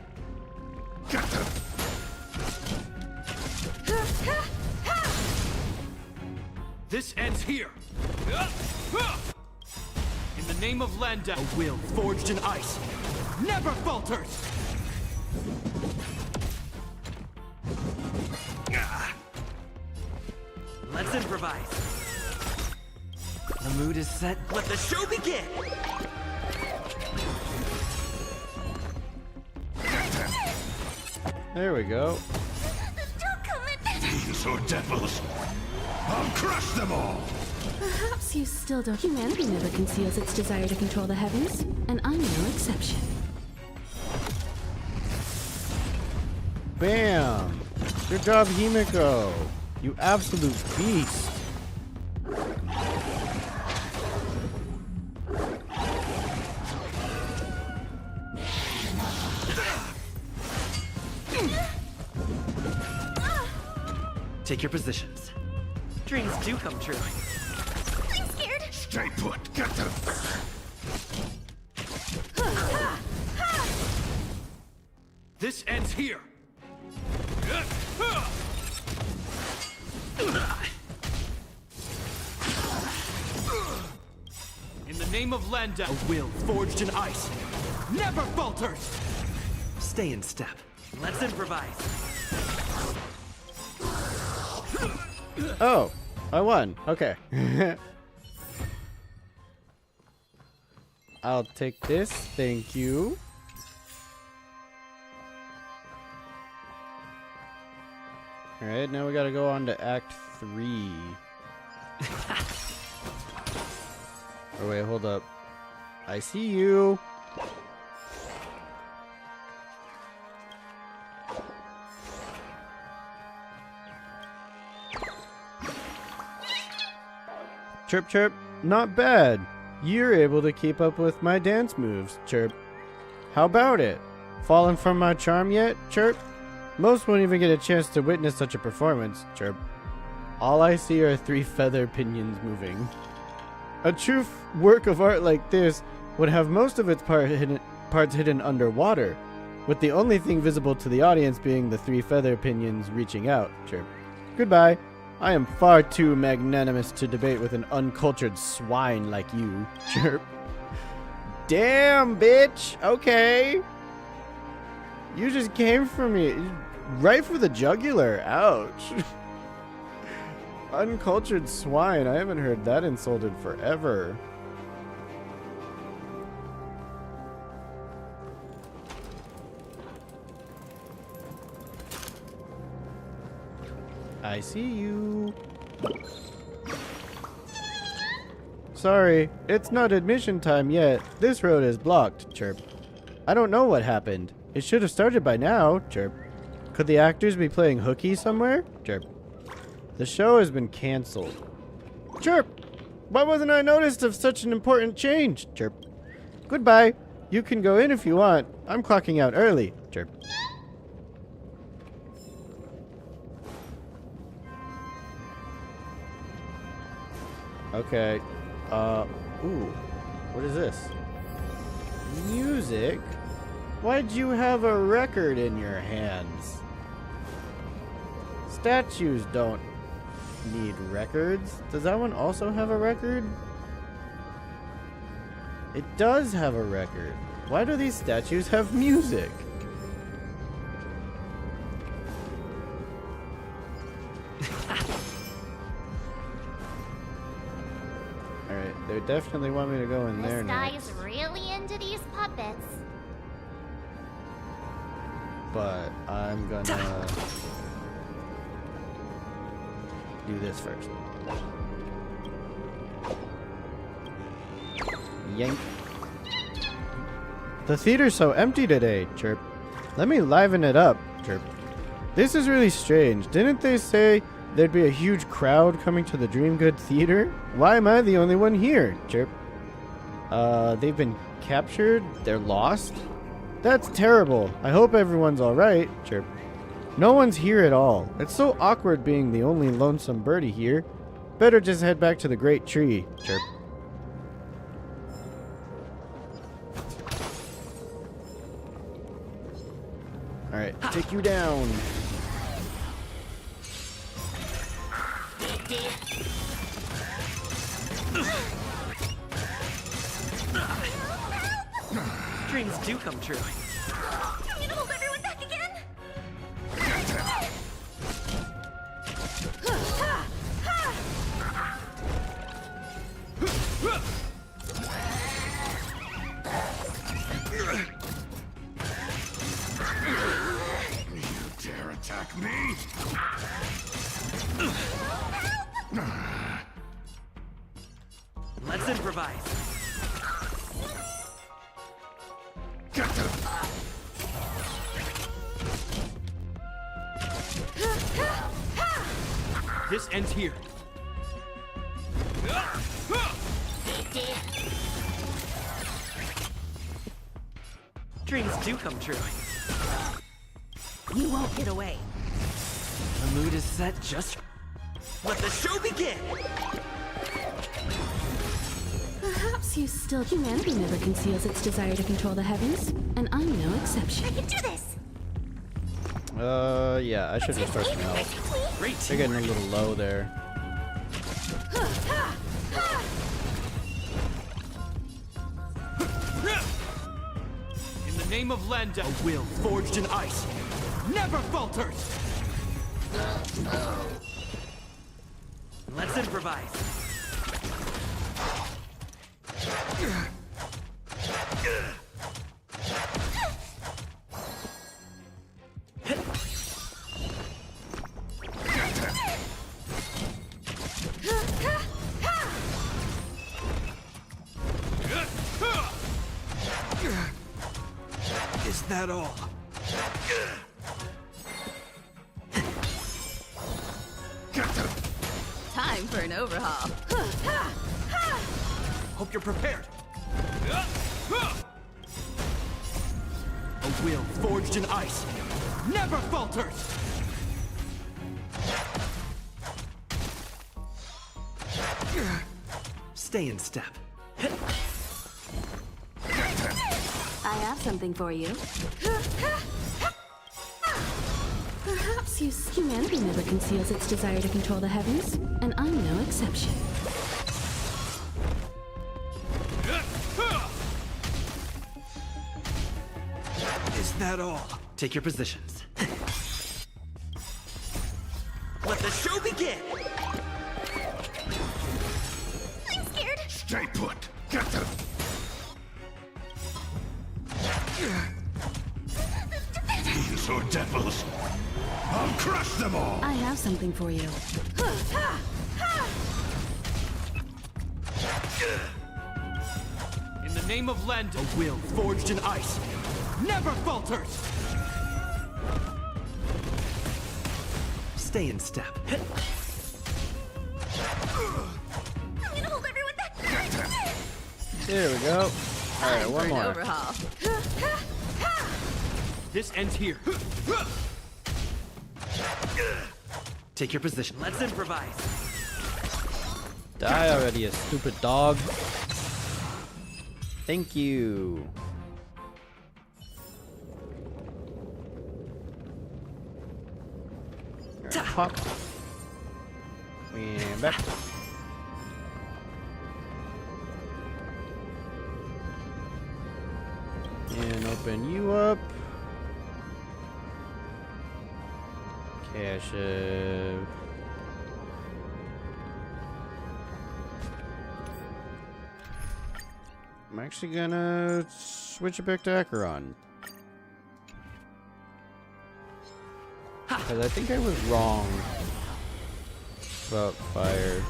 This ends here. In the name of Landa, a will forged in ice never falters. Let's improvise. The mood is set. Let the show begin. There we go. Don't come at me. These are devils. I'll crush them all. Perhaps you still don't. Humanity never conceals its desire to control the heavens, and I'm no exception. Bam! Good job, Himiko. You absolute beast. Take your positions. Dreams do come true. I'm scared. Stay put. Get them. This ends here. In the name of Landa, a will forged in ice never falters. Stay in step. Let's improvise. Oh, I won. Okay. I'll take this. Thank you. Alright, now we gotta go on to Act 3. Oh, wait, hold up. I see you. Chirp, chirp. Not bad. You're able to keep up with my dance moves, chirp. How about it? Fallen from my charm yet, chirp? Most won't even get a chance to witness such a performance, chirp. All I see are 3 feather pinions moving. A true work of art like this would have most of its parts hidden underwater, with the only thing visible to the audience being the 3 feather pinions reaching out, chirp. Goodbye. I am far too magnanimous to debate with an uncultured swine like you, chirp. Damn, bitch. Okay. You just came for me. Right for the jugular. Ouch. Uncultured swine. I haven't heard that insulted forever. I see you. Sorry, it's not admission time yet. This road is blocked, chirp. I don't know what happened. It should have started by now, chirp. Could the actors be playing hooky somewhere? Chirp. The show has been canceled. Chirp! Why wasn't I noticed of such an important change? Chirp. Goodbye. You can go in if you want. I'm clocking out early. Chirp. Okay. Ooh. What is this? Music? Why'd you have a record in your hands? Statues don't need records. Does that one also have a record? It does have a record. Why do these statues have music? Alright, they definitely want me to go in there This now. guy's really into these puppets. But I'm gonna do this first. Yank. The theater's so empty today, Chirp. Let me liven it up, Chirp. This is really strange. Didn't they say there'd be a huge crowd coming to the Dreamgood Theater? Why am I the only one here, Chirp? They've been captured? They're lost? That's terrible. I hope everyone's alright, Chirp. No one's here at all. It's so awkward being the only lonesome birdie here. Better just head back to the great tree, Chirp. Alright, take you down. Dreams do come true. Can you hold everyone back again? You dare attack me? Let's improvise. This ends here. Dreams do come true. You won't get away. The mood is set just... Let the show begin! Perhaps you still... Humanity never conceals its desire to control the heavens, and I'm no exception. I can do this! Yeah, I should restore some health. They're getting a little low there. In the name of Lenda, a will forged in ice never falters! Let's improvise. Is that all? Time for an overhaul. Hope you're prepared. A will forged in ice never falters! Stay in step. I have something for you. Perhaps you... Humanity never conceals its desire to control the heavens, and I'm no exception. Is that all? Take your positions. Let the show begin! I'm scared. Stay put. Get them. Fiends or devils, I'll crush them all. I have something for you. In the name of Lenda, a will forged in ice never falters! Stay in step. I'm gonna hold everyone back. There we go. Alright, one more. Overhaul. This ends here. Take your position. Let's improvise. Die already, you stupid dog. Thank you. Alright, pop. And back. And open you up. Cash. I'm actually gonna switch it back to Acheron. Because I think I was wrong about fire.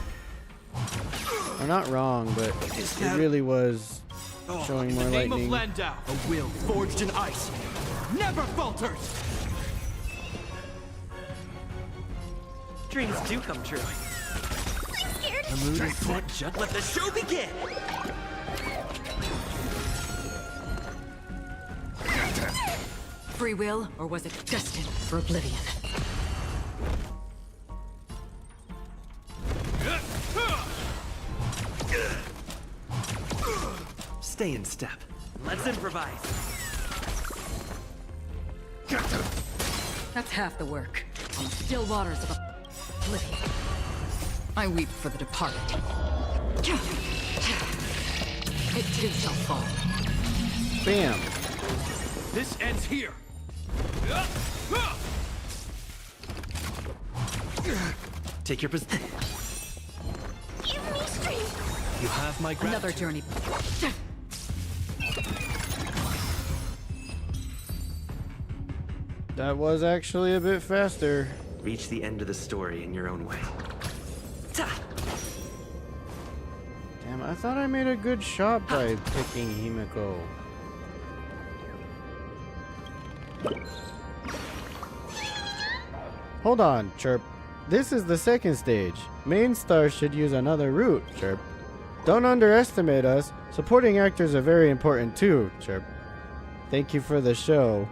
Or not wrong, but it really was showing more lightning. In the name of Landau, a will forged in ice never falters. Dreams do come true. I'm scared. The mood is set. Just let the show begin. Free will, or was it destined for oblivion? Stay in step. Let's improvise. That's half the work. On still waters of oblivion. I weep for the departed. It too shall fall. Bam. This ends here. Take your position. Give me strength. You have my gratitude. Another journey. That was actually a bit faster. Reach the end of the story in your own way. Damn, I thought I made a good shot by picking Himiko. Hold on, Chirp. This is the second stage. Main stars should use another route, Chirp. Don't underestimate us. Supporting actors are very important too, Chirp. Thank you for the show.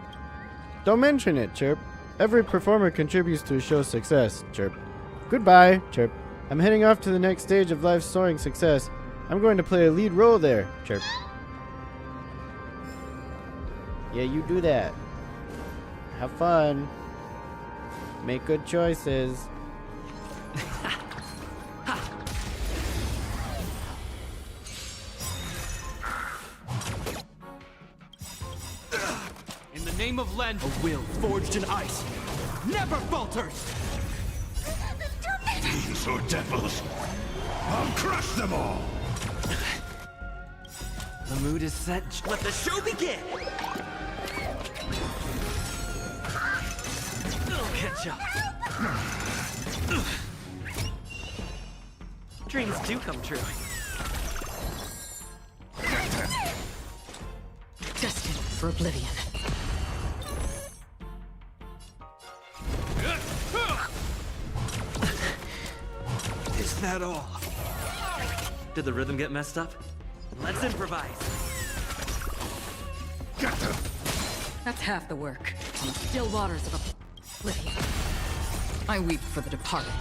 Don't mention it, Chirp. Every performer contributes to a show's success, Chirp. Goodbye, Chirp. I'm heading off to the next stage of life's soaring success. I'm going to play a lead role there, Chirp. Yeah, you do that. Have fun. Make good choices. In the name of Landau, a will forged in ice never falters. Fiends or devils, I'll crush them all! The mood is set. Let the show begin. I'll catch up. Dreams do come true. Destined for oblivion. Is that all? Did the rhythm get messed up? Let's improvise. That's half the work. On the still waters of oblivion. I weep for the departed.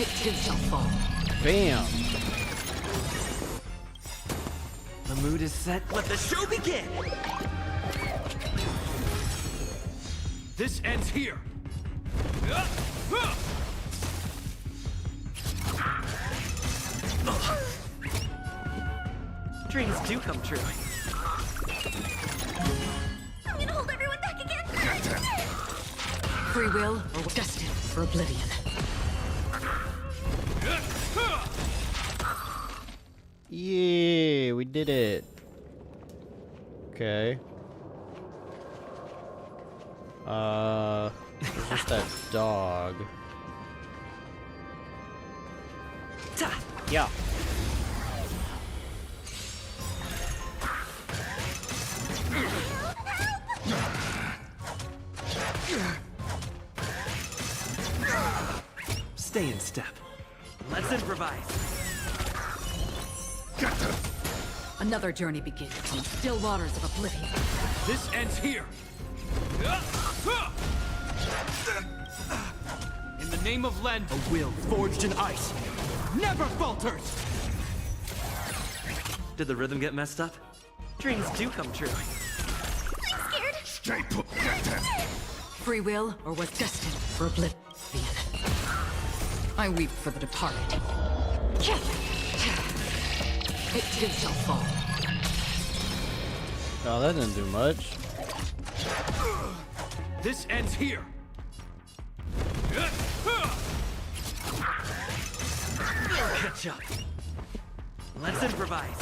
It too shall fall. Bam. The mood is set. Let the show begin. This ends here. Dreams do come true. I'm gonna hold everyone back again. Free will, or destined for oblivion. Yeah, we did it. Okay. It's just that dog. Yeah. Stay in step. Let's improvise. Another journey begins on the still waters of oblivion. This ends here. In the name of Lend, a will forged in ice never falters! Did the rhythm get messed up? Dreams do come true. I'm scared. Stay put. Free will, or was destined for oblivion. I weep for the departed. It too shall fall. Oh, that didn't do much. This ends here. Catch up. Let's improvise.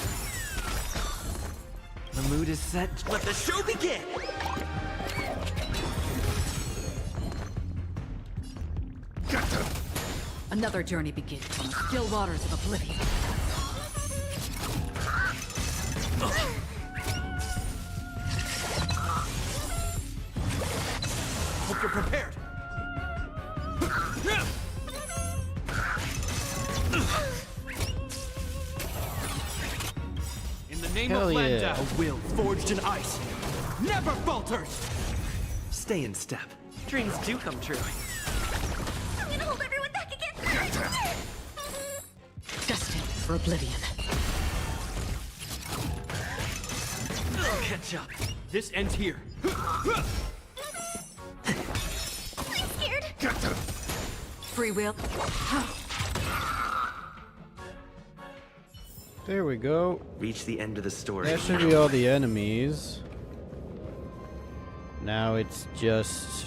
The mood is set. Let the show begin. Another journey begins on the still waters of oblivion. Hope you're prepared. In the name Hell of Lenda, yeah. a will forged in ice never falters. Stay in step. Dreams do come true. I'm gonna hold everyone back again. Destined for oblivion. Catch up. This ends here. I'm scared. Free will. There we go. Reach the end of the story. That should be all the enemies. Now it's just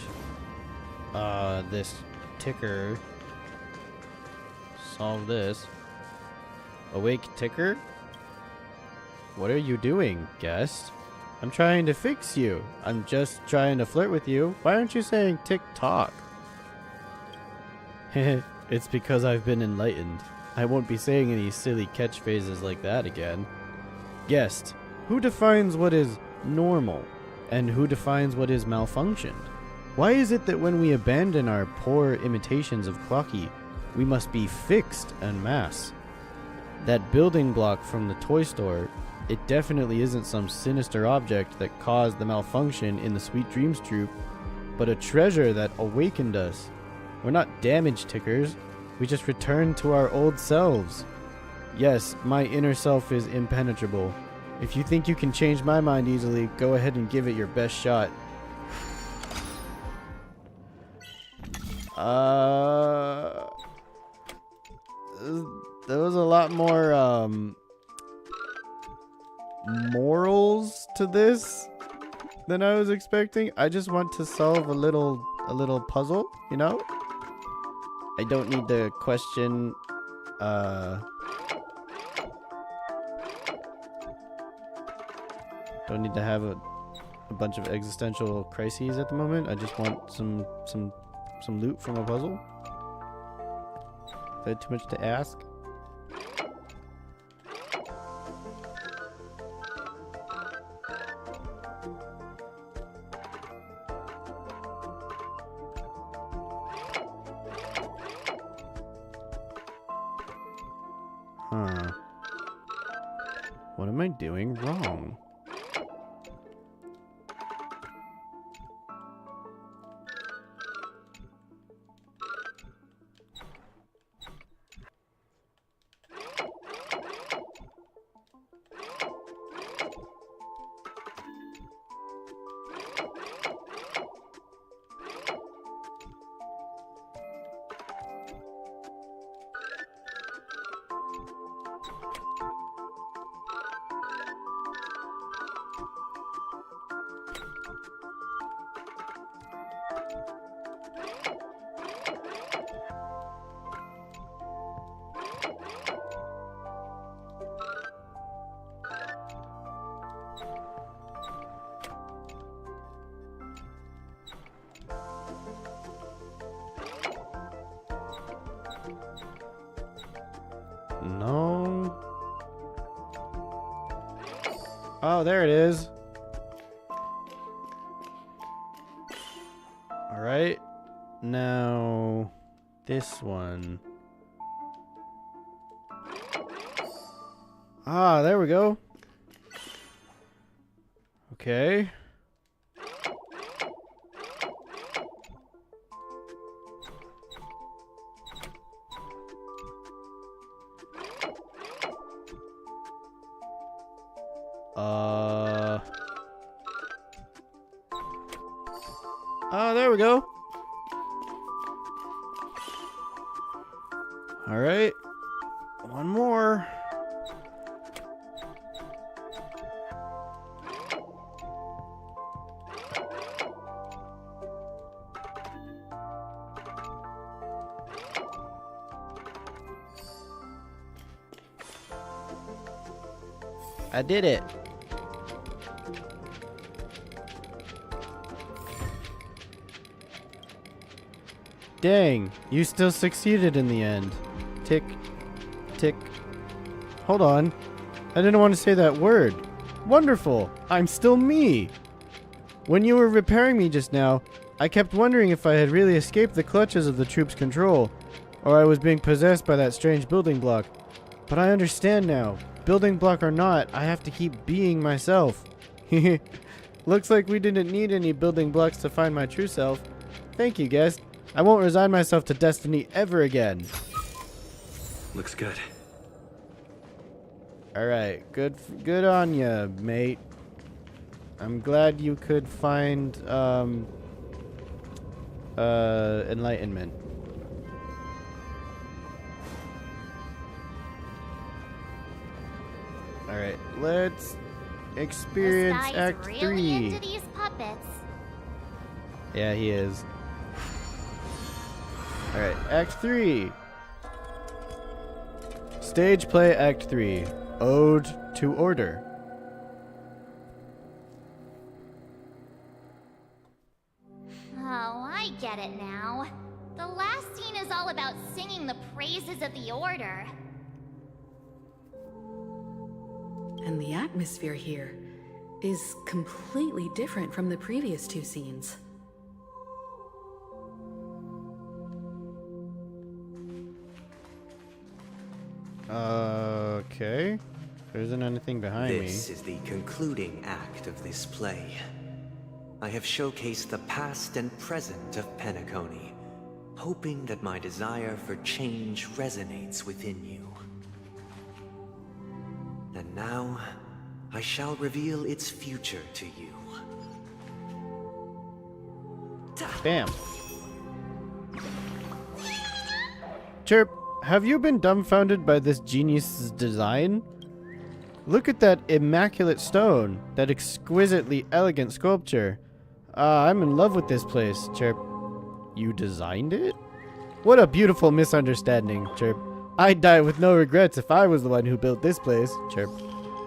this ticker. Solve this. Awake ticker? What are you doing, guest? I'm trying to fix you. I'm just trying to flirt with you. Why aren't you saying tick-tock? It's because I've been enlightened. I won't be saying any silly catchphrases like that again. Guest, who defines what is normal? And who defines what is malfunctioned? Why is it that when we abandon our poor imitations of Clocky, we must be fixed en masse? That building block from the toy store, it definitely isn't some sinister object that caused the malfunction in the Sweet Dreams Troop, but a treasure that awakened us. We're not damaged tickers, we just returned to our old selves. Yes, my inner self is impenetrable. If you think you can change my mind easily, go ahead and give it your best shot. There was a lot more, morals to this than I was expecting. I just want to solve a little puzzle, you know? I don't need to question, don't need to have a bunch of existential crises at the moment. I just want some loot from a puzzle. Is that too much to ask? Huh. What am I doing wrong? No. Oh, there it is. All right. Now, this one. Ah, there we go. Okay. Oh, there we go. All right. One more. I did it. Dang, you still succeeded in the end. Tick, tick. Hold on. I didn't want to say that word. Wonderful. I'm still me. When you were repairing me just now, I kept wondering if I had really escaped the clutches of the troops' control, or I was being possessed by that strange building block. But I understand now. Building block or not, I have to keep being myself. Looks like we didn't need any building blocks to find my true self. Thank you, guest. I won't resign myself to destiny ever again. Looks good. Alright, good on ya, mate. I'm glad you could find, enlightenment. Alright, let's experience This guy's Act really 3. into these puppets. Yeah, he is. Alright, Act 3. Stage play Act 3. Ode to Order. Oh, I get it now. The last scene is all about singing the praises of the Order. And the atmosphere here is completely different from the previous two scenes. Okay. There isn't anything behind me. This is the concluding act of this play. I have showcased the past and present of Penacony, hoping that my desire for change resonates within you. And now, I shall reveal its future to you. Bam. Chirp, have you been dumbfounded by this genius's design? Look at that immaculate stone, that exquisitely elegant sculpture. I'm in love with this place, Chirp. You designed it? What a beautiful misunderstanding, Chirp. I'd die with no regrets if I was the one who built this place, Chirp.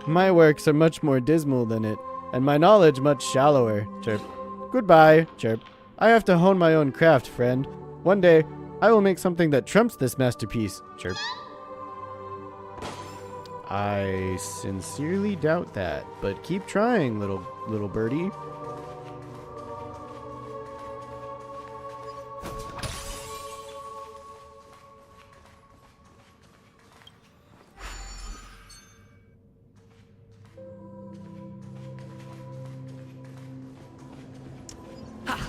My works are much more dismal than it, and my knowledge much shallower, Chirp. Goodbye, Chirp. I have to hone my own craft, friend. One day, I will make something that trumps this masterpiece, Chirp. I sincerely doubt that, but keep trying, little birdie.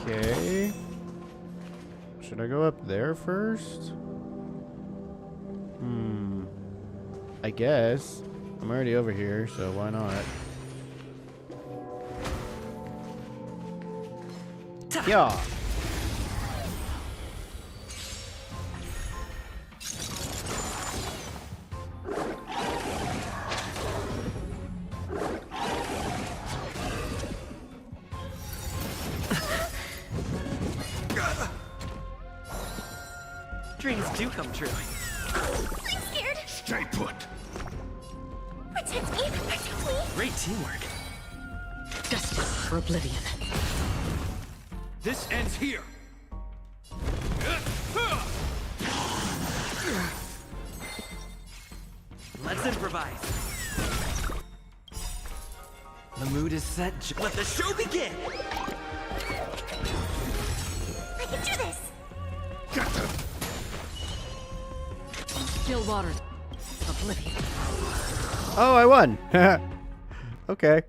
Okay. Should I go up there first? I guess. I'm already over here, so why not? Yeah. Dreams do come true. I'm scared. Stay put. Protect me. Protect me. Great teamwork. Justice for Oblivion. This ends here. Let's improvise. The mood is set. Let the show begin. I can do this. Get them. still waters of oblivion. Oh, I won. Okay.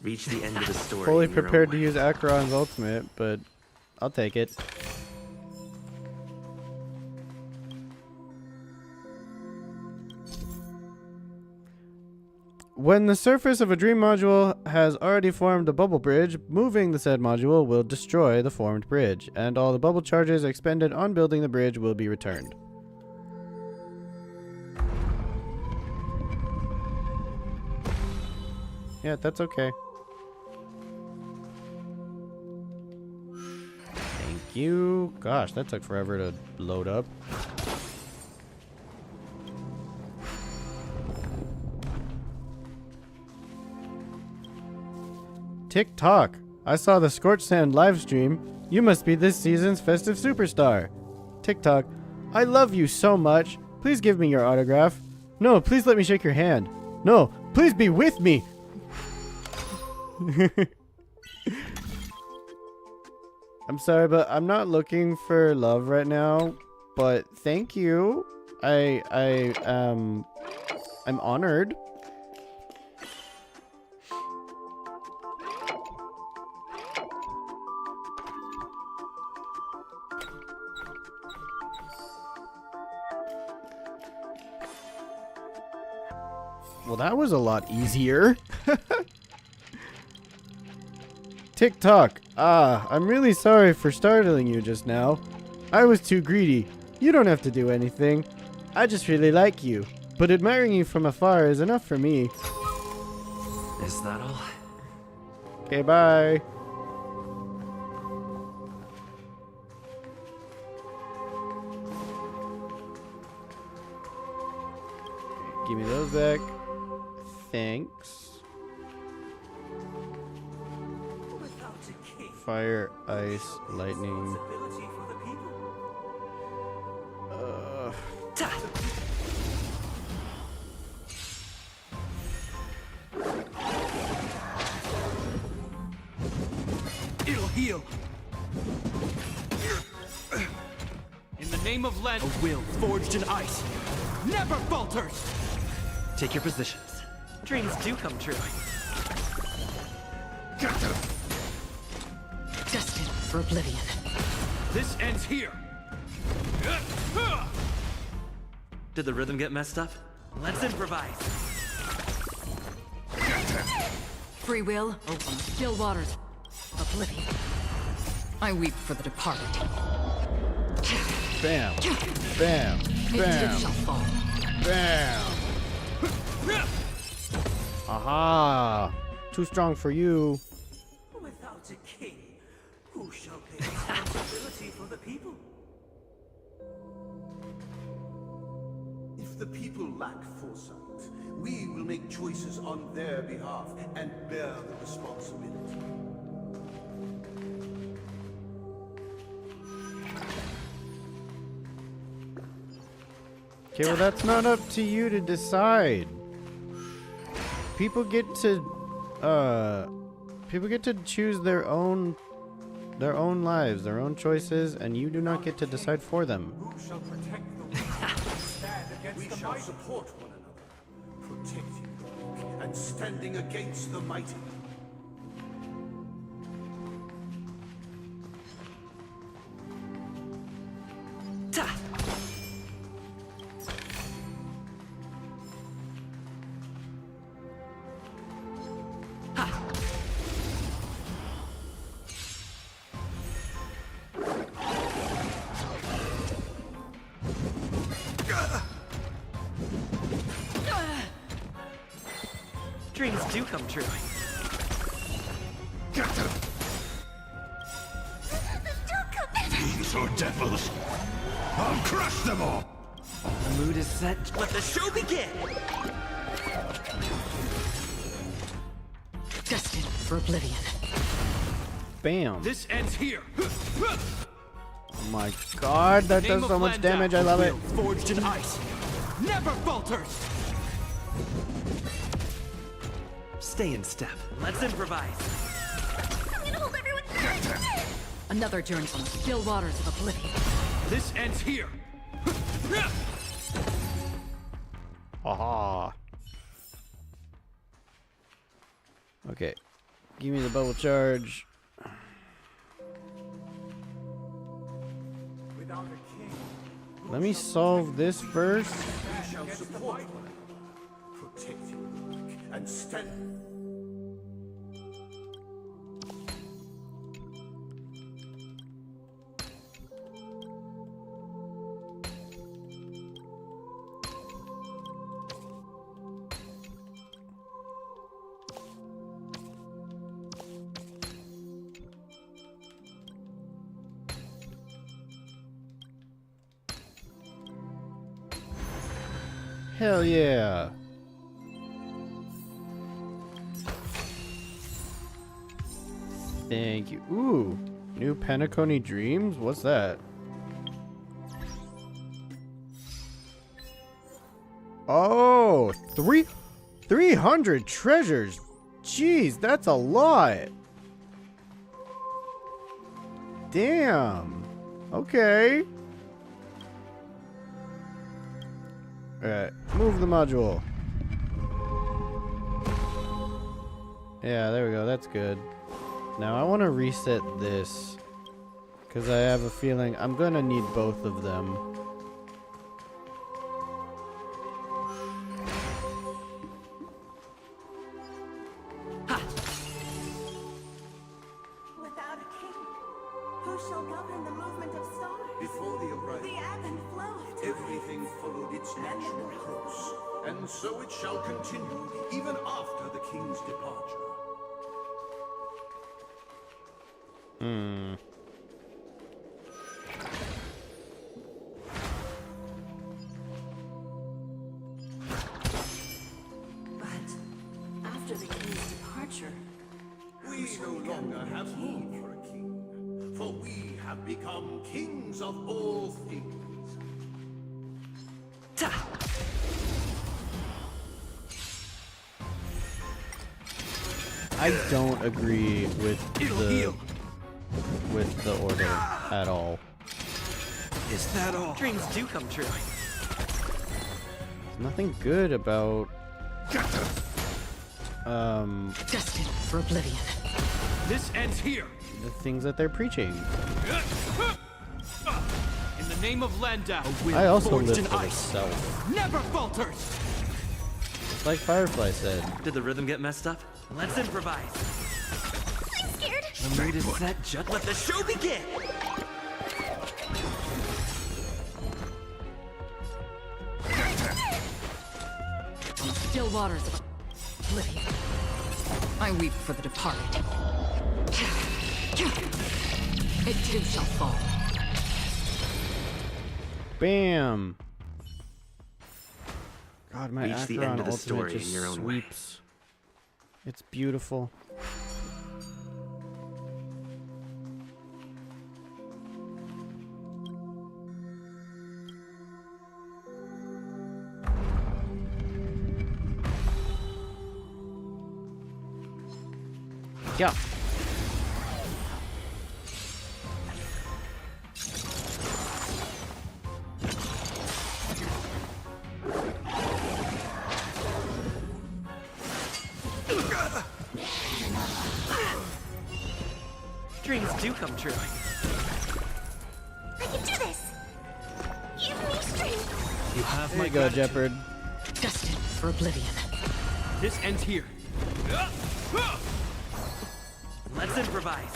Reach the end of the story. Fully in your own prepared to way. use Acheron's ultimate, but I'll take it. When the surface of a dream module has already formed a bubble bridge, moving the said module will destroy the formed bridge, and all the bubble charges expended on building the bridge will be returned. Yeah, that's okay. Thank you. Gosh, that took forever to load up. TikTok. I saw the Scorched Sand live stream. You must be this season's festive superstar. TikTok. I love you so much. Please give me your autograph. No, please let me shake your hand. No, please be with me. I'm sorry, but I'm not looking for love right now. But thank you. I'm honored. Well, that was a lot easier. TikTok. I'm really sorry for startling you just now. I was too greedy. You don't have to do anything. I just really like you. But admiring you from afar is enough for me. Is that all? Okay, bye. Give me those back. Thanks. Fire, ice, lightning. It'll heal. In the name of Len, a will forged in ice never falters. Take your positions. Dreams do come true. Destined for oblivion. This ends here. Did the rhythm get messed up? Let's improvise. Free will open still waters. Oblivion. I weep for the departed. Bam. Bam. It Bam. shall fall. Bam. Aha. Too strong for you. Without a king, who shall take responsibility for the people? If the people lack foresight, we will make choices on their behalf and bear the responsibility. Okay, well that's not up to you to decide. People get to choose their own lives, their own choices, and you do not get to decide for them. Who shall protect the weak and stand against We the shall mighty? support one another, protecting the weak and standing against the mighty. Dreams do come true. Fiends or devils, I'll crush them all! The mood is set. Let the show begin! Destined for oblivion. Bam. This ends here. Oh my god, that does so much damage. I love it. Forged in ice never falters. Stay in step. Let's improvise. I'm gonna hold everyone back. Another journey from the still waters of oblivion. This ends here. Aha. Okay. Give me the bubble charge. Without a king, Let me solve this first. We shall support one another, protect you, and stand. Hell yeah. Thank you. Ooh, new Penacony Dreams? What's that? Oh, 300 treasures. Jeez, that's a lot. Damn. Okay. Alright, move the module. Yeah, there we go. That's good. Now I want to reset this, because I have a feeling I'm going to need both of them. Without a king, who shall govern the movement of stars? Before the arrival, The ebb and flow of time. everything followed its natural course, and so it shall continue even after the king's departure. But after the king's departure, We no longer have need for a king, for we have become kings of all things. I don't agree with the order at all. Is that all? Dreams do come true. There's nothing good about Destined for oblivion. This ends here. the things that they're preaching. In the name of Landau, a will I also forged live in for the ice self. never falters. Just like Firefly said. Did the rhythm get messed up? Let's improvise. I'm scared. The mood is set, just let the show begin! Still waters of oblivion. I weep for the departed. It too shall fall. Bam! God, my Reach the Acheron end of the ultimate story just in your own way. sweeps. It's beautiful. Yeah. Dreams do come true. I can do this. Give me strength. You have There my you go, gratitude. Jeopard. Destined for oblivion. This ends here. Let's improvise.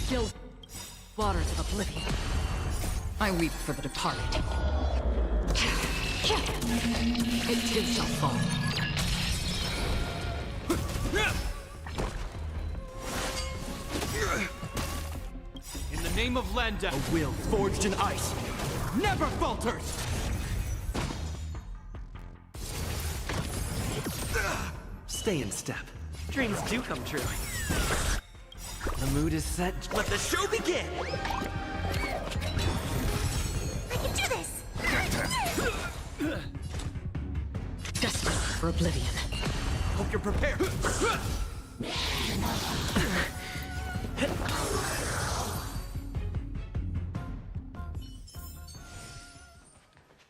Still waters of oblivion. I weep for the departed. It too shall fall. In the name of Landau, a will forged in ice never falters. Stay in step. Dreams do come true. The mood is set, let the show begin! I can do this. Destined for oblivion. Hope you're prepared.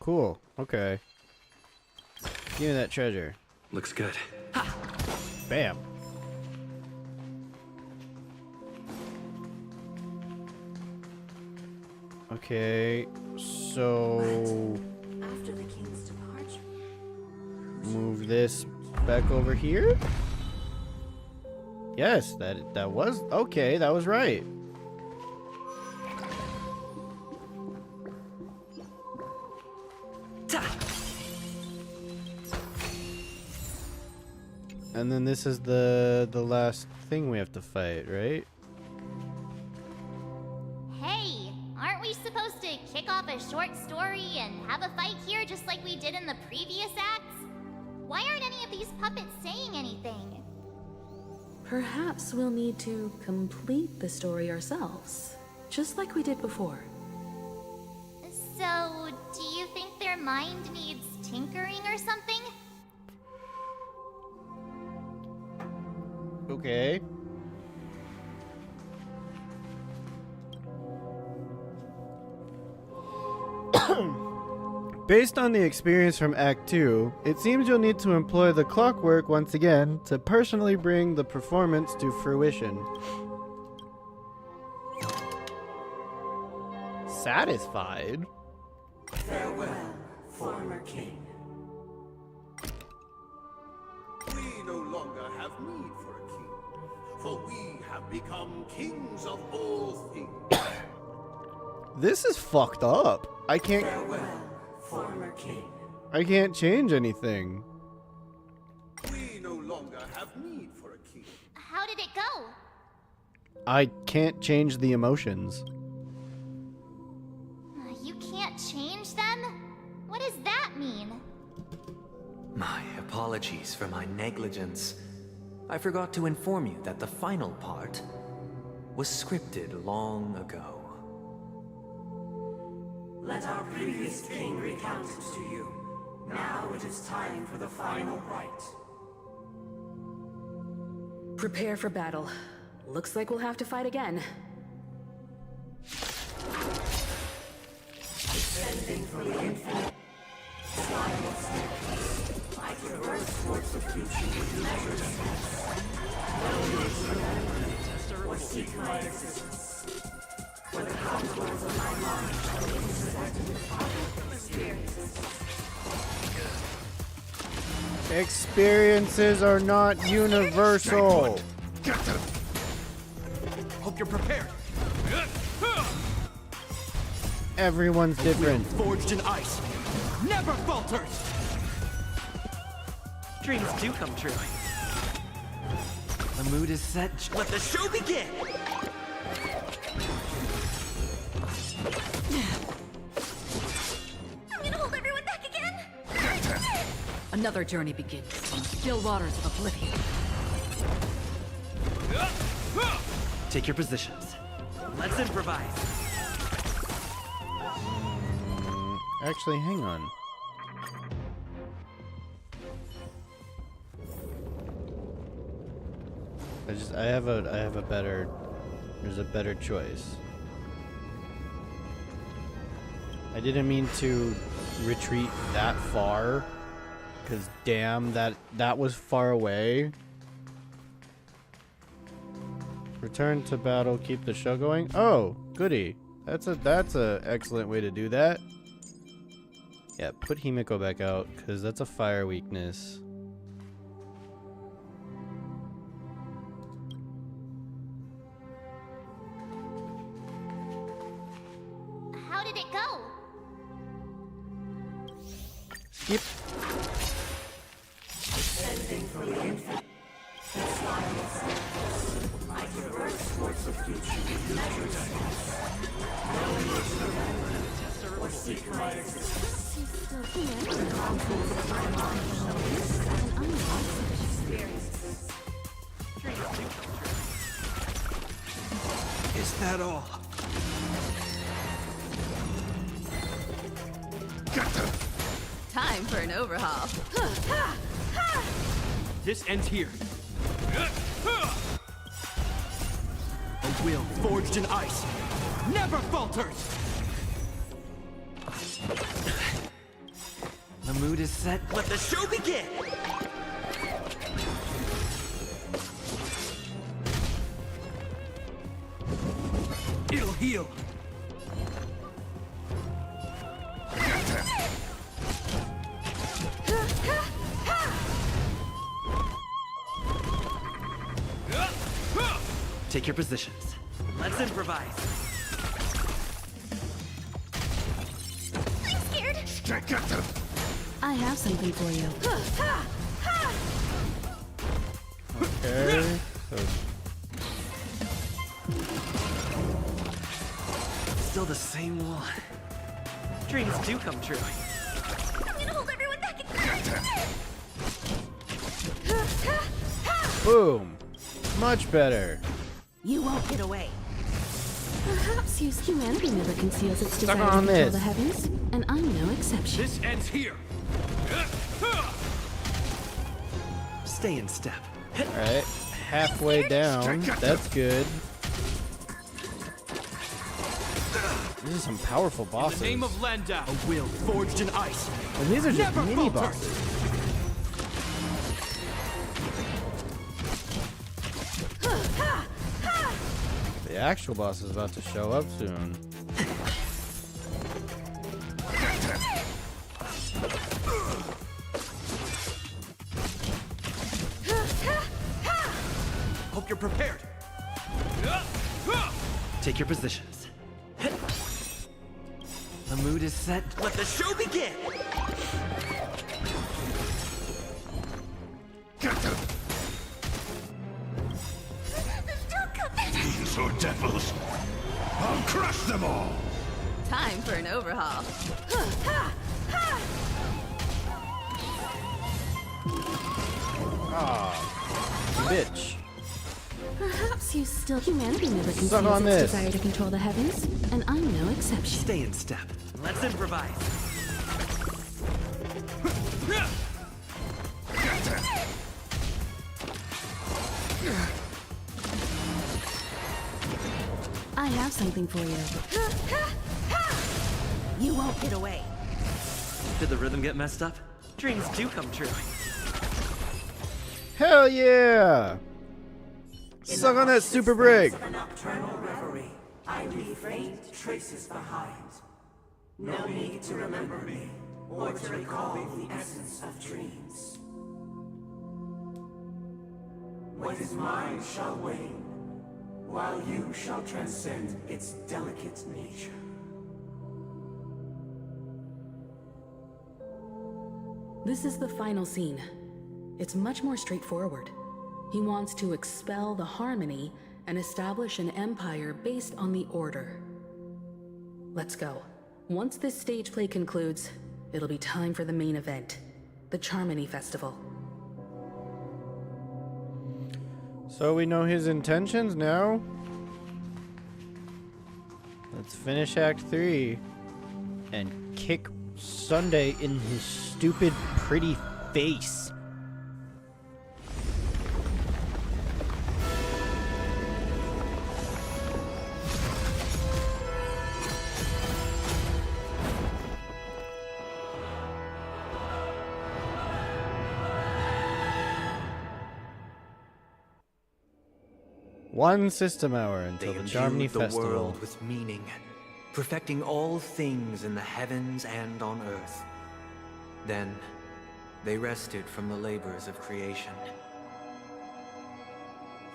Cool. Okay. Give me that treasure. Looks good. Bam. Okay, so After the king's departure, move this back over here. Yes, that was okay. That was right. And then this is the last thing we have to fight, right? Hey, aren't we supposed to kick off a short story and have a fight here just like we did in the previous acts? Why aren't any of these puppets saying anything? Perhaps we'll need to complete the story ourselves, just like we did before. So, do you think their mind needs tinkering or something? Okay. Based on the experience from Act 2, it seems you'll need to employ the clockwork once again to personally bring the performance to fruition. Satisfied? Farewell, former king. We no longer have need for a king, for we have become kings of all things. This is fucked up. I can't. Farewell, former king. I can't change anything. We no longer have need for a king. How did it go? I can't change the emotions. You can't change them? What does that mean? My apologies for my negligence. I forgot to inform you that the final part was scripted long ago. Let our previous king recount it to you. Now it is time for the final rite. Prepare for battle. Looks like we'll have to fight again. Descending from the infinite, spiral staircase, I traverse towards the future with measured steps. Or seek my existence. For the contours of my mind are intersected with powerful experiences. Experiences are not universal. Hope you're prepared. Everyone's different. Forged in ice, never falters. Dreams do come true. The mood is set. Let the show begin! I'm gonna hold everyone back again! Another journey begins on the still waters of oblivion. Take your positions. Let's improvise. Actually, hang on. I have a better. There's a better choice. I didn't mean to retreat that far, cause damn, that was far away. Return to battle, keep the show going. Oh, goody. That's a excellent way to do that. Yeah, put Himiko back out, cause that's a fire weakness. How did it go? Skip. Descending from the infinite, spiral staircase, I traverse towards the future with measured steps. Or seek my existence. For the contours of my mind shall be set with powerful experiences. Is that all? Time for an overhaul. This ends here. A will forged in ice never falters. mood is set. Let the show begin! It'll heal. Take your positions. Let's improvise. I'm scared. I have something for you. Okay. So Still the same one. Dreams do come true. I'm gonna hold everyone back and boom. Much better. You won't get away. Perhaps humanity never conceals its Stuck desire to on control this. the heavens, and I'm no exception. This ends here. Stay in step. Alright. Halfway down. That's good. These are some powerful bosses. In the name of Landau, a will forged in ice. And these are just Never mini falter. bosses. The actual boss is about to show up soon. Hope you're prepared. Take your positions. The mood is set. Let the show begin! Demons or devils, I'll crush them all! Time for an overhaul. Ah, bitch. Perhaps humanity never Suck conceals on its this. desire to control the heavens, and I'm no exception. Stay in step. Let's improvise. I have something for you. You won't get away. Did the rhythm get messed up? Dreams do come true. Hell yeah! Suck on that super break! A nocturnal reverie, I leave faint traces behind. No need to remember me, or to recall the essence of dreams. What is mine shall wane, while you shall transcend its delicate nature. This is the final scene. It's much more straightforward. He wants to expel the Harmony and establish an empire based on the Order. Let's go. Once this stage play concludes, it'll be time for the main event, the Charmony Festival. So we know his intentions now. Let's finish Act 3 and kick Sunday in his stupid, pretty face. One system hour until They the Charmony imbued the Festival. world with meaning, perfecting all things in the heavens and on earth. Then, they rested from the labors of creation.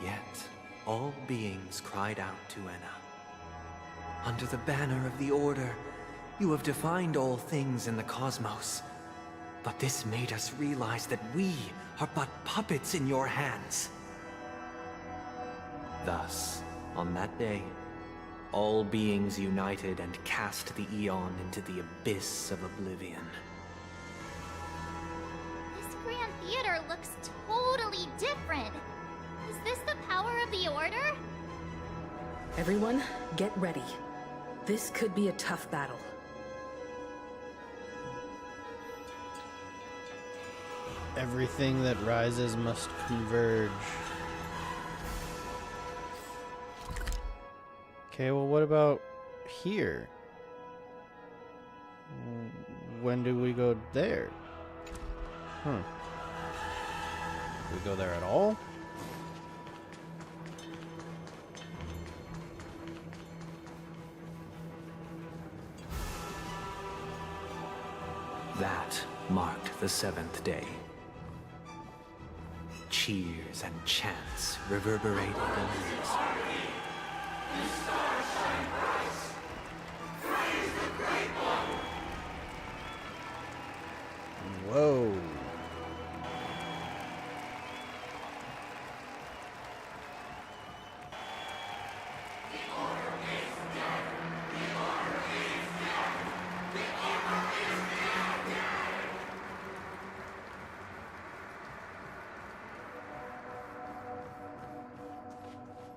Yet, all beings cried out to Enna. Under the banner of the Order, you have defined all things in the cosmos. But this made us realize that we are but puppets in your hands. Thus, on that day, all beings united and cast the Eon into the abyss of oblivion. This Grand Theater looks totally different. Is this the power of the Order? Everyone, get ready. This could be a tough battle. Everything that rises must converge. Okay, well, what about here? When do we go there? Do we go there at all? That marked the 7th day. Cheers and chants reverberated in the ears. Whoa.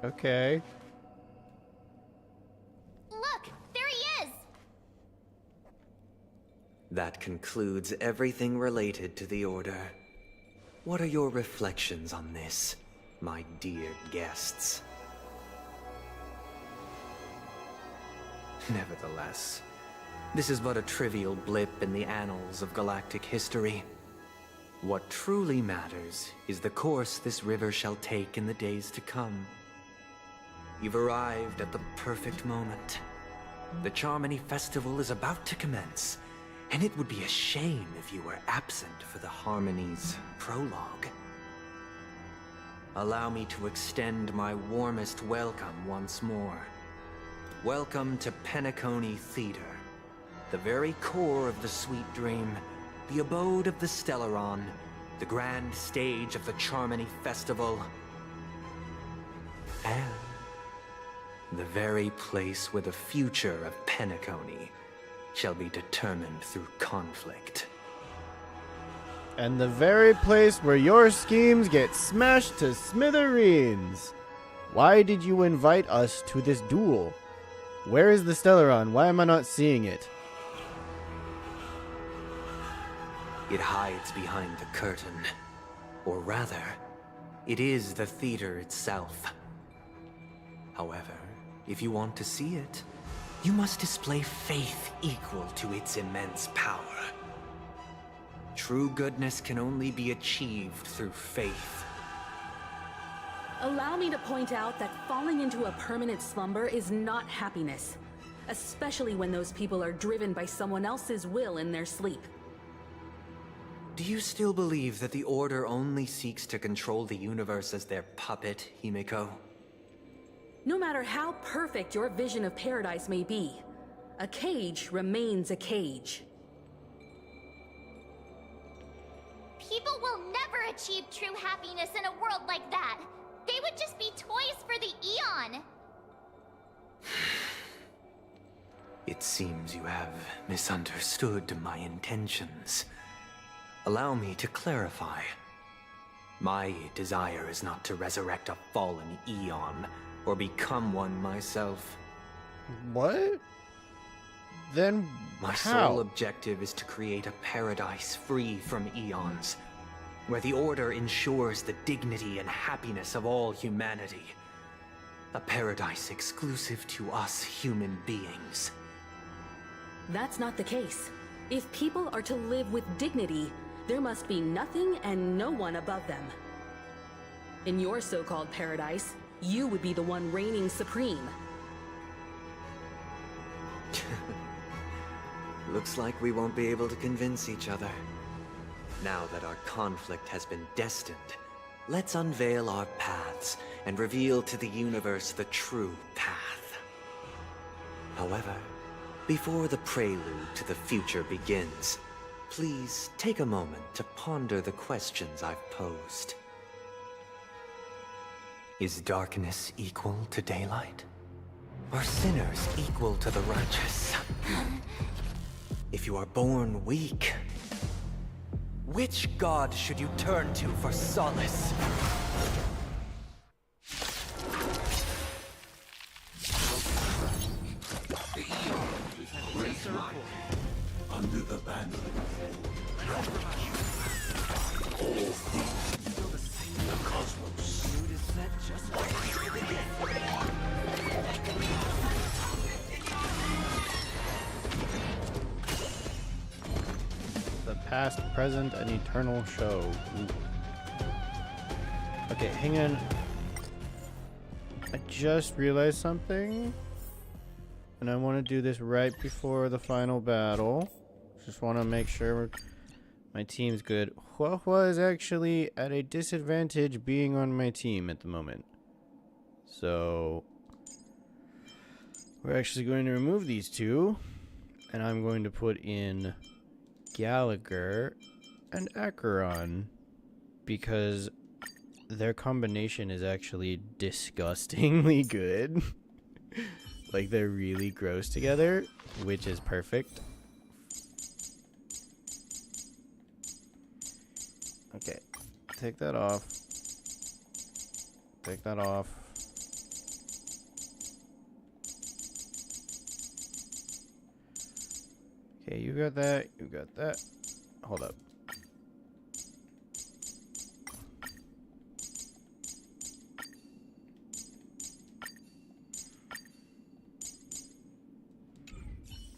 Okay. Look, there he is! That concludes everything related to the Order. What are your reflections on this, my dear guests? Nevertheless, this is but a trivial blip in the annals of galactic history. What truly matters is the course this river shall take in the days to come. You've arrived at the perfect moment. The Charmony Festival is about to commence, and it would be a shame if you were absent for the Harmony's prologue. Allow me to extend my warmest welcome once more. Welcome to Penacony Theater, the very core of the Sweet Dream, the abode of the Stellaron, the grand stage of the Charmony Festival, and the very place where the future of Penacony shall be determined through conflict. And the very place where your schemes get smashed to smithereens. Why did you invite us to this duel? Where is the Stellaron? Why am I not seeing it? It hides behind the curtain. Or rather, it is the theater itself. However, if you want to see it, you must display faith equal to its immense power. True goodness can only be achieved through faith. Allow me to point out that falling into a permanent slumber is not happiness, especially when those people are driven by someone else's will in their sleep. Do you still believe that the Order only seeks to control the universe as their puppet, Himiko? No matter how perfect your vision of paradise may be, a cage remains a cage. People will never achieve true happiness in a world like that. They would just be toys for the Eon. It seems you have misunderstood my intentions. Allow me to clarify. My desire is not to resurrect a fallen Eon, or become one myself. What? Then my how? sole objective is to create a paradise free from Eons, where the Order ensures the dignity and happiness of all humanity. A paradise exclusive to us human beings. That's not the case. If people are to live with dignity, there must be nothing and no one above them. In your so-called paradise, you would be the one reigning supreme. Looks like we won't be able to convince each other. Now that our conflict has been destined, let's unveil our paths and reveal to the universe the true path. However, before the prelude to the future begins, please take a moment to ponder the questions I've posed. Is darkness equal to daylight? Are sinners equal to the righteous? If you are born weak, which god should you turn to for solace? Under the banner. All things in the cosmos. past, present, and eternal show. Ooh. Okay, hang on. I just realized something. And I want to do this right before the final battle. Just want to make sure my team's good. Huahua is actually at a disadvantage being on my team at the moment. So we're actually going to remove these two. And I'm going to put in Gallagher and Acheron. Because their combination is actually disgustingly good. Like, they're really gross together, which is perfect. Okay, take that off. Take that off. Okay, you got that, you got that. Hold up.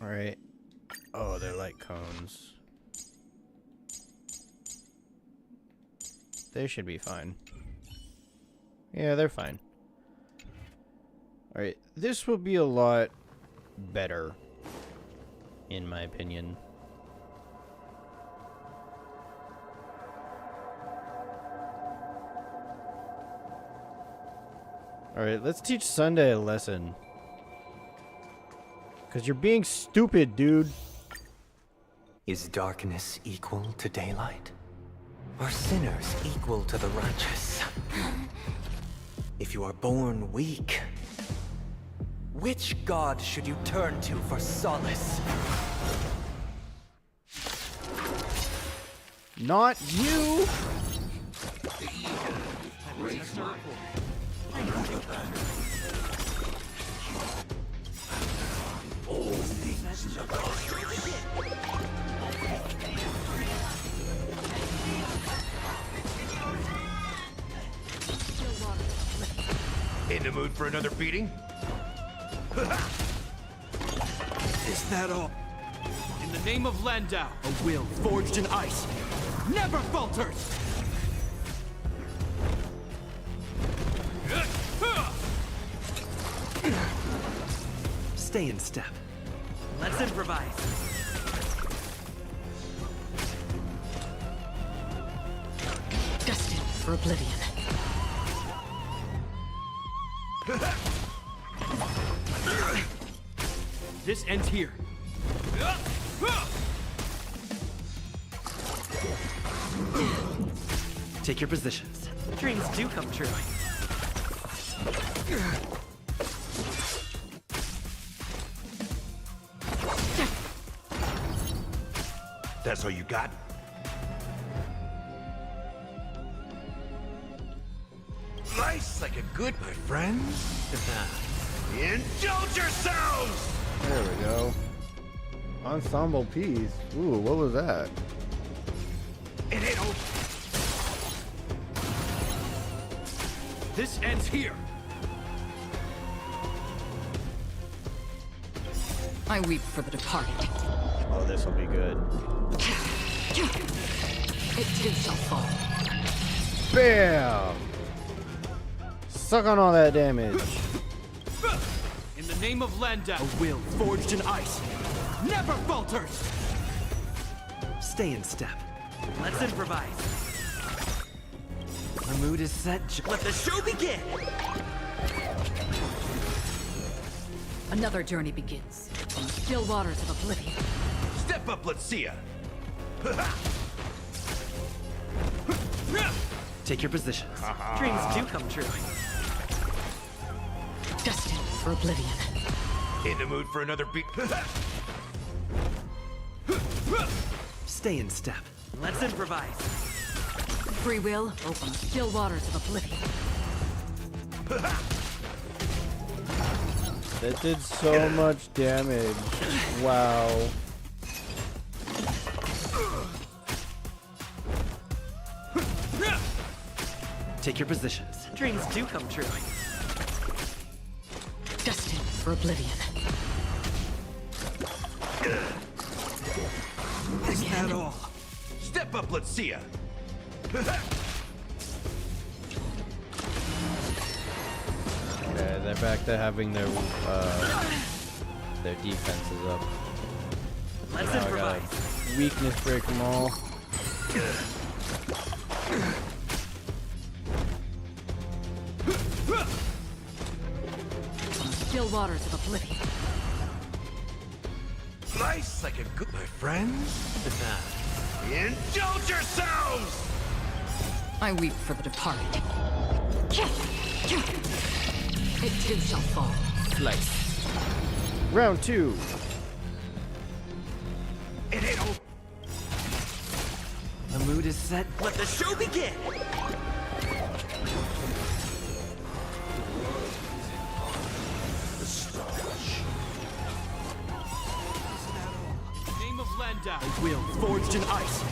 Alright. Oh, they're like cones. They should be fine. Yeah, they're fine. Alright, this will be a lot better, in my opinion. Alright, let's teach Sunday a lesson. Because you're being stupid, dude. Is darkness equal to daylight? Are sinners equal to the righteous? If you are born weak, which god should you turn to for solace? Not you! In the mood for another beating? Is that all? In the name of Landau, a will forged in ice never falters! Stay in step. Let's improvise. Destined for oblivion. This ends here. Take your positions. Dreams do come true. That's all you got? Nice like a good, my friends. Indulge yourselves! There we go. Ensemble piece. Ooh, what was that? It ain't over. This ends here. I weep for the departed. Oh, this will be good. It too shall fall. Bam! Suck on all that damage. In the name of Landau, a will forged in ice never falters! Stay in step. Let's improvise. The mood is set. Let the show begin! Another journey begins from the still waters of oblivion. Step up, let's see ya! Take your positions. Dreams do come true. Destined for oblivion. In the mood for another beat? Stay in step. Let's improvise. Free will open the still waters of oblivion. That did so much damage. Wow. Take your positions. Dreams do come true. Destined for oblivion. Is that all? Step up, let's see ya. Okay, they're back to having their defenses up. Let's Now I improvise. gotta weakness break them all. Still waters of oblivion. Nice like a good, my friends. Indulge yourselves! I weep for the departed. It too shall fall. Slice. Round 2. It ain't over. The mood is set. Let the show begin. Name of Landau. A will forged in ice.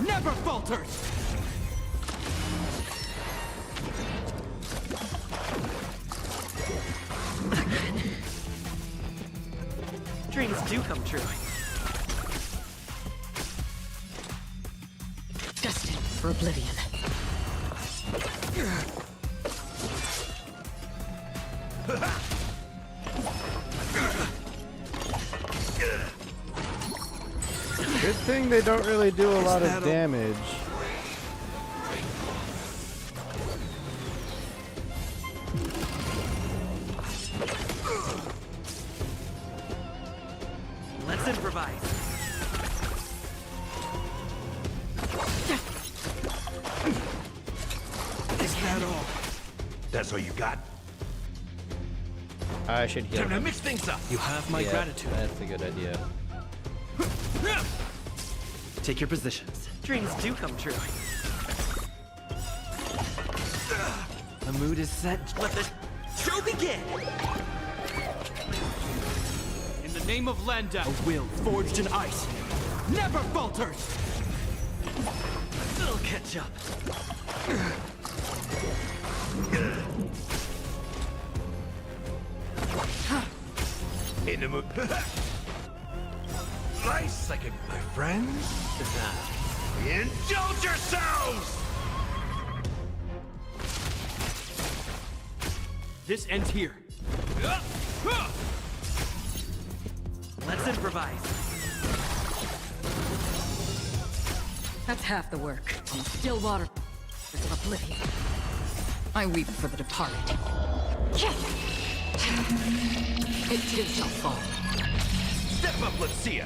Never falters! Dreams do come true. Destined for oblivion. Good thing they don't really do a lot of damage. Let's improvise. Is that all? That's all you got? I should heal. Time to mix things up. You have my gratitude. That's a good idea. Take your positions. Dreams do come true. The mood is set. Let the show begin. In the name of Landau, a will forged in ice. Never falters! It'll catch up. In the mood. Nice like a, my friends. Indulge yourselves! This ends here. Let's improvise. That's half the work. On still water of oblivion. I weep for the departed. It too shall fall. Step up, let's see ya.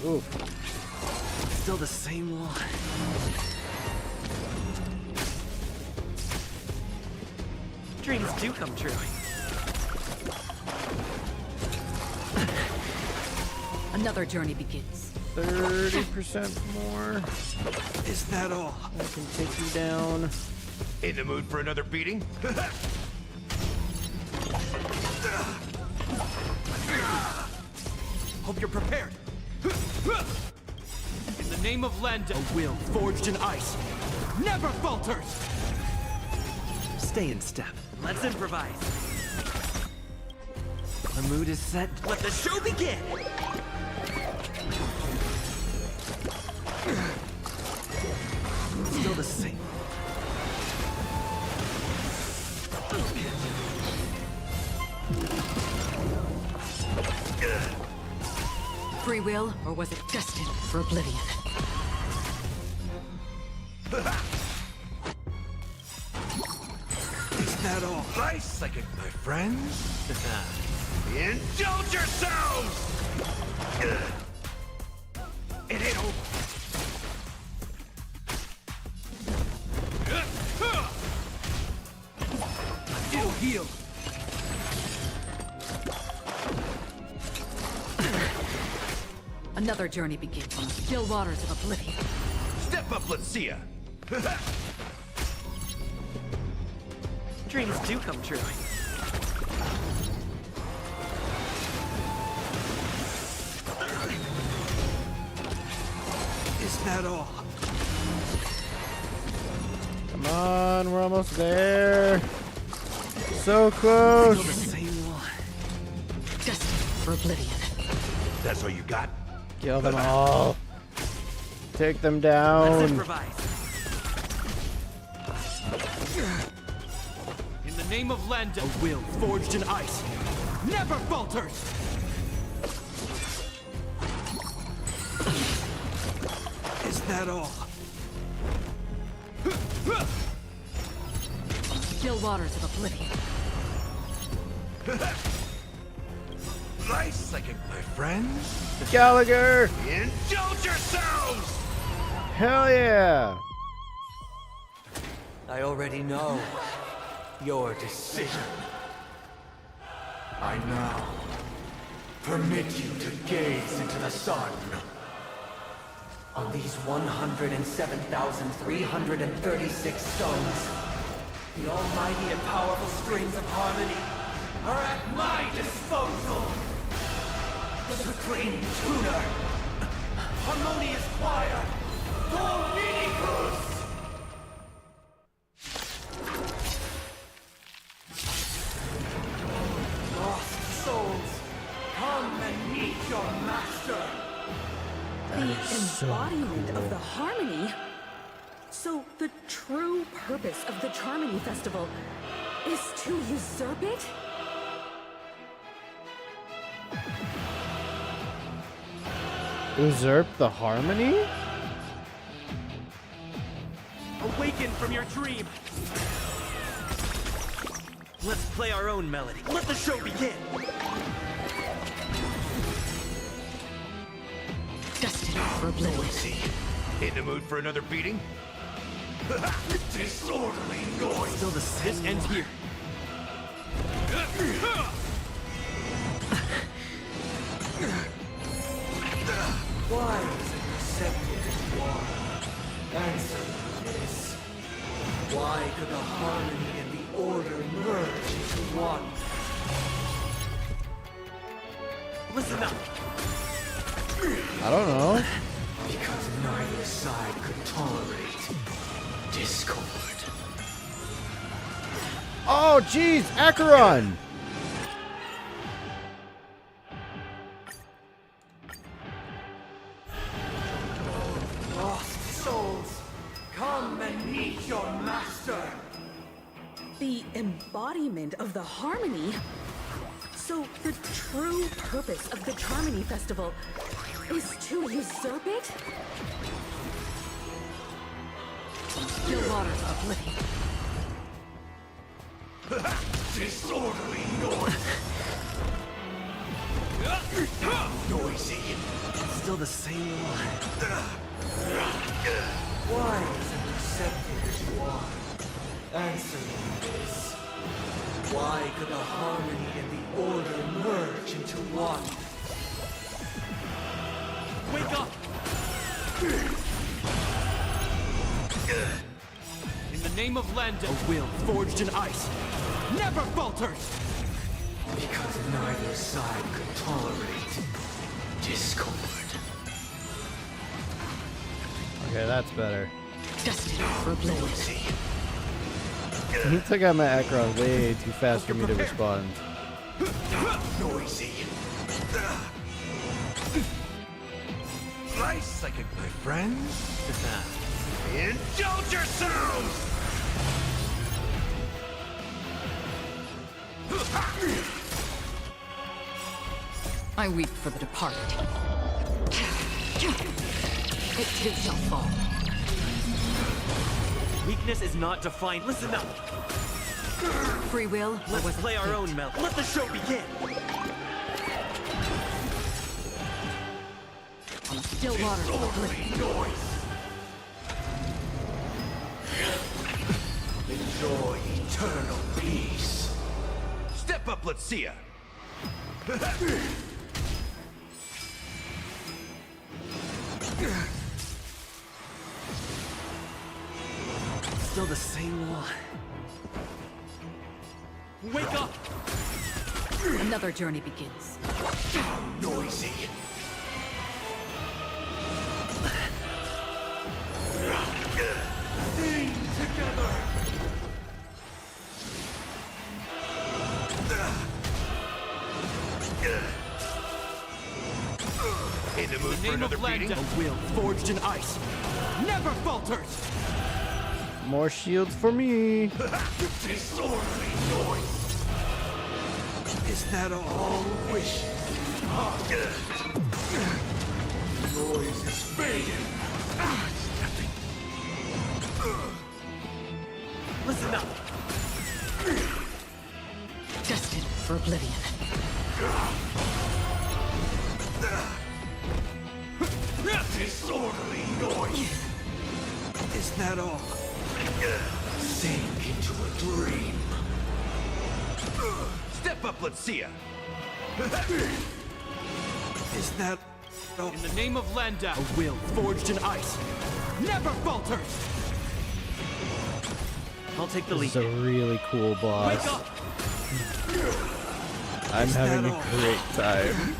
Oof. Still the same one. Dreams do come true. Another journey begins. 30% more. Is that all? I can take you down. In the mood for another beating? Hope you're prepared. In the name of Landau, a will forged in ice. Never falters! Stay in step. Let's improvise. The mood is set. Let the show begin. Still the same. Free will, or was it destined for oblivion? Is that all? Nice like it, my friends. Indulge yourselves! It ain't over. It'll heal. Another journey begins on the still waters of oblivion. Step up, let's see ya. Dreams do come true. Is that all? Come on, we're almost there. So Still the close. same one. for oblivion. That's all you got? Kill them all. Take them Let's down. improvise. In the name of Lenda, a will forged in ice never falters! Is that all? Still waters of oblivion. Nice second, my friends. Gallagher! Indulge yourselves! Hell yeah! I already know your decision. I now permit you to gaze into the sun. On these 107,336 stones, the almighty and powerful strings of harmony are at my disposal. The supreme tuner, harmonious choir, Dominicus! Lost souls, come and meet your master! The embodiment of the harmony? So the true purpose of the Charmony Festival is to usurp it? Usurp the harmony? Awaken from your dream. Let's play our own melody. Let the show begin. Destined for oblivion. In the mood for another beating? Disorderly noise! Still the same. This ends here. Why is it accepted as one? Answer me this. Why could the harmony and the order merge into one? Listen up. I don't know. Because neither side could tolerate discord. Oh, jeez, Acheron! Lost souls, come and meet your master! The embodiment of the harmony? So the true purpose of the Charmony Festival is to usurp it? Still waters of oblivion. Disorderly noise! Noisy! Still the same one. Why is it accepted as one? Answer me this. Why could the harmony and the order merge into one? Wake up! In the name of Lenda, a will forged in ice never falters! Because neither side could tolerate discord. Okay, that's better. Destined for oblivion. He took out my Acheron way too fast for me to respond. Noisy! Nice second, my friends. Indulge yourselves! I weep for the departed. It too shall fall. Weakness is not defined. Listen up. Free will? Let's play our own melody. Let the show begin. Still waters of oblivion. Noise! Enjoy eternal peace. Step up, let's see ya. Still the same one. Wake up! Another journey begins. Noisy! Sing together! name another of beating? Landa, a will forged in ice never falters. More shields for me. Disorderly noise. Is that all wish? Noise is fading. Listen up. Destined for oblivion. Disorderly noise. Is that all? Sink into a dream. Step up, let's see ya. Is that all? In the name of Landa, a will forged in ice never falters. I'll take the This lead. is a really cool boss. Wake up! I'm having a great time.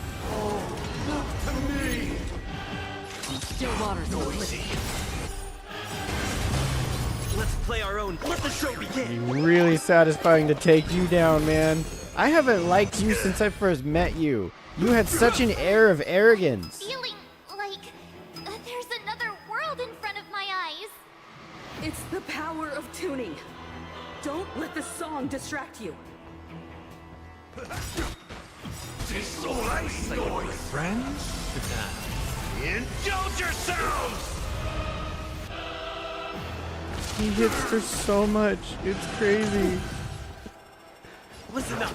Still waters of oblivion. Let's play our own. Let the show begin. Really satisfying to take you down, man. I haven't liked you since I first met you. You had such an air of arrogance. Feeling like there's another world in front of my eyes. It's the power of tuning. Don't let the song distract you. Disorderly noise. Friends? Indulge yourselves! He hits her so much. It's crazy. Listen up.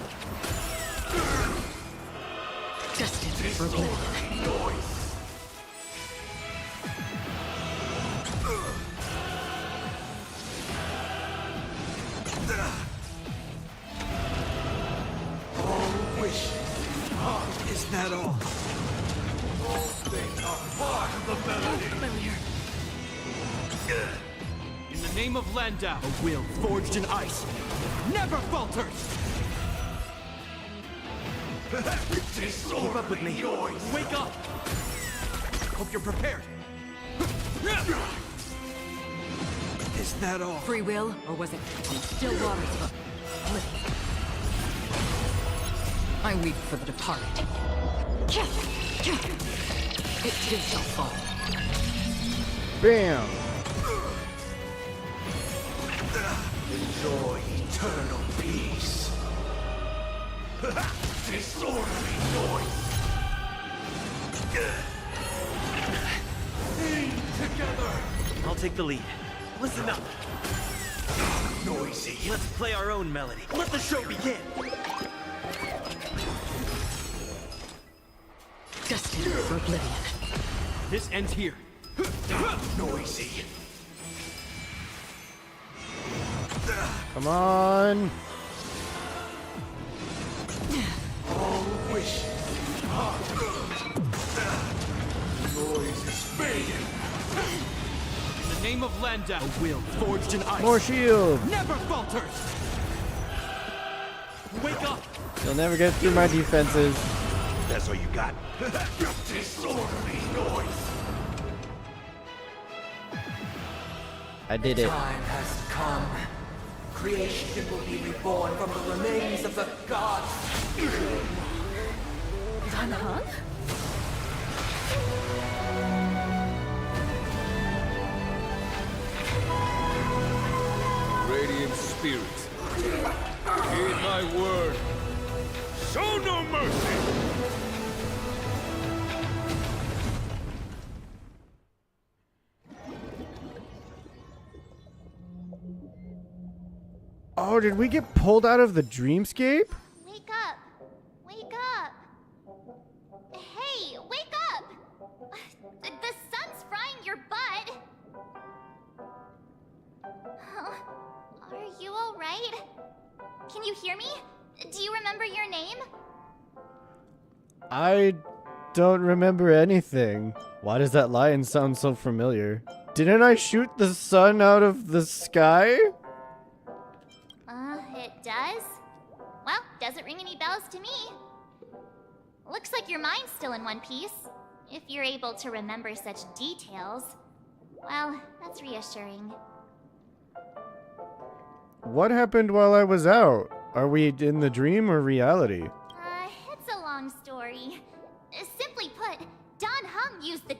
Destined for oblivion. Noise. All wish. Is that all? All things are part of the melody. In the name of Landa, a will forged in ice never falters. Keep up with me. Wake up! Hope you're prepared. Is that all? Free will, or was it still waters of oblivion? I weep for the departed. It too shall fall. Bam. Enjoy eternal peace. Disorderly noise. Aim together. I'll take the lead. Listen up. Noisy. Let's play our own melody. Let the show begin. Destined for oblivion. This ends here. Noisy. Come on. All wish. Noise is fading. In the name of Landa, a will forged in ice More shield. never falters. Wake up! You'll never get through my defenses. That's all you got? Disorderly noise. I did it. Time has come. Creation will be reborn from the remains of the gods. Dan Heng? Radiant spirits, heed my word. Show no mercy! Oh, did we get pulled out of the dreamscape? Wake up! Wake up! Hey, wake up! The sun's frying your butt! Are you alright? Can you hear me? Do you remember your name? I don't remember anything. Why does that lion sound so familiar? Didn't I shoot the sun out of the sky? It does? Well, doesn't ring any bells to me. Looks like your mind's still in one piece. If you're able to remember such details. Well, that's reassuring. What happened while I was out? Are we in the dream or reality? It's a long story. Simply put, Dan Heng used the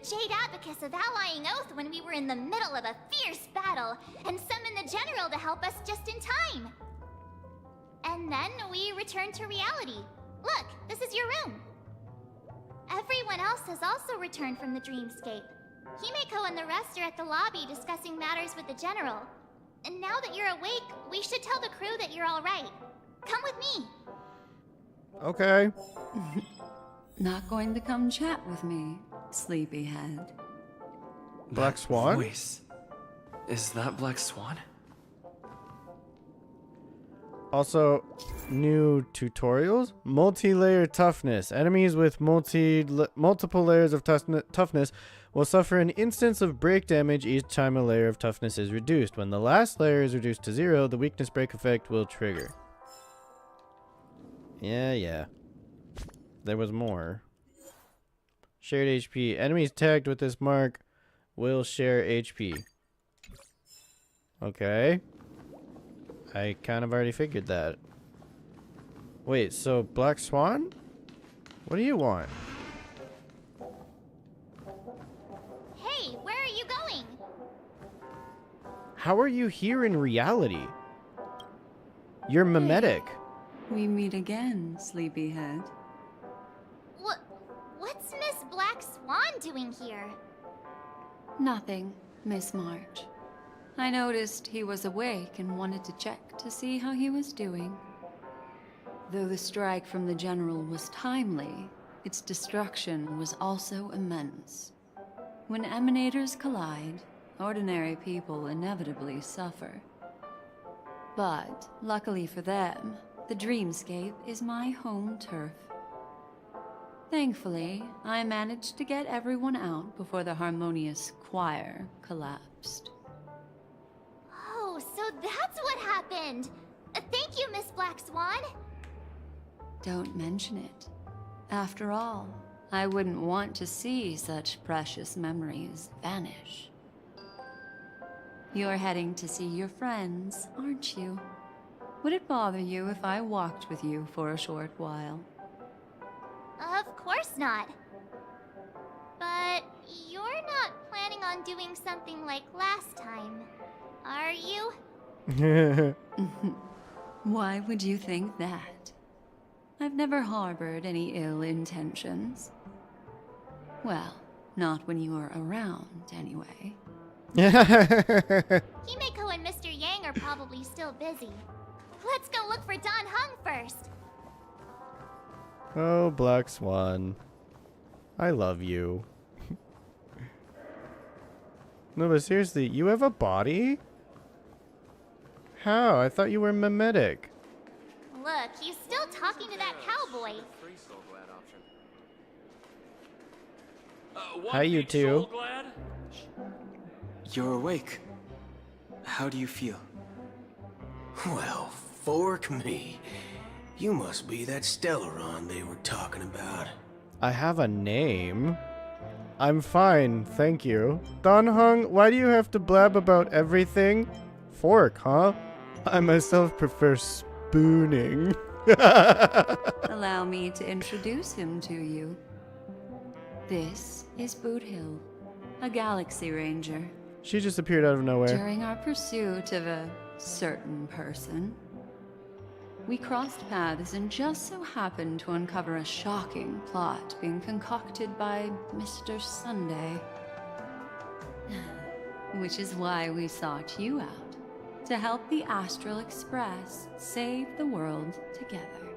us a thou-lying oath when we were in the middle of a fierce battle and summoned the general to help us just in time. And then we returned to reality. Look, this is your room. Everyone else has also returned from the dreamscape. Himeko and the rest are at the lobby discussing matters with the general. And now that you're awake, we should tell the crew that you're all right. Come with me. Okay. Not going to come chat with me, sleepyhead. Black Swan? Voice. Is that Black Swan? Also, new tutorials. Multi-layer toughness. Enemies with multiple layers of toughness will suffer an instance of break damage each time a layer of toughness is reduced. When the last layer is reduced to 0, the weakness break effect will trigger. Yeah. There was more. Shared HP. Enemies tagged with this mark will share HP. Okay. I kind of already figured that. Wait, so Black Swan? What do you want? Hey, where are you going? How are you here in reality? You're mimetic. We meet again, sleepyhead. What's Miss Black Swan doing here? Nothing, Miss March. I noticed he was awake and wanted to check to see how he was doing. Though the strike from the general was timely, its destruction was also immense. When emanators collide, ordinary people inevitably suffer. But, luckily for them, the dreamscape is my home turf. Thankfully, I managed to get everyone out before the harmonious choir collapsed. Oh, so that's what happened! Thank you, Miss Black Swan! Don't mention it. After all, I wouldn't want to see such precious memories vanish. You're heading to see your friends, aren't you? Would it bother you if I walked with you for a short while? Of course not. But you're not planning on doing something like last time, are you? Why would you think that? I've never harbored any ill intentions. Well, not when you were around, anyway. Himeko and Mr. Yang are probably still busy. Let's go look for Don Hung first. Oh, Black Swan. I love you. No, but seriously, you have a body? How? I thought you were mimetic. Look, he's still talking to that cowboy. Hi, you two. You're awake. How do you feel? Well, fork me. You must be that Stellaron they were talking about. I have a name. I'm fine, thank you. Don Hung, why do you have to blab about everything? Fork, huh? I myself prefer spooning. Allow me to introduce him to you. This is Boot Hill, a Galaxy Ranger. She just appeared out of nowhere. During our pursuit of a certain person, we crossed paths and just so happened to uncover a shocking plot being concocted by Mr. Sunday. Which is why we sought you out, to help the Astral Express save the world together.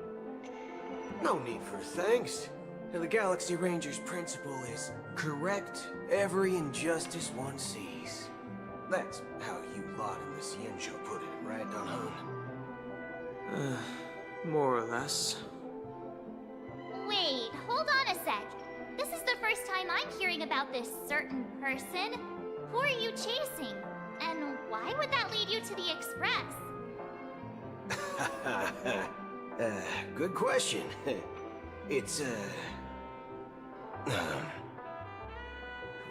No need for thanks. The Galaxy Ranger's principle is correct every injustice one sees. That's how you lot in the Ciencio put it, right, Don Hung? More or less. Wait, hold on a sec. This is the first time I'm hearing about this certain person. Who are you chasing? And why would that lead you to the Express? Good question. It's, who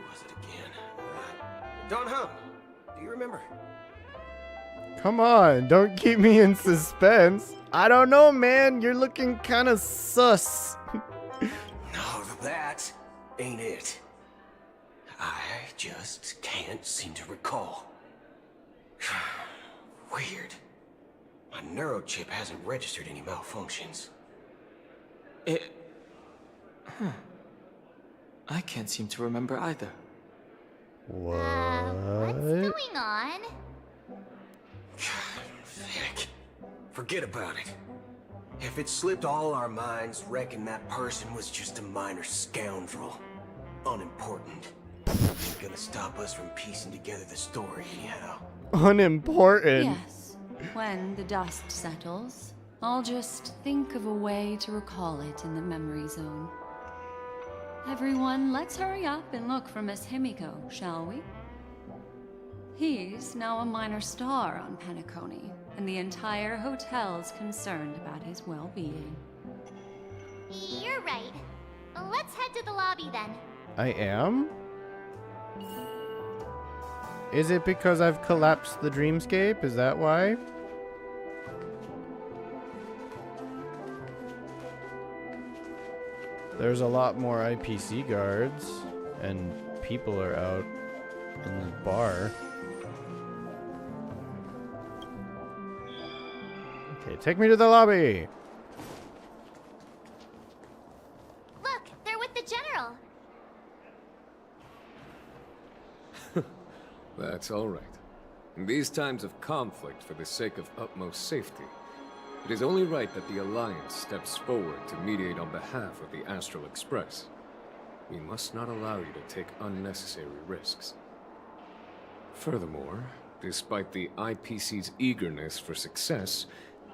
was it again? Don Hung, do you remember? Come on, don't keep me in suspense. I don't know, man. You're looking kind of sus. No, that ain't it. I just can't seem to recall. Weird. My neurochip hasn't registered any malfunctions. I can't seem to remember either. What? What's going on? Heck. Forget about it. If it slipped all our minds, reckon that person was just a minor scoundrel. Unimportant. Ain't gonna stop us from piecing together the story anyhow. Unimportant. Yes. When the dust settles, I'll just think of a way to recall it in the memory zone. Everyone, let's hurry up and look for Miss Himiko, shall we? He's now a minor star on Penacony, and the entire hotel's concerned about his well-being. You're right. Let's head to the lobby then. I am? Is it because I've collapsed the dreamscape? Is that why? There's a lot more IPC guards, and people are out in the bar. Okay, take me to the lobby! Look, they're with the general. That's all right. In these times of conflict, for the sake of utmost safety, it is only right that the Alliance steps forward to mediate on behalf of the Astral Express. We must not allow you to take unnecessary risks. Furthermore, despite the IPC's eagerness for success,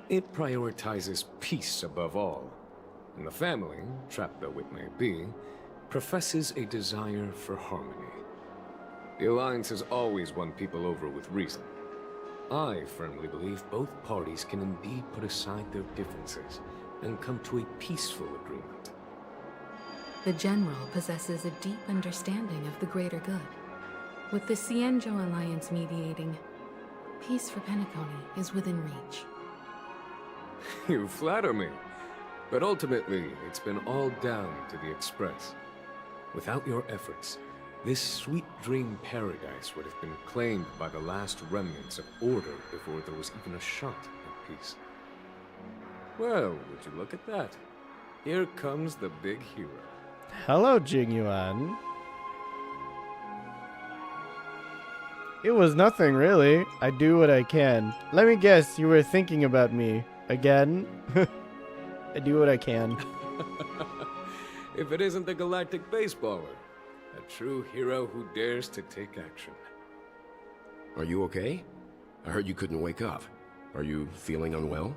it prioritizes peace above all. And the family, trapped though it may be, professes a desire for harmony. The Alliance has always won people over with reason. I firmly believe both parties can indeed put aside their differences and come to a peaceful agreement. The General possesses a deep understanding of the greater good. With the Cienjo Alliance mediating, peace for Penacony is within reach. You flatter me. But ultimately, it's been all down to the Express. Without your efforts, this sweet dream paradise would have been claimed by the last remnants of order before there was even a shot at peace. Well, would you look at that? Here comes the big hero. Hello, Jingyuan. It was nothing, really. I do what I can. Let me guess, you were thinking about me. Again? I do what I can. If it isn't the galactic baseballer. A true hero who dares to take action. Are you okay? I heard you couldn't wake up. Are you feeling unwell?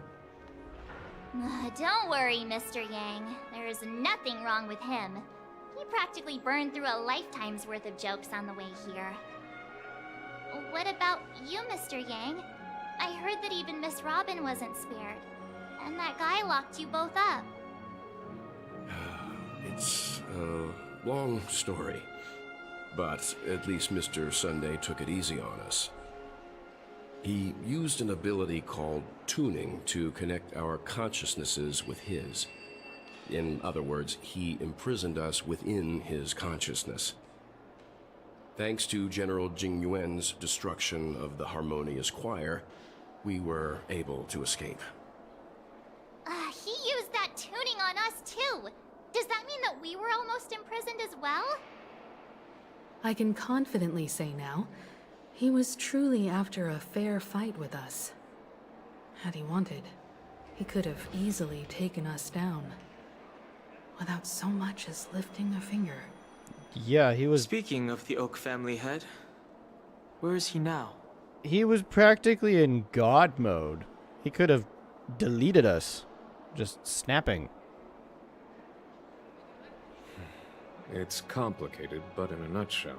Don't worry, Mr. Yang. There is nothing wrong with him. He practically burned through a lifetime's worth of jokes on the way here. What about you, Mr. Yang? I heard that even Miss Robin wasn't spared. And that guy locked you both up. It's a long story. But at least Mr. Sunday took it easy on us. He used an ability called tuning to connect our consciousnesses with his. In other words, he imprisoned us within his consciousness. Thanks to General Jingyuan's destruction of the Harmonious Choir, we were able to escape. He used that tuning on us too. Does that mean that we were almost imprisoned as well? I can confidently say now, he was truly after a fair fight with us. Had he wanted, he could have easily taken us down. Without so much as lifting a finger. Yeah, he was... Speaking of the Oak family head, where is he now? He was practically in God mode. He could have deleted us. Just snapping. It's complicated, but in a nutshell,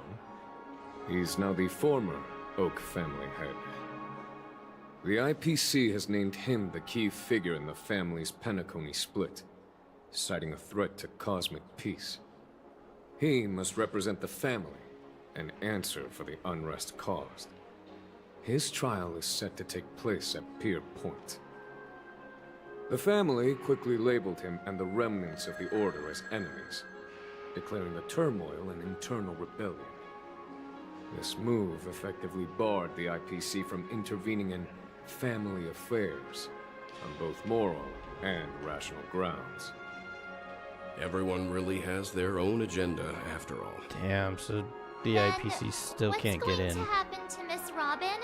he's now the former Oak family head. The IPC has named him the key figure in the family's Penacony split, citing a threat to cosmic peace. He must represent the family and answer for the unrest caused. His trial is set to take place at Pier Point. The family quickly labeled him and the remnants of the Order as enemies, declaring the turmoil an internal rebellion. This move effectively barred the IPC from intervening in family affairs on both moral and rational grounds. Everyone really has their own agenda after all. Damn, so the IPC still can't get in. What's going to happen to Miss Robin?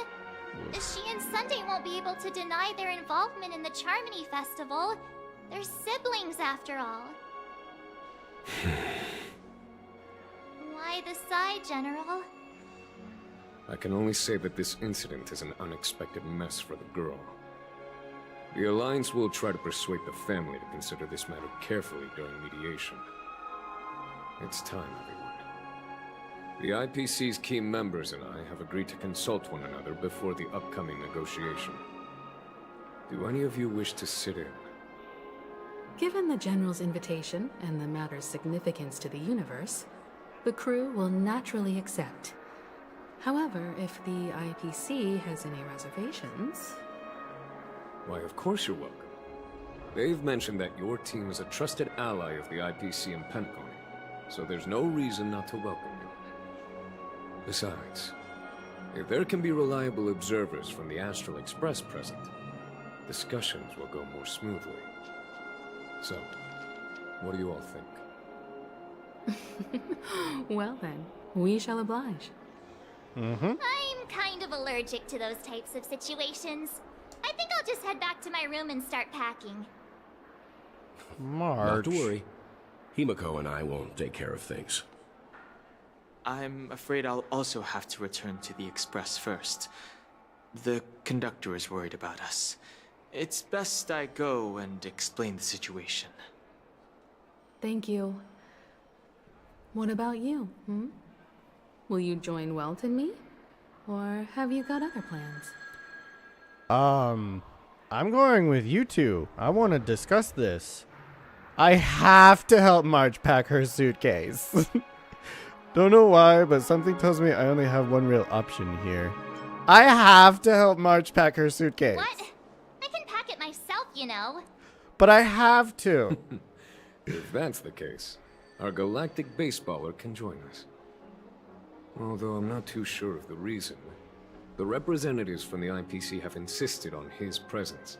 She and Sunday won't be able to deny their involvement in the Charmony Festival. They're siblings, after all. Why the sigh, General? I can only say that this incident is an unexpected mess for the girl. The Alliance will try to persuade the family to consider this matter carefully during mediation. It's time, everyone. The IPC's key members and I have agreed to consult one another before the upcoming negotiation. Do any of you wish to sit in? Given the General's invitation and the matter's significance to the universe, the crew will naturally accept. However, if the IPC has any reservations... Why, of course you're welcome. They've mentioned that your team is a trusted ally of the IPC and Pentcoin, so there's no reason not to welcome you. Besides, if there can be reliable observers from the Astral Express present, discussions will go more smoothly. So, what do you all think? Well then, we shall oblige. I'm kind of allergic to those types of situations. I think I'll just head back to my room and start packing. March. Not to worry. Himiko and I will take care of things. I'm afraid I'll also have to return to the Express first. The conductor is worried about us. It's best I go and explain the situation. Thank you. What about you, Will you join Welt and me? Or have you got other plans? I'm going with you two. I want to discuss this. I have to help March pack her suitcase. Don't know why, but something tells me I only have one real option here. I have to help March pack her suitcase. What? I can pack it myself, you know. But I have to. If that's the case, our galactic baseballer can join us. Although I'm not too sure of the reason. The representatives from the IPC have insisted on his presence.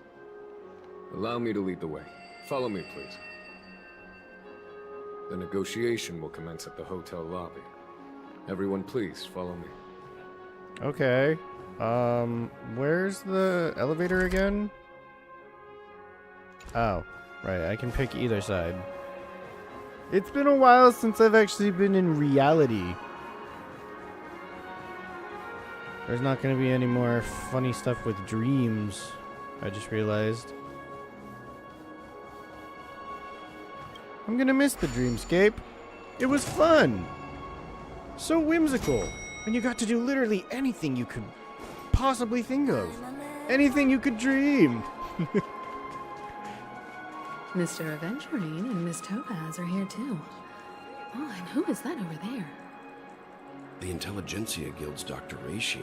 Allow me to lead the way. Follow me, please. The negotiation will commence at the hotel lobby. Everyone, please follow me. Okay. Where's the elevator again? Oh, right. I can pick either side. It's been a while since I've actually been in reality. There's not going to be any more funny stuff with dreams, I just realized. I'm going to miss the dreamscape. It was fun. So whimsical. And you got to do literally anything you could possibly think of. Anything you could dream. Mr. Aventurine and Miss Topaz are here too. Oh, and who is that over there? The Intelligentsia Guild's Dr. Ratio.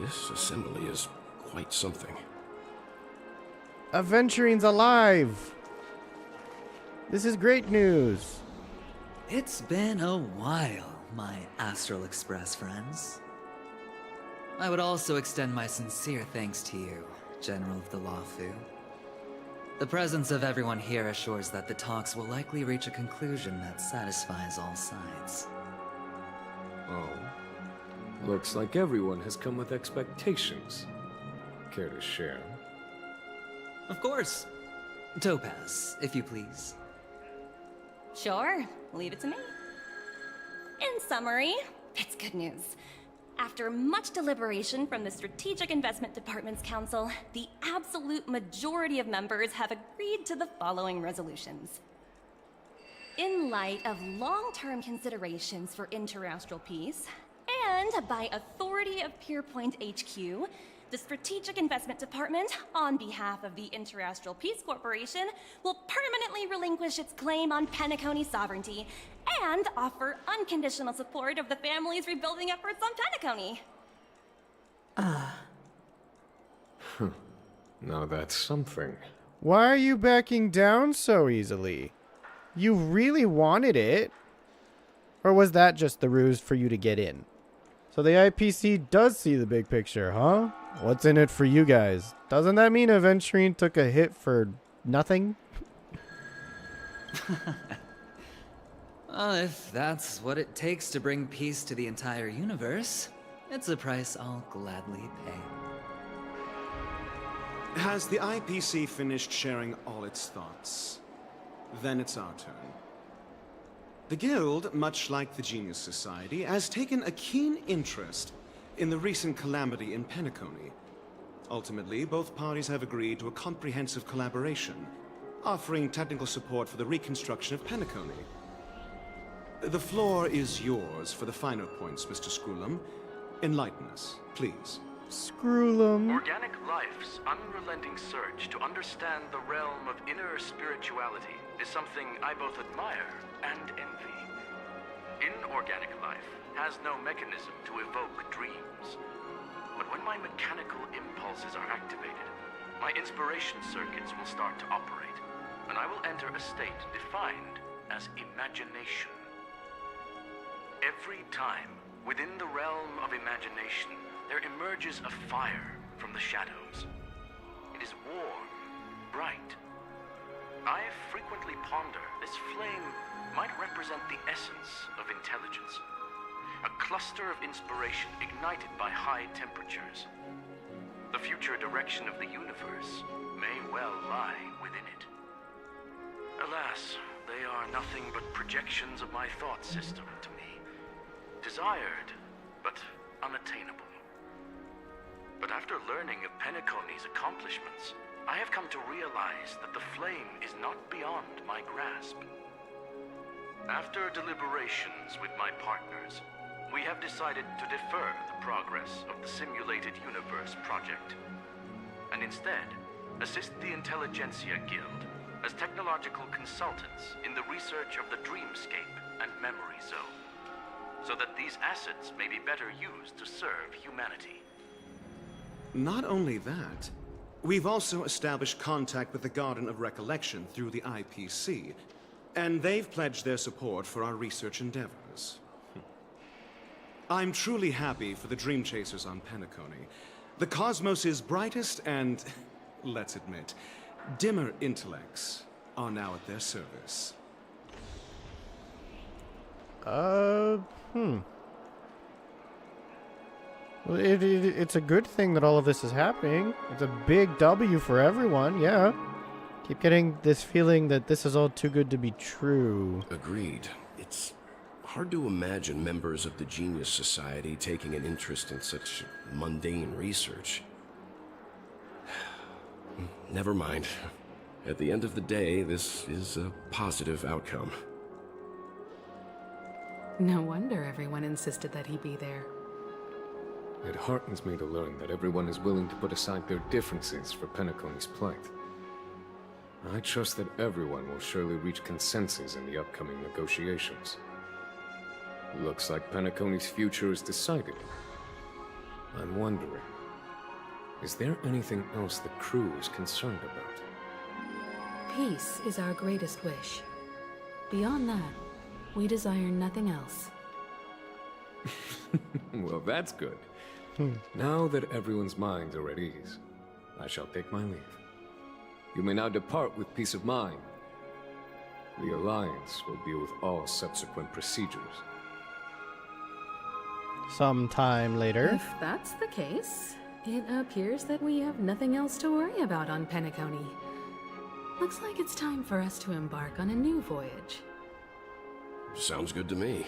This assembly is quite something. Aventurine's alive! This is great news. It's been a while, my Astral Express friends. I would also extend my sincere thanks to you, General of the Lawfu. The presence of everyone here assures that the talks will likely reach a conclusion that satisfies all sides. Oh. Looks like everyone has come with expectations. Care to share? Of course. Topaz, if you please. Sure, leave it to me. In summary, it's good news. After much deliberation from the Strategic Investment Department's Council, the absolute majority of members have agreed to the following resolutions. In light of long-term considerations for interastral peace, and by authority of Pierpoint HQ, the Strategic Investment Department, on behalf of the Interastral Peace Corporation, will permanently relinquish its claim on Penacony sovereignty and offer unconditional support of the family's rebuilding efforts on Penacony. Now that's something. Why are you backing down so easily? You really wanted it? Or was that just the ruse for you to get in? So the IPC does see the big picture, huh? What's in it for you guys? Doesn't that mean Aventurine took a hit for nothing? Well, if that's what it takes to bring peace to the entire universe, it's a price I'll gladly pay. Has the IPC finished sharing all its thoughts? Then it's our turn. The Guild, much like the Genius Society, has taken a keen interest in the recent calamity in Penacony. Ultimately, both parties have agreed to a comprehensive collaboration, offering technical support for the reconstruction of Penacony. The floor is yours for the finer points, Mr. Screwlum. Enlighten us, please. Screwlum. Organic life's unrelenting search to understand the realm of inner spirituality is something I both admire and envy. Inorganic life has no mechanism to evoke dreams. But when my mechanical impulses are activated, my inspiration circuits will start to operate, and I will enter a state defined as imagination. Every time, within the realm of imagination, there emerges a fire from the shadows. It is warm, bright. I frequently ponder this flame might represent the essence of intelligence, a cluster of inspiration ignited by high temperatures. The future direction of the universe may well lie within it. Alas, they are nothing but projections of my thought system to me. Desired, but unattainable. But after learning of Penacony's accomplishments, I have come to realize that the flame is not beyond my grasp. After deliberations with my partners, we have decided to defer the progress of the Simulated Universe project, and instead assist the Intelligentsia Guild as technological consultants in the research of the Dreamscape and Memory Zone, so that these assets may be better used to serve humanity. Not only that, we've also established contact with the Garden of Recollection through the IPC, and they've pledged their support for our research endeavors. I'm truly happy for the Dream Chasers on Penacony. The cosmos's brightest and, let's admit, dimmer intellects are now at their service. Well, it's a good thing that all of this is happening. It's a big W for everyone, yeah. Keep getting this feeling that this is all too good to be true. Agreed. It's hard to imagine members of the Genius Society taking an interest in such mundane research. Never mind. At the end of the day, this is a positive outcome. No wonder everyone insisted that he be there. It heartens me to learn that everyone is willing to put aside their differences for Penacony's plight. I trust that everyone will surely reach consensus in the upcoming negotiations. Looks like Penacony's future is decided. I'm wondering, is there anything else the crew is concerned about? Peace is our greatest wish. Beyond that, we desire nothing else. Well, that's good. Now that everyone's minds are at ease, I shall take my leave. You may now depart with peace of mind. The Alliance will deal with all subsequent procedures. Sometime later. If that's the case, it appears that we have nothing else to worry about on Penacony. Looks like it's time for us to embark on a new voyage. Sounds good to me.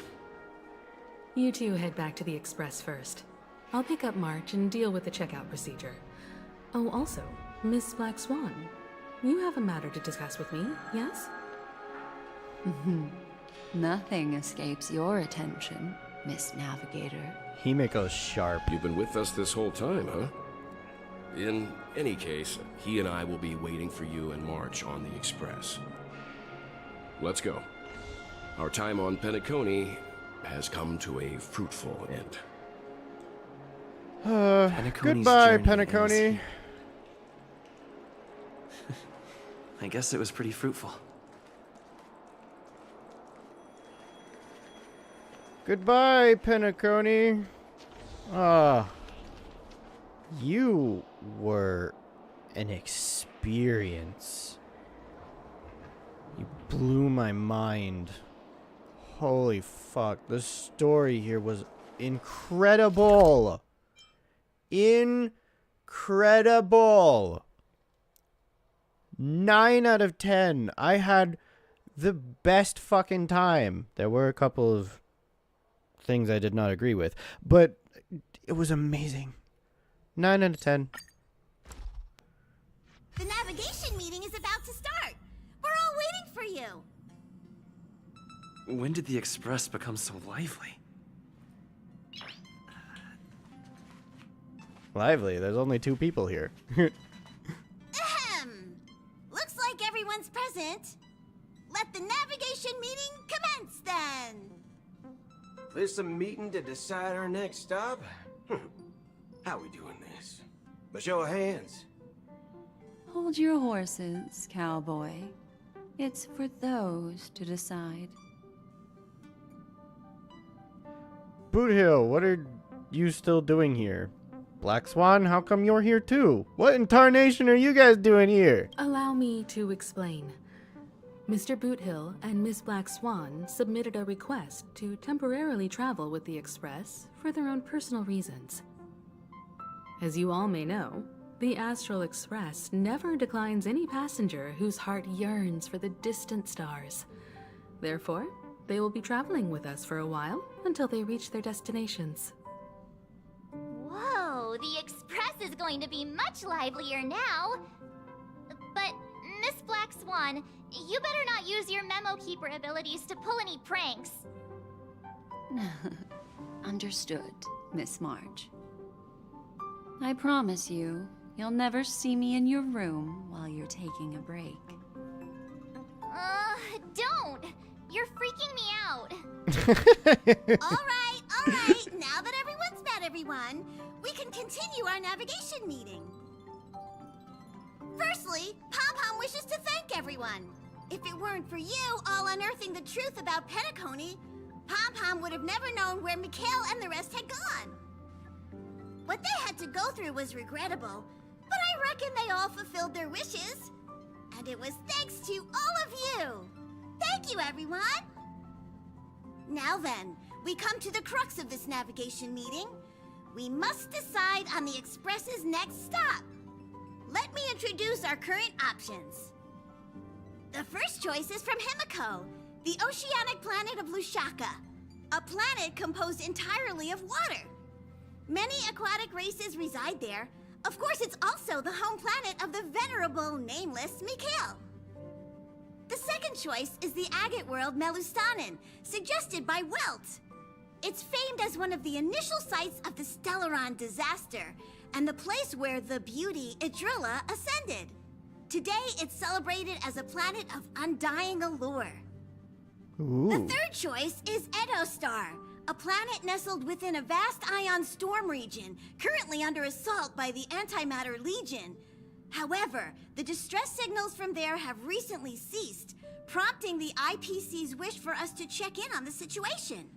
You two head back to the Express first. I'll pick up March and deal with the checkout procedure. Oh, also, Miss Black Swan, you have a matter to discuss with me, yes? Nothing escapes your attention, Miss Navigator. Himiko's sharp. You've been with us this whole time, huh? In any case, he and I will be waiting for you in March on the Express. Let's go. Our time on Penacony has come to a fruitful end. Goodbye, Penacony. I guess it was pretty fruitful. Goodbye, Penacony. You were an experience. You blew my mind. Holy fuck. The story here was incredible. Incredible. 9 out of 10. I had the best fucking time. There were a couple of things I did not agree with, but it was amazing. 9 out of 10. The navigation meeting is about to start. We're all waiting for you. When did the Express become so lively? Lively. There's only 2 people here. Ahem. Looks like everyone's present. Let the navigation meeting commence then. This a meeting to decide our next stop? How we doing this? By show of hands. Hold your horses, cowboy. It's for those to decide. Boot Hill, what are you still doing here? Black Swan, how come you're here too? What in tarnation are you guys doing here? Allow me to explain. Mr. Boothill and Miss Black Swan submitted a request to temporarily travel with the Express for their own personal reasons. As you all may know, the Astral Express never declines any passenger whose heart yearns for the distant stars. Therefore, they will be traveling with us for a while until they reach their destinations. Whoa, the Express is going to be much livelier now. But, Miss Black Swan, you better not use your memo keeper abilities to pull any pranks. Understood, Miss March. I promise you, you'll never see me in your room while you're taking a break. Don't! You're freaking me out. All right. Now that everyone's met everyone, we can continue our navigation meeting. Firstly, Pom-Pom wishes to thank everyone. If it weren't for you all unearthing the truth about Petacone, Pom-Pom would have never known where Mikhail and the rest had gone. What they had to go through was regrettable, but I reckon they all fulfilled their wishes. And it was thanks to all of you. Thank you, everyone. Now then, we come to the crux of this navigation meeting. We must decide on the Express's next stop. Let me introduce our current options. The first choice is from Himiko, the oceanic planet of Lushaka, a planet composed entirely of water. Many aquatic races reside there. Of course, it's also the home planet of the venerable, nameless Mikhail. The second choice is the agate world Melustanen, suggested by Welt. It's famed as one of the initial sites of the Stellaron disaster, and the place where the beauty Idrilla ascended. Today, it's celebrated as a planet of undying allure. Ooh. The third choice is Edostar, a planet nestled within a vast ion storm region, currently under assault by the Antimatter Legion. However, the distress signals from there have recently ceased, prompting the IPC's wish for us to check in on the situation.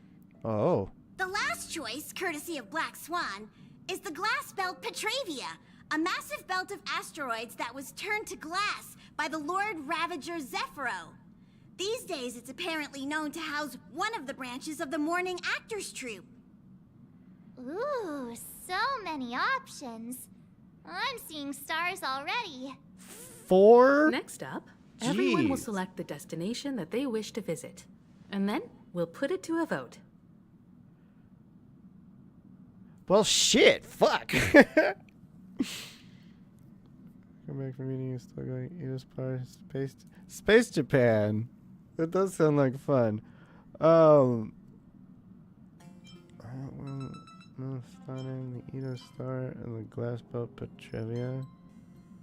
Oh. The last choice, courtesy of Black Swan, is the glass belt Petravia, a massive belt of asteroids that was turned to glass by the Lord Ravager Zephyro. These days, it's apparently known to house one of the branches of the Morning Actors Troupe. Ooh, so many options. I'm seeing stars already. 4? Next up, everyone will select the destination that they wish to visit. And then we'll put it to a vote. Well, shit. Fuck. Come back from meeting and still going Edospar Space Japan. That does sound like fun. Stunning, the Edostar, and the glass belt Petrevia.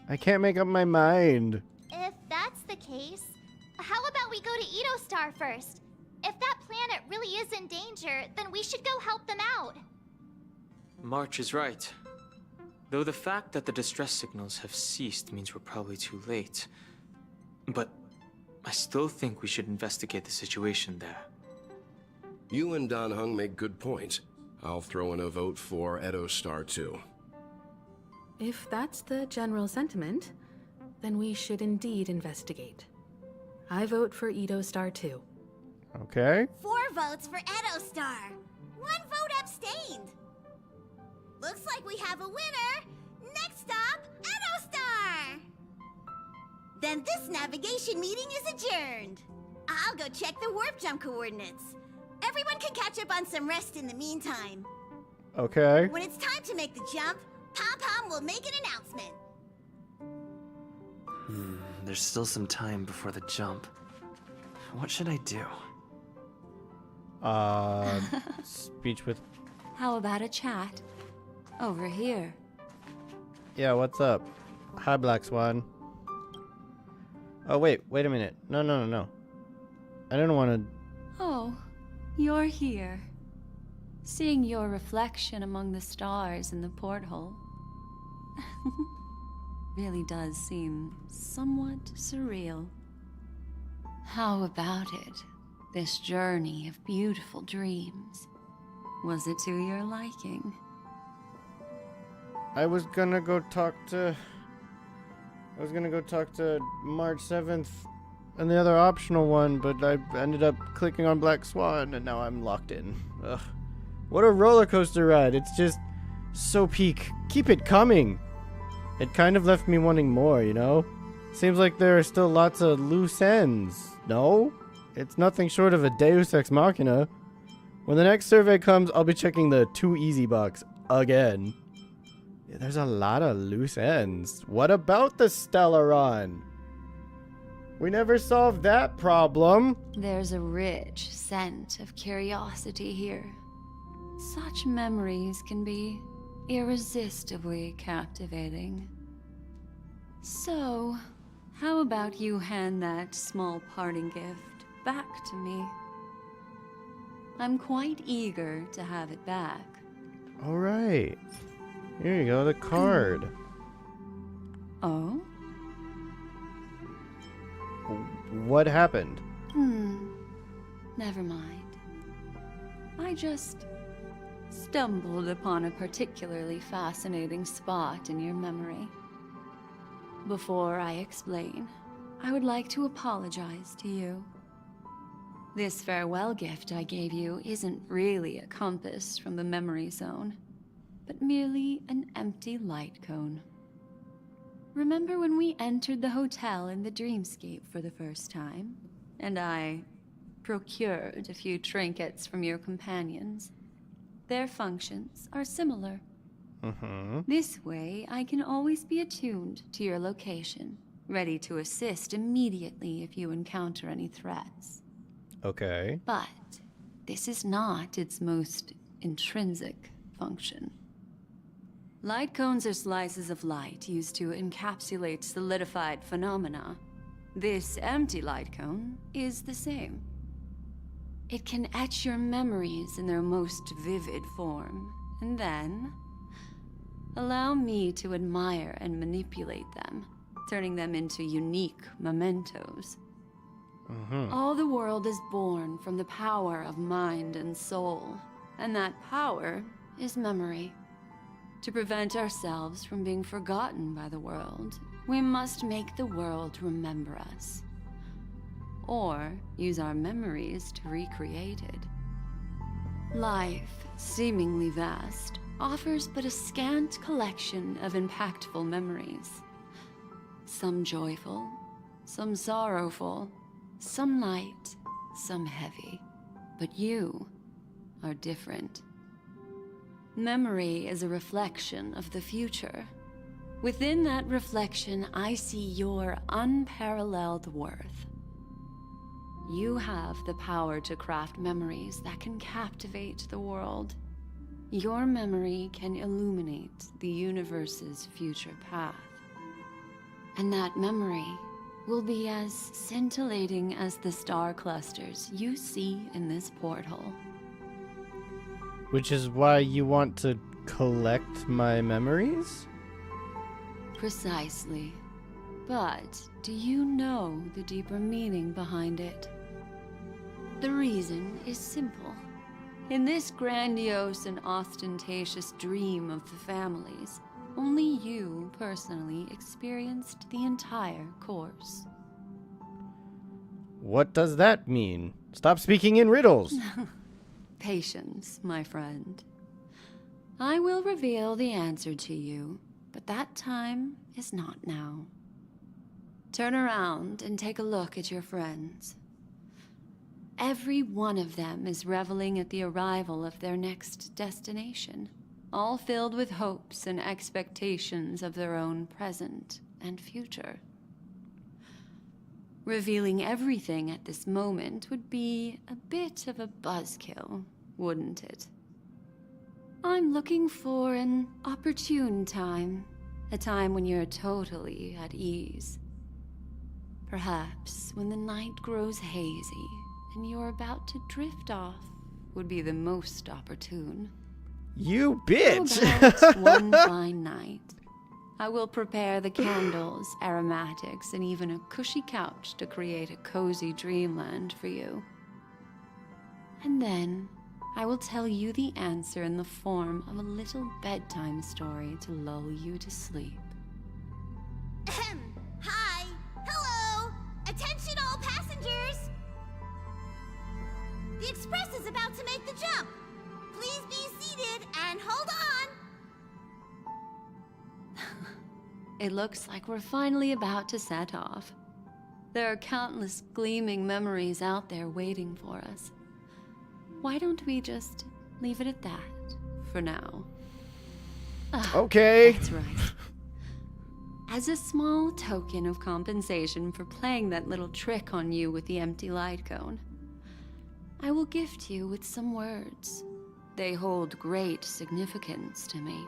I can't make up my mind. If that's the case, how about we go to Edostar first? If that planet really is in danger, then we should go help them out. March is right. Though the fact that the distress signals have ceased means we're probably too late. But I still think we should investigate the situation there. You and Dan Heng make good points. I'll throw in a vote for Edo Star 2. If that's the general sentiment, then we should indeed investigate. I vote for Edo Star 2. Okay. 4 votes for Edo Star. 1 vote abstained. Looks like we have a winner. Next stop, Edo Star. Then this navigation meeting is adjourned. I'll go check the warp jump coordinates. Everyone can catch up on some rest in the meantime. Okay. When it's time to make the jump, Pom-Pom will make an announcement. There's still some time before the jump. What should I do? Speech with... How about a chat? Over here. Yeah, what's up? Hi, Black Swan. Oh, wait a minute. No. I didn't want to... Oh, you're here. Seeing your reflection among the stars in the porthole really does seem somewhat surreal. How about it? This journey of beautiful dreams. Was it to your liking? I was gonna go talk to March 7th and the other optional one, but I ended up clicking on Black Swan and now I'm locked in. Ugh. What a roller coaster ride. It's just so peak. Keep it coming. It kind of left me wanting more, you know? Seems like there are still lots of loose ends. No? It's nothing short of a Deus Ex Machina. When the next survey comes, I'll be checking the too easy box again. Yeah, there's a lot of loose ends. What about the Stellaron? We never solved that problem. There's a rich scent of curiosity here. Such memories can be irresistibly captivating. So, how about you hand that small parting gift back to me? I'm quite eager to have it back. All right. Here you go, the card. Oh? What happened? Never mind. I just stumbled upon a particularly fascinating spot in your memory. Before I explain, I would like to apologize to you. This farewell gift I gave you isn't really a compass from the memory zone, but merely an empty light cone. Remember when we entered the hotel in the dreamscape for the first time, and I procured a few trinkets from your companions? Their functions are similar. This way, I can always be attuned to your location, ready to assist immediately if you encounter any threats. Okay. But this is not its most intrinsic function. Light cones are slices of light used to encapsulate solidified phenomena. This empty light cone is the same. It can etch your memories in their most vivid form, and then allow me to admire and manipulate them, turning them into unique mementos. All the world is born from the power of mind and soul, and that power is memory. To prevent ourselves from being forgotten by the world, we must make the world remember us, or use our memories to recreate it. Life, seemingly vast, offers but a scant collection of impactful memories. Some joyful, some sorrowful, some light, some heavy. But you are different. Memory is a reflection of the future. Within that reflection, I see your unparalleled worth. You have the power to craft memories that can captivate the world. Your memory can illuminate the universe's future path. And that memory will be as scintillating as the star clusters you see in this porthole. Which is why you want to collect my memories? Precisely. But do you know the deeper meaning behind it? The reason is simple. In this grandiose and ostentatious dream of the families, only you personally experienced the entire course. What does that mean? Stop speaking in riddles. Patience, my friend. I will reveal the answer to you, but that time is not now. Turn around and take a look at your friends. Every one of them is reveling at the arrival of their next destination, all filled with hopes and expectations of their own present and future. Revealing everything at this moment would be a bit of a buzzkill, wouldn't it? I'm looking for an opportune time, a time when you're totally at ease. Perhaps when the night grows hazy and you're about to drift off would be the most opportune. You bitch! How about one fine night? I will prepare the candles, aromatics, and even a cushy couch to create a cozy dreamland for you. And then I will tell you the answer in the form of a little bedtime story to lull you to sleep. Hi! Hello! Attention all passengers! The express is about to make the jump. Please be seated and hold on! It looks like we're finally about to set off. There are countless gleaming memories out there waiting for us. Why don't we just leave it at that for now? Okay. That's right. As a small token of compensation for playing that little trick on you with the empty light cone, I will gift you with some words. They hold great significance to me.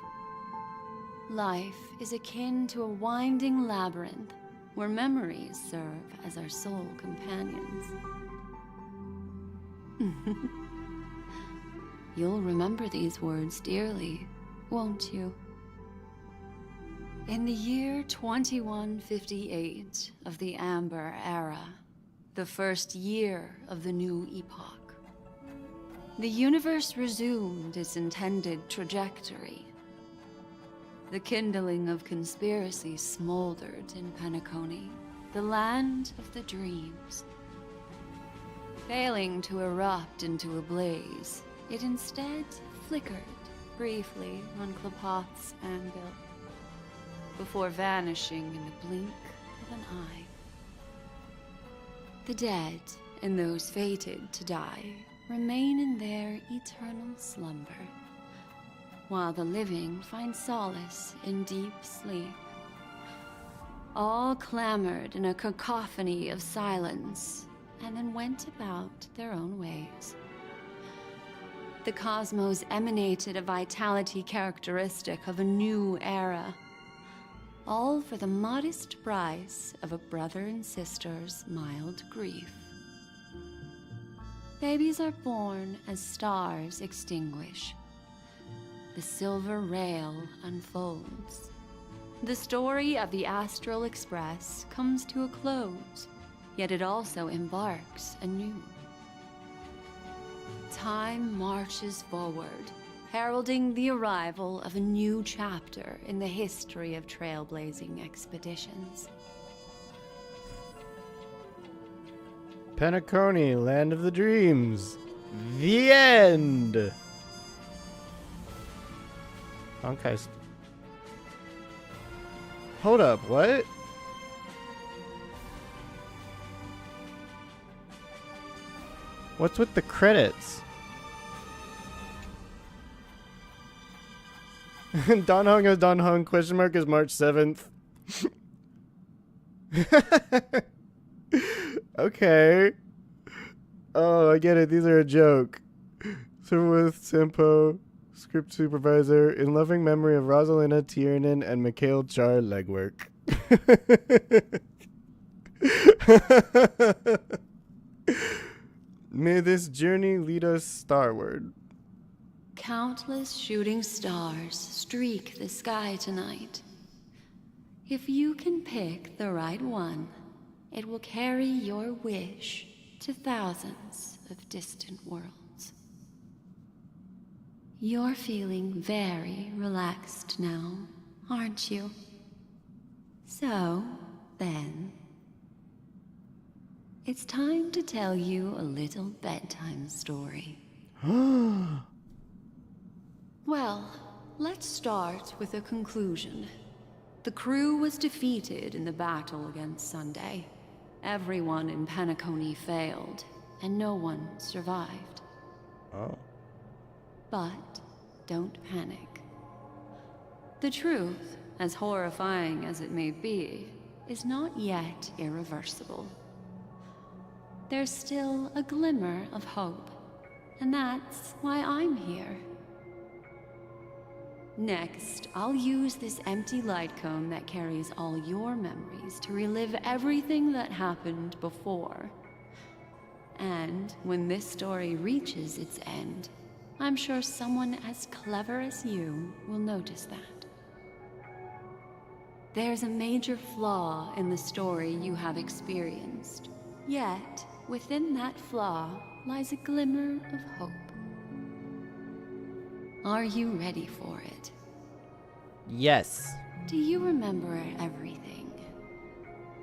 Life is akin to a winding labyrinth where memories serve as our sole companions. You'll remember these words dearly, won't you? In the year 2158 of the Amber Era, the first year of the new epoch, the universe resumed its intended trajectory. The kindling of conspiracy smoldered in Penacony, the land of the dreams. Failing to erupt into a blaze, it instead flickered briefly on Klapoth's anvil, before vanishing in the blink of an eye. The dead and those fated to die remain in their eternal slumber, while the living find solace in deep sleep. All clamored in a cacophony of silence, and then went about their own ways. The cosmos emanated a vitality characteristic of a new era, all for the modest price of a brother and sister's mild grief. Babies are born as stars extinguish. The silver rail unfolds. The story of the Astral Express comes to a close, yet it also embarks anew. Time marches forward, heralding the arrival of a new chapter in the history of trailblazing expeditions. Penacony, Land of the Dreams. The end. Honkai's. Hold up, what? What's with the credits? Don Hung is Don Hung, question mark is March 7th. Okay. Oh, I get it. These are a joke. Server with Sampo, script supervisor, in loving memory of Rosalina Tiernan and Mikhail Char legwork. May this journey lead us starward. Countless shooting stars streak the sky tonight. If you can pick the right one, it will carry your wish to thousands of distant worlds. You're feeling very relaxed now, aren't you? So, then, it's time to tell you a little bedtime story. Well, let's start with a conclusion. The crew was defeated in the battle against Sunday. Everyone in Penacony failed, and no one survived. Oh. But don't panic. The truth, as horrifying as it may be, is not yet irreversible. There's still a glimmer of hope, and that's why I'm here. Next, I'll use this empty light cone that carries all your memories to relive everything that happened before. And when this story reaches its end, I'm sure someone as clever as you will notice that. There's a major flaw in the story you have experienced. Yet, within that flaw lies a glimmer of hope. Are you ready for it? Yes. Do you remember everything?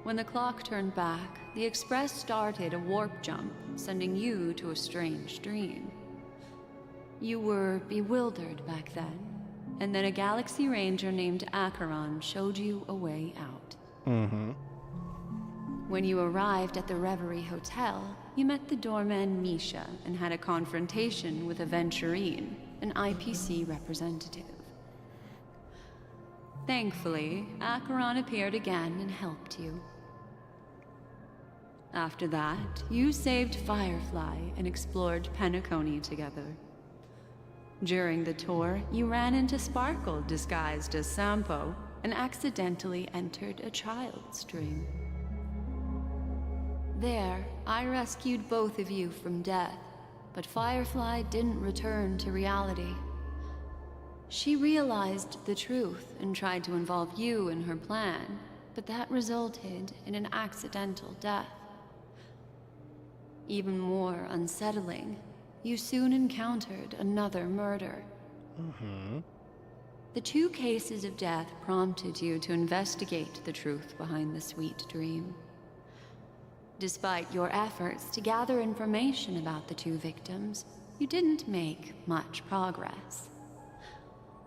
When the clock turned back, the Express started a warp jump, sending you to a strange dream. You were bewildered back then, and then a Galaxy Ranger named Acheron showed you a way out. Mm-hmm. When you arrived at the Reverie Hotel, you met the doorman Misha and had a confrontation with Aventurine, an IPC representative. Thankfully, Acheron appeared again and helped you. After that, you saved Firefly and explored Penacony together. During the tour, you ran into Sparkle disguised as Sampo and accidentally entered a child's dream. There, I rescued both of you from death, but Firefly didn't return to reality. She realized the truth and tried to involve you in her plan, but that resulted in an accidental death. Even more unsettling, you soon encountered another murder. Mm-hmm. The 2 cases of death prompted you to investigate the truth behind the sweet dream. Despite your efforts to gather information about the 2 victims, you didn't make much progress.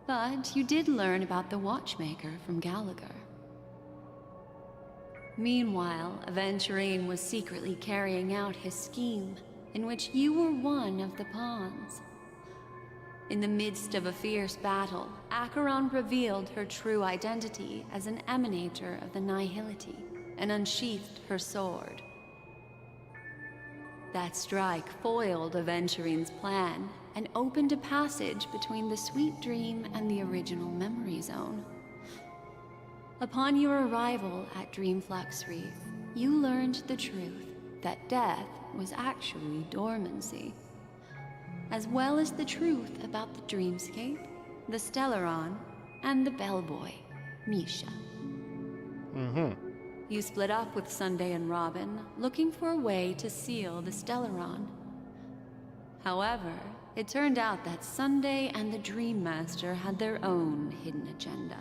But you did learn about the watchmaker from Gallagher. Meanwhile, Aventurine was secretly carrying out his scheme, in which you were one of the pawns. In the midst of a fierce battle, Acheron revealed her true identity as an emanator of the Nihility and unsheathed her sword. That strike foiled Aventurine's plan and opened a passage between the sweet dream and the original memory zone. Upon your arrival at Dreamflux Reef, you learned the truth that death was actually dormancy, as well as the truth about the dreamscape, the Stellaron, and the bellboy, Misha. Mm-hmm. You split up with Sunday and Robin, looking for a way to seal the Stellaron. However, it turned out that Sunday and the Dream Master had their own hidden agenda.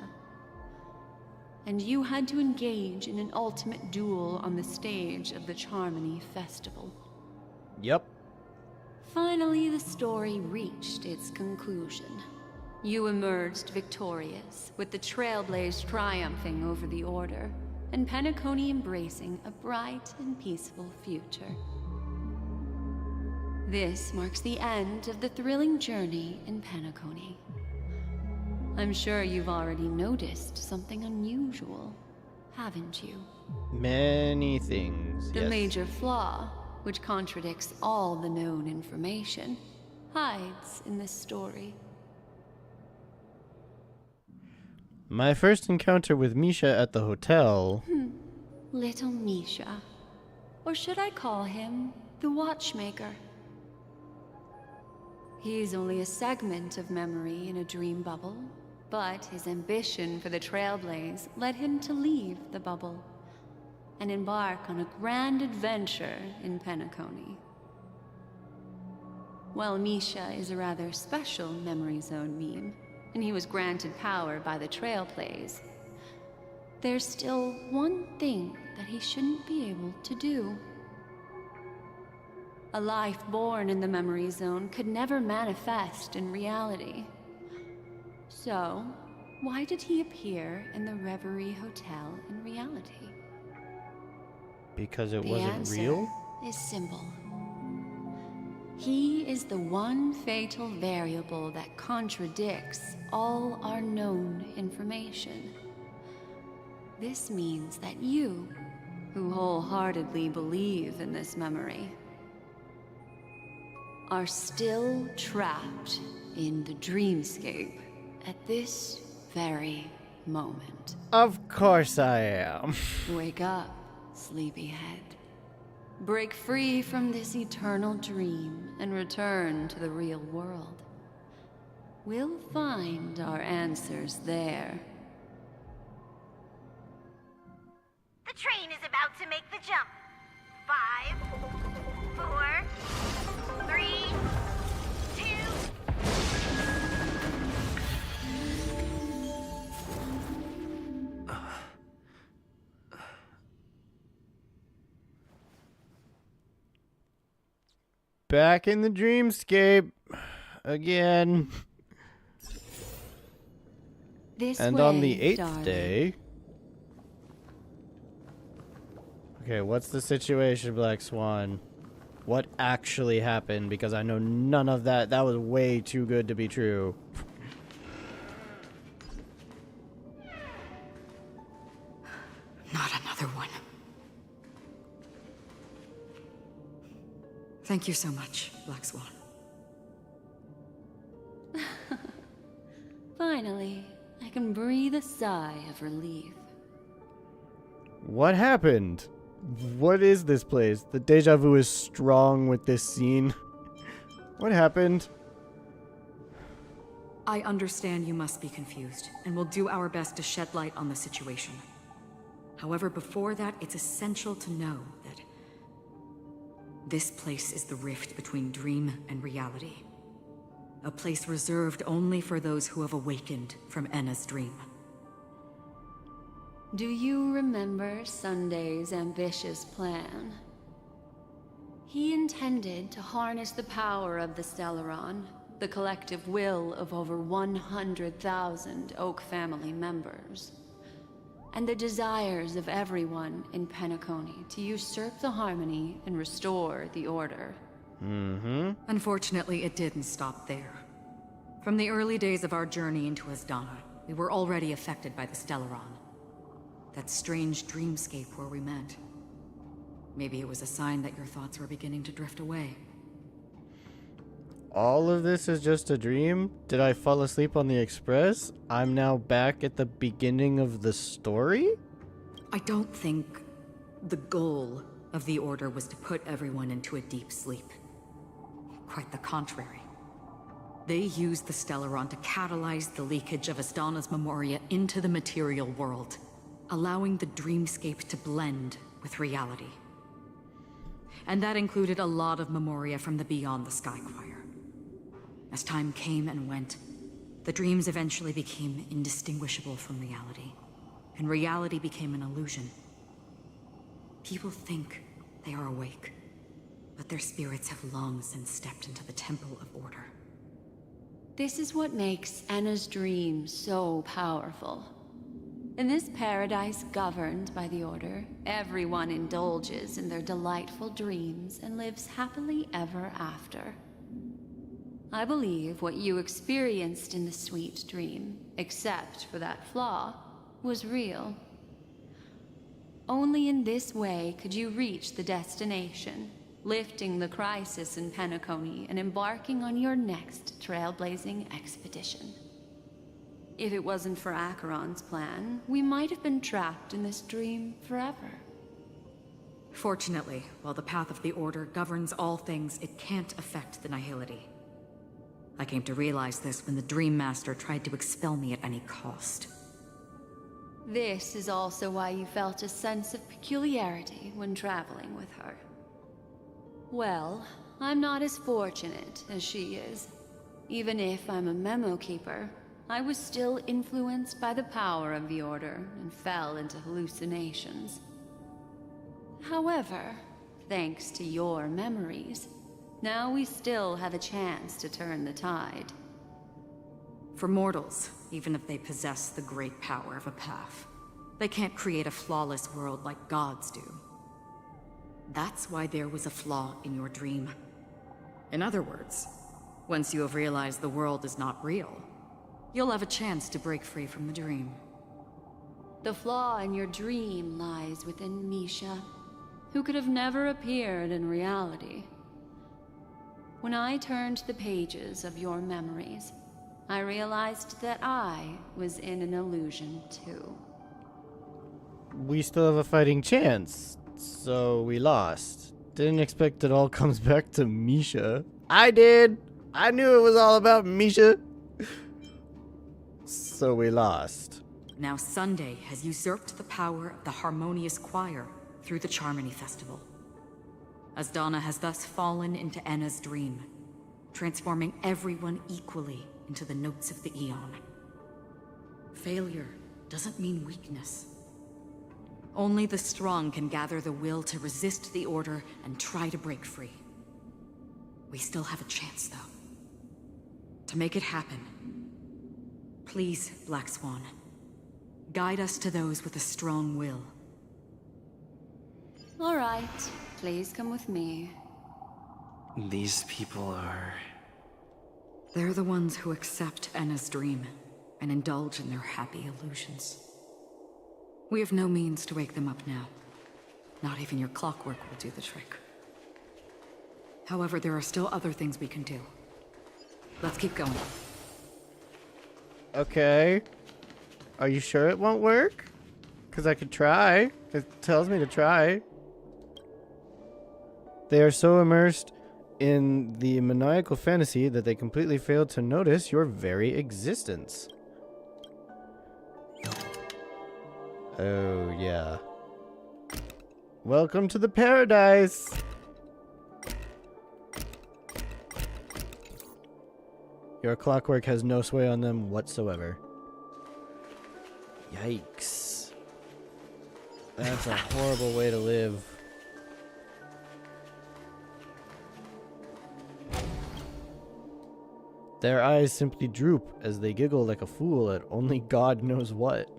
And you had to engage in an ultimate duel on the stage of the Charmony Festival. Yep. Finally, the story reached its conclusion. You emerged victorious, with the Trailblaze triumphing over the Order, and Penacony embracing a bright and peaceful future. This marks the end of the thrilling journey in Penacony. I'm sure you've already noticed something unusual, haven't you? Many things, The yes. major flaw, which contradicts all the known information, hides in this story. My first encounter with Misha at the hotel. Little Misha. Or should I call him the Watchmaker? He's only a segment of memory in a dream bubble, but his ambition for the Trailblaze led him to leave the bubble and embark on a grand adventure in Penacony. while Misha is a rather special Memory Zone meme, and he was granted power by the Trailblaze, there's still one thing that he shouldn't be able to do. A life born in the Memory Zone could never manifest in reality. So, why did he appear in the Reverie Hotel in reality? Because it The wasn't answer real? is simple. He is the one fatal variable that contradicts all our known information. This means that you, who wholeheartedly believe in this memory, are still trapped in the dreamscape at this very moment. Of course I am. Wake up, sleepyhead. Break free from this eternal dream and return to the real world. We'll find our answers there. The train is about to make the jump. 5, 4, 3, 2. Back in the dreamscape again. This and way, on the 8th darling. day. Okay, what's the situation, Black Swan? What actually happened? Because I know none of that. That was way too good to be true. Not another one. Thank you so much, Black Swan. Finally, I can breathe a sigh of relief. What happened? What is this place? The deja vu is strong with this scene. What happened? I understand you must be confused, and we'll do our best to shed light on the situation. However, before that, it's essential to know that this place is the rift between dream and reality. A place reserved only for those who have awakened from Enna's dream. Do you remember Sunday's ambitious plan? He intended to harness the power of the Stellaron, the collective will of over 100,000 Oak family members, and the desires of everyone in Penacony to usurp the harmony and restore the order. Unfortunately, it didn't stop there. From the early days of our journey into Asdana, we were already affected by the Stellaron. That strange dreamscape where we met. Maybe it was a sign that your thoughts were beginning to drift away. All of this is just a dream? Did I fall asleep on the express? I'm now back at the beginning of the story? I don't think the goal of the Order was to put everyone into a deep sleep. Quite the contrary. They used the Stellaron to catalyze the leakage of Asdana's Memoria into the material world, allowing the dreamscape to blend with reality. And that included a lot of Memoria from the Beyond the Skychoir. As time came and went, the dreams eventually became indistinguishable from reality, and reality became an illusion. People think they are awake, but their spirits have long since stepped into the Temple of Order. This is what makes Enna's dream so powerful. In this paradise governed by the Order, everyone indulges in their delightful dreams and lives happily ever after. I believe what you experienced in the sweet dream, except for that flaw, was real. Only in this way could you reach the destination, lifting the crisis in Penacony and embarking on your next trailblazing expedition. If it wasn't for Acheron's plan, we might have been trapped in this dream forever. Fortunately, while the path of the Order governs all things, it can't affect the Nihility. I came to realize this when the Dream Master tried to expel me at any cost. This is also why you felt a sense of peculiarity when traveling with her. Well, I'm not as fortunate as she is. Even if I'm a memo keeper, I was still influenced by the power of the Order and fell into hallucinations. However, thanks to your memories, now we still have a chance to turn the tide. For mortals, even if they possess the great power of a path, they can't create a flawless world like gods do. That's why there was a flaw in your dream. In other words, once you have realized the world is not real, you'll have a chance to break free from the dream. The flaw in your dream lies within Misha, who could have never appeared in reality. When I turned the pages of your memories, I realized that I was in an illusion too. We still have a fighting chance, so we lost. Didn't expect it all comes back to Misha. I did! I knew it was all about Misha. So we lost. Now Sunday has usurped the power of the Harmonious Choir through the Charmony Festival. Asdana has thus fallen into Enna's dream, transforming everyone equally into the notes of the Eon. Failure doesn't mean weakness. Only the strong can gather the will to resist the Order and try to break free. We still have a chance, though. To make it happen, please, Black Swan, guide us to those with a strong will. All right, please come with me. These people are... They're the ones who accept Enna's dream and indulge in their happy illusions. We have no means to wake them up now. Not even your clockwork will do the trick. However, there are still other things we can do. Let's keep going. Okay. Are you sure it won't work? Because I could try. It tells me to try. They are so immersed in the maniacal fantasy that they completely fail to notice your very existence. Oh, yeah. Welcome to the paradise! Your clockwork has no sway on them whatsoever. Yikes. That's a horrible way to live. Their eyes simply droop as they giggle like a fool at only God knows what.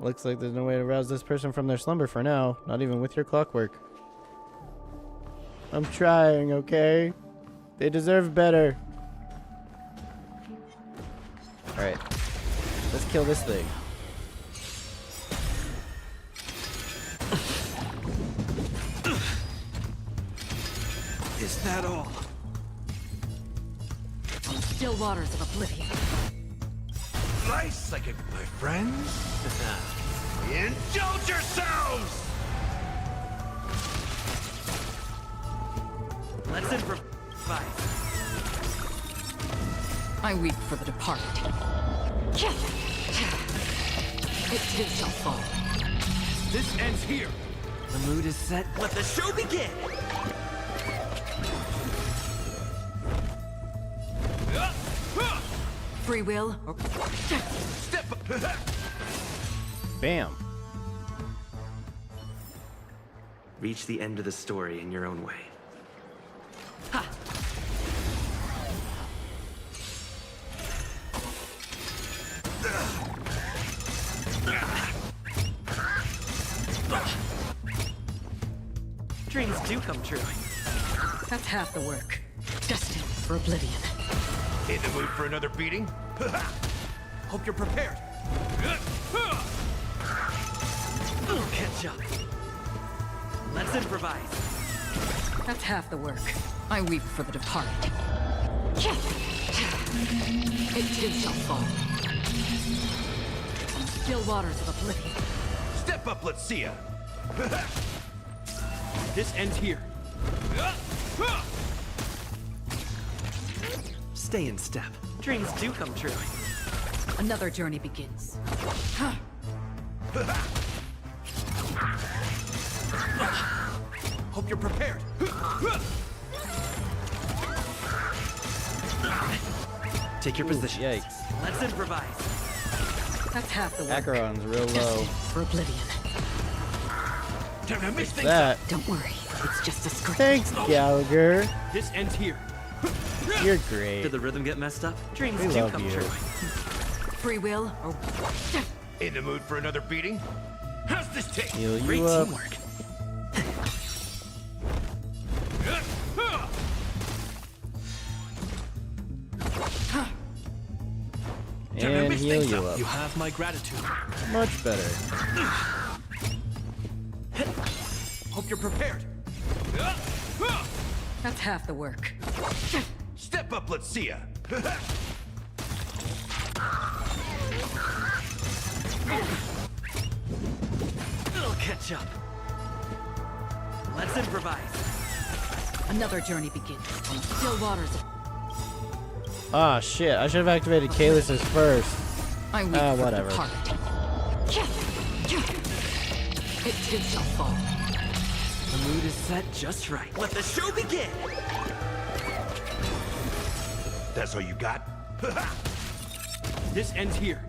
Looks like there's no way to rouse this person from their slumber for now, not even with your clockwork. I'm trying, okay? They deserve better. Alright. Let's kill this thing. Is that all? On still waters of oblivion. Nice psychic, my friends. Indulge yourselves! Let's improvise. I weep for the departed. It too shall fall. This ends here. The mood is set. Let the show begin! Free will or... Step up. Bam. Reach the end of the story in your own way. Ha! Dreams do come true. That's half the work. Destined for oblivion. In the mood for another beating? Hope you're prepared. I'll catch up. Let's improvise. That's half the work. I weep for the departed. It too shall fall. On still waters of oblivion. Step up, let's see ya. This ends here. Stay in step. Dreams do come true. Another journey begins. Hope you're prepared. Take your position. Yikes. Let's improvise. That's half the work. Acheron's real low. For Oblivion. Time to mix things That. up. Don't worry, it's just a script. Thanks, Gallagher. This ends here. You're great. Did the rhythm get messed up? Dreams We do love come you. true. Free will or In the mood for another beating? How's this take? Heal Great you up. teamwork. And heal you up. You have my gratitude. Much better. Hope you're prepared. that's half the work. Step up, let's see ya. It'll catch up. Let's improvise. Another journey begins on the still waters of Ah, shit. I should have activated Kalis's first. I weep for the whatever. departed. It too shall fall. The mood is set just right. Let the show begin. That's all you got? This ends here.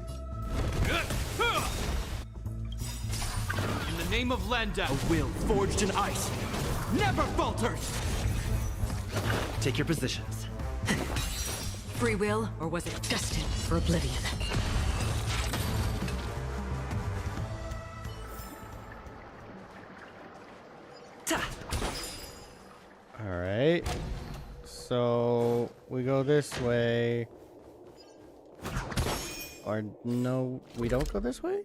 In the name of Landau, a will forged in ice never falters. Take your positions. Free will, or was it destined for oblivion? Alright. So we go this way. Or no, we don't go this way?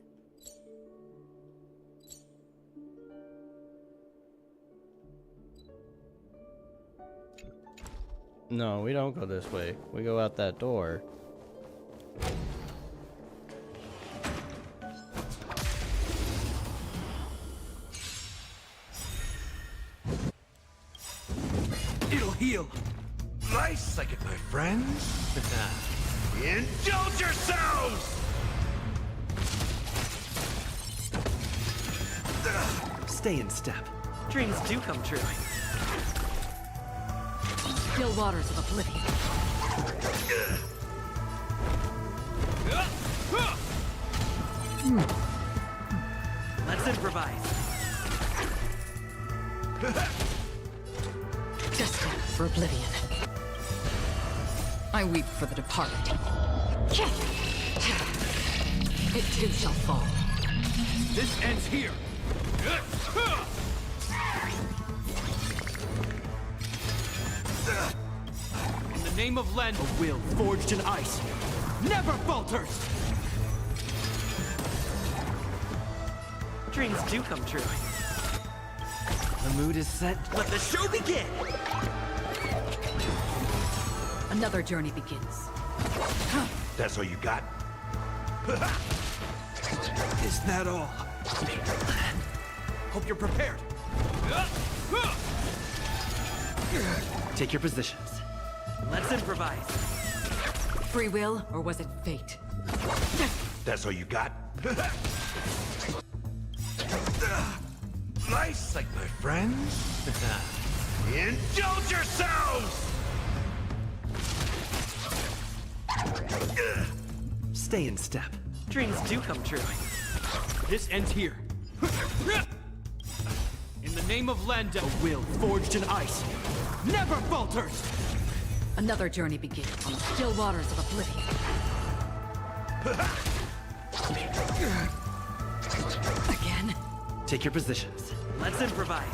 No, we don't go this way. We go out that door. It'll heal. Nice like it, my friends. Indulge yourselves! Stay in step. Dreams do come true. Still waters of oblivion. Let's improvise. Destined for oblivion. I weep for the departed. It too shall fall. This ends here. In the name of Len, a will forged in ice never falters. Dreams do come true. The mood is set. Let the show begin. Another journey begins. That's all you got? Is that all? Hope you're prepared. Take your positions. Let's improvise. Free will, or was it fate? That's all you got? Nice like my friends. Indulge yourselves! Stay in step. Dreams do come true. This ends here. In the name of Landau, a will forged in ice never falters. Another journey begins on the still waters of oblivion. Again? Take your positions. Let's improvise.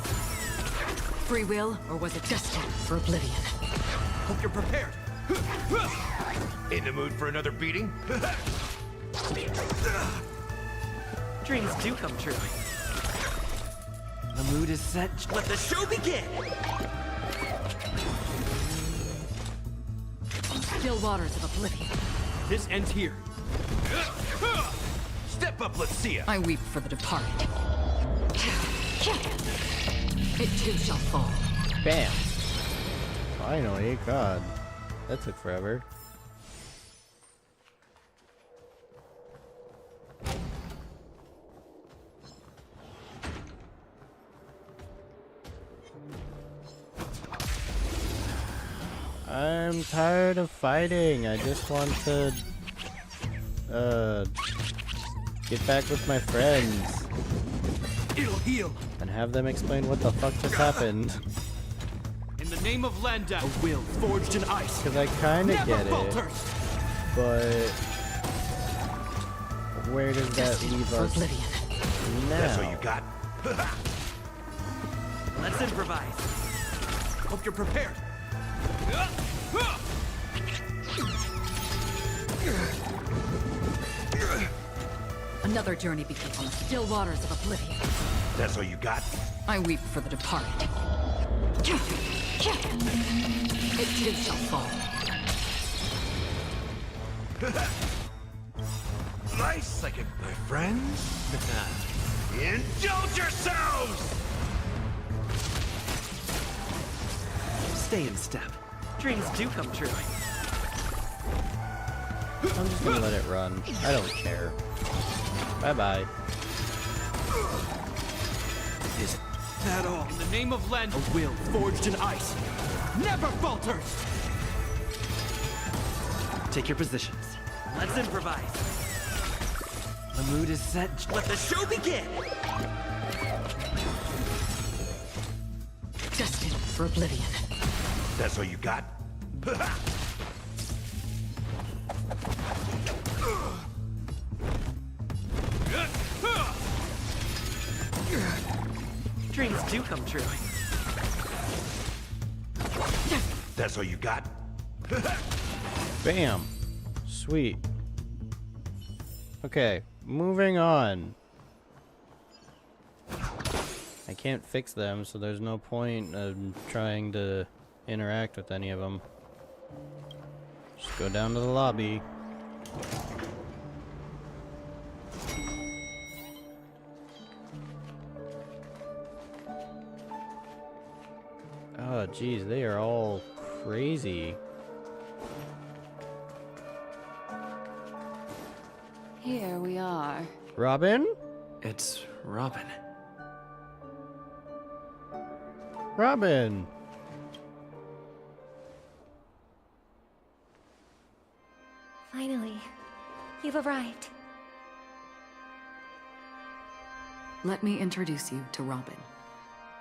Free will, or was it destined for oblivion? Hope you're prepared. In the mood for another beating? Dreams do come true. The mood is set. Let the show begin. Still waters of oblivion. This ends here. Step up, let's see ya. I weep for the departed. It too shall fall. Bam. Finally, God. That took forever. I'm tired of fighting. I just want to get back with my friends. It'll heal. And have them explain what the fuck just happened. In the name of Landau, a will forged in ice. Because I kind of get it, but where does that leave us now? That's all you got? Let's improvise. Hope you're prepared. Another journey begins on the still waters of oblivion. That's all you got? I weep for the departed. It too shall fall. Nice, like my friends. Indulge yourselves! Stay in step. Dreams do come true. I'm just gonna let it run. I don't care. Bye-bye. Is that all? In the name of Landau, a will forged in ice. Never falters! Take your positions. Let's improvise. The mood is set. Let the show begin! Destined for oblivion. That's all you got? Dreams do come true. That's all you got? Bam. Sweet. Okay, moving on. I can't fix them, so there's no point of trying to interact with any of them. Just go down to the lobby. Oh, geez, they are all crazy. Here we are. Robin? It's Robin. Robin! Finally, you've arrived. Let me introduce you to Robin.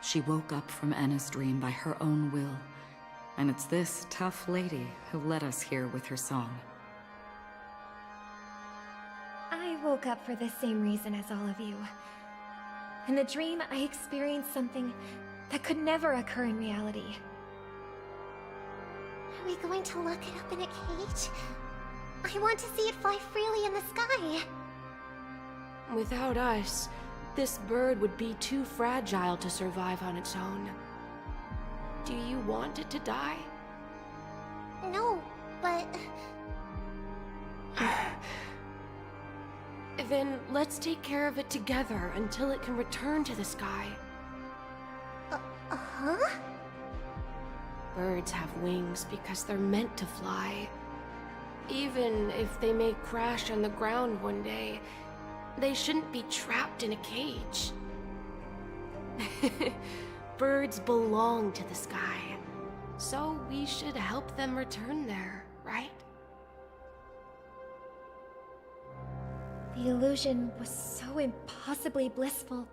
She woke up from Anna's dream by her own will, and it's this tough lady who led us here with her song. I woke up for the same reason as all of you. In the dream, I experienced something that could never occur in reality. Are we going to lock it up in a cage? I want to see it fly freely in the sky. Without us, this bird would be too fragile to survive on its own. Do you want it to die? No, but... Then let's take care of it together until it can return to the sky. Huh? Birds have wings because they're meant to fly. Even if they may crash on the ground one day, they shouldn't be trapped in a cage. Birds belong to the sky, so we should help them return there, right? The illusion was so impossibly blissful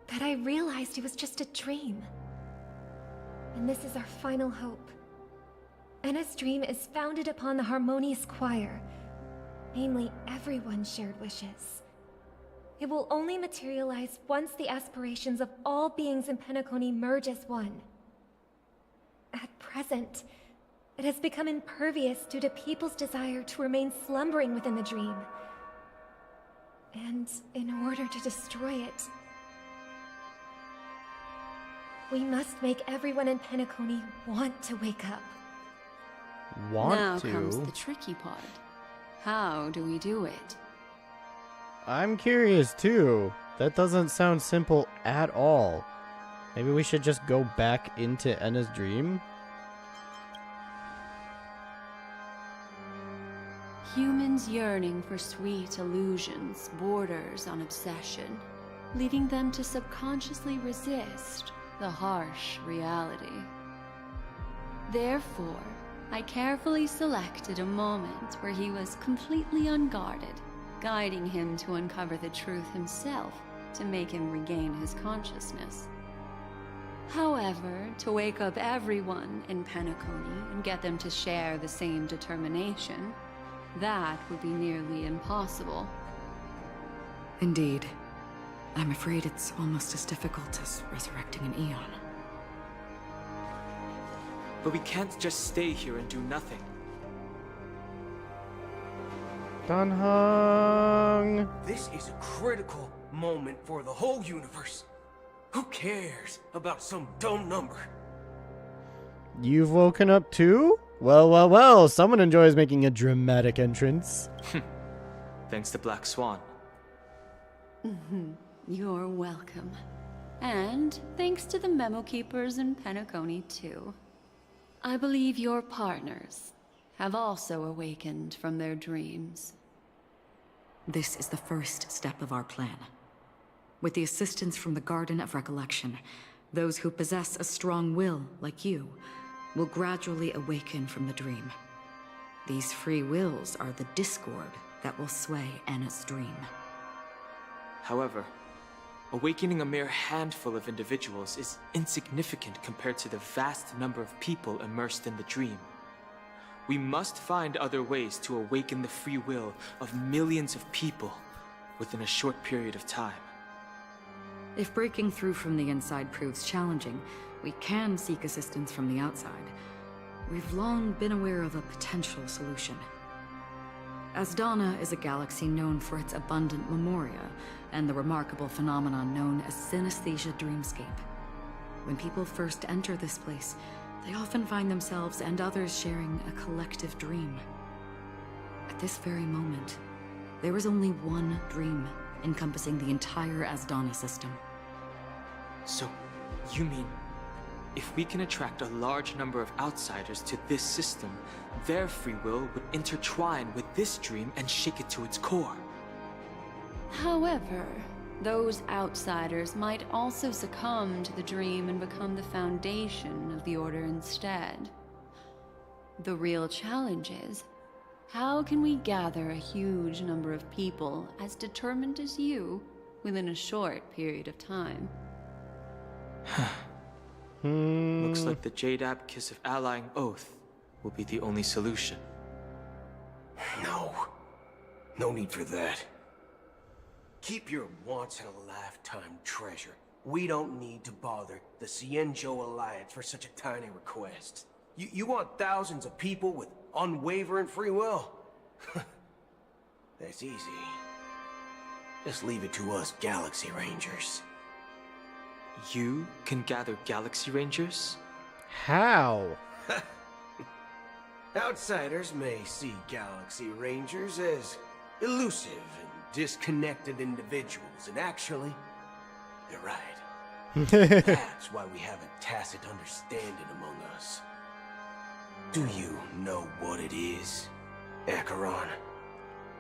that I realized it was just a dream. And this is our final hope. Anna's dream is founded upon the harmonious choir, namely everyone's shared wishes. It will only materialize once the aspirations of all beings in Penacony merge as one. At present, it has become impervious due to people's desire to remain slumbering within the dream. And in order to destroy it, we must make everyone in Penacony want to wake up. Now comes the tricky part. How do we do it? I'm curious too. That doesn't sound simple at all. Maybe we should just go back into Enna's dream? Humans yearning for sweet illusions borders on obsession, leading them to subconsciously resist the harsh reality. Therefore, I carefully selected a moment where he was completely unguarded, guiding him to uncover the truth himself to make him regain his consciousness. However, to wake up everyone in Penacony and get them to share the same determination, that would be nearly impossible. Indeed. I'm afraid it's almost as difficult as resurrecting an Eon. But we can't just stay here and do nothing. Dan Heng! This is a critical moment for the whole universe. Who cares about some dumb number? You've woken up too? Well, well, well, someone enjoys making a dramatic entrance. Thanks to Black Swan. You're welcome. And thanks to the Memo Keepers in Penacony too. I believe your partners have also awakened from their dreams. This is the first step of our plan. With the assistance from the Garden of Recollection, those who possess a strong will, like you, will gradually awaken from the dream. These free wills are the discord that will sway Anna's dream. However, awakening a mere handful of individuals is insignificant compared to the vast number of people immersed in the dream. We must find other ways to awaken the free will of millions of people within a short period of time. If breaking through from the inside proves challenging, we can seek assistance from the outside. We've long been aware of a potential solution. Asdana is a galaxy known for its abundant memoria and the remarkable phenomenon known as synesthesia dreamscape. When people first enter this place, they often find themselves and others sharing a collective dream. At this very moment, there is only one dream encompassing the entire Asdana system. So, you mean, if we can attract a large number of outsiders to this system, their free will would intertwine with this dream and shake it to its core? However, those outsiders might also succumb to the dream and become the foundation of the Order instead. The real challenge is, how can we gather a huge number of people as determined as you within a short period of time? Looks like the Jade Kiss of Allying Oath will be the only solution. No. No need for that. Keep your once-in-a-lifetime treasure. We don't need to bother the Cienjo Alliance for such a tiny request. You want thousands of people with unwavering free will? That's easy. Just leave it to us Galaxy Rangers. You can gather Galaxy Rangers? How? Outsiders may see Galaxy Rangers as elusive and disconnected individuals, and actually, they're right. That's why we have a tacit understanding among us. Do you know what it is, Acheron?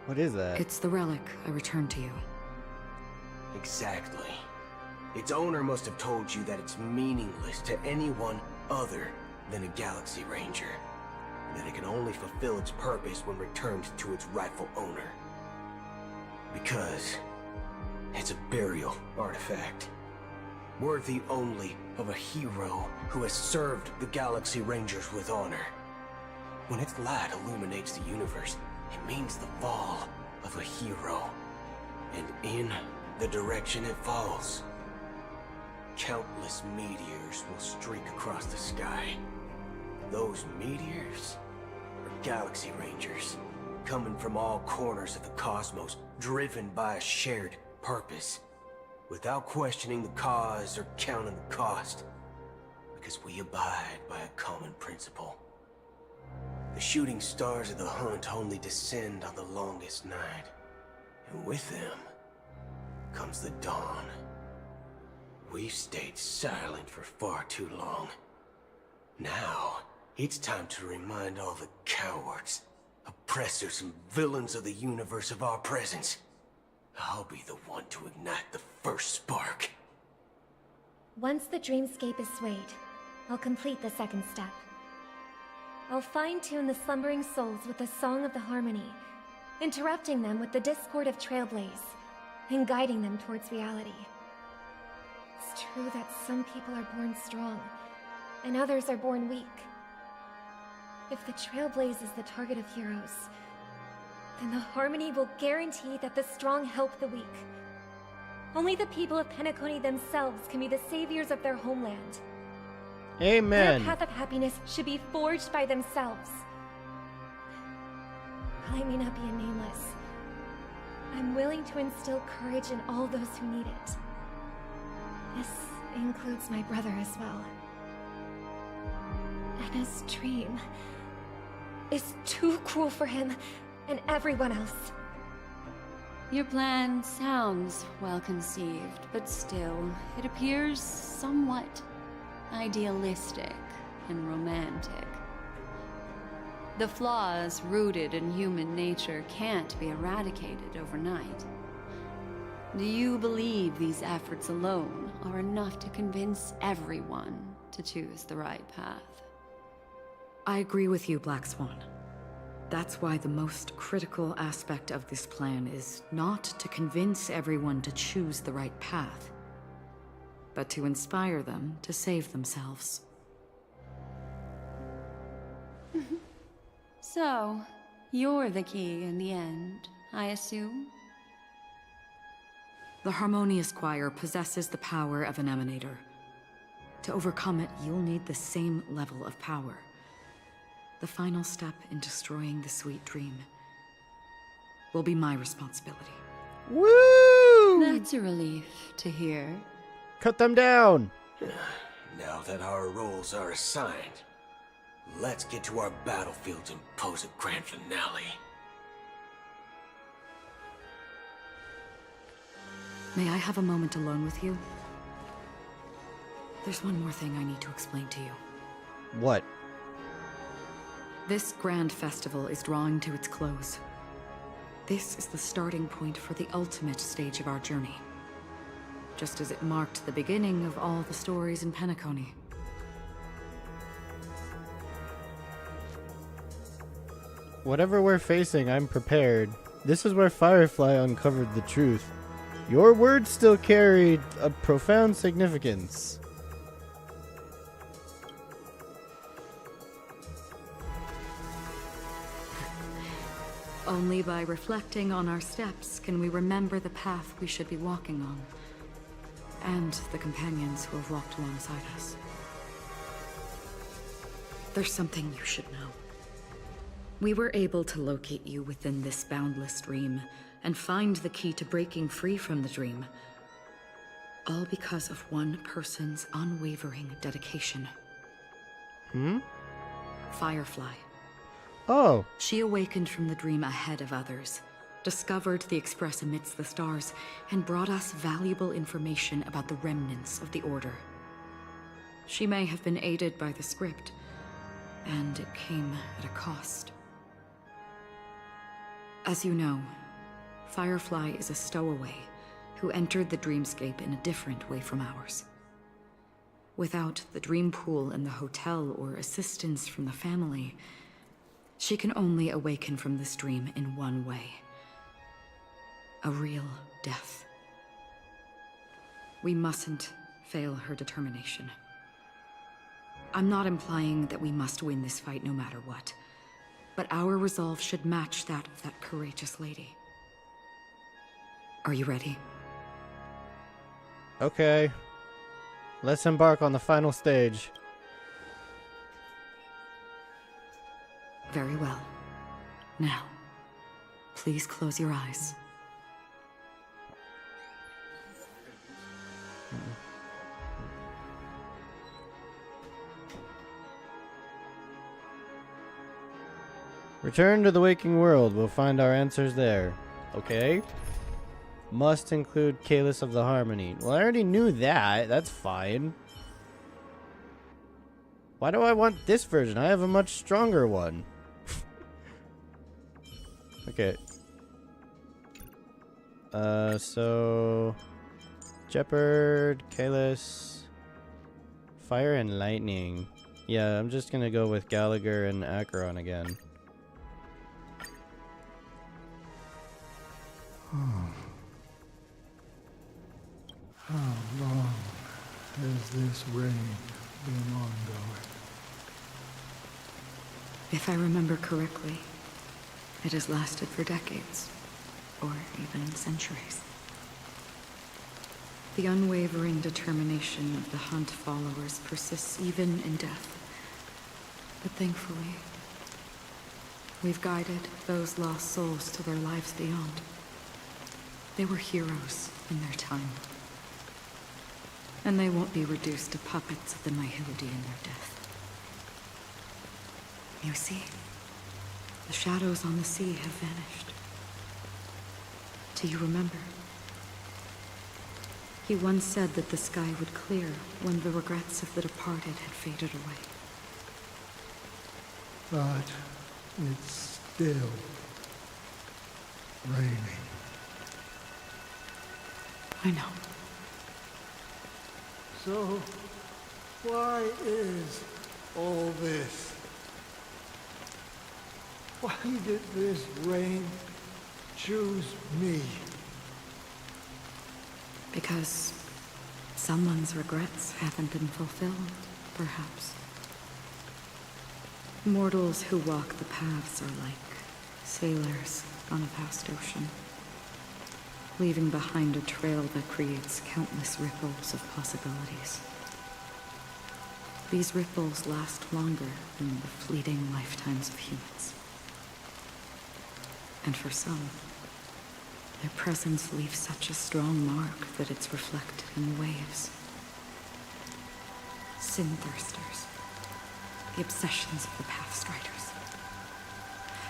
What is that? It's the relic I returned to you. Exactly. Its owner must have told you that it's meaningless to anyone other than a Galaxy Ranger, and that it can only fulfill its purpose when returned to its rightful owner. Because it's a burial artifact, worthy only of a hero who has served the Galaxy Rangers with honor. When its light illuminates the universe, it means the fall of a hero. And in the direction it falls, countless meteors will streak across the sky. Those meteors are Galaxy Rangers, coming from all corners of the cosmos, driven by a shared purpose, without questioning the cause or counting the cost, because we abide by a common principle. The shooting stars of the hunt only descend on the longest night, and with them comes the dawn. We've stayed silent for far too long. Now, it's time to remind all the cowards, oppressors and villains of the universe of our presence. I'll be the one to ignite the first spark. Once the dreamscape is swayed, I'll complete the second step. I'll fine-tune the slumbering souls with the Song of the Harmony, interrupting them with the discord of Trailblaze, and guiding them towards reality. It's true that some people are born strong, and others are born weak. If the Trailblaze is the target of heroes, then the Harmony will guarantee that the strong help the weak. Only the people of Penacony themselves can be the saviors of their homeland. Amen. Their path of happiness should be forged by themselves. I may not be a nameless. I'm willing to instill courage in all those who need it. This includes my brother as well. Anna's dream is too cruel for him and everyone else. Your plan sounds well conceived, but still, it appears somewhat idealistic and romantic. The flaws rooted in human nature can't be eradicated overnight. Do you believe these efforts alone are enough to convince everyone to choose the right path? I agree with you, Black Swan. That's why the most critical aspect of this plan is not to convince everyone to choose the right path, but to inspire them to save themselves. So, you're the key in the end, I assume? The Harmonious Choir possesses the power of an emanator. To overcome it, you'll need the same level of power. The final step in destroying the sweet dream will be my responsibility. Woo! That's a relief to hear. Cut them down! Now that our roles are assigned, let's get to our battlefields and pose a grand finale. May I have a moment alone with you? There's one more thing I need to explain to you. What? This grand festival is drawing to its close. This is the starting point for the ultimate stage of our journey. Just as it marked the beginning of all the stories in Penacony. Whatever we're facing, I'm prepared. This is where Firefly uncovered the truth. Your words still carried a profound significance. Only by reflecting on our steps can we remember the path we should be walking on. And the companions who have walked alongside us. There's something you should know. We were able to locate you within this boundless dream, and find the key to breaking free from the dream. All because of one person's unwavering dedication. Firefly. Oh. She awakened from the dream ahead of others, discovered the Express amidst the stars, and brought us valuable information about the remnants of the Order. She may have been aided by the script, and it came at a cost. As you know, Firefly is a stowaway who entered the dreamscape in a different way from ours. Without the dream pool in the hotel or assistance from the family, she can only awaken from this dream in one way. A real death. We mustn't fail her determination. I'm not implying that we must win this fight no matter what, but our resolve should match that of that courageous lady. Are you ready? Okay. Let's embark on the final stage. Very well. Now, please close your eyes. Return to the waking world. We'll find our answers there. Okay. Must include Kalis of the Harmony. Well, I already knew that. That's fine. Why do I want this version? I have a much stronger one. Okay. So... Jeopard, Kalis... Fire and Lightning. Yeah, I'm just gonna go with Gallagher and Acheron again. How long has this reign been ongoing? If I remember correctly, it has lasted for decades, or even centuries. The unwavering determination of the Hunt followers persists even in death. But thankfully, we've guided those lost souls to their lives beyond. They were heroes in their time. And they won't be reduced to puppets of the Nihility in their death. You see, the shadows on the sea have vanished. Do you remember? He once said that the sky would clear when the regrets of the departed had faded away. But it's still raining. I know. So, why is all this? Why did this rain choose me? Because someone's regrets haven't been fulfilled, perhaps. Mortals who walk the paths are like sailors on a vast ocean, leaving behind a trail that creates countless ripples of possibilities. These ripples last longer than the fleeting lifetimes of humans. And for some, their presence leaves such a strong mark that it's reflected in waves. Sin-thirsters, the obsessions of the Pathstriders.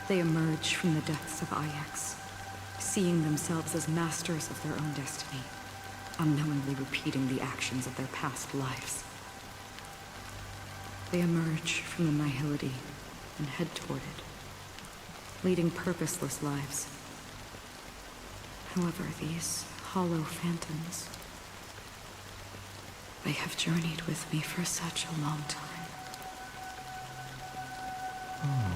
They emerge from the depths of Ajax, seeing themselves as masters of their own destiny, unknowingly repeating the actions of their past lives. They emerge from the Nihility and head toward it, leading purposeless lives. However, these hollow phantoms, they have journeyed with me for such a long time. Oh.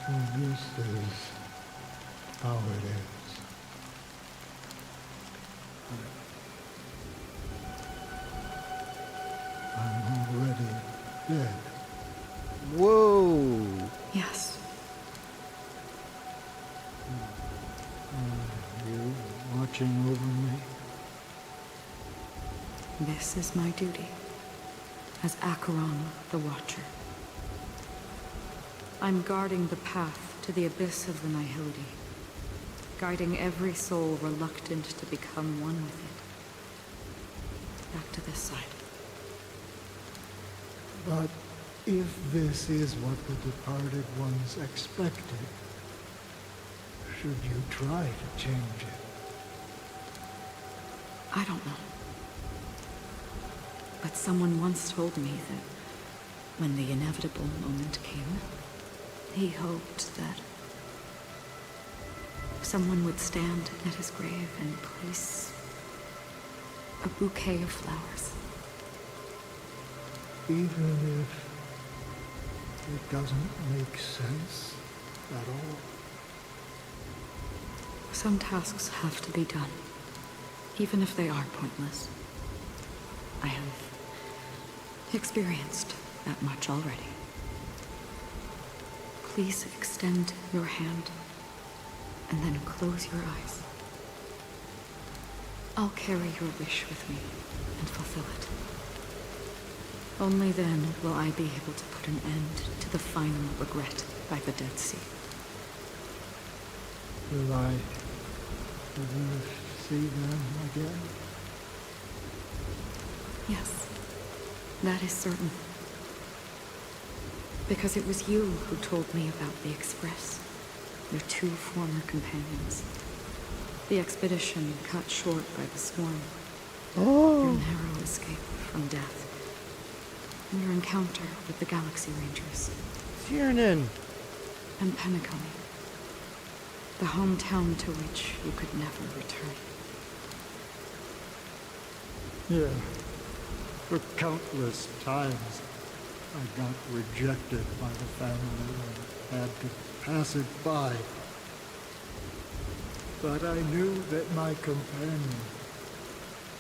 So this is how it is. I'm already dead. Whoa! Yes. Are you watching over me? This is my duty, as Acheron the Watcher. I'm guarding the path to the abyss of the Nihility, guiding every soul reluctant to become one with it. Back to this side. But if this is what the departed ones expected, should you try to change it? I don't know. But someone once told me that when the inevitable moment came, he hoped that someone would stand at his grave and place a bouquet of flowers. Even if it doesn't make sense at all? Some tasks have to be done, even if they are pointless. I have experienced that much already. Please extend your hand, and then close your eyes. I'll carry your wish with me and fulfill it. Only then will I be able to put an end to the final regret by the Dead Sea. Will I ever see them again? Yes, that is certain. Because it was you who told me about the Express, your two former companions. The expedition cut short by the swarm. Your narrow escape from death. And your encounter with the Galaxy Rangers. Tiernan! And Penacony. The hometown to which you could never return. Yeah. For countless times, I got rejected by the family and had to pass it by. But I knew that my companion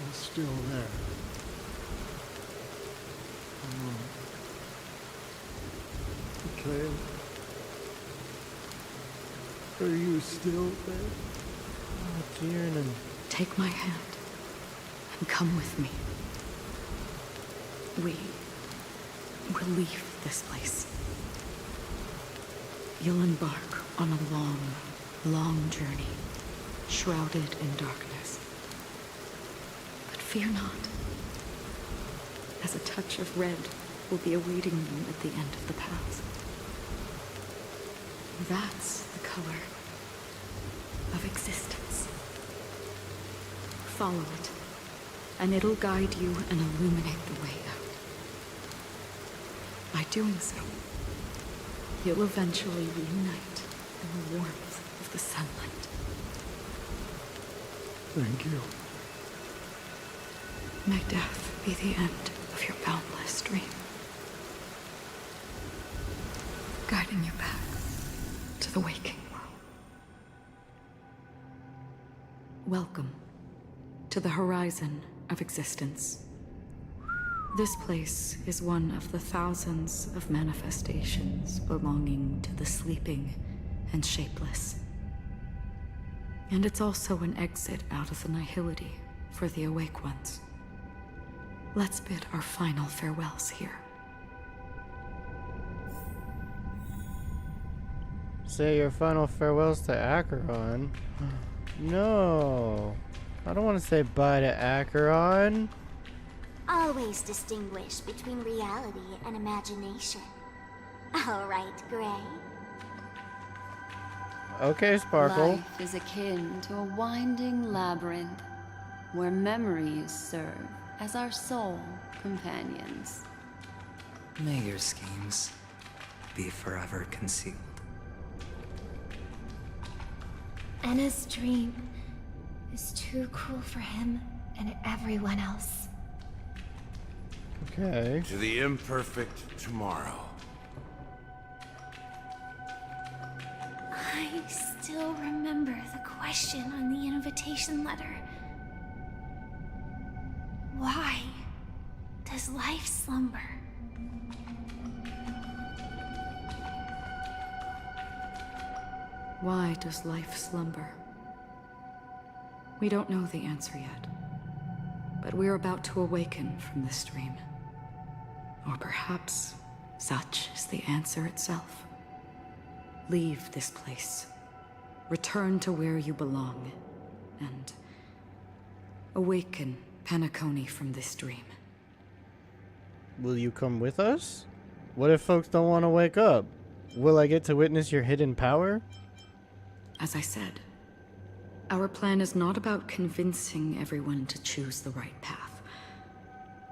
was still there. Mikhail, are you still there? Oh, Tiernan. Take my hand and come with me. We will leave this place. You'll embark on a long, long journey, shrouded in darkness. But fear not, as a touch of red will be awaiting you at the end of the path. That's the color of existence. Follow it, and it'll guide you and illuminate the way out. By doing so, you'll eventually reunite in the warmth of the sunlight. Thank you. May death be the end of your boundless dream, guiding you back to the waking world. Welcome to the horizon of existence. This place is one of the thousands of manifestations belonging to the sleeping and shapeless. And it's also an exit out of the nihility for the awake ones. Let's bid our final farewells here. Say your final farewells to Acheron. No. I don't want to say bye to Acheron. Always distinguish between reality and imagination. All right, Gray. Okay, Sparkle. Life is akin to a winding labyrinth where memories serve as our sole companions. May your schemes be forever concealed. Anna's dream is too cruel for him and everyone else. Okay. To the imperfect tomorrow. I still remember the question on the invitation letter. Why does life slumber? Why does life slumber? We don't know the answer yet, but we're about to awaken from this dream. Or perhaps such is the answer itself. Leave this place. Return to where you belong. And awaken Penacony from this dream. Will you come with us? What if folks don't want to wake up? Will I get to witness your hidden power? As I said, our plan is not about convincing everyone to choose the right path,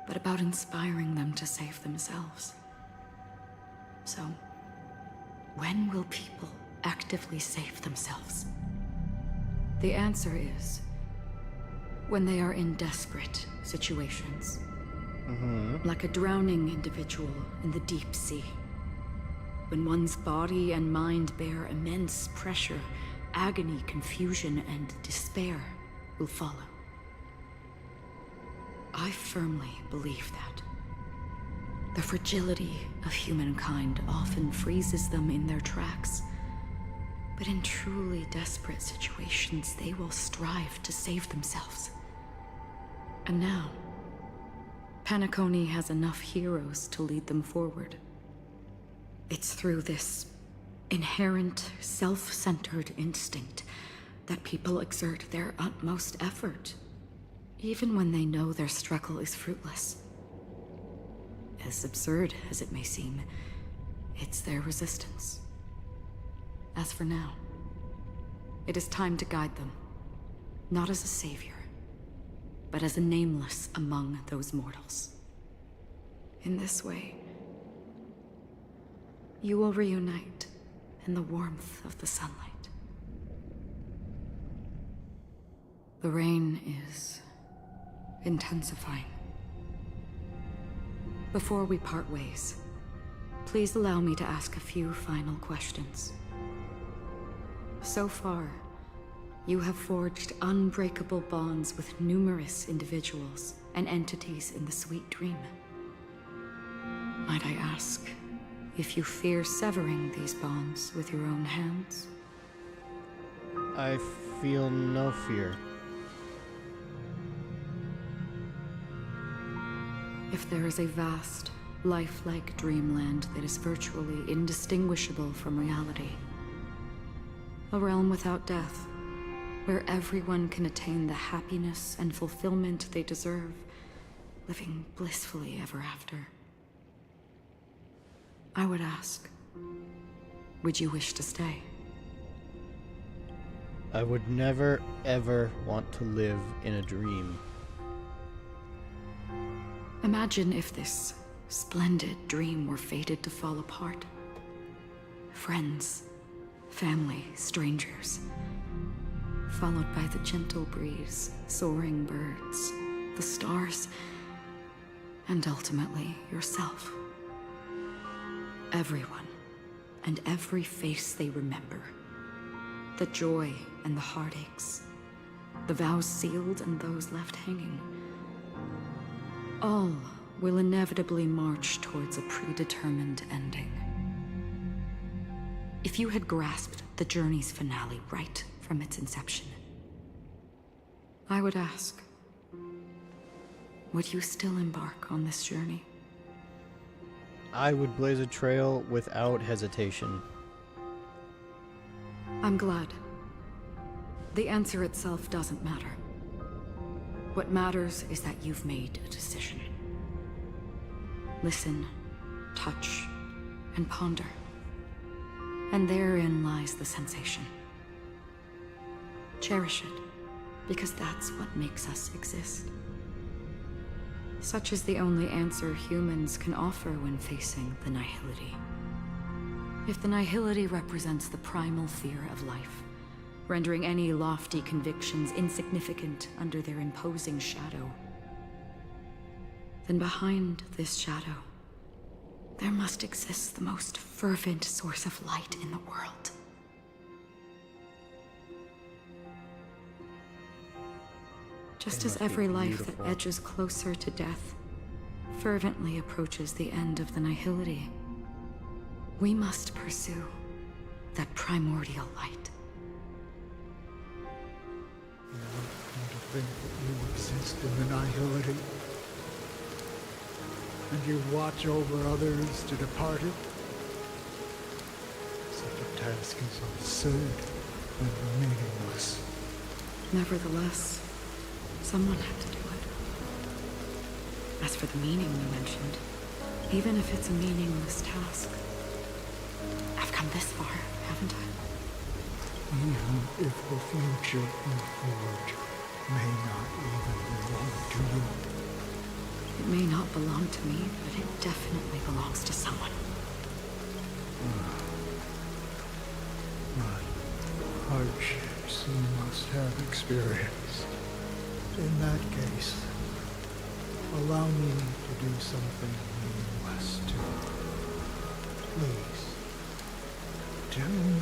but about inspiring them to save themselves. So, when will people actively save themselves? The answer is when they are in desperate situations. Like a drowning individual in the deep sea. When one's body and mind bear immense pressure, agony, confusion, and despair will follow. I firmly believe that. The fragility of humankind often freezes them in their tracks. But in truly desperate situations, they will strive to save themselves. And now, Penacony has enough heroes to lead them forward. It's through this inherent, self-centered instinct that people exert their utmost effort, even when they know their struggle is fruitless. As absurd as it may seem, it's their resistance. As for now, it is time to guide them, not as a savior, but as a nameless among those mortals. In this way, you will reunite in the warmth of the sunlight. The rain is intensifying. Before we part ways, please allow me to ask a few final questions. So far, you have forged unbreakable bonds with numerous individuals and entities in the Sweet Dream. Might I ask if you fear severing these bonds with your own hands? I feel no fear. If there is a vast, lifelike dreamland that is virtually indistinguishable from reality, a realm without death, where everyone can attain the happiness and fulfillment they deserve, living blissfully ever after, I would ask, would you wish to stay? I would never, ever want to live in a dream. Imagine if this splendid dream were fated to fall apart. Friends, family, strangers, followed by the gentle breeze, soaring birds, the stars, and ultimately yourself. Everyone, and every face they remember. The joy and the heartaches, the vows sealed and those left hanging. All will inevitably march towards a predetermined ending. If you had grasped the journey's finale right from its inception, I would ask, would you still embark on this journey? I would blaze a trail without hesitation. I'm glad. The answer itself doesn't matter. What matters is that you've made a decision. Listen, touch, and ponder. And therein lies the sensation. Cherish it, because that's what makes us exist. Such is the only answer humans can offer when facing the nihility. If the nihility represents the primal fear of life, rendering any lofty convictions insignificant under their imposing shadow, then behind this shadow, there must exist the most fervent source of light in the world. Just as every life that edges closer to death fervently approaches the end of the nihility, we must pursue that primordial light. You want me to think that you exist in the nihility, and you watch over others to depart it? Such a task is absurd and meaningless. Nevertheless, someone had to do it. As for the meaning you mentioned, even if it's a meaningless task, I've come this far, haven't I? Even if the future you forge may not even belong to you. It may not belong to me, but it definitely belongs to someone. But hardships you must have experienced. In that case, allow me to do something meaningless too. Please, tell me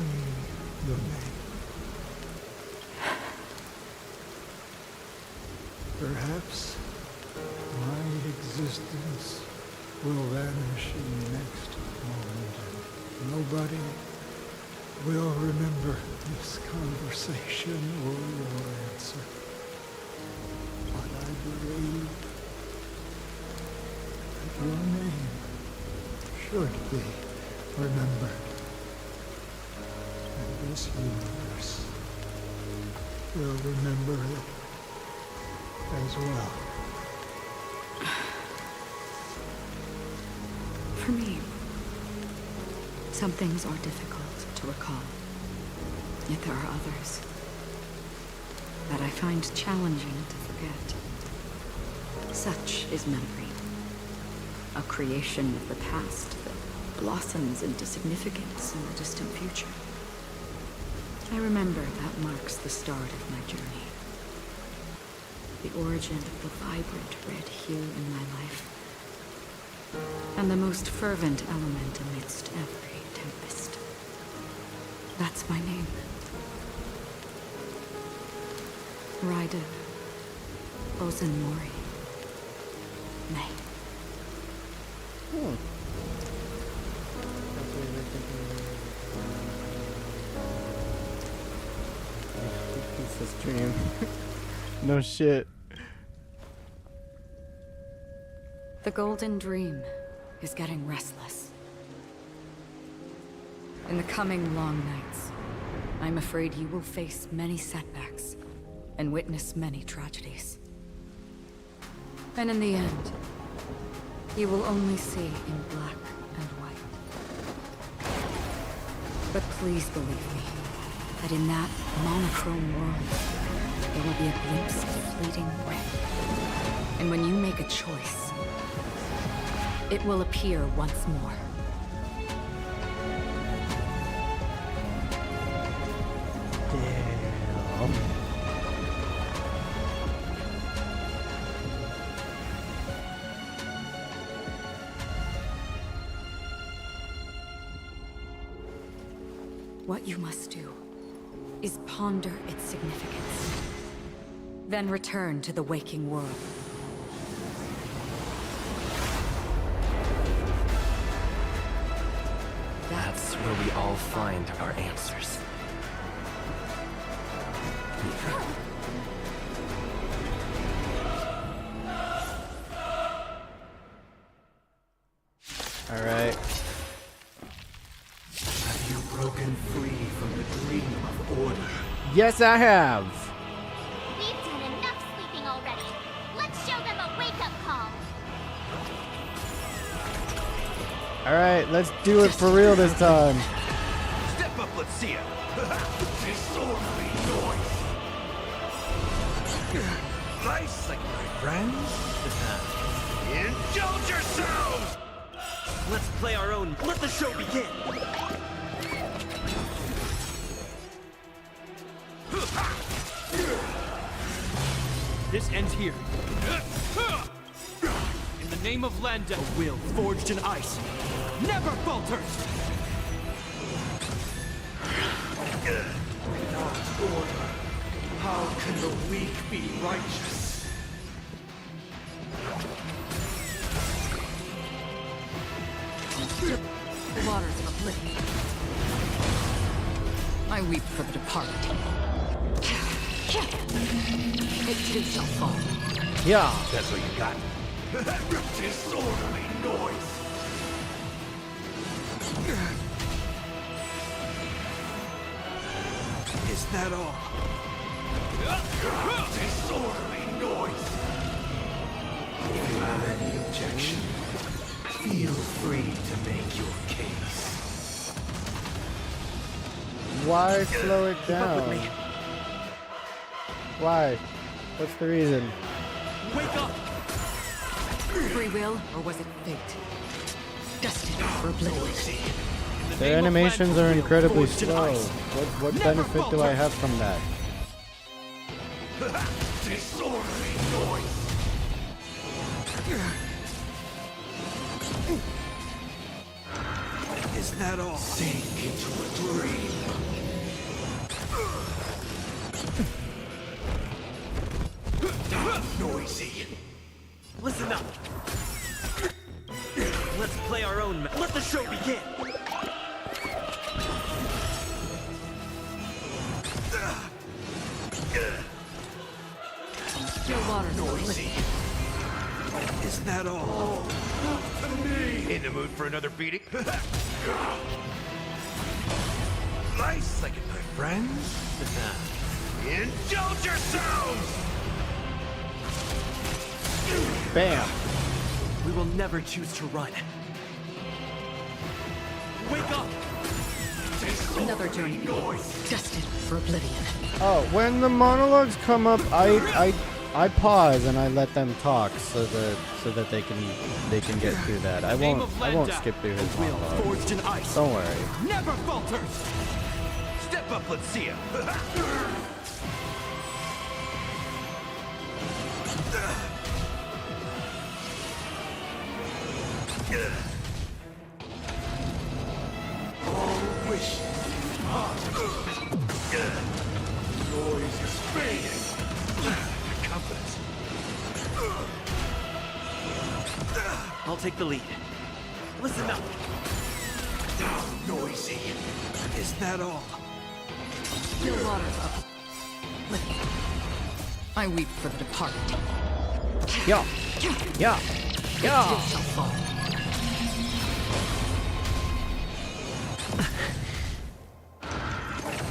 your name. Perhaps my existence will vanish in the next moment, and nobody will remember this conversation or your answer. But I believe that your name should be remembered. And this universe will remember it as well. For me, some things are difficult to recall. Yet there are others that I find challenging to forget. Such is memory, a creation of the past that blossoms into significance in the distant future. I remember that marks the start of my journey. The origin of the vibrant red hue in my life. and the most fervent element amidst every tempest. That's my name. Raiden Ozenmori. May. It's a stream. No shit. The Golden Dream is getting restless. In the coming long nights, I'm afraid you will face many setbacks and witness many tragedies. And in the end, you will only see in black and white. But please believe me, that in that monochrome world, there will be a glimpse of fleeting red. And when you make a choice, it will appear once more. Damn. What you must do is ponder its significance. Then return to the waking world. That's where we all find our answers. All right. Have you broken free from the dream of order? Yes, I have. We've done enough sleeping already. Let's show them a wake-up call. All right, let's do it for real this time. Step up, let's see it. Disorderly noise. Nice, like my friends. Indulge yourselves. Let's play our own. Let the show begin. This ends here. In the name of Landa, a will forged in ice never falters! Without order, how can the weak be righteous? Waters of oblivion. I weep for the departed. It too shall fall. Yeah. That's what you got. Disorderly noise. Is that all? Disorderly noise. If you have any objection, feel free to make your case. Why slow it down? Why? What's the reason? Wake up! Free will, or was it fate? Destined for oblivion. Their animations are incredibly slow. What benefit do I have from that? Disorderly noise. Is that all? Sink into a dream. Noisy. Listen up. Let's play our own. Let the show begin. Still waters of Noisy. Is that all? In the mood for another beating? Nice, like it, my friends. Indulge yourselves! Bam. We will never choose to run. Wake up! Another journey destined for oblivion. Oh, when the monologues come up, I pause and I let them talk so that they can get through that. I won't skip through his monologue. Forged in ice. Don't worry. Never falters! Step up, let's see it. take the lead. Listen up. Now, noisy. Is that all? Still waters up. I weep for the departed. Yeah. Yeah. Yeah. Still shall fall.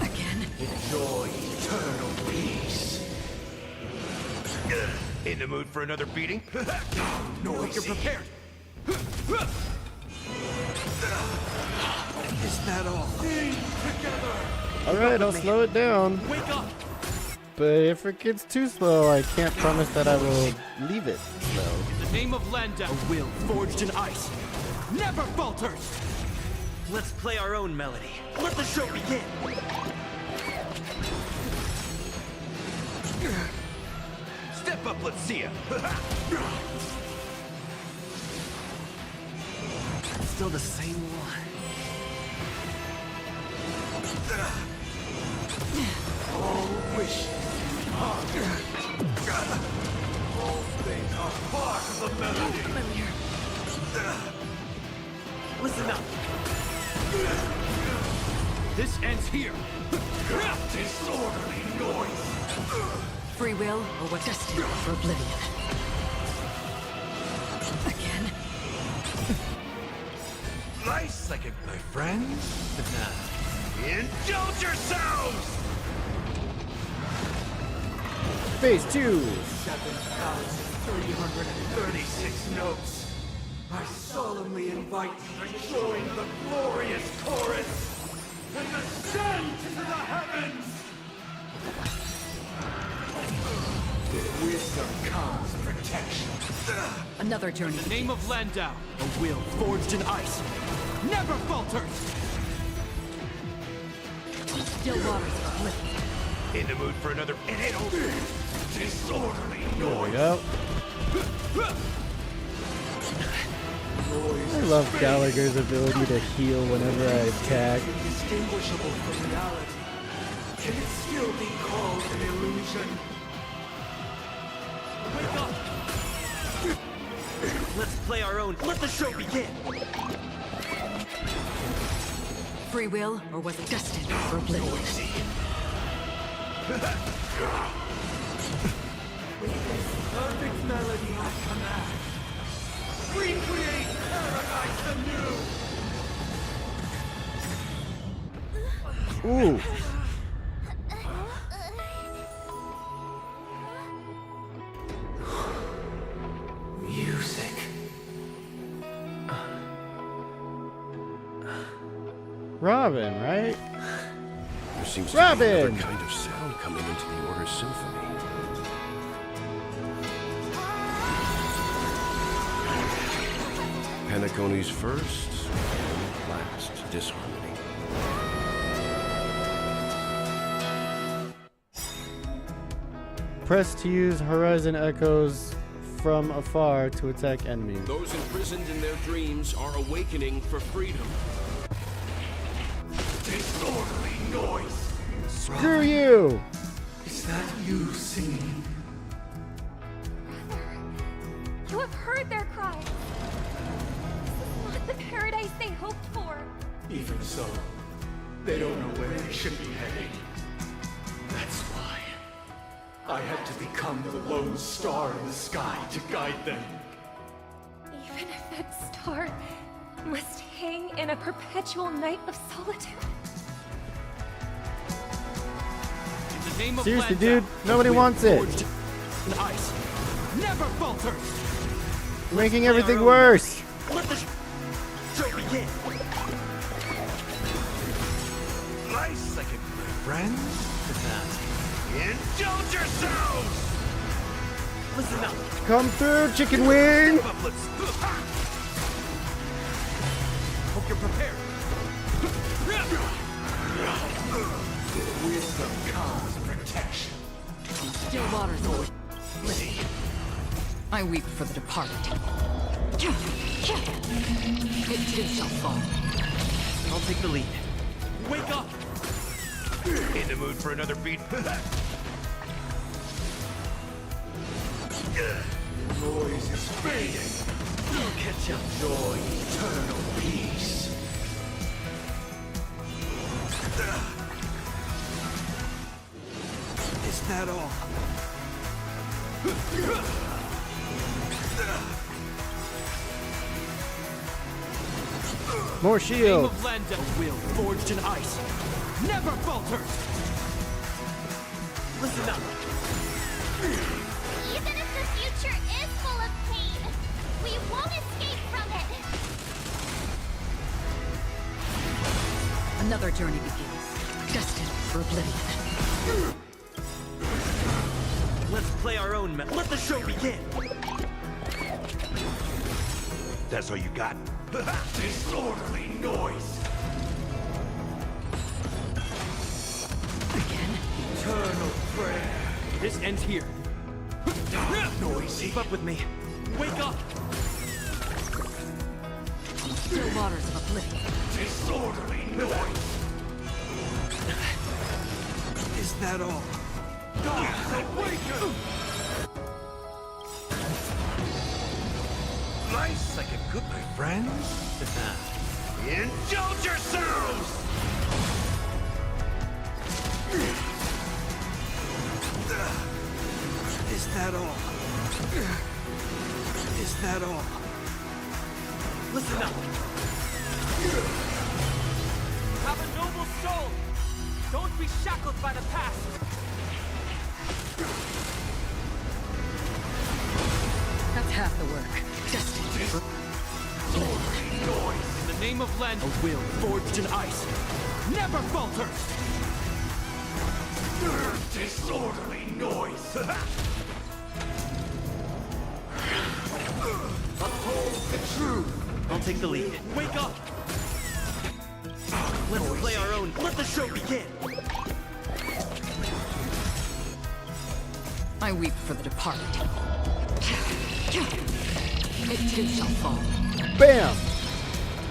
Again. Enjoy eternal peace. In the mood for another beating? Hope you're prepared. Is that all? Alright, I'll slow it down. Wake up! But if it gets too slow, I can't promise that I will leave it slow. In the name of Landau, a will forged in ice never falters. Let's play our own melody. Let the show begin! Step up, let's see ya. Still the same one. All wishes are all things are part of the melody. Listen up. This ends here. Disorderly noise. Free will or what destined for oblivion. Again. Nice second, my friends. Indulge yourselves! Phase 2. 7,336 notes. I solemnly invite you to join the glorious chorus and ascend into the heavens! With wisdom comes protection. Another journey. In the name of Landau, a will forged in ice never falters. Still waters of oblivion. In the mood for another disorderly There we noise. go. I love Gallagher's ability to heal whenever I attack. Indistinguishable from reality. Can it still be called an illusion? Wake up! Let's play our own. Let the show begin! Free will or was it destined for oblivion? Perfect melody I command. Recreate paradise anew. Ooh. Music. Robin, right? There seems to be Robin! another kind of sound coming into the Order's symphony. Penacony's first and last disharmony. Press to use Horizon Echoes from afar to attack enemies. Those imprisoned in their dreams are awakening for freedom. Disorderly noise. Screw you! Is that you singing? You have heard their cries. This is not the paradise they hoped for. Even so, they don't know where they should be heading. That's why I had to become the lone star in the sky to guide them. Even if that star must hang in a perpetual night of solitude. In the name of Seriously, Landau, dude, nobody a will wants it. forged in ice never falters. You're making everything worse. Let the show begin! Nice second, my friends. Indulge yourselves! Listen up! Come through, chicken wing! Hope you're prepared. Wisdom comes protection. Still waters of oblivion. I weep for the departed. It too shall fall. I'll take the lead. Wake up! In the mood for another beat? Noise is fading. Catch up, joy, eternal peace. Is that all? More Name shield. of Lenda, a will forged in ice, never falters. Listen up. Even if the future is full of pain, we won't escape from it. Another journey begins, destined for oblivion. Let's play our own Let the show begin! That's all you got? Disorderly noise! Again? Eternal prayer. This ends here. Noisy. Keep up with me. Wake up! Still waters of oblivion. Disorderly noise! Is that all? Awaken! Nice like a good my friends. Indulge yourselves! Is that all? Is that all? Listen up! Have a noble soul! Don't be shackled by the past! That's half the work. Destined for Noise. In the name of Len, a will forged in ice, never falters! Disorderly noise! Uphold the truth! I'll take the lead. Wake up! Let's play our own. Let the show begin! I weep for the departed. It too shall fall. Bam!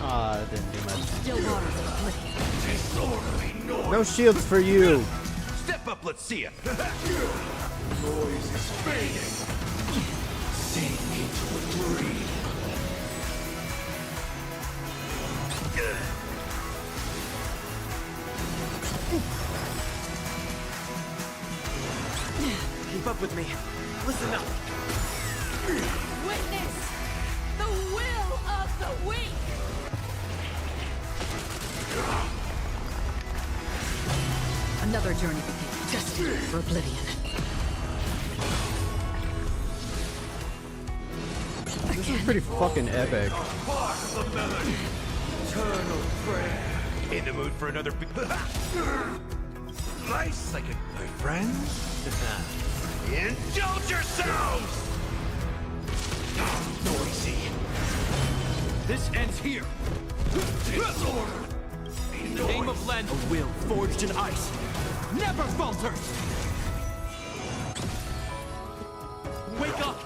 Ah, that didn't do much. Still waters of oblivion. Disorderly noise! No shields for you. Step up, let's see it! Noise is fading! Sink into a dream! Keep up with me. Listen up. Witness the will of the weak. Another journey begins, destined for oblivion. This is pretty fucking epic. Part of the melody! Eternal prayer! In the mood for another Nice like a my friends? Indulge yourselves! Noisy! This ends here. Disorder! In the name of Len, a will forged in ice, never falters! Wake up!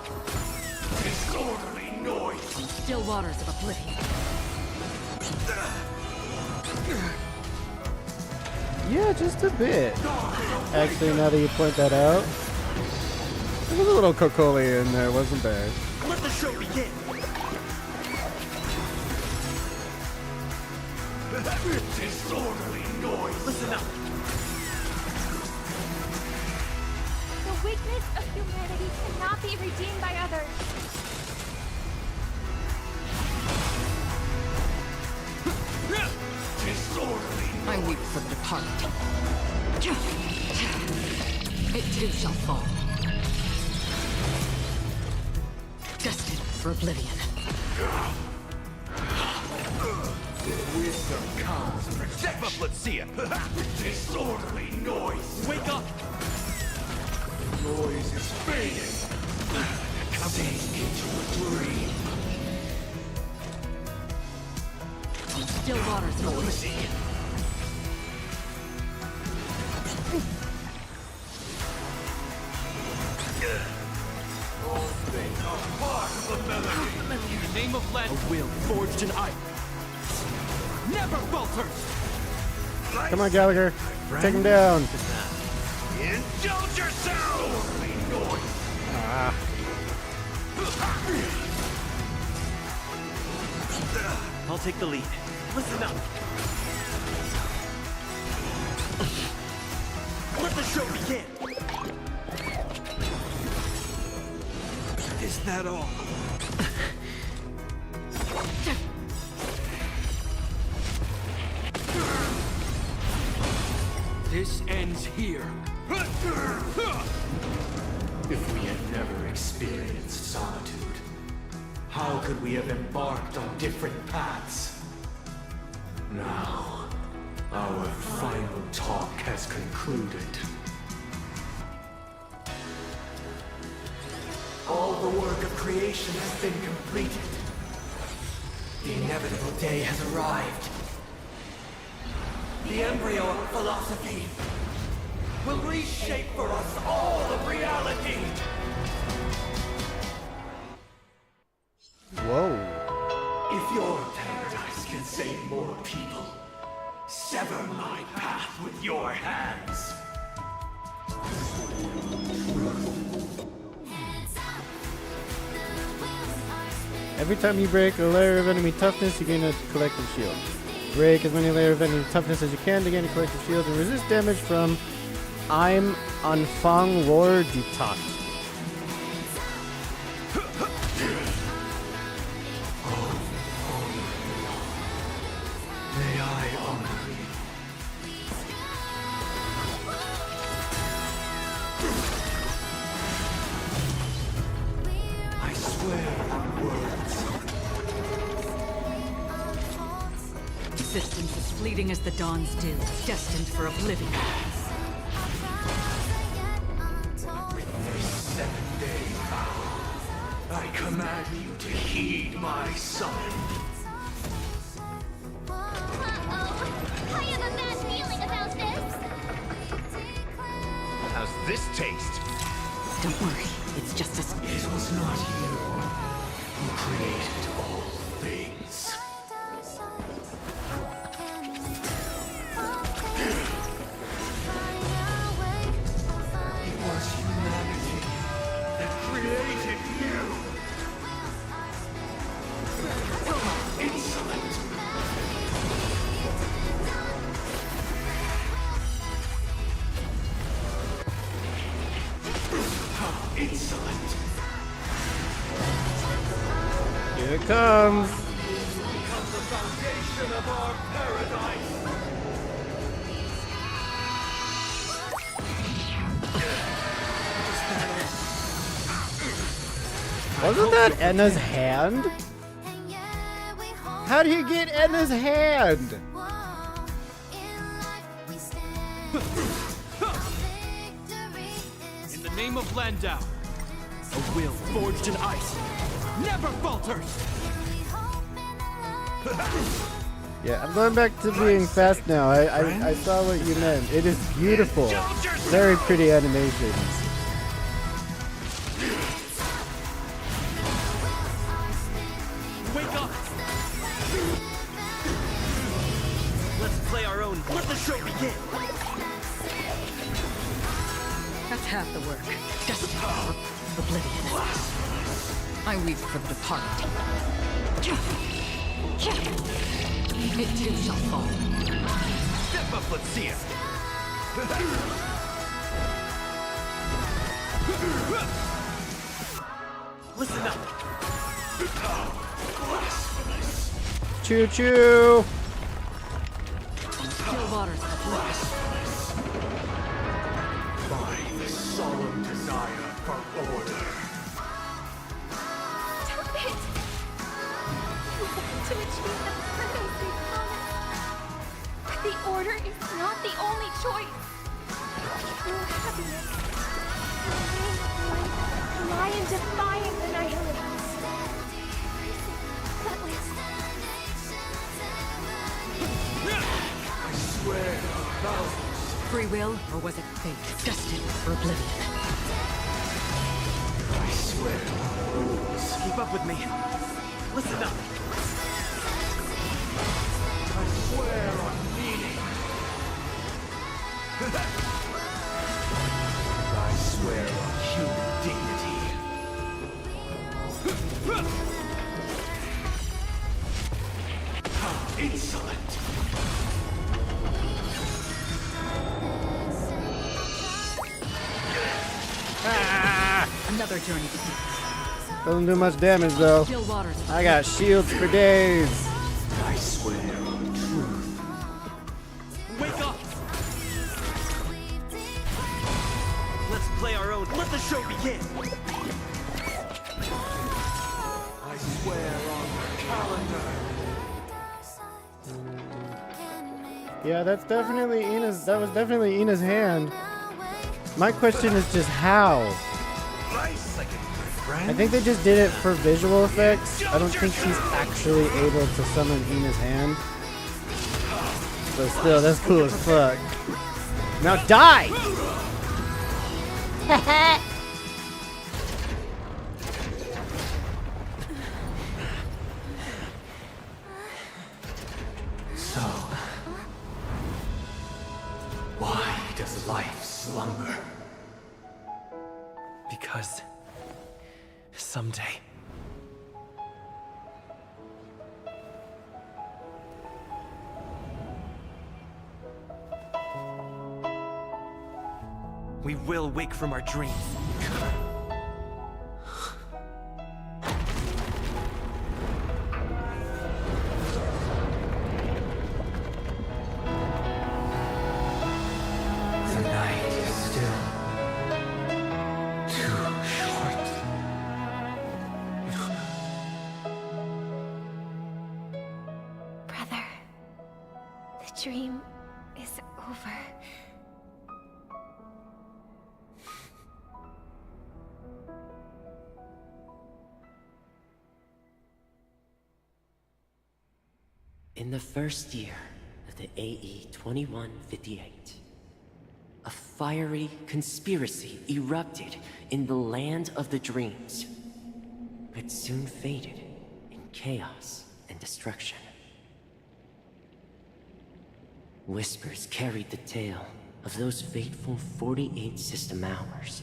Disorderly noise! Still waters of oblivion. Yeah, just a bit. Actually, now that you point that out, there was a little Cocolia in there, wasn't there? Let the show begin! Disorderly noise! Listen up! The weakness of humanity cannot be redeemed by others. Disorderly I weep for the departed. It too shall fall. Destined for oblivion. wisdom comes from Step up, let's see it! disorderly noise! Wake up! Noise is fading! Sink into a dream! Still waters of oblivion. All things are part of the melody! In the name of Len, a will forged in ice, never falters! Come on, Gallagher. Take him down. Indulge yourselves! Noise! Ah. take the lead. Listen up. Let the show begin. Is that all? This ends here. If we had never experienced solitude, how could we have embarked on different paths? Now, our final talk has concluded. All the work of creation has been completed. The inevitable day has arrived. The embryo of philosophy will reshape for us all of reality. Whoa. If your paradise can save more people, sever my path with your hands. Every time you break a layer of enemy toughness, you gain a collective shield. Break as many layers of enemy toughness as you can to gain a collective shield and resist damage from I'm Anfang Roar Detat. May I honor you? I swear on words. Existence as fleeting as the dawn's dew, destined for oblivion. With this 7-day vow, I command you to heed my summons. I have a bad feeling about this. How's this taste? Don't worry, it's just a... It was not you who created all things. It was humanity that created you. Insolent. How insolent. Here it comes. Becomes the foundation of our paradise. Wasn't that Enna's hand? How do you get Enna's hand? In the name of Landau, a will forged in ice never falters. Yeah, I'm going back to being fast now. I saw what you meant. It is beautiful. Very pretty animations. Wake up! Let's play our own. Let the show begin. That's half the work. Just oblivion. I weep for the departed. It too shall fall. Step up, let's see it. Listen up. Blasphemous. Choo choo. Still waters the Blasphemous. By the solemn desire for order. Stop it! You want to achieve the purpose we promised. But the order is not the only choice. True happiness lie in defying the nihilists. That was... I swear on vows. Free will, or was it fate? Destined for oblivion. I swear on rules. Keep up with me. Listen up. I swear on meaning. I swear on human dignity. Insolent! Another journey to peace. Doesn't do much damage though. Still waters. I got shields for days. I swear on truth. Wake up! Let's play our own. Let the show begin! I swear on the calendar. Yeah, that's definitely Ina's. That was definitely Ina's hand. My question is just how. I think they just did it for visual effects. I don't think she's actually able to summon Ina's hand. But still, that's cool as fuck. Now die! So, why does life slumber? Because someday we will wake from our dreams. The night is still too short. Brother, the dream is over. In the first year of the AE 2158, a fiery conspiracy erupted in the land of the dreams, but soon faded in chaos and destruction. Whispers carried the tale of those fateful 48 system hours,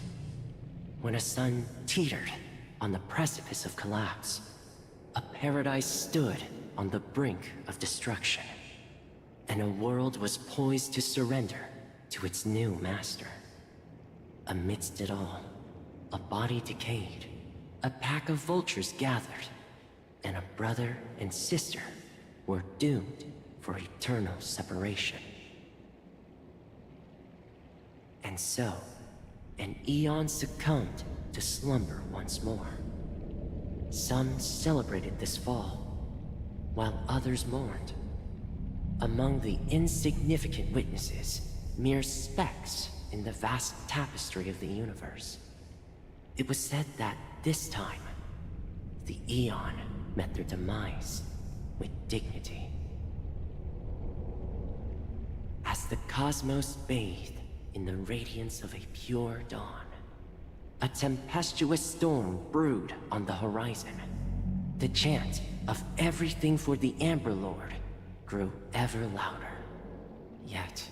when a sun teetered on the precipice of collapse. A paradise stood on the brink of destruction, and a world was poised to surrender to its new master. Amidst it all, a body decayed, a pack of vultures gathered, and a brother and sister were doomed for eternal separation. And so, an eon succumbed to slumber once more. Some celebrated this fall, while others mourned. Among the insignificant witnesses, mere specks in the vast tapestry of the universe. It was said that this time, the Eon met their demise with dignity. As the cosmos bathed in the radiance of a pure dawn, a tempestuous storm brewed on the horizon. The chant of everything for the Amber Lord grew ever louder. Yet,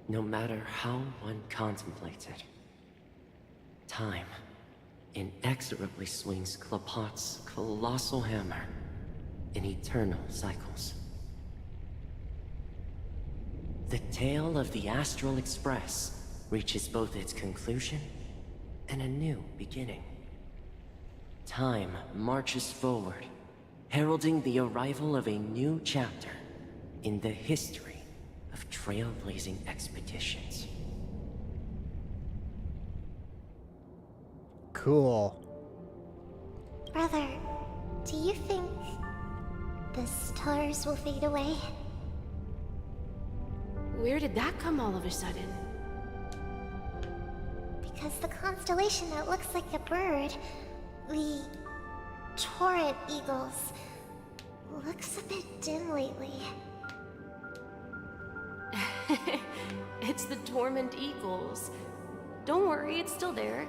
no matter how one contemplates it, time inexorably swings Klapot's colossal hammer in eternal cycles. The tale of the Astral Express reaches both its conclusion and a new beginning. Time marches forward, heralding the arrival of a new chapter in the history of trailblazing expeditions. Cool. Brother, do you think the stars will fade away? Where did that come all of a sudden? Because the constellation that looks like a bird, the Torrent Eagles, looks a bit dim lately. It's the Torment Eagles. Don't worry, it's still there.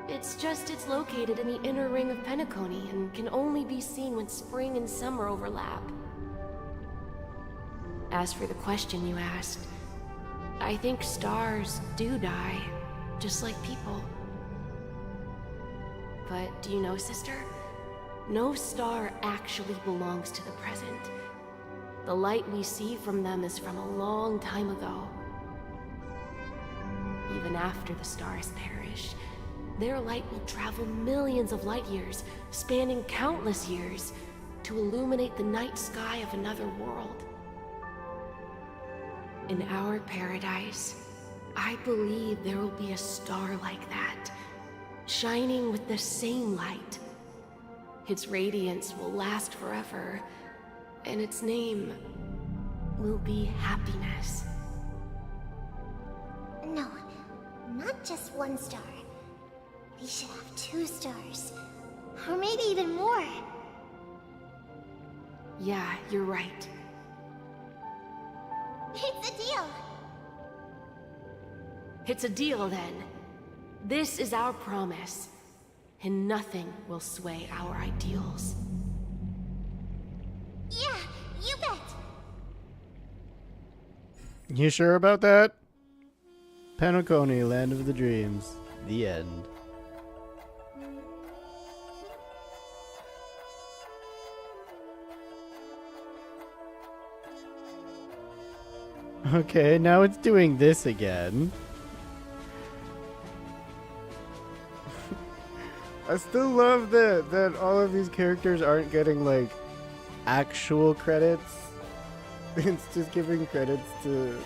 It's just it's located in the inner ring of Penacony and can only be seen when spring and summer overlap. As for the question you asked, I think stars do die, just like people. But do you know, sister? No star actually belongs to the present. The light we see from them is from a long time ago. Even after the stars perish, their light will travel millions of light years, spanning countless years, to illuminate the night sky of another world. In our paradise, I believe there will be a star like that, shining with the same light. Its radiance will last forever, and its name will be happiness. No, not just one star. We should have 2 stars. Or maybe even more. Yeah, you're right. It's a deal. It's a deal, then. This is our promise, and nothing will sway our ideals. Yeah, you bet. You sure about that? Penacony, Land of the Dreams. The end. Okay, now it's doing this again. I still love that all of these characters aren't getting like actual credits. It's just giving credits to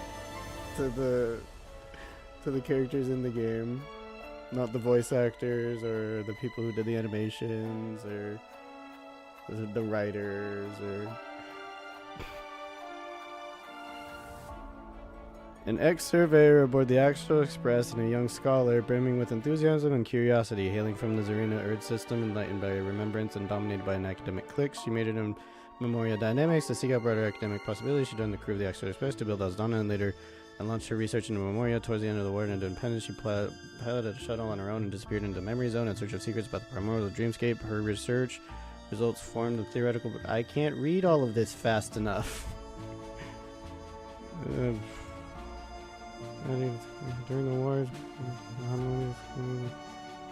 the characters in the game, not the voice actors or the people who did the animations or the writers or. An ex-surveyor aboard the Astral Express and a young scholar brimming with enthusiasm and curiosity, hailing from the Zarina Earth system, enlightened by remembrance and dominated by an academic clique. She made it in Memoria Dynamics to seek out broader academic possibilities. She joined the crew of the Astral Express to build Asdana and later launched her research into Memoria. Towards the end of the war and independence, she piloted a shuttle on her own and disappeared into the Memory Zone in search of secrets about the primordial dreamscape. Her research results formed the theoretical... I can't read all of this fast enough. During the wars,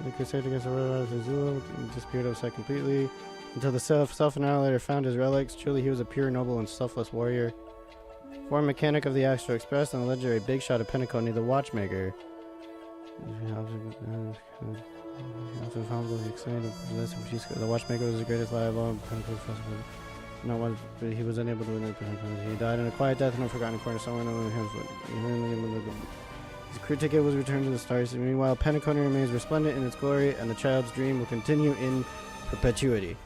the crusade against the Royal of Zulu disappeared outside completely until the self-annihilator found his relics. Truly, he was a pure, noble, and selfless warrior. Former mechanic of the Astral Express and the legendary big shot of Penacony, the Watchmaker. The Watchmaker was the greatest lie of all. No one, but he was unable to win it. He died in a quiet death in a forgotten corner somewhere in the hands. His crew ticket was returned to the stars. Meanwhile, Penacony remains resplendent in its glory, and the child's dream will continue in perpetuity.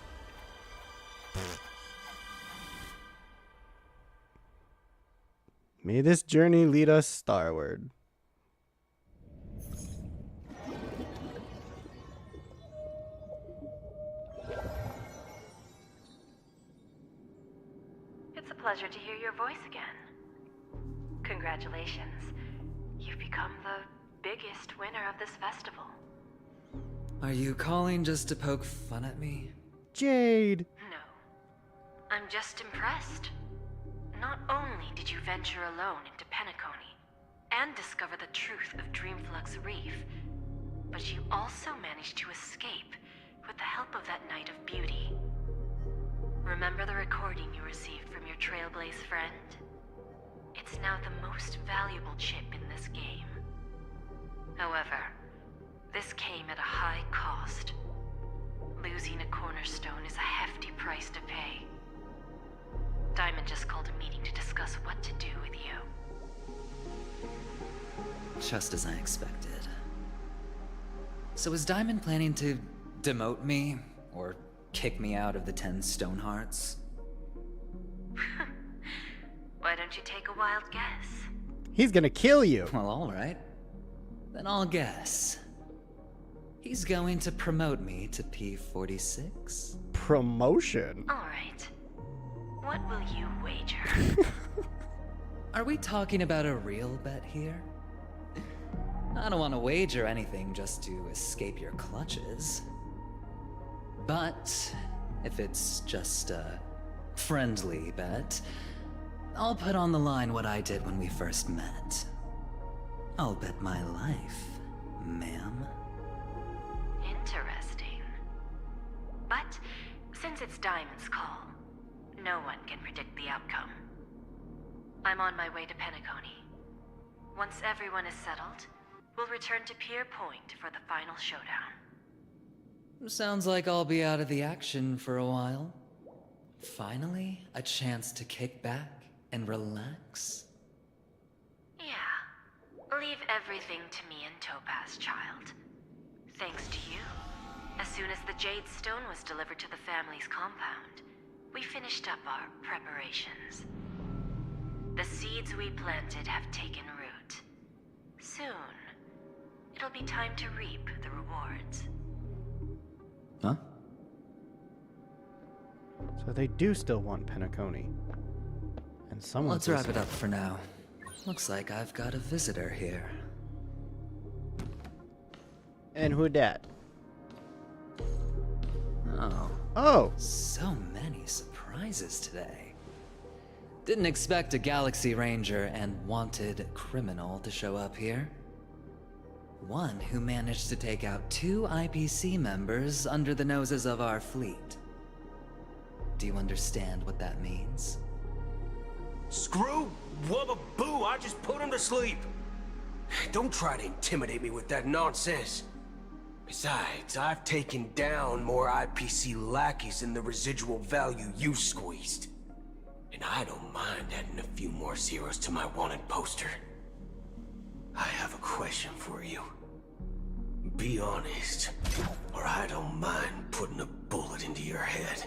May this journey lead us starward. Pleasure to hear your voice again. Congratulations. You've become the biggest winner of this festival. Are you calling just to poke fun at me? Jade! No. I'm just impressed. Not only did you venture alone into Penacony and discover the truth of Dreamflux Reef, but you also managed to escape with the help of that Knight of Beauty. Remember the recording you received from your Trailblaze friend? It's now the most valuable chip in this game. However, this came at a high cost. Losing a cornerstone is a hefty price to pay. Diamond just called a meeting to discuss what to do with you. Just as I expected. So is Diamond planning to demote me, or kick me out of the 10 Stonehearts? Why don't you take a wild guess? He's gonna kill you. Well, alright. Then I'll guess. He's going to promote me to P46? Promotion? Alright. What will you wager? Are we talking about a real bet here? I don't want to wager anything just to escape your clutches. But if it's just a friendly bet, I'll put on the line what I did when we first met. I'll bet my life, ma'am. Interesting. But since it's Diamond's call, no one can predict the outcome. I'm on my way to Penacony. Once everyone is settled, we'll return to Pier Point for the final showdown. Sounds like I'll be out of the action for a while. Finally, a chance to kick back and relax. Yeah. Leave everything to me and Topaz, child. Thanks to you, as soon as the Jade Stone was delivered to the family's compound, we finished up our preparations. The seeds we planted have taken root. Soon, it'll be time to reap the rewards. Huh? So they do still want Penacony. And someone. Let's wrap it up for now. Looks like I've got a visitor here. And who dat? Oh. Oh! So many surprises today. Didn't expect a Galaxy Ranger and wanted criminal to show up here. One who managed to take out 2 IPC members under the noses of our fleet. Do you understand what that means? Screw Wubba Boo, I just put him to sleep. Don't try to intimidate me with that nonsense. Besides, I've taken down more IPC lackeys than the residual value you squeezed. And I don't mind adding a few more zeros to my wanted poster. I have a question for you. Be honest, or I don't mind putting a bullet into your head.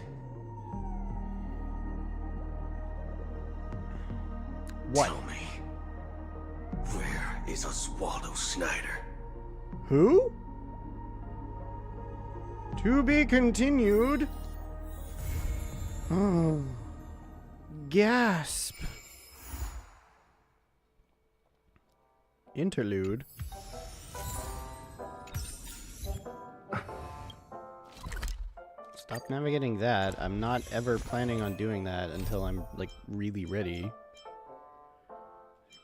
What? Tell me, where is Oswaldo Snyder? Who? To be continued. Oh. Gasp. Interlude. Stop navigating that. I'm not ever planning on doing that until I'm, like, really ready.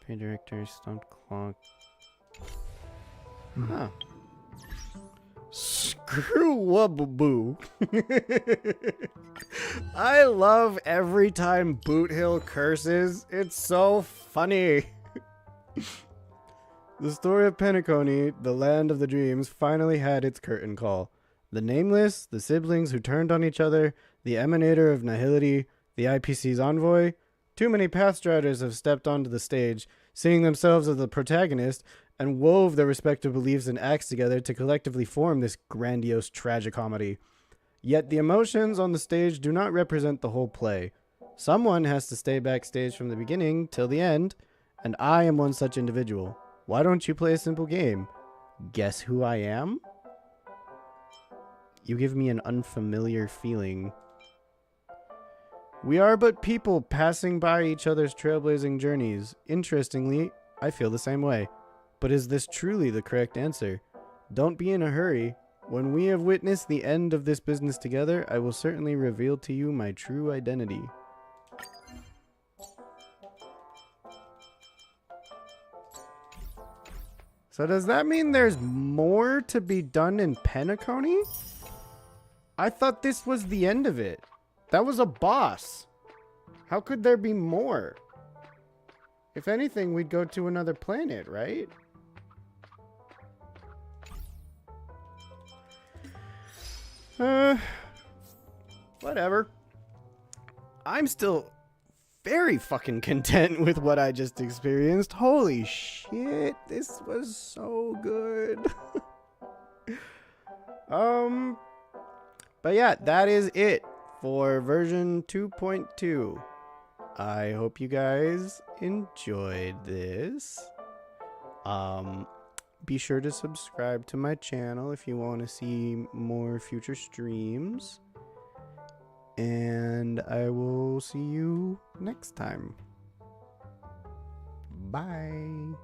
Pay director, stumped clock. Huh. Screw Wubbaboo. I love every time Boot Hill curses. It's so funny. The story of Penacony, the land of the dreams, finally had its curtain call. The Nameless, the siblings who turned on each other, the Emanator of Nihility, the IPC's envoy. Too many Pathstriders have stepped onto the stage, seeing themselves as the protagonist, and wove their respective beliefs and acts together to collectively form this grandiose tragicomedy. Yet the emotions on the stage do not represent the whole play. Someone has to stay backstage from the beginning till the end, and I am one such individual. Why don't you play a simple game? Guess who I am? You give me an unfamiliar feeling. We are but people passing by each other's trailblazing journeys. Interestingly, I feel the same way. But is this truly the correct answer? Don't be in a hurry. When we have witnessed the end of this business together, I will certainly reveal to you my true identity. So does that mean there's more to be done in Penacony? I thought this was the end of it. That was a boss. How could there be more? If anything, we'd go to another planet, right? Whatever. I'm still very fucking content with what I just experienced. Holy shit, this was so good. But yeah, that is it for version 2.2. I hope you guys enjoyed this. Be sure to subscribe to my channel if you want to see more future streams. And I will see you next time. Bye.